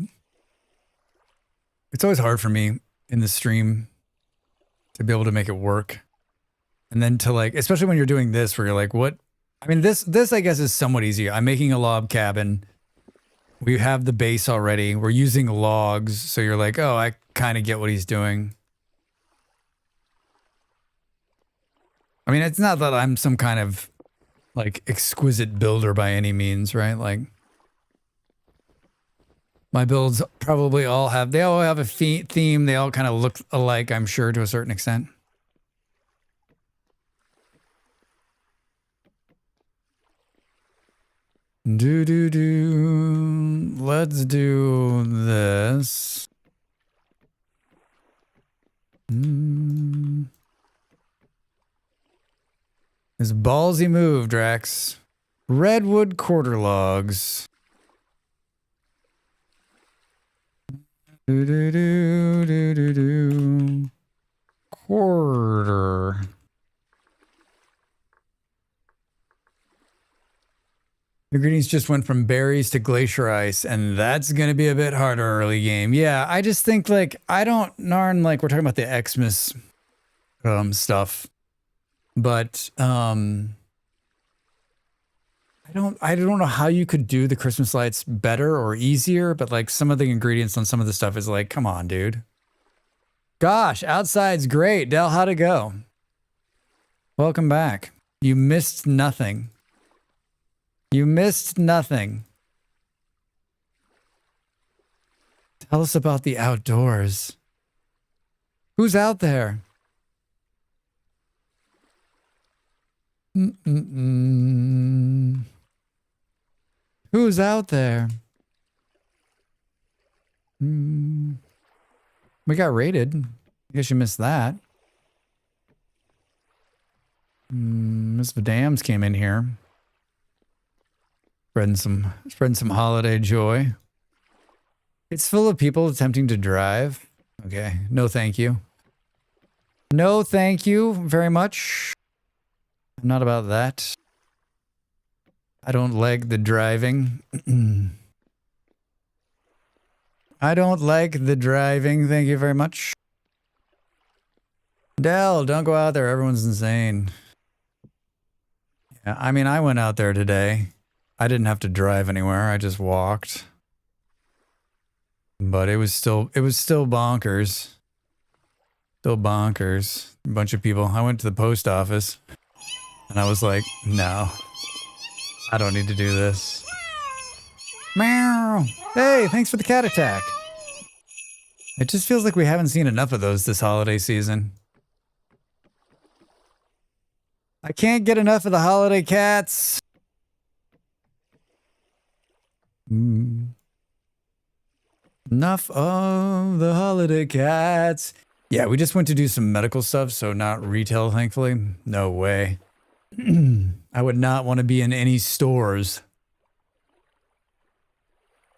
[SPEAKER 1] It's always hard for me in the stream to be able to make it work. And then to like, especially when you're doing this where you're like, what? I mean, this I guess is somewhat easy. I'm making a log cabin. We have the base already. We're using logs. So you're like, oh, I kind of get what he's doing. I mean, it's not that I'm some kind of like exquisite builder by any means, right? Like my builds probably all have a theme. They all kind of look alike, I'm sure, to a certain extent. Let's do this. This ballsy move, Drax. Redwood quarter logs. Quarter. The ingredients just went from berries to glacier ice, and that's going to be a bit harder early game. Yeah, I just think, like, I don't, Narn, like, we're talking about the Xmas stuff. But, I don't know how you could do the Christmas lights better or easier, but, like, some of the ingredients on some of the stuff is like, come on, dude. Gosh, outside's great. Del, how'd it go? Welcome back. You missed nothing. You missed nothing. Tell us about the outdoors. Who's out there? Who's out there? We got raided. I guess you missed that. Miss Vidams came in here. Spreading some holiday joy. It's full of people attempting to drive. Okay. No, thank you. No, thank you very much. I'm not about that. I don't like the driving. I don't like the driving. Thank you very much. Del, don't go out there. Everyone's insane. Yeah, I mean, I went out there today. I didn't have to drive anywhere. I just walked. But it was still bonkers. Still bonkers. A bunch of people. I went to the post office and I was like, no, I don't need to do this. Meow. Hey, thanks for the cat attack. It just feels like we haven't seen enough of those this holiday season. I can't get enough of the holiday cats. Enough of the holiday cats. Yeah, we just went to do some medical stuff, so not retail, thankfully. No way. I would not want to be in any stores.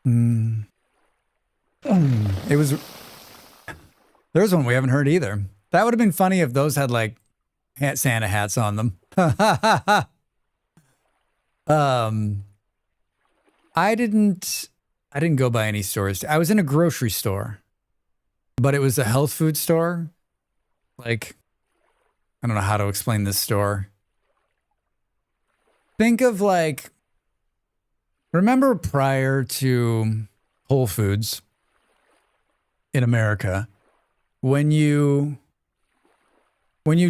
[SPEAKER 1] It was... There's one we haven't heard either. That would have been funny if those had, like, Santa hats on them. I didn't go by any stores. I was in a grocery store, but it was a health food store. Like, I don't know how to explain this store. Think of, like, remember prior to Whole Foods in America, when you'd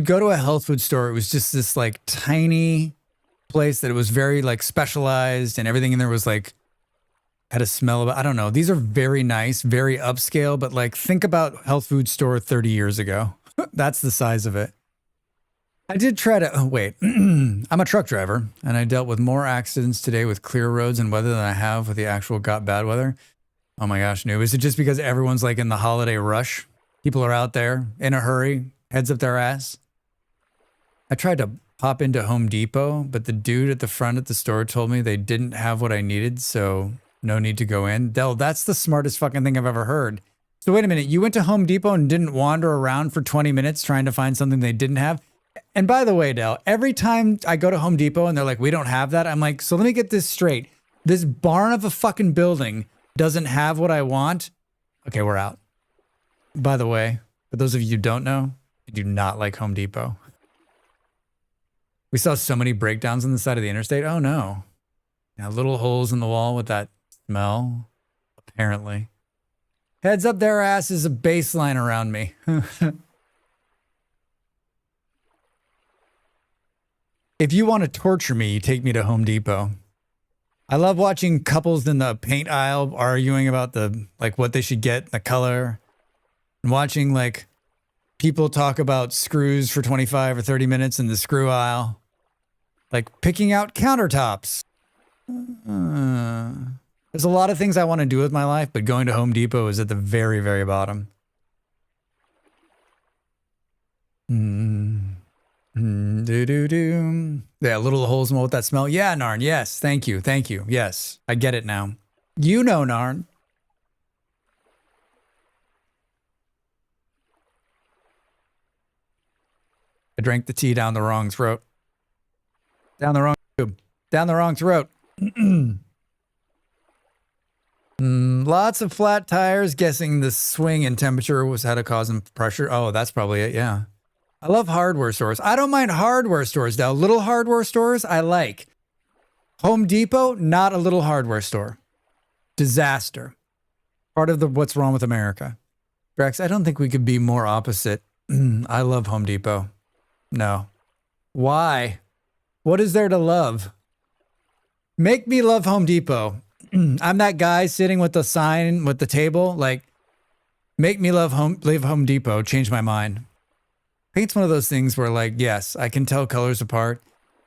[SPEAKER 1] go to a health food store, it was just this, like, tiny place that it was very, like, specialized, and everything in there was, like, had a smell of, I don't know. These are very nice, very upscale, but, like, think about health food store 30 years ago. That's the size of it. I did try to, I'm a truck driver, and I dealt with more accidents today with clear roads and weather than I have with the actual got bad weather. Oh my gosh, no. Is it just because everyone's, like, in the holiday rush? People are out there in a hurry, heads up their ass. I tried to pop into Home Depot, but the dude at the front at the store told me they didn't have what I needed, so no need to go in. Del, that's the smartest fucking thing I've ever heard. So wait a minute, you went to Home Depot and didn't wander around for 20 minutes trying to find something they didn't have? And by the way, Del, every time I go to Home Depot and they're like, we don't have that, I'm like, so let me get this straight. This barn of a fucking building doesn't have what I want? Okay, we're out. By the way, for those of you who don't know, I do not like Home Depot. We saw so many breakdowns on the side of the interstate. Oh no. Now little holes in the wall with that smell, apparently. Heads up their ass is a baseline around me. If you want to torture me, you take me to Home Depot. I love watching couples in the paint aisle arguing about what they should get, the color. And watching like people talk about screws for 25 or 30 minutes in the screw aisle. Like picking out countertops. There's a lot of things I want to do with my life, but going to Home Depot is at the very, very bottom. Yeah, little holes in with that smell. Yeah, Narn. Yes. Thank you. Thank you. Yes. I get it now. You know, Narn. I drank the tea down the wrong throat. Down the wrong tube. Down the wrong throat. Lots of flat tires. Guessing the swing in temperature was how to cause them pressure. Oh, that's probably it. Yeah. I love hardware stores. I don't mind hardware stores now. Little hardware stores, I like. Home Depot, not a little hardware store. Disaster. Part of what's wrong with America. Drax, I don't think we could be more opposite. I love Home Depot. No. Why? What is there to love? Make me love Home Depot. I'm that guy sitting with the sign with the table. Like, make me love Home Depot. Change my mind. Paint's one of those things where, like, yes, I can tell colors apart.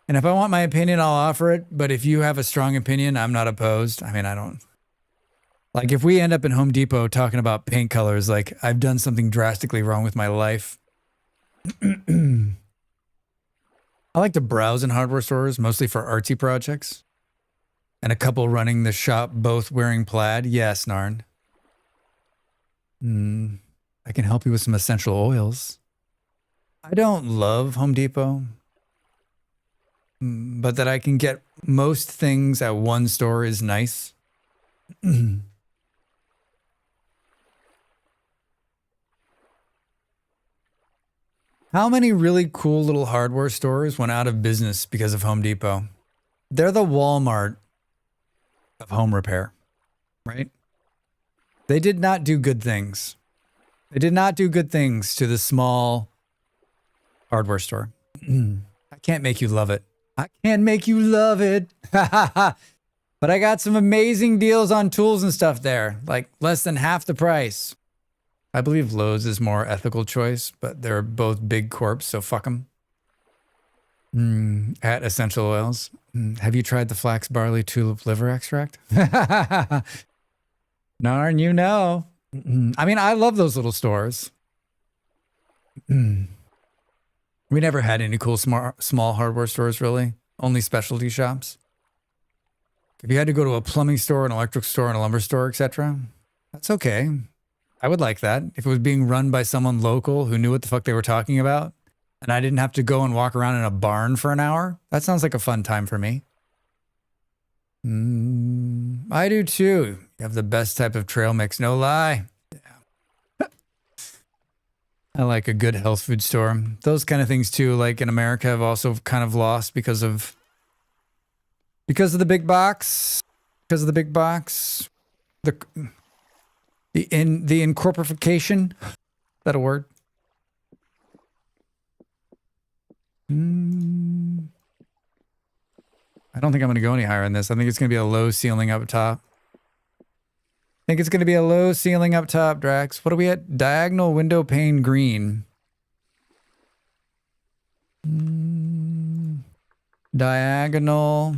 [SPEAKER 1] And if I want my opinion, I'll offer it. But if you have a strong opinion, I'm not opposed. I mean, I don't. Like, if we end up in Home Depot talking about paint colors, like, I've done something drastically wrong with my life. I like to browse in hardware stores, mostly for artsy projects. And a couple running the shop, both wearing plaid. Yes, Narn. I can help you with some essential oils. I don't love Home Depot, but that I can get most things at one store is nice. How many really cool little hardware stores went out of business because of Home Depot? They're the Walmart of home repair, right? They did not do good things. They did not do good things to the small hardware store. I can't make you love it. I can't make you love it. But I got some amazing deals on tools and stuff there, like less than half the price. I believe Lowe's is more ethical choice, but they're both big corps, so fuck them. At Essential Oils. Have you tried the flax, barley, tulip, liver extract? Narn, you know. I mean, I love those little stores. We never had any cool small hardware stores, really. Only specialty shops. If you had to go to a plumbing store, an electric store, and a lumber store, etc., that's okay. I would like that. If it was being run by someone local who knew what the fuck they were talking about, and I didn't have to go and walk around in a barn for an hour, that sounds like a fun time for me. I do too. You have the best type of trail mix, no lie. Yeah. I like a good health food store. Those kind of things too, like in America, have also kind of lost because of the big box. Because of the big box. The incorporification. Is that a word? I don't think I'm going to go any higher in this. I think it's going to be a low ceiling up top. I think it's going to be a low ceiling up top, Drax. What are we at? Diagonal window pane green. Diagonal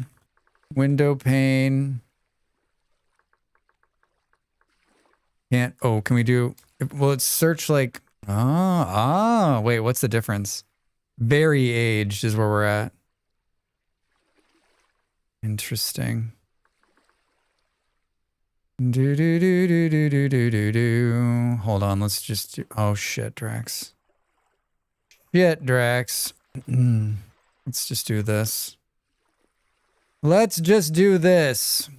[SPEAKER 1] window pane. Can't. Oh, can we do? Well, it's search like. Wait, what's the difference? Very aged is where we're at. Interesting. Hold on, let's just do. Oh shit, Drax. Shit, Drax. Let's just do this. Let's just do this.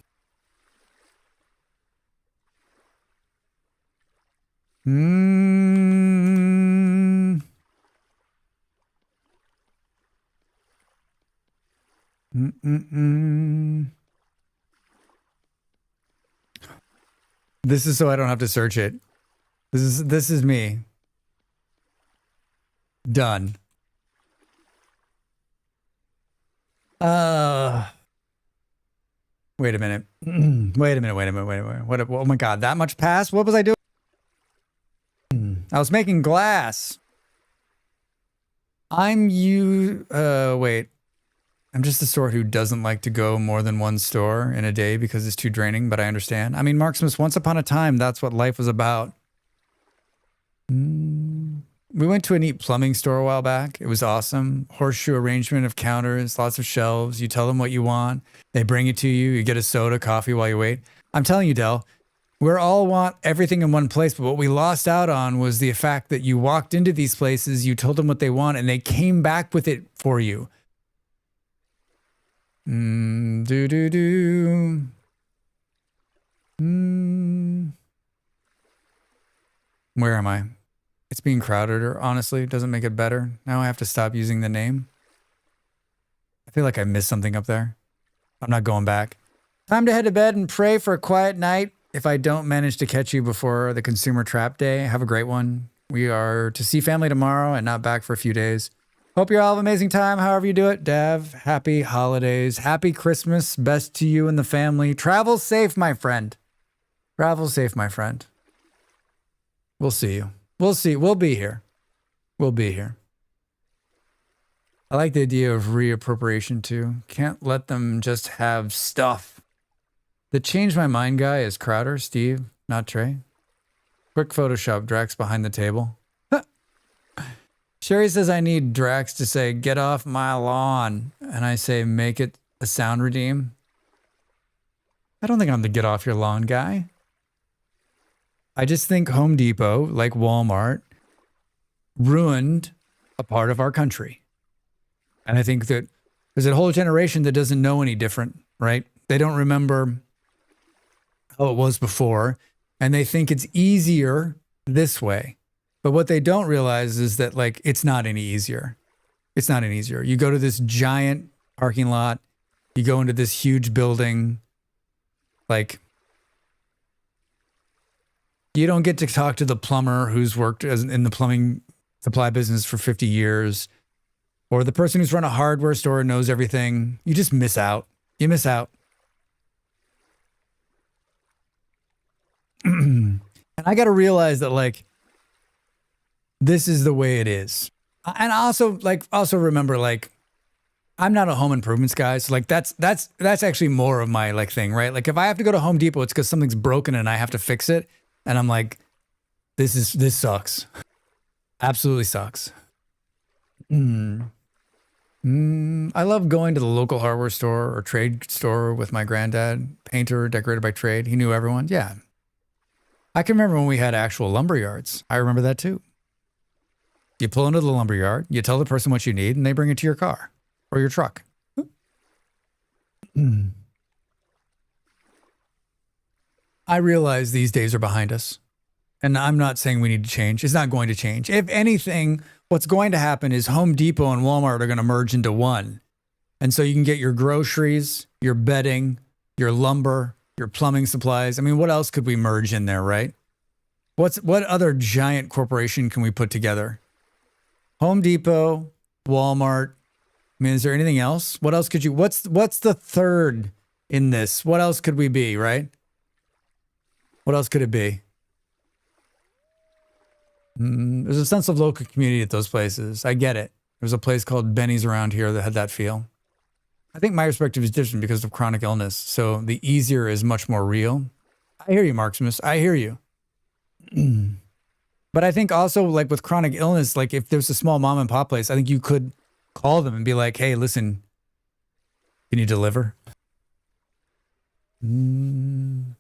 [SPEAKER 1] This is so I don't have to search it. This is me. Done. Wait a minute. Wait a minute. What? Oh my God, that much past? What was I doing? I was making glass. Wait. I'm just the sort who doesn't like to go more than one store in a day because it's too draining, but I understand. I mean, Mark Smith, once upon a time, that's what life was about. We went to a neat plumbing store a while back. It was awesome. Horseshoe arrangement of counters, lots of shelves. You tell them what you want. They bring it to you. You get a soda, coffee while you wait. I'm telling you, Del, we all want everything in one place, but what we lost out on was the fact that you walked into these places, you told them what they want, and they came back with it for you. Where am I? It's being crowded, or honestly, doesn't make it better. Now I have to stop using the name. I feel like I missed something up there. I'm not going back. Time to head to bed and pray for a quiet night. If I don't manage to catch you before the Consumer Trap Day, have a great one. We are to see family tomorrow and not back for a few days. Hope you all have an amazing time, however you do it. Dav, happy holidays. Happy Christmas. Best to you and the family. Travel safe, my friend. Travel safe, my friend. We'll see you. We'll see. We'll be here. We'll be here. I like the idea of reappropriation too. Can't let them just have stuff. The change my mind guy is Crowder, Steve, not Trey. Quick Photoshop Drax behind the table. Sherry says I need Drax to say, get off my lawn. And I say, make it a sound redeem. I don't think I'm the get off your lawn guy. I just think Home Depot, like Walmart, ruined a part of our country. And I think that there's a whole generation that doesn't know any different, right? They don't remember how it was before, and they think it's easier this way. But what they don't realize is that, like, it's not any easier. It's not any easier. You go to this giant parking lot, you go into this huge building, like, you don't get to talk to the plumber who's worked in the plumbing supply business for 50 years, or the person who's run a hardware store and knows everything. You just miss out. You miss out. And I got to realize that, like, this is the way it is. And also remember, like, I'm not a home improvements guy. So, like, that's actually more of my, like, thing, right? Like, if I have to go to Home Depot, it's because something's broken and I have to fix it. And I'm like, this sucks. Absolutely sucks. I love going to the local hardware store or trade store with my granddad, painter, decorated by trade. He knew everyone. Yeah. I can remember when we had actual lumber yards. I remember that too. You pull into the lumber yard, you tell the person what you need, and they bring it to your car or your truck. I realize these days are behind us, and I'm not saying we need to change. It's not going to change. If anything, what's going to happen is Home Depot and Walmart are going to merge into one. And so you can get your groceries, your bedding, your lumber, your plumbing supplies. I mean, what else could we merge in there, right? What other giant corporation can we put together? Home Depot, Walmart. I mean, is there anything else? What else could you, what's the third in this? What else could we be, right? What else could it be? There's a sense of local community at those places. I get it. There's a place called Benny's around here that had that feel. I think my perspective is different because of chronic illness. So the easier is much more real. I hear you, Marximus. I hear you. But I think also, like, with chronic illness, like, if there's a small mom and pop place, I think you could call them and be like, hey, listen, can you deliver? I'm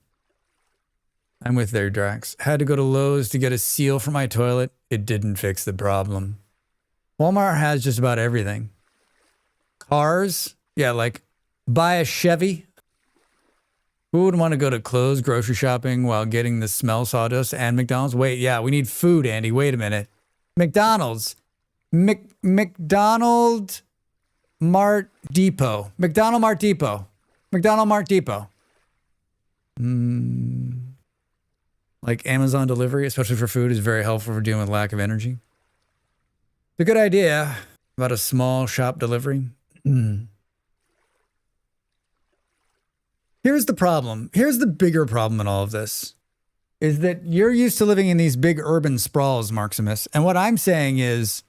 [SPEAKER 1] with there, Drax. Had to go to Lowe's to get a seal for my toilet. It didn't fix the problem. Walmart has just about everything. Cars. Yeah, like, buy a Chevy. Who would want to go to clothes grocery shopping while getting the smell sawdust and McDonald's? Wait, yeah, we need food, Andy. Wait a minute. McDonald's. McDonald Mart Depot. McDonald Mart Depot. McDonald Mart Depot. Like Amazon delivery, especially for food, is very helpful for dealing with lack of energy. It's a good idea about a small shop delivery. Here's the problem. Here's the bigger problem in all of this. Is that you're used to living in these big urban sprawls, Marximus. And what I'm saying is,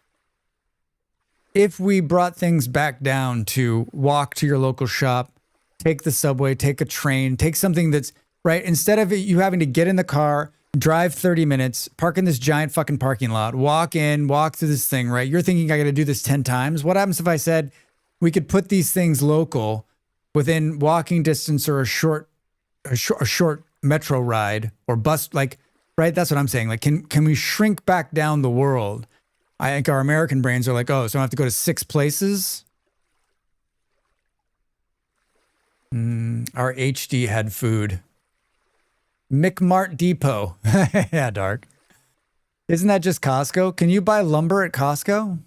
[SPEAKER 1] if we brought things back down to walk to your local shop, take the subway, take a train, take something that's, right, instead of you having to get in the car, drive 30 minutes, park in this giant fucking parking lot, walk in, walk through this thing, right? You're thinking I got to do this 10 times. What happens if I said we could put these things local within walking distance or a short metro ride or bus, like, right? That's what I'm saying. Like, can we shrink back down the world? I think our American brains are like, oh, so I have to go to 6 places. Our HD had food. McMart Depot. Yeah, Dark. Isn't that just Costco? Can you buy lumber at Costco?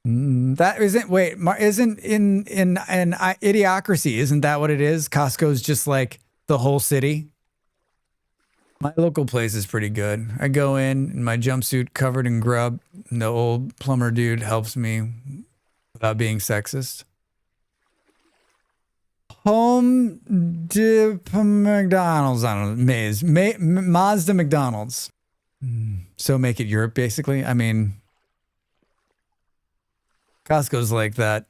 [SPEAKER 1] That isn't, wait, isn't in Idiocracy, isn't that what it is? Costco's just like the whole city. My local place is pretty good. I go in my jumpsuit covered in grub, and the old plumber dude helps me without being sexist. Home Dip McDonald's, I don't know, Mazda McDonald's. So make it Europe, basically. I mean, Costco's like that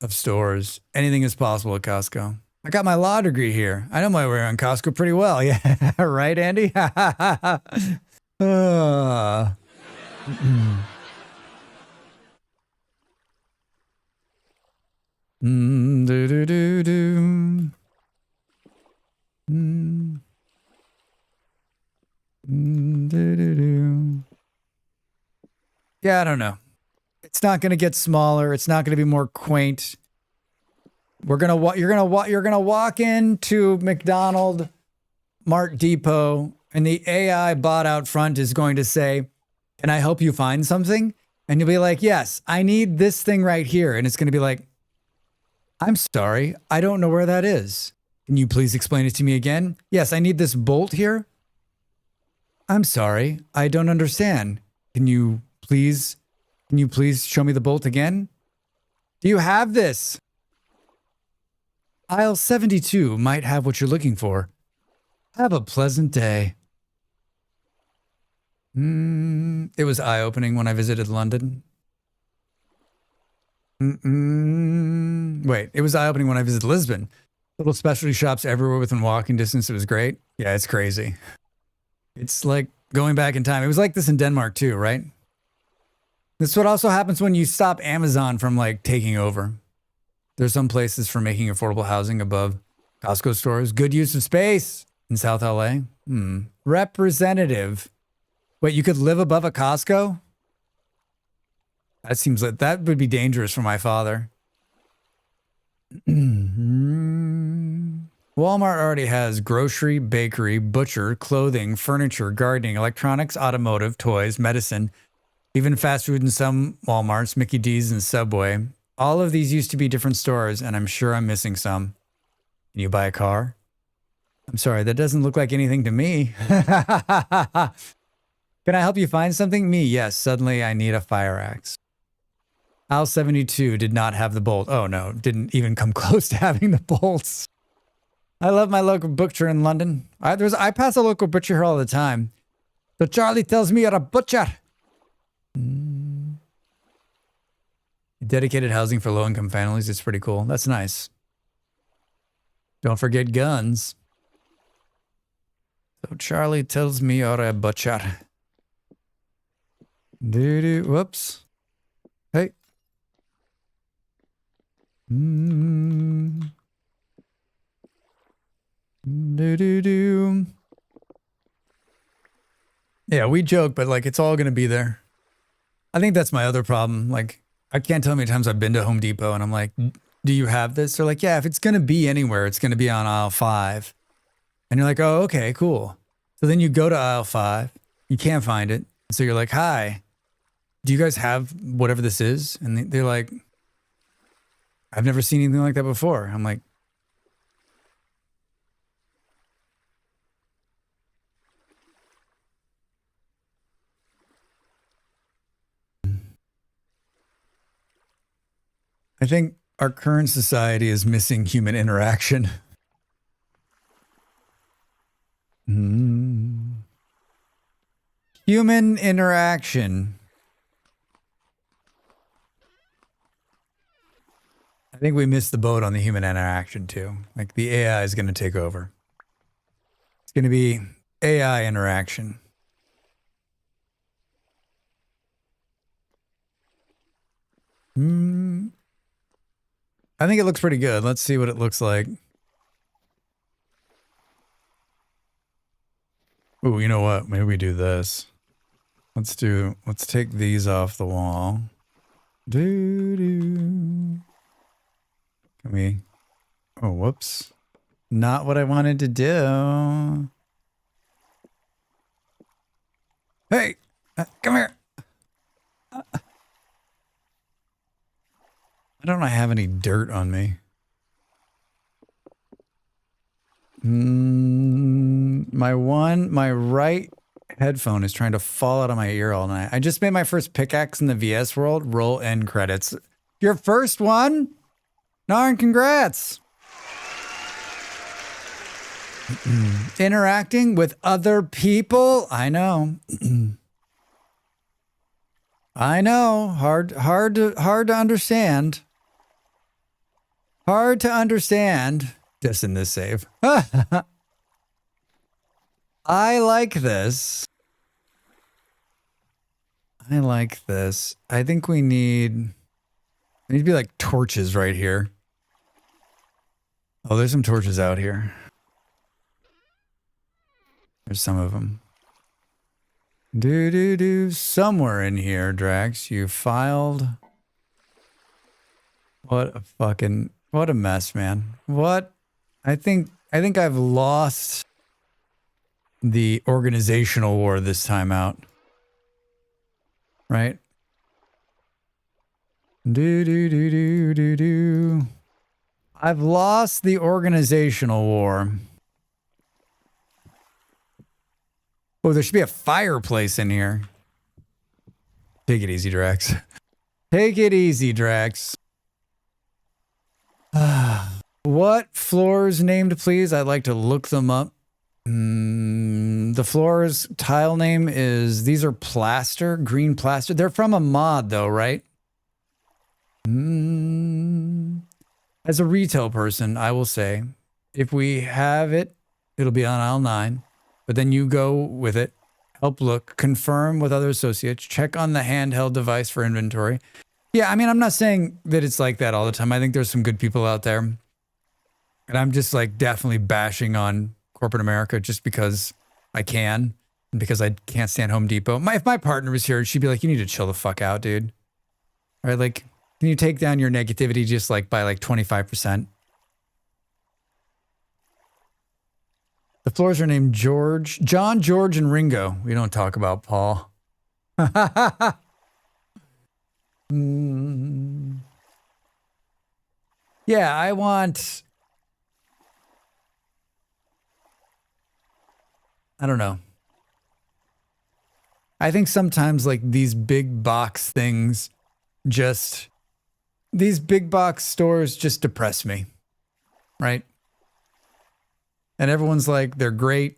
[SPEAKER 1] of stores. Anything is possible at Costco. I got my law degree here. I know my way around Costco pretty well. Yeah, right, Andy? Yeah, I don't know. It's not going to get smaller. It's not going to be more quaint. You're gonna walk into McDonald Mart Depot, and the AI bot out front is going to say, "Can I help you find something?" And you'll be like, "Yes, I need this thing right here." And it's going to be like, "I'm sorry, I don't know where that is. Can you please explain it to me again?" "Yes, I need this bolt here." "I'm sorry, I don't understand. Can you please show me the bolt again?" "Do you have this?" "Aisle 72 might have what you're looking for. Have a pleasant day." It was eye-opening when I visited London. Wait, it was eye-opening when I visited Lisbon. Little specialty shops everywhere within walking distance. It was great. Yeah, it's crazy. It's like going back in time. It was like this in Denmark too, right? This is what also happens when you stop Amazon from like taking over. There's some places for making affordable housing above Costco stores. Good use of space in South LA. Representative. Wait, you could live above a Costco? That seems like that would be dangerous for my father. Walmart already has grocery, bakery, butcher, clothing, furniture, gardening, electronics, automotive, toys, medicine, even fast food in some Walmarts, Mickey D's and Subway. All of these used to be different stores, and I'm sure I'm missing some. Can you buy a car? I'm sorry, that doesn't look like anything to me. Can I help you find something? Me, yes. Suddenly I need a fire axe. Aisle 72 did not have the bolt. Oh no, didn't even come close to having the bolts. I love my local butcher in London. I pass a local butcher here all the time. So Charlie tells me you're a butcher. Dedicated housing for low-income families. It's pretty cool. That's nice. Don't forget guns. So Charlie tells me you're a butcher. Whoops. Hey. Yeah, we joke, but like it's all going to be there. I think that's my other problem. Like, I can't tell how many times I've been to Home Depot and I'm like, "Do you have this?" They're like, "Yeah, if it's going to be anywhere, it's going to be on aisle 5. And you're like, "Oh, okay, cool." So then you go to aisle 5, you can't find it. So you're like, "Hi, do you guys have whatever this is?" And they're like, "I've never seen anything like that before." I'm like, I think our current society is missing human interaction. Human interaction. I think we missed the boat on the human interaction too. Like the AI is going to take over. It's going to be AI interaction. I think it looks pretty good. Let's see what it looks like. Ooh, you know what? Maybe we do this. Let's take these off the wall. Can we? Oh, whoops. Not what I wanted to do. Hey, come here. I don't have any dirt on me. My right headphone is trying to fall out of my ear all night. I just made my first pickaxe in the VS world. Roll end credits. Your first one? Darn, congrats. Interacting with other people? I know. I know. Hard to understand. Hard to understand. Just in this save. I like this. I like this. I think we need to be like torches right here. Oh, there's some torches out here. There's some of them. Somewhere in here, Drax, you filed. What a mess, man. What? I think I've lost the organizational war this time out. Right? I've lost the organizational war. Oh, there should be a fireplace in here. Take it easy, Drax. Take it easy, Drax. What floors named, please? I'd like to look them up. The floors tile name is, these are plaster, green plaster. They're from a mod though, right? As a retail person, I will say, if we have it, it'll be on aisle 9. But then you go with it, help look, confirm with other associates, check on the handheld device for inventory. Yeah, I mean, I'm not saying that it's like that all the time. I think there's some good people out there. And I'm just like definitely bashing on corporate America just because I can. And because I can't stand Home Depot. If my partner was here, she'd be like, you need to chill the fuck out, dude. All right, like, can you take down your negativity just like by like 25%? The floors are named John, George, and Ringo. We don't talk about Paul. Yeah, I don't know. I think sometimes like these big box things these big box stores just depress me. Right? And everyone's like, they're great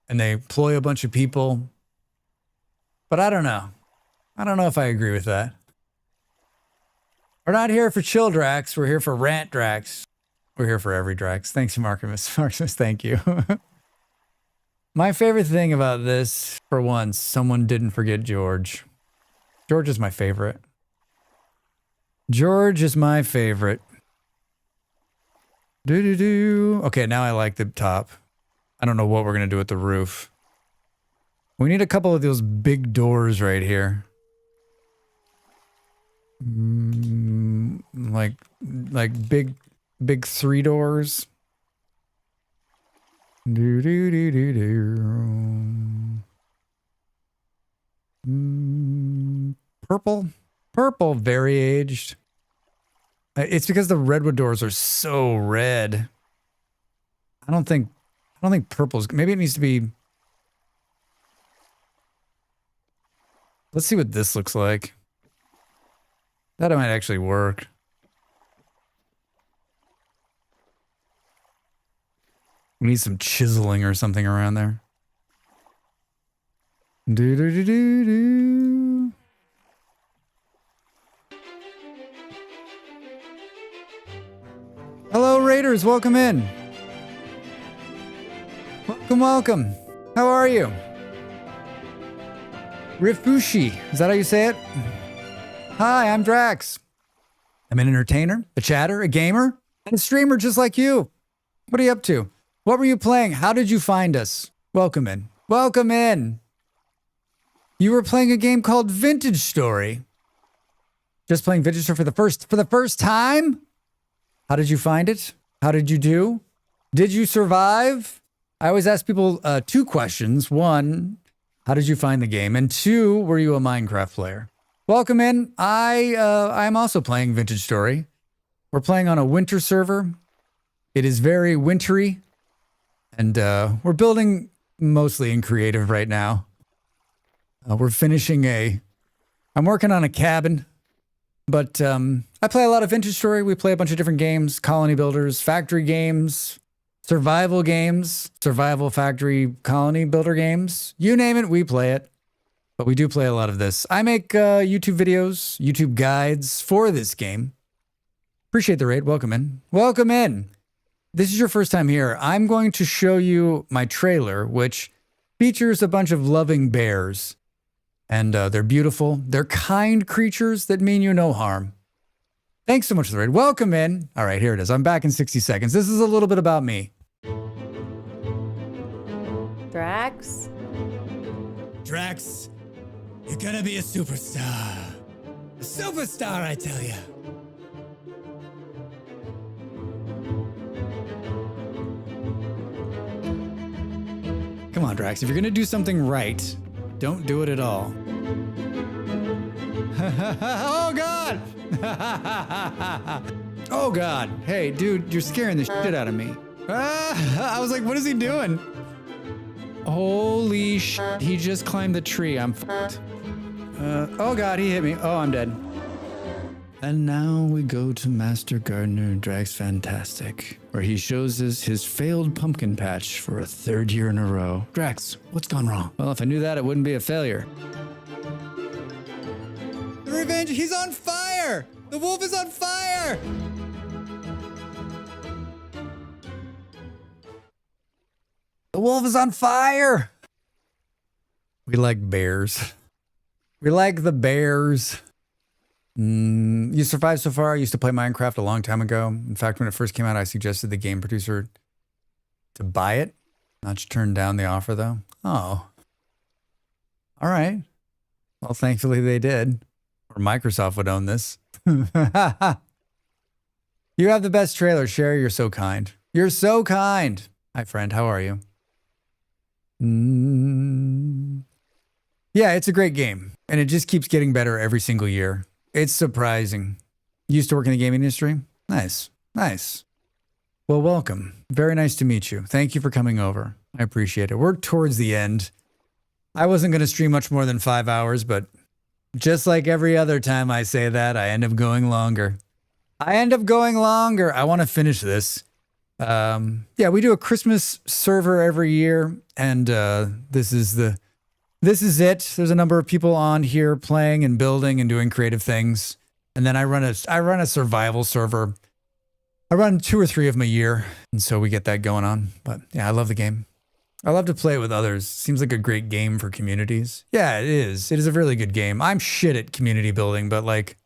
[SPEAKER 1] and they employ a bunch of people. But I don't know. I don't know if I agree with that. We're not here for chill Drax. We're here for rant Drax. We're here for every Drax. Thanks, Markimus. Markimus, thank you. My favorite thing about this, for once, someone didn't forget George. George is my favorite. George is my favorite. Okay, now I like the top. I don't know what we're going to do with the roof. We need a couple of those big doors right here. Like big 3 doors. Purple, very aged. It's because the redwood doors are so red. I don't think purple's, maybe it needs to be. Let's see what this looks like. That might actually work. We need some chiseling or something around there. Do do do do do. Hello, Raiders. Welcome in. Welcome, welcome. How are you? Rifushi. Is that how you say it? Hi, I'm Drax. I'm an entertainer, a chatter, a gamer, and a streamer just like you. What are you up to? What were you playing? How did you find us? Welcome in. Welcome in. You were playing a game called Vintage Story. Just playing Vintage Story for the first time? How did you find it? How did you do? Did you survive? I always ask people two questions. One, how did you find the game? And two, were you a Minecraft player? Welcome in. I'm also playing Vintage Story. We're playing on a winter server. It is very wintry. And we're building mostly in creative right now. We're finishing I'm working on a cabin. But I play a lot of Vintage Story. We play a bunch of different games, colony builders, factory games, survival games, survival factory colony builder games. You name it, we play it. But we do play a lot of this. I make YouTube videos, YouTube guides for this game. Appreciate the raid. Welcome in. Welcome in. This is your first time here. I'm going to show you my trailer, which features a bunch of loving bears. And they're beautiful. They're kind creatures that mean you no harm. Thanks so much for the raid. Welcome in. All right, here it is. I'm back in 60 seconds. This is a little bit about me.
[SPEAKER 6] Drax?
[SPEAKER 7] Drax, you're gonna be a superstar. A superstar, I tell you. Come on, Drax. If you're gonna do something right, don't do it at all. Oh, God! Oh, God. Hey, dude, you're scaring the shit out of me. I was like, what is he doing? Holy shit. He just climbed the tree. I'm fucked. Oh, God, he hit me. Oh, I'm dead. And now we go to Master Gardener Drax Fantastic, where he shows us his failed pumpkin patch for a third year in a row. Drax, what's gone wrong? Well, if I knew that, it wouldn't be a failure. The revenge, he's on fire! The wolf is on fire! The wolf is on fire! We like bears. We like the bears. You survived so far. I used to play Minecraft a long time ago. In fact, when it first came out, I suggested the game producer to buy it, not to turn down the offer, though. Oh. All right. Well, thankfully they did. Or Microsoft would own this. You have the best trailer, Sherry. You're so kind. You're so kind. Hi, friend. How are you? Yeah, it's a great game. And it just keeps getting better every single year. It's surprising. Used to work in the gaming industry? Nice. Nice. Well, welcome. Very nice to meet you. Thank you for coming over. I appreciate it. We're towards the end. I wasn't going to stream much more than 5 hours, but just like every other time I say that, I end up going longer. I want to finish this. Yeah, we do a Christmas server every year, and this is it. There's a number of people on here playing and building and doing creative things. And then I run a survival server. I run 2 or 3 of them a year. And so we get that going on. But yeah, I love the game. I love to play it with others. Seems like a great game for communities. Yeah, it is. It is a really good game. I'm shit at community building, but like,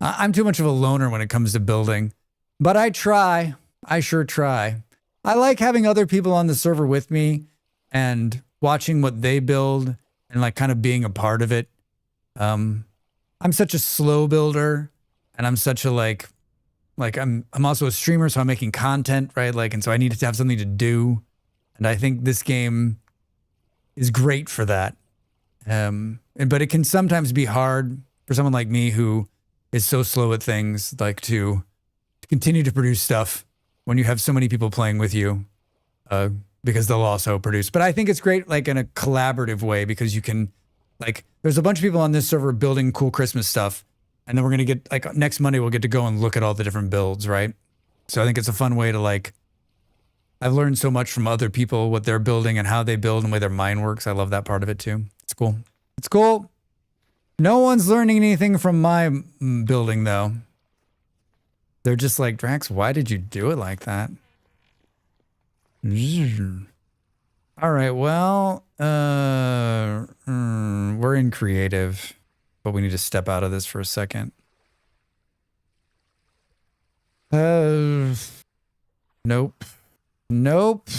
[SPEAKER 7] I'm too much of a loner when it comes to building. But I try. I sure try. I like having other people on the server with me and watching what they build and like kind of being a part of it. I'm such a slow builder, and I'm such a like I'm also a streamer, so I'm making content, right? Like, and so I need to have something to do. And I think this game is great for that. But it can sometimes be hard for someone like me who is so slow at things, like to continue to produce stuff when you have so many people playing with you. Because they'll also produce. But I think it's great, like in a collaborative way, because you can, like, there's a bunch of people on this server building cool Christmas stuff. And then we're going to get, like, next Monday, we'll get to go and look at all the different builds, right? So I think it's a fun way to, like, I've learned so much from other people, what they're building and how they build and the way their mind works. I love that part of it too.
[SPEAKER 1] cool. It's cool. No one's learning anything from my building, though. They're just like, Drax, why did you do it like that? All right, well, we're in creative, but we need to step out of this for a second. Nope. Nope.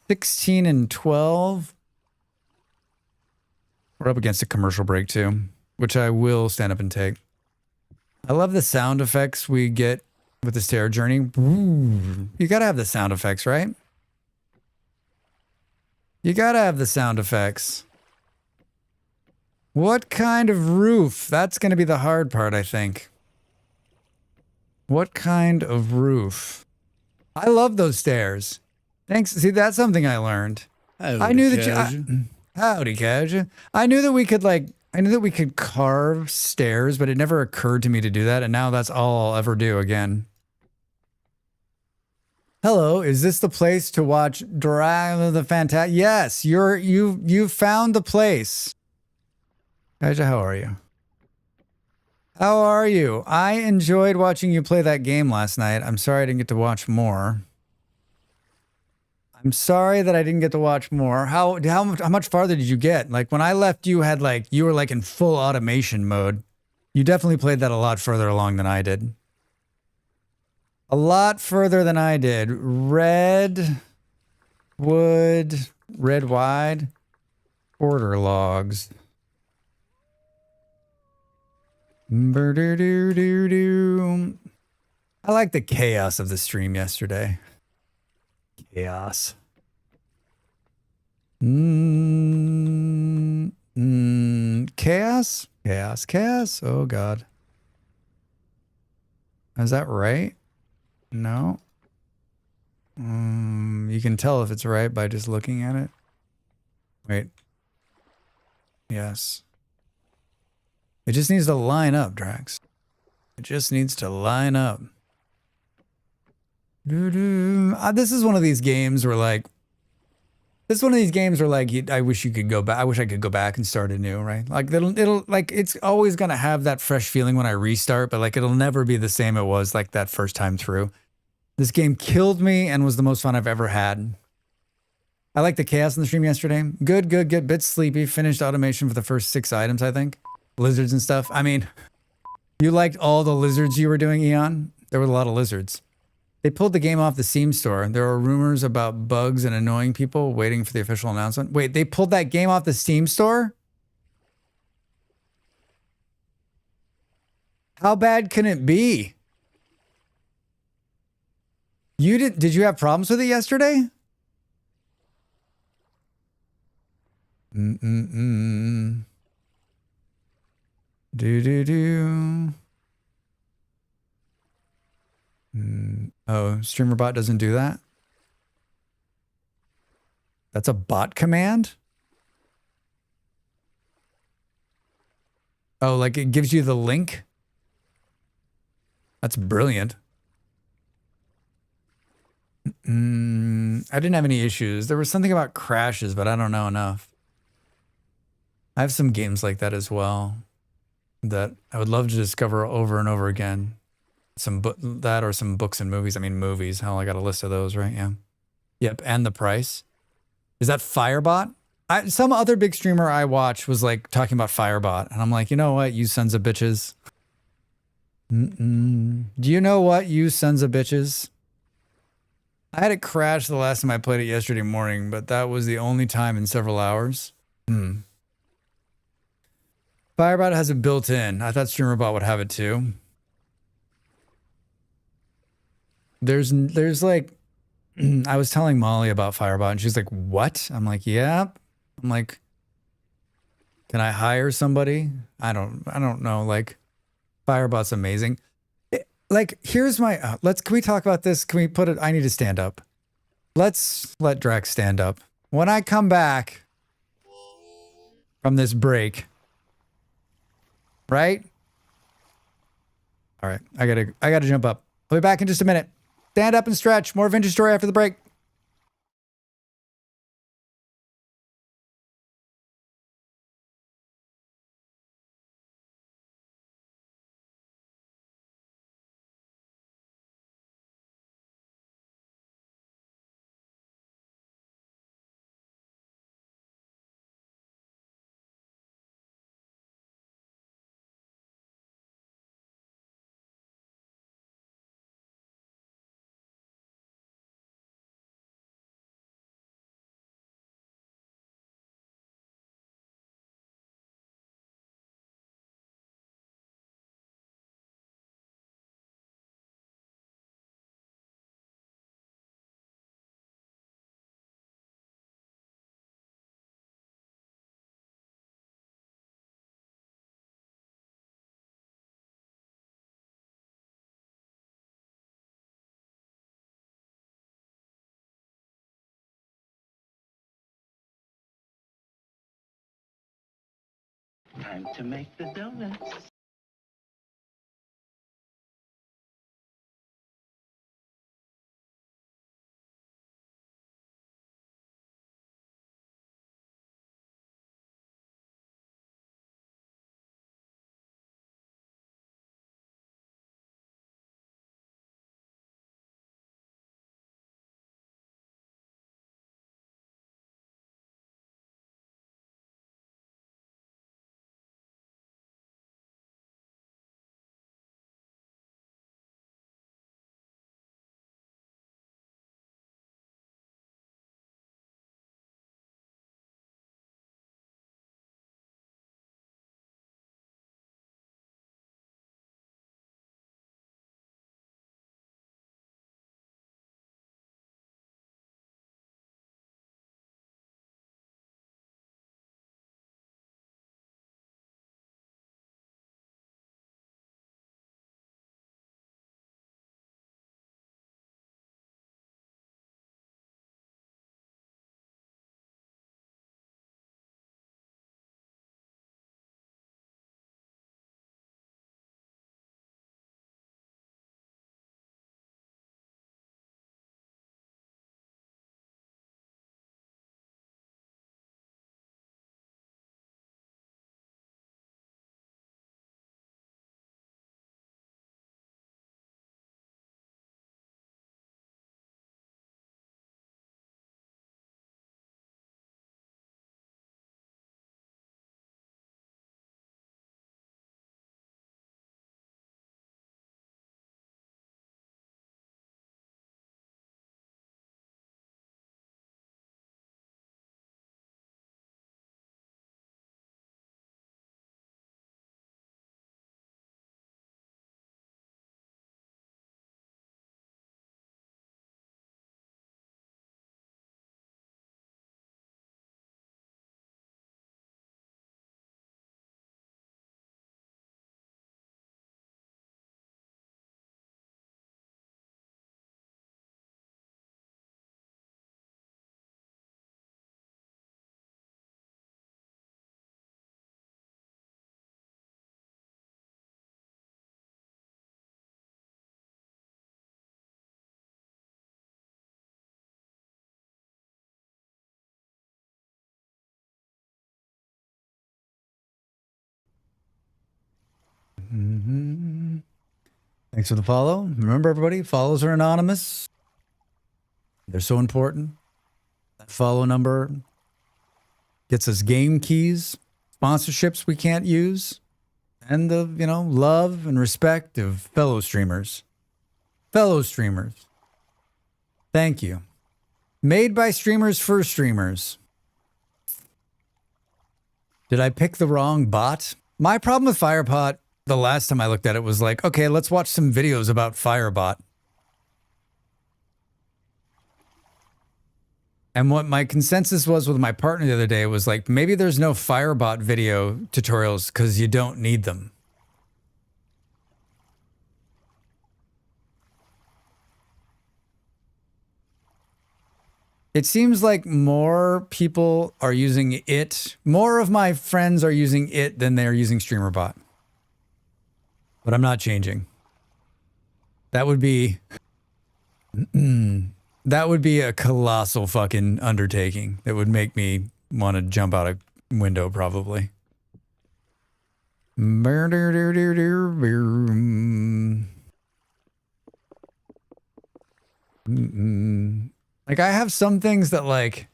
[SPEAKER 1] 16 and 12. We're up against a commercial break too, which I will stand up and take. I love the sound effects we get with the stair journey. Ooh, you gotta have the sound effects, right? You gotta have the sound effects. What kind of roof? That's gonna be the hard part, I think. What kind of roof? I love those stairs. Thanks. See, that's something I learned. I knew that howdy, Cash. I knew that we could carve stairs, but it never occurred to me to do that, and now that's all I'll ever do again. Hello, is this the place to watch Drag the Fantastic? Yes, you've found the place. Kaja, how are you? How are you? I enjoyed watching you play that game last night. I'm sorry I didn't get to watch more. I'm sorry that I didn't get to watch more. How much farther did you get? Like when I left, you were like in full automation mode. You definitely played that a lot further along than I did. A lot further than I did. Red wide, order logs. I like the chaos of the stream yesterday. Chaos. Chaos? Chaos? Oh, God. Is that right? No. You can tell if it's right by just looking at it. Wait. Yes. It just needs to line up, Drax. It just needs to line up. This is one of these games where I wish you could go back. I wish I could go back and start anew, right? Like it'll like it's always gonna have that fresh feeling when I restart, but like it'll never be the same it was like that first time through. This game killed me and was the most fun I've ever had. I like the chaos in the stream yesterday. Good. Bit sleepy. Finished automation for the first 6 items, I think. Lizards and stuff. I mean, you liked all the lizards you were doing, Eon? There were a lot of lizards. They pulled the game off the Steam store. There are rumors about bugs and annoying people waiting for the official announcement. Wait, they pulled that game off the Steam store? How bad can it be? Did you have problems with it yesterday? Oh, StreamerBot doesn't do that? That's a bot command? Oh, like it gives you the link? That's brilliant. I didn't have any issues. There was something about crashes, but I don't know enough. I have some games like that as well that I would love to discover over and over again. That or some books and movies. I mean, movies. Hell, I got a list of those, right? Yeah. Yep. And the price. Is that Firebot? Some other big streamer I watch was like talking about Firebot. And I'm like, you know what, you sons of bitches? Do you know what, you sons of bitches? I had it crash the last time I played it yesterday morning, but that was the only time in several hours. Firebot has it built in. I thought StreamerBot would have it too. There's like, I was telling Molly about Firebot and she's like, what? I'm like, yeah. I'm like, can I hire somebody? I don't know. Like, Firebot's amazing. Like, here's my, can we talk about this? Can we put it, I need to stand up. Let's let Drax stand up. When I come back from this break, right? All right, I gotta jump up. I'll be back in just a minute. Stand up and stretch. More Vintage Story after the break.
[SPEAKER 3] Time to make the donuts.
[SPEAKER 1] Thanks for the follow. Remember, everybody, follows are anonymous. They're so important. That follow number gets us game keys, sponsorships we can't use, and the, love and respect of fellow streamers. Fellow streamers. Thank you. Made by streamers for streamers. Did I pick the wrong bot? My problem with Firepot, the last time I looked at it, was like, okay, let's watch some videos about Firebot. And what my consensus was with my partner the other day was like, maybe there's no Firebot video tutorials because you don't need them. It seems like more people are using it. More of my friends are using it than they are using StreamerBot. But I'm not changing. That would be... that would be a colossal fucking undertaking. That would make me want to jump out a window, probably. Like, I have some things that, like...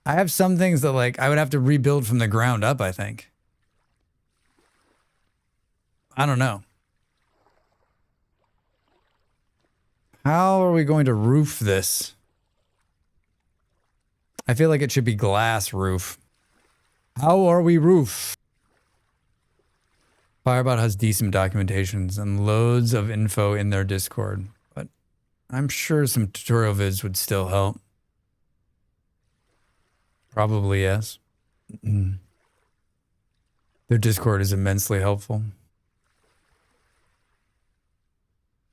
[SPEAKER 1] I would have to rebuild from the ground up, I think. I don't know. How are we going to roof this? I feel like it should be glass roof. How are we roof? Firebot has decent documentations and loads of info in their Discord, but I'm sure some tutorial vids would still help. Probably yes. Their Discord is immensely helpful.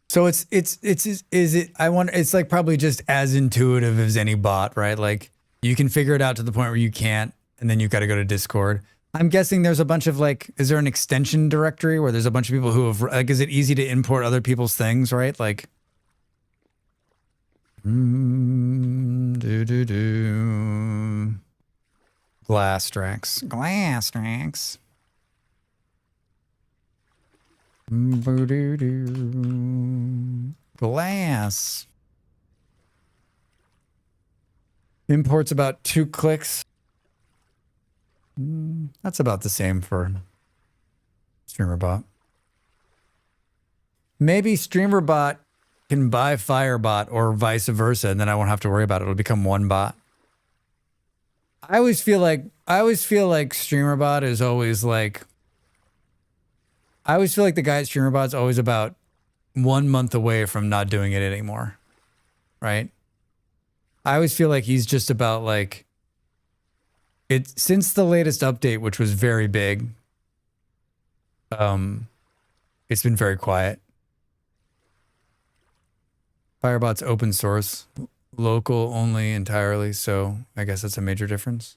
[SPEAKER 1] So it's like probably just as intuitive as any bot, right? Like you can figure it out to the point where you can't and then you've got to go to Discord. I'm guessing there's a bunch of like, is there an extension directory where there's a bunch of people who have, like, is it easy to import other people's things, right? Like, Glass tracks. Glass tracks. Glass. Imports about 2 clicks. That's about the same for StreamerBot. Maybe StreamerBot can buy Firebot or vice versa, and then I won't have to worry about it. It'll become one bot. I always feel like StreamerBot is always like, I always feel like the guy at StreamerBot's always about 1 month away from not doing it anymore. Right? I always feel like he's just about like, it since the latest update, which was very big, it's been very quiet. Firebot's open source, local only entirely, so I guess that's a major difference.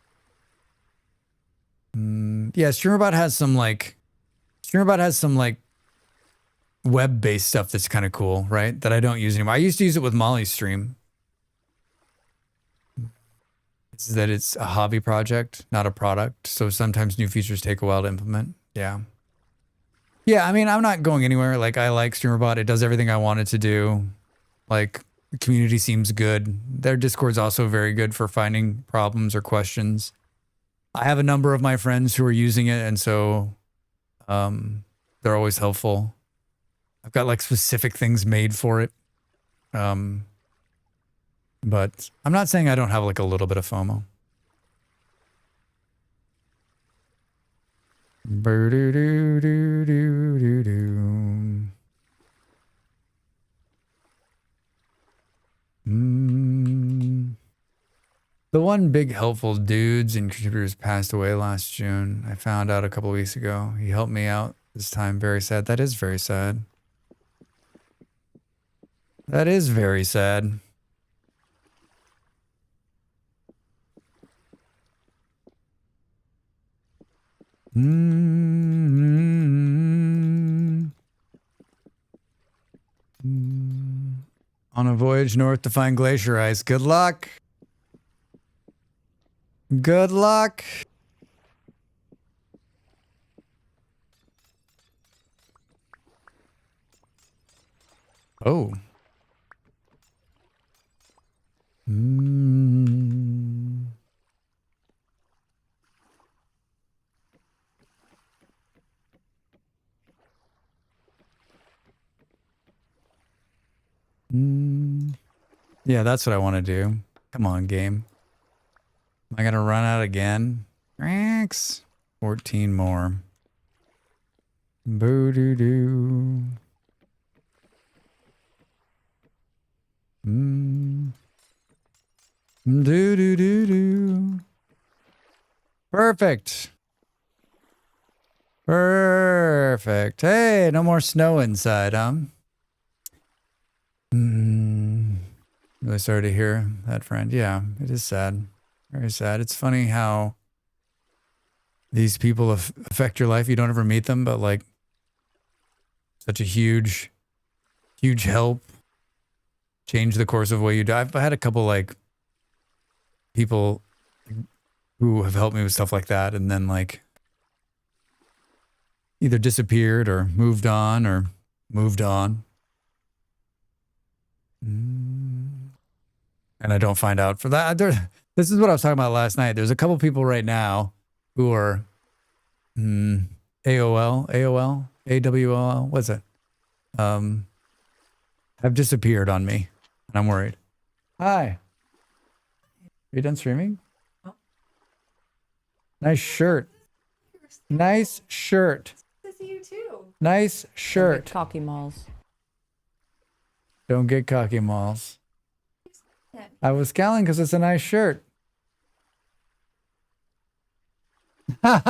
[SPEAKER 1] Yeah, StreamerBot has some like web-based stuff that's kind of cool, right? That I don't use anymore. I used to use it with Molly's stream. It's that it's a hobby project, not a product. So sometimes new features take a while to implement. Yeah. Yeah, I mean, I'm not going anywhere. Like, I like StreamerBot. It does everything I want it to do. Like, the community seems good. Their Discord's also very good for finding problems or questions. I have a number of my friends who are using it, and so they're always helpful. I've got like specific things made for it. But I'm not saying I don't have like a little bit of FOMO. The one big helpful dudes and contributors passed away last June. I found out a couple weeks ago. He helped me out this time. Very sad. That is very sad. That is very sad. On a voyage north to find glacier ice. Good luck. Good luck. Oh. Yeah, that's what I want to do. Come on, game. Am I going to run out again? 14 more. Boo-doo-doo. Do-do-do-do. Perfect. Perfect. Hey, no more snow inside, huh? Really sorry to hear that, friend. Yeah, it is sad. Very sad. It's funny how these people affect your life. You don't ever meet them, but like such a huge help. Change the course of the way you die. I've had a couple like people who have helped me with stuff like that and then like either disappeared or moved on or moved on. And I don't find out for that. This is what I was talking about last night. There's a couple people right now who are AWOL, what's it? Have disappeared on me. And I'm worried. Hi. Are you done streaming? Oh. Nice shirt. Nice shirt.
[SPEAKER 6] Good to see you too.
[SPEAKER 1] Nice shirt.
[SPEAKER 8] Cocky malls.
[SPEAKER 1] Don't get cocky malls. I was scowling because it's a nice shirt. My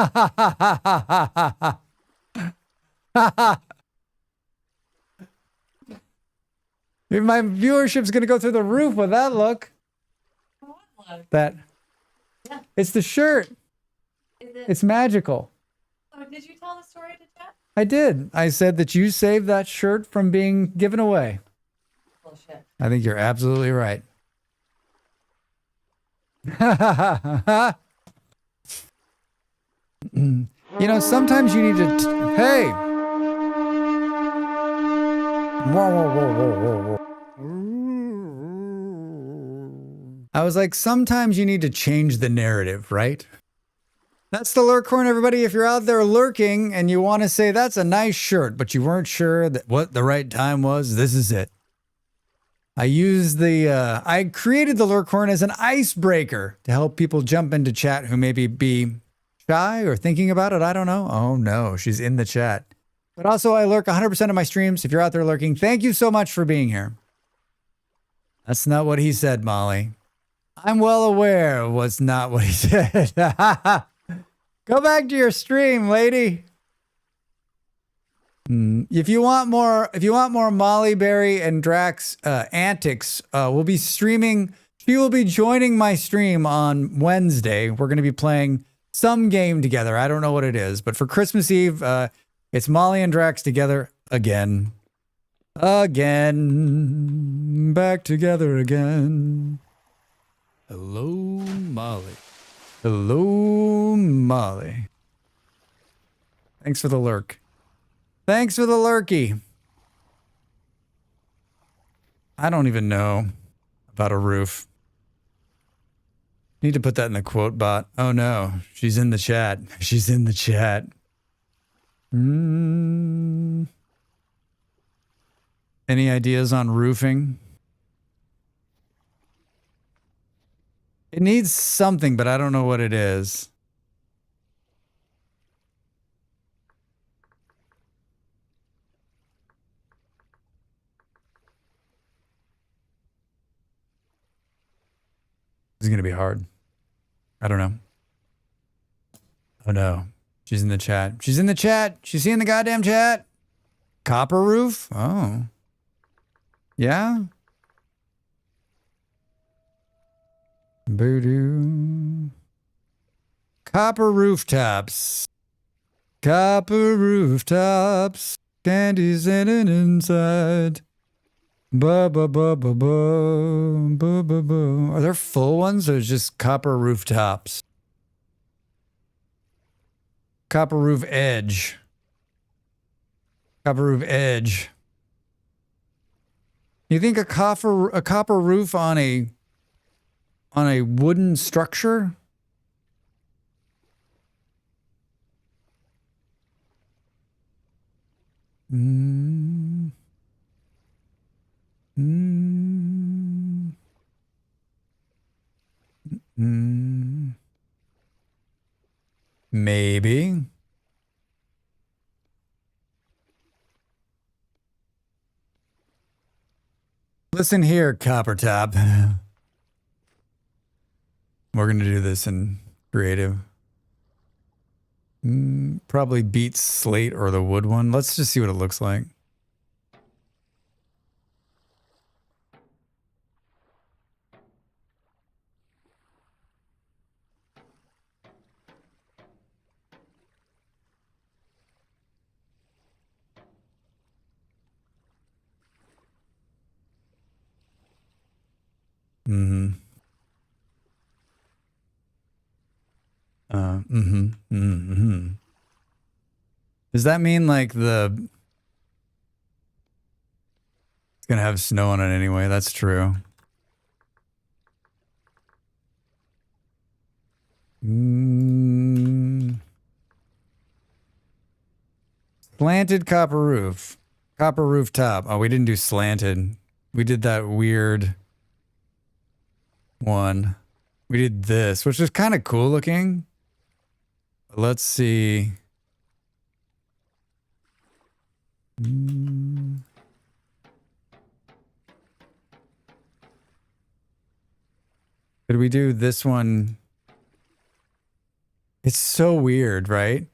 [SPEAKER 1] viewership's going to go through the roof with that look. That. Yeah. It's the shirt. It's magical.
[SPEAKER 6] Oh, did you tell the story to chat?
[SPEAKER 1] I did. I said that you saved that shirt from being given away.
[SPEAKER 6] Bullshit.
[SPEAKER 1] I think you're absolutely right. You know, sometimes you need to. Hey! Whoa, whoa, whoa, whoa, whoa, whoa. I was like, sometimes you need to change the narrative, right? That's the lurk horn, everybody. If you're out there lurking and you want to say, that's a nice shirt, but you weren't sure that what the right time was, this is it. I created the lurk horn as an icebreaker to help people jump into chat who maybe be shy or thinking about it. I don't know. Oh no, she's in the chat. But also I lurk 100% of my streams. If you're out there lurking, thank you so much for being here. That's not what he said, Molly. I'm well aware was not what he said. Go back to your stream, lady. If you want more Molly Berry and Drax antics, we'll be streaming. She will be joining my stream on Wednesday. We're going to be playing some game together. I don't know what it is, but for Christmas Eve, it's Molly and Drax together again. Again. Back together again. Hello, Molly. Hello, Molly. Thanks for the lurk. Thanks for the lurky. I don't even know about a roof. Need to put that in the quote bot. Oh no, she's in the chat. She's in the chat. Any ideas on roofing? It needs something, but I don't know what it is. This is going to be hard. I don't know. Oh no. She's in the chat. She's in the chat. She's in the goddamn chat. Copper roof? Oh. Yeah? Voodoo. Copper rooftops. Copper rooftops. Candy's in and inside. Ba ba ba ba ba ba ba ba. Are there full ones or just copper rooftops? Copper roof edge. Copper roof edge. You think a copper roof on a wooden structure? Maybe. Listen here, Copper Top. We're going to do this in creative. Probably beat slate or the wood one. Let's just see what it looks like. Does that mean like it's gonna have snow on it anyway? That's true. Slanted copper roof. Copper rooftop. Oh, we didn't do slanted. We did that weird one. We did this, which is kind of cool looking. Let's see. Did we do this one? It's so weird, right?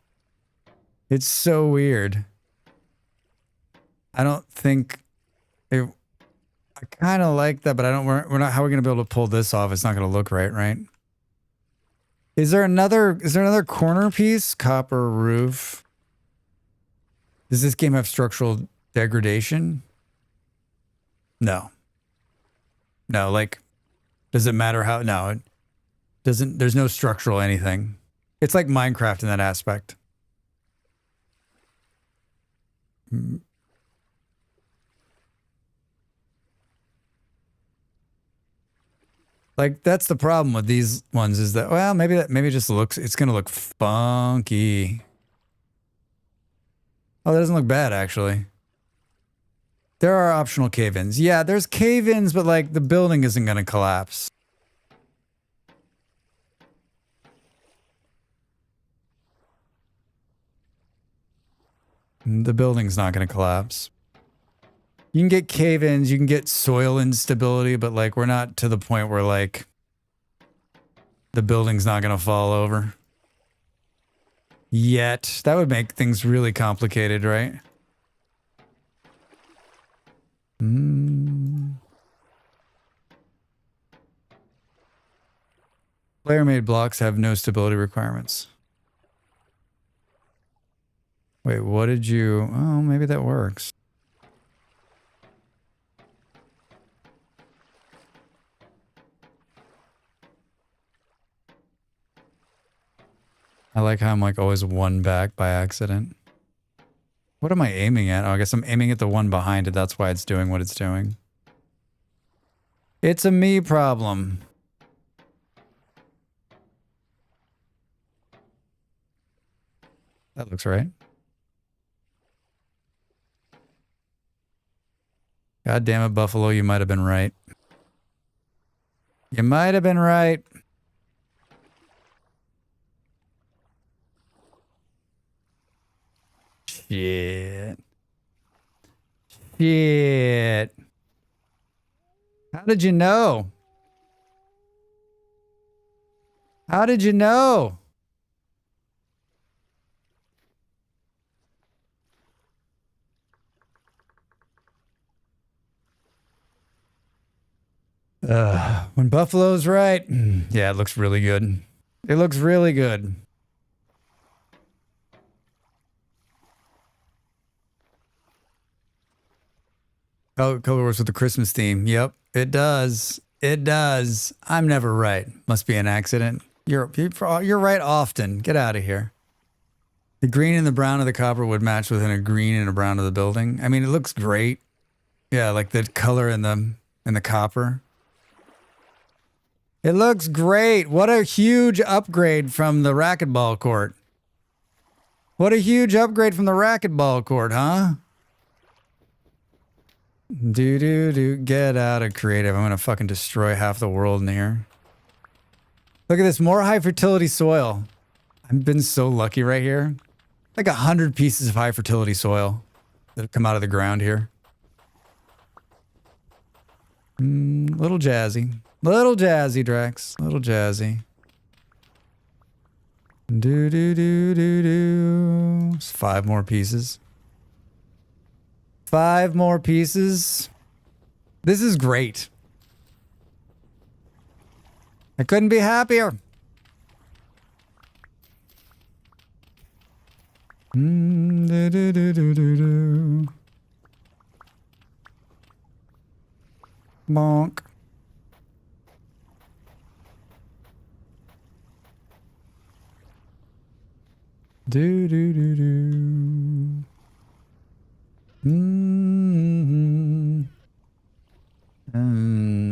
[SPEAKER 1] It's so weird. I don't think it. I kind of like that, but I don't. We're not. How are we gonna be able to pull this off? It's not gonna look right, right?
[SPEAKER 7] Is there another corner piece? Copper roof. Does this game have structural degradation? No. No, like, does it matter how? No, it doesn't. There's no structural anything. It's like Minecraft in that aspect. Like, that's the problem with these ones is that, well, maybe it just looks, it's going to look funky. Oh, that doesn't look bad, actually. There are optional cave-ins. Yeah, there's cave-ins, but like the building isn't going to collapse. The building's not going to collapse. You can get cave-ins, you can get soil instability, but like we're not to the point where like the building's not going to fall over. Yet. That would make things really complicated, right? Player-made blocks have no stability requirements. Wait, what did you... Oh, maybe that works. I like how I'm like always one back by accident. What am I aiming at? Oh, I guess I'm aiming at the one behind it. That's why it's doing what it's doing. It's a me problem. That looks right. God damn it, Buffalo, you might have been right. You might have been right. Shit. Shit. How did you know? How did you know? When Buffalo's right. Yeah, it looks really good. It looks really good. Oh, color works with the Christmas theme. Yep, it does. It does. I'm never right. Must be an accident. You're right often. Get out of here. The green and the brown of the copper would match within a green and a brown of the building. I mean, it looks great. Yeah, like the color in the copper. It looks great. What a huge upgrade from the racquetball court. What a huge upgrade from the racquetball court, huh? Get out of creative. I'm gonna fucking destroy half the world in here. Look at this, more high fertility soil. I've been so lucky right here. Like 100 pieces of high fertility soil that have come out of the ground here. Little jazzy. Little jazzy, Drax. Little jazzy. It's 5 more pieces. 5 more pieces. This is great. I couldn't be happier. Bonk.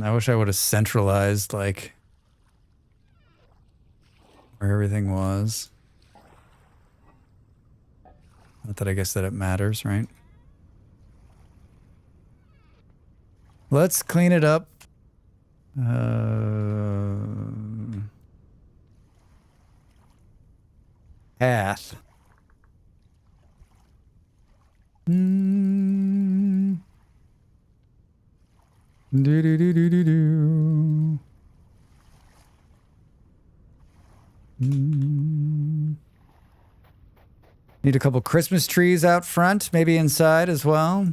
[SPEAKER 7] I wish I would have centralized, like, where everything was. Not that I guess that it matters, right? Let's clean it up. Path. Need a couple Christmas trees out front, maybe inside as well.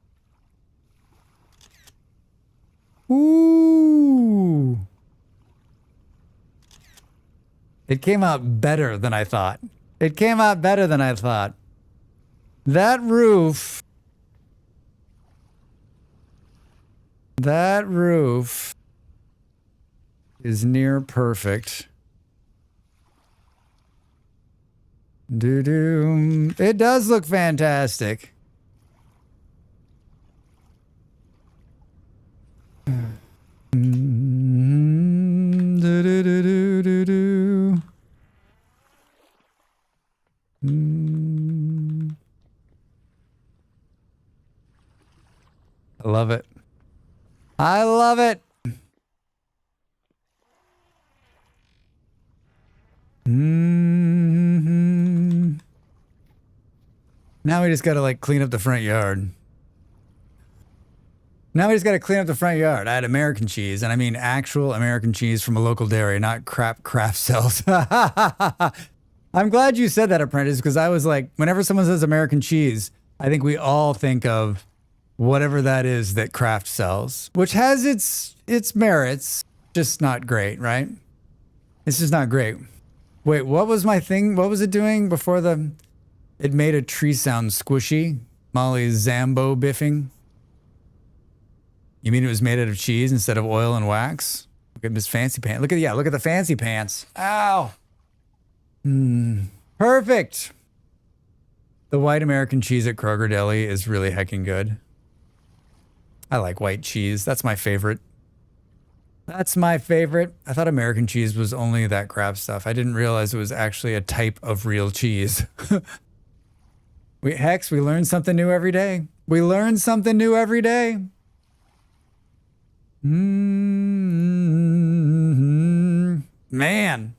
[SPEAKER 1] Ooh. It came out better than I thought. It came out better than I thought. That roof is near perfect. Doo-doo. It does look fantastic. Do-do-do-do-do-do. I love it. I love it. Now we just got to like clean up the front yard. Now we just got to clean up the front yard. I had American cheese, and I mean actual American cheese from a local dairy, not crap craft cells. I'm glad you said that, Apprentice, because I was like, whenever someone says American cheese, I think we all think of whatever that is that Kraft sells, which has its merits, just not great, right? It's just not great. Wait, what was my thing? What was it doing before it made a tree sound squishy? Molly's Zambo biffing? You mean it was made out of cheese instead of oil and wax? Look at this fancy pants. Look at the fancy pants. Ow. Perfect. The white American cheese at Kroger Deli is really heckin' good. I like white cheese. That's my favorite. That's my favorite. I thought American cheese was only that crap stuff. I didn't realize it was actually a type of real cheese. We learn something new every day. We learn something new every day. Man.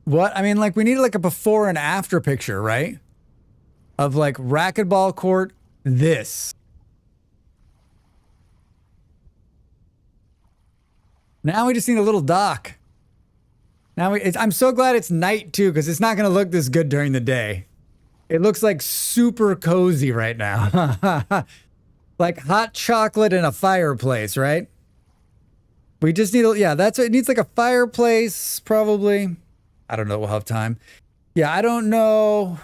[SPEAKER 1] What? I mean, like, we need like a before and after picture, right? Of like racquetball court, this. Now we just need a little dock. I'm so glad it's night too, because it's not going to look this good during the day. It looks like super cozy right now. Like hot chocolate in a fireplace, right? We just need, it needs like a fireplace, probably. I don't know, we'll have time. Yeah, I don't know.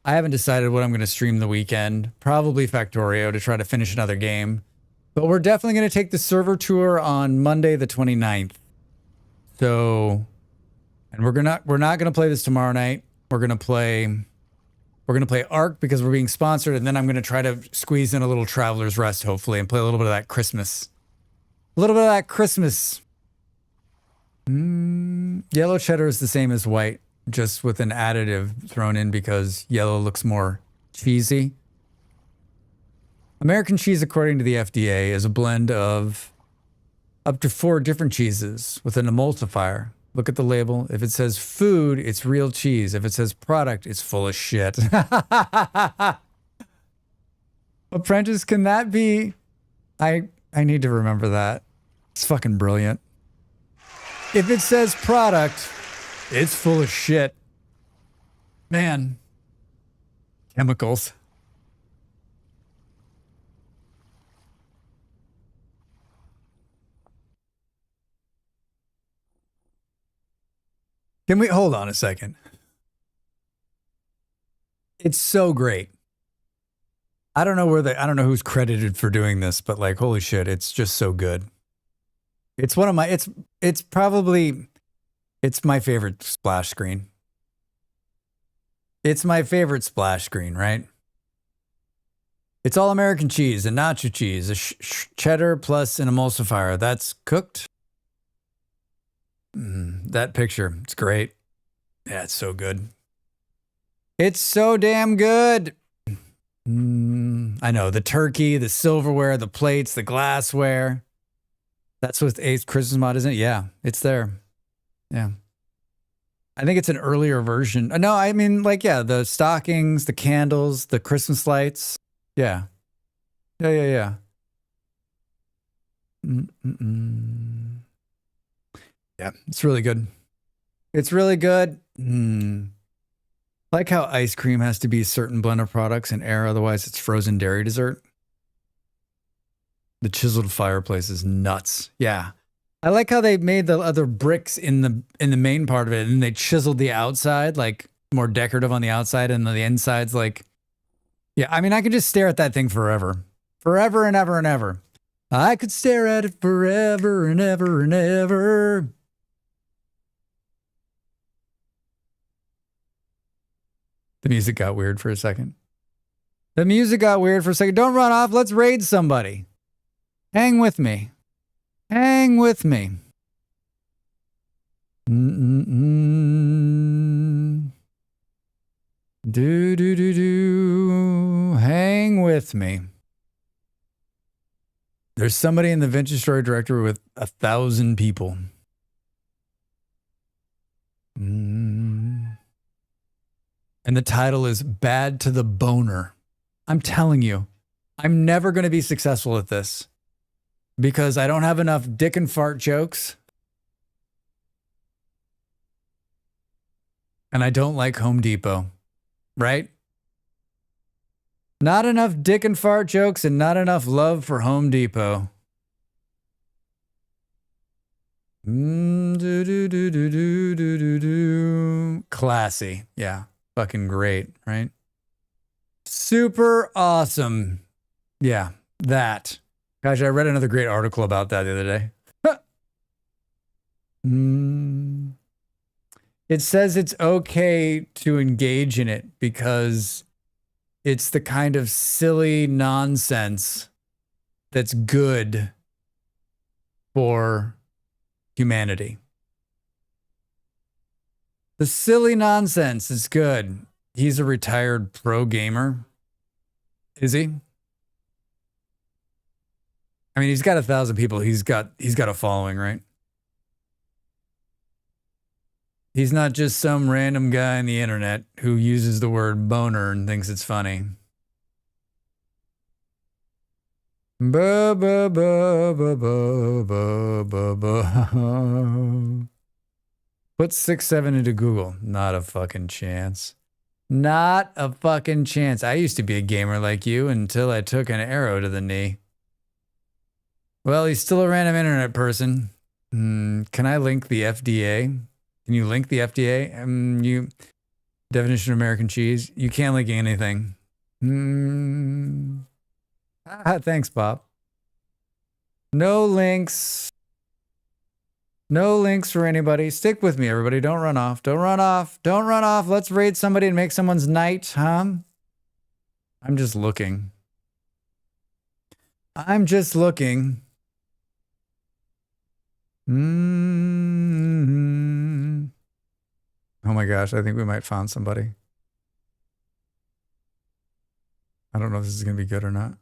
[SPEAKER 1] I haven't decided what I'm going to stream the weekend. Probably Factorio to try to finish another game. But we're definitely going to take the server tour on Monday the 29th. So, and we're not going to play this tomorrow night. We're going to play Ark because we're being sponsored, and then I'm going to try to squeeze in a little Traveler's Rest, hopefully, and play a little bit of that Christmas. A little bit of that Christmas. Yellow cheddar is the same as white, just with an additive thrown in because yellow looks more cheesy. American cheese, according to the FDA, is a blend of up to 4 different cheeses with an emulsifier. Look at the label. If it says food, it's real cheese. If it says product, it's full of shit. Apprentice, can that be? I need to remember that. It's fucking brilliant. If it says product, it's full of shit. Man. Chemicals. Can we hold on a second? It's so great. I don't know who's credited for doing this, but like, holy shit, it's just so good. It's one of my, it's my favorite splash screen. It's my favorite splash screen, right? It's all American cheese and nacho cheese, a cheddar plus an emulsifier. That's cooked. That picture, it's great. Yeah, it's so good. It's so damn good. I know, the turkey, the silverware, the plates, the glassware. That's what 8th Christmas mod, isn't it? Yeah, it's there. Yeah. I think it's an earlier version. No, I mean, like, yeah, the stockings, the candles, the Christmas lights. Yeah. Yeah. Yeah, it's really good. It's really good. Like how ice cream has to be a certain blend of products and air, otherwise it's frozen dairy dessert. The chiseled fireplace is nuts. Yeah. I like how they made the other bricks in the main part of it, and they chiseled the outside, like more decorative on the outside, and the inside's like, yeah, I mean, I could just stare at that thing forever. Forever and ever and ever. I could stare at it forever and ever and ever. The music got weird for a second. The music got weird for a second. Don't run off. Let's raid somebody. Hang with me. Hang with me. Do, do, do, do. Hang with me. There's somebody in the Vintage Story Directory with 1,000 people. And the title is Bad to the Boner. I'm telling you, I'm never going to be successful at this because I don't have enough dick and fart jokes. And I don't like Home Depot, right? Not enough dick and fart jokes and not enough love for Home Depot. Classy. Yeah. Fucking great, right? Super awesome. Yeah, that. Gosh, I read another great article about that the other day. It says it's okay to engage in it because it's the kind of silly nonsense that's good for humanity. The silly nonsense is good. He's a retired pro gamer. Is he? I mean, he's got 1,000 people. He's got a following, right? He's not just some random guy on the internet who uses the word boner and thinks it's funny. Ba ba ba ba ba ba ba ba. Put 6-7 into Google. Not a fucking chance. Not a fucking chance. I used to be a gamer like you until I took an arrow to the knee. Well, he's still a random internet person. Can I link the FDA? Can you link the FDA? You definition of American cheese. You can't link anything. Thanks, Bob. No links. No links for anybody. Stick with me, everybody. Don't run off. Don't run off. Don't run off. Let's raid somebody and make someone's night, huh? I'm just looking. I'm just looking. Oh my gosh, I think we might found somebody. I don't know if this is going to be good or not.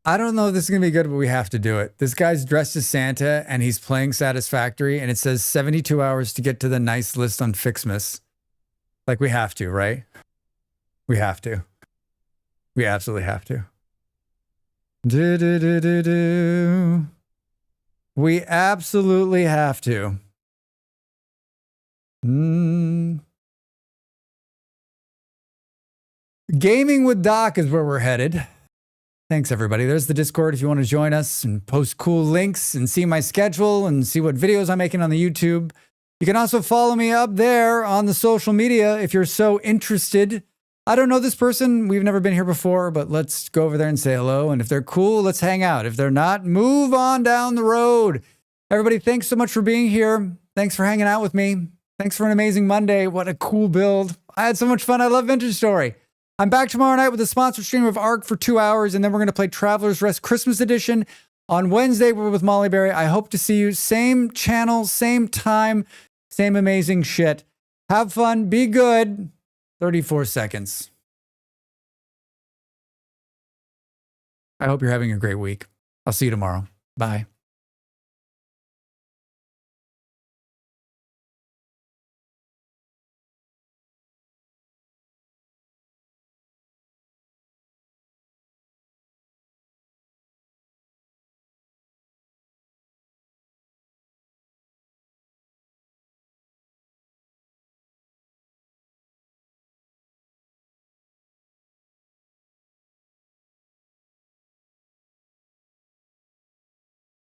[SPEAKER 1] I don't know if this is going to be good, but we have to do it. This guy's dressed as Santa and he's playing Satisfactory and it says 72 hours to get to the nice list on Fixmas. Like we have to, right? We have to. We absolutely have to. We absolutely have to. Gaming with Doc is where we're headed. Thanks, everybody. There's the Discord if you want to join us and post cool links and see my schedule and see what videos I'm making on the YouTube. You can also follow me up there on the social media if you're so interested. I don't know this person. We've never been here before, but let's go over there and say hello. And if they're cool, let's hang out. If they're not, move on down the road. Everybody, thanks so much for being here. Thanks for hanging out with me. Thanks for an amazing Monday. What a cool build. I had so much fun. I love Vintage Story. I'm back tomorrow night with a sponsored stream of ARK for 2 hours, and then we're going to play Traveler's Rest Christmas Edition. On Wednesday, we're with Molly Berry. I hope to see you. Same channel, same time, same amazing shit. Have fun. Be good. 34 seconds. I hope you're having a great week. I'll see you tomorrow. Bye.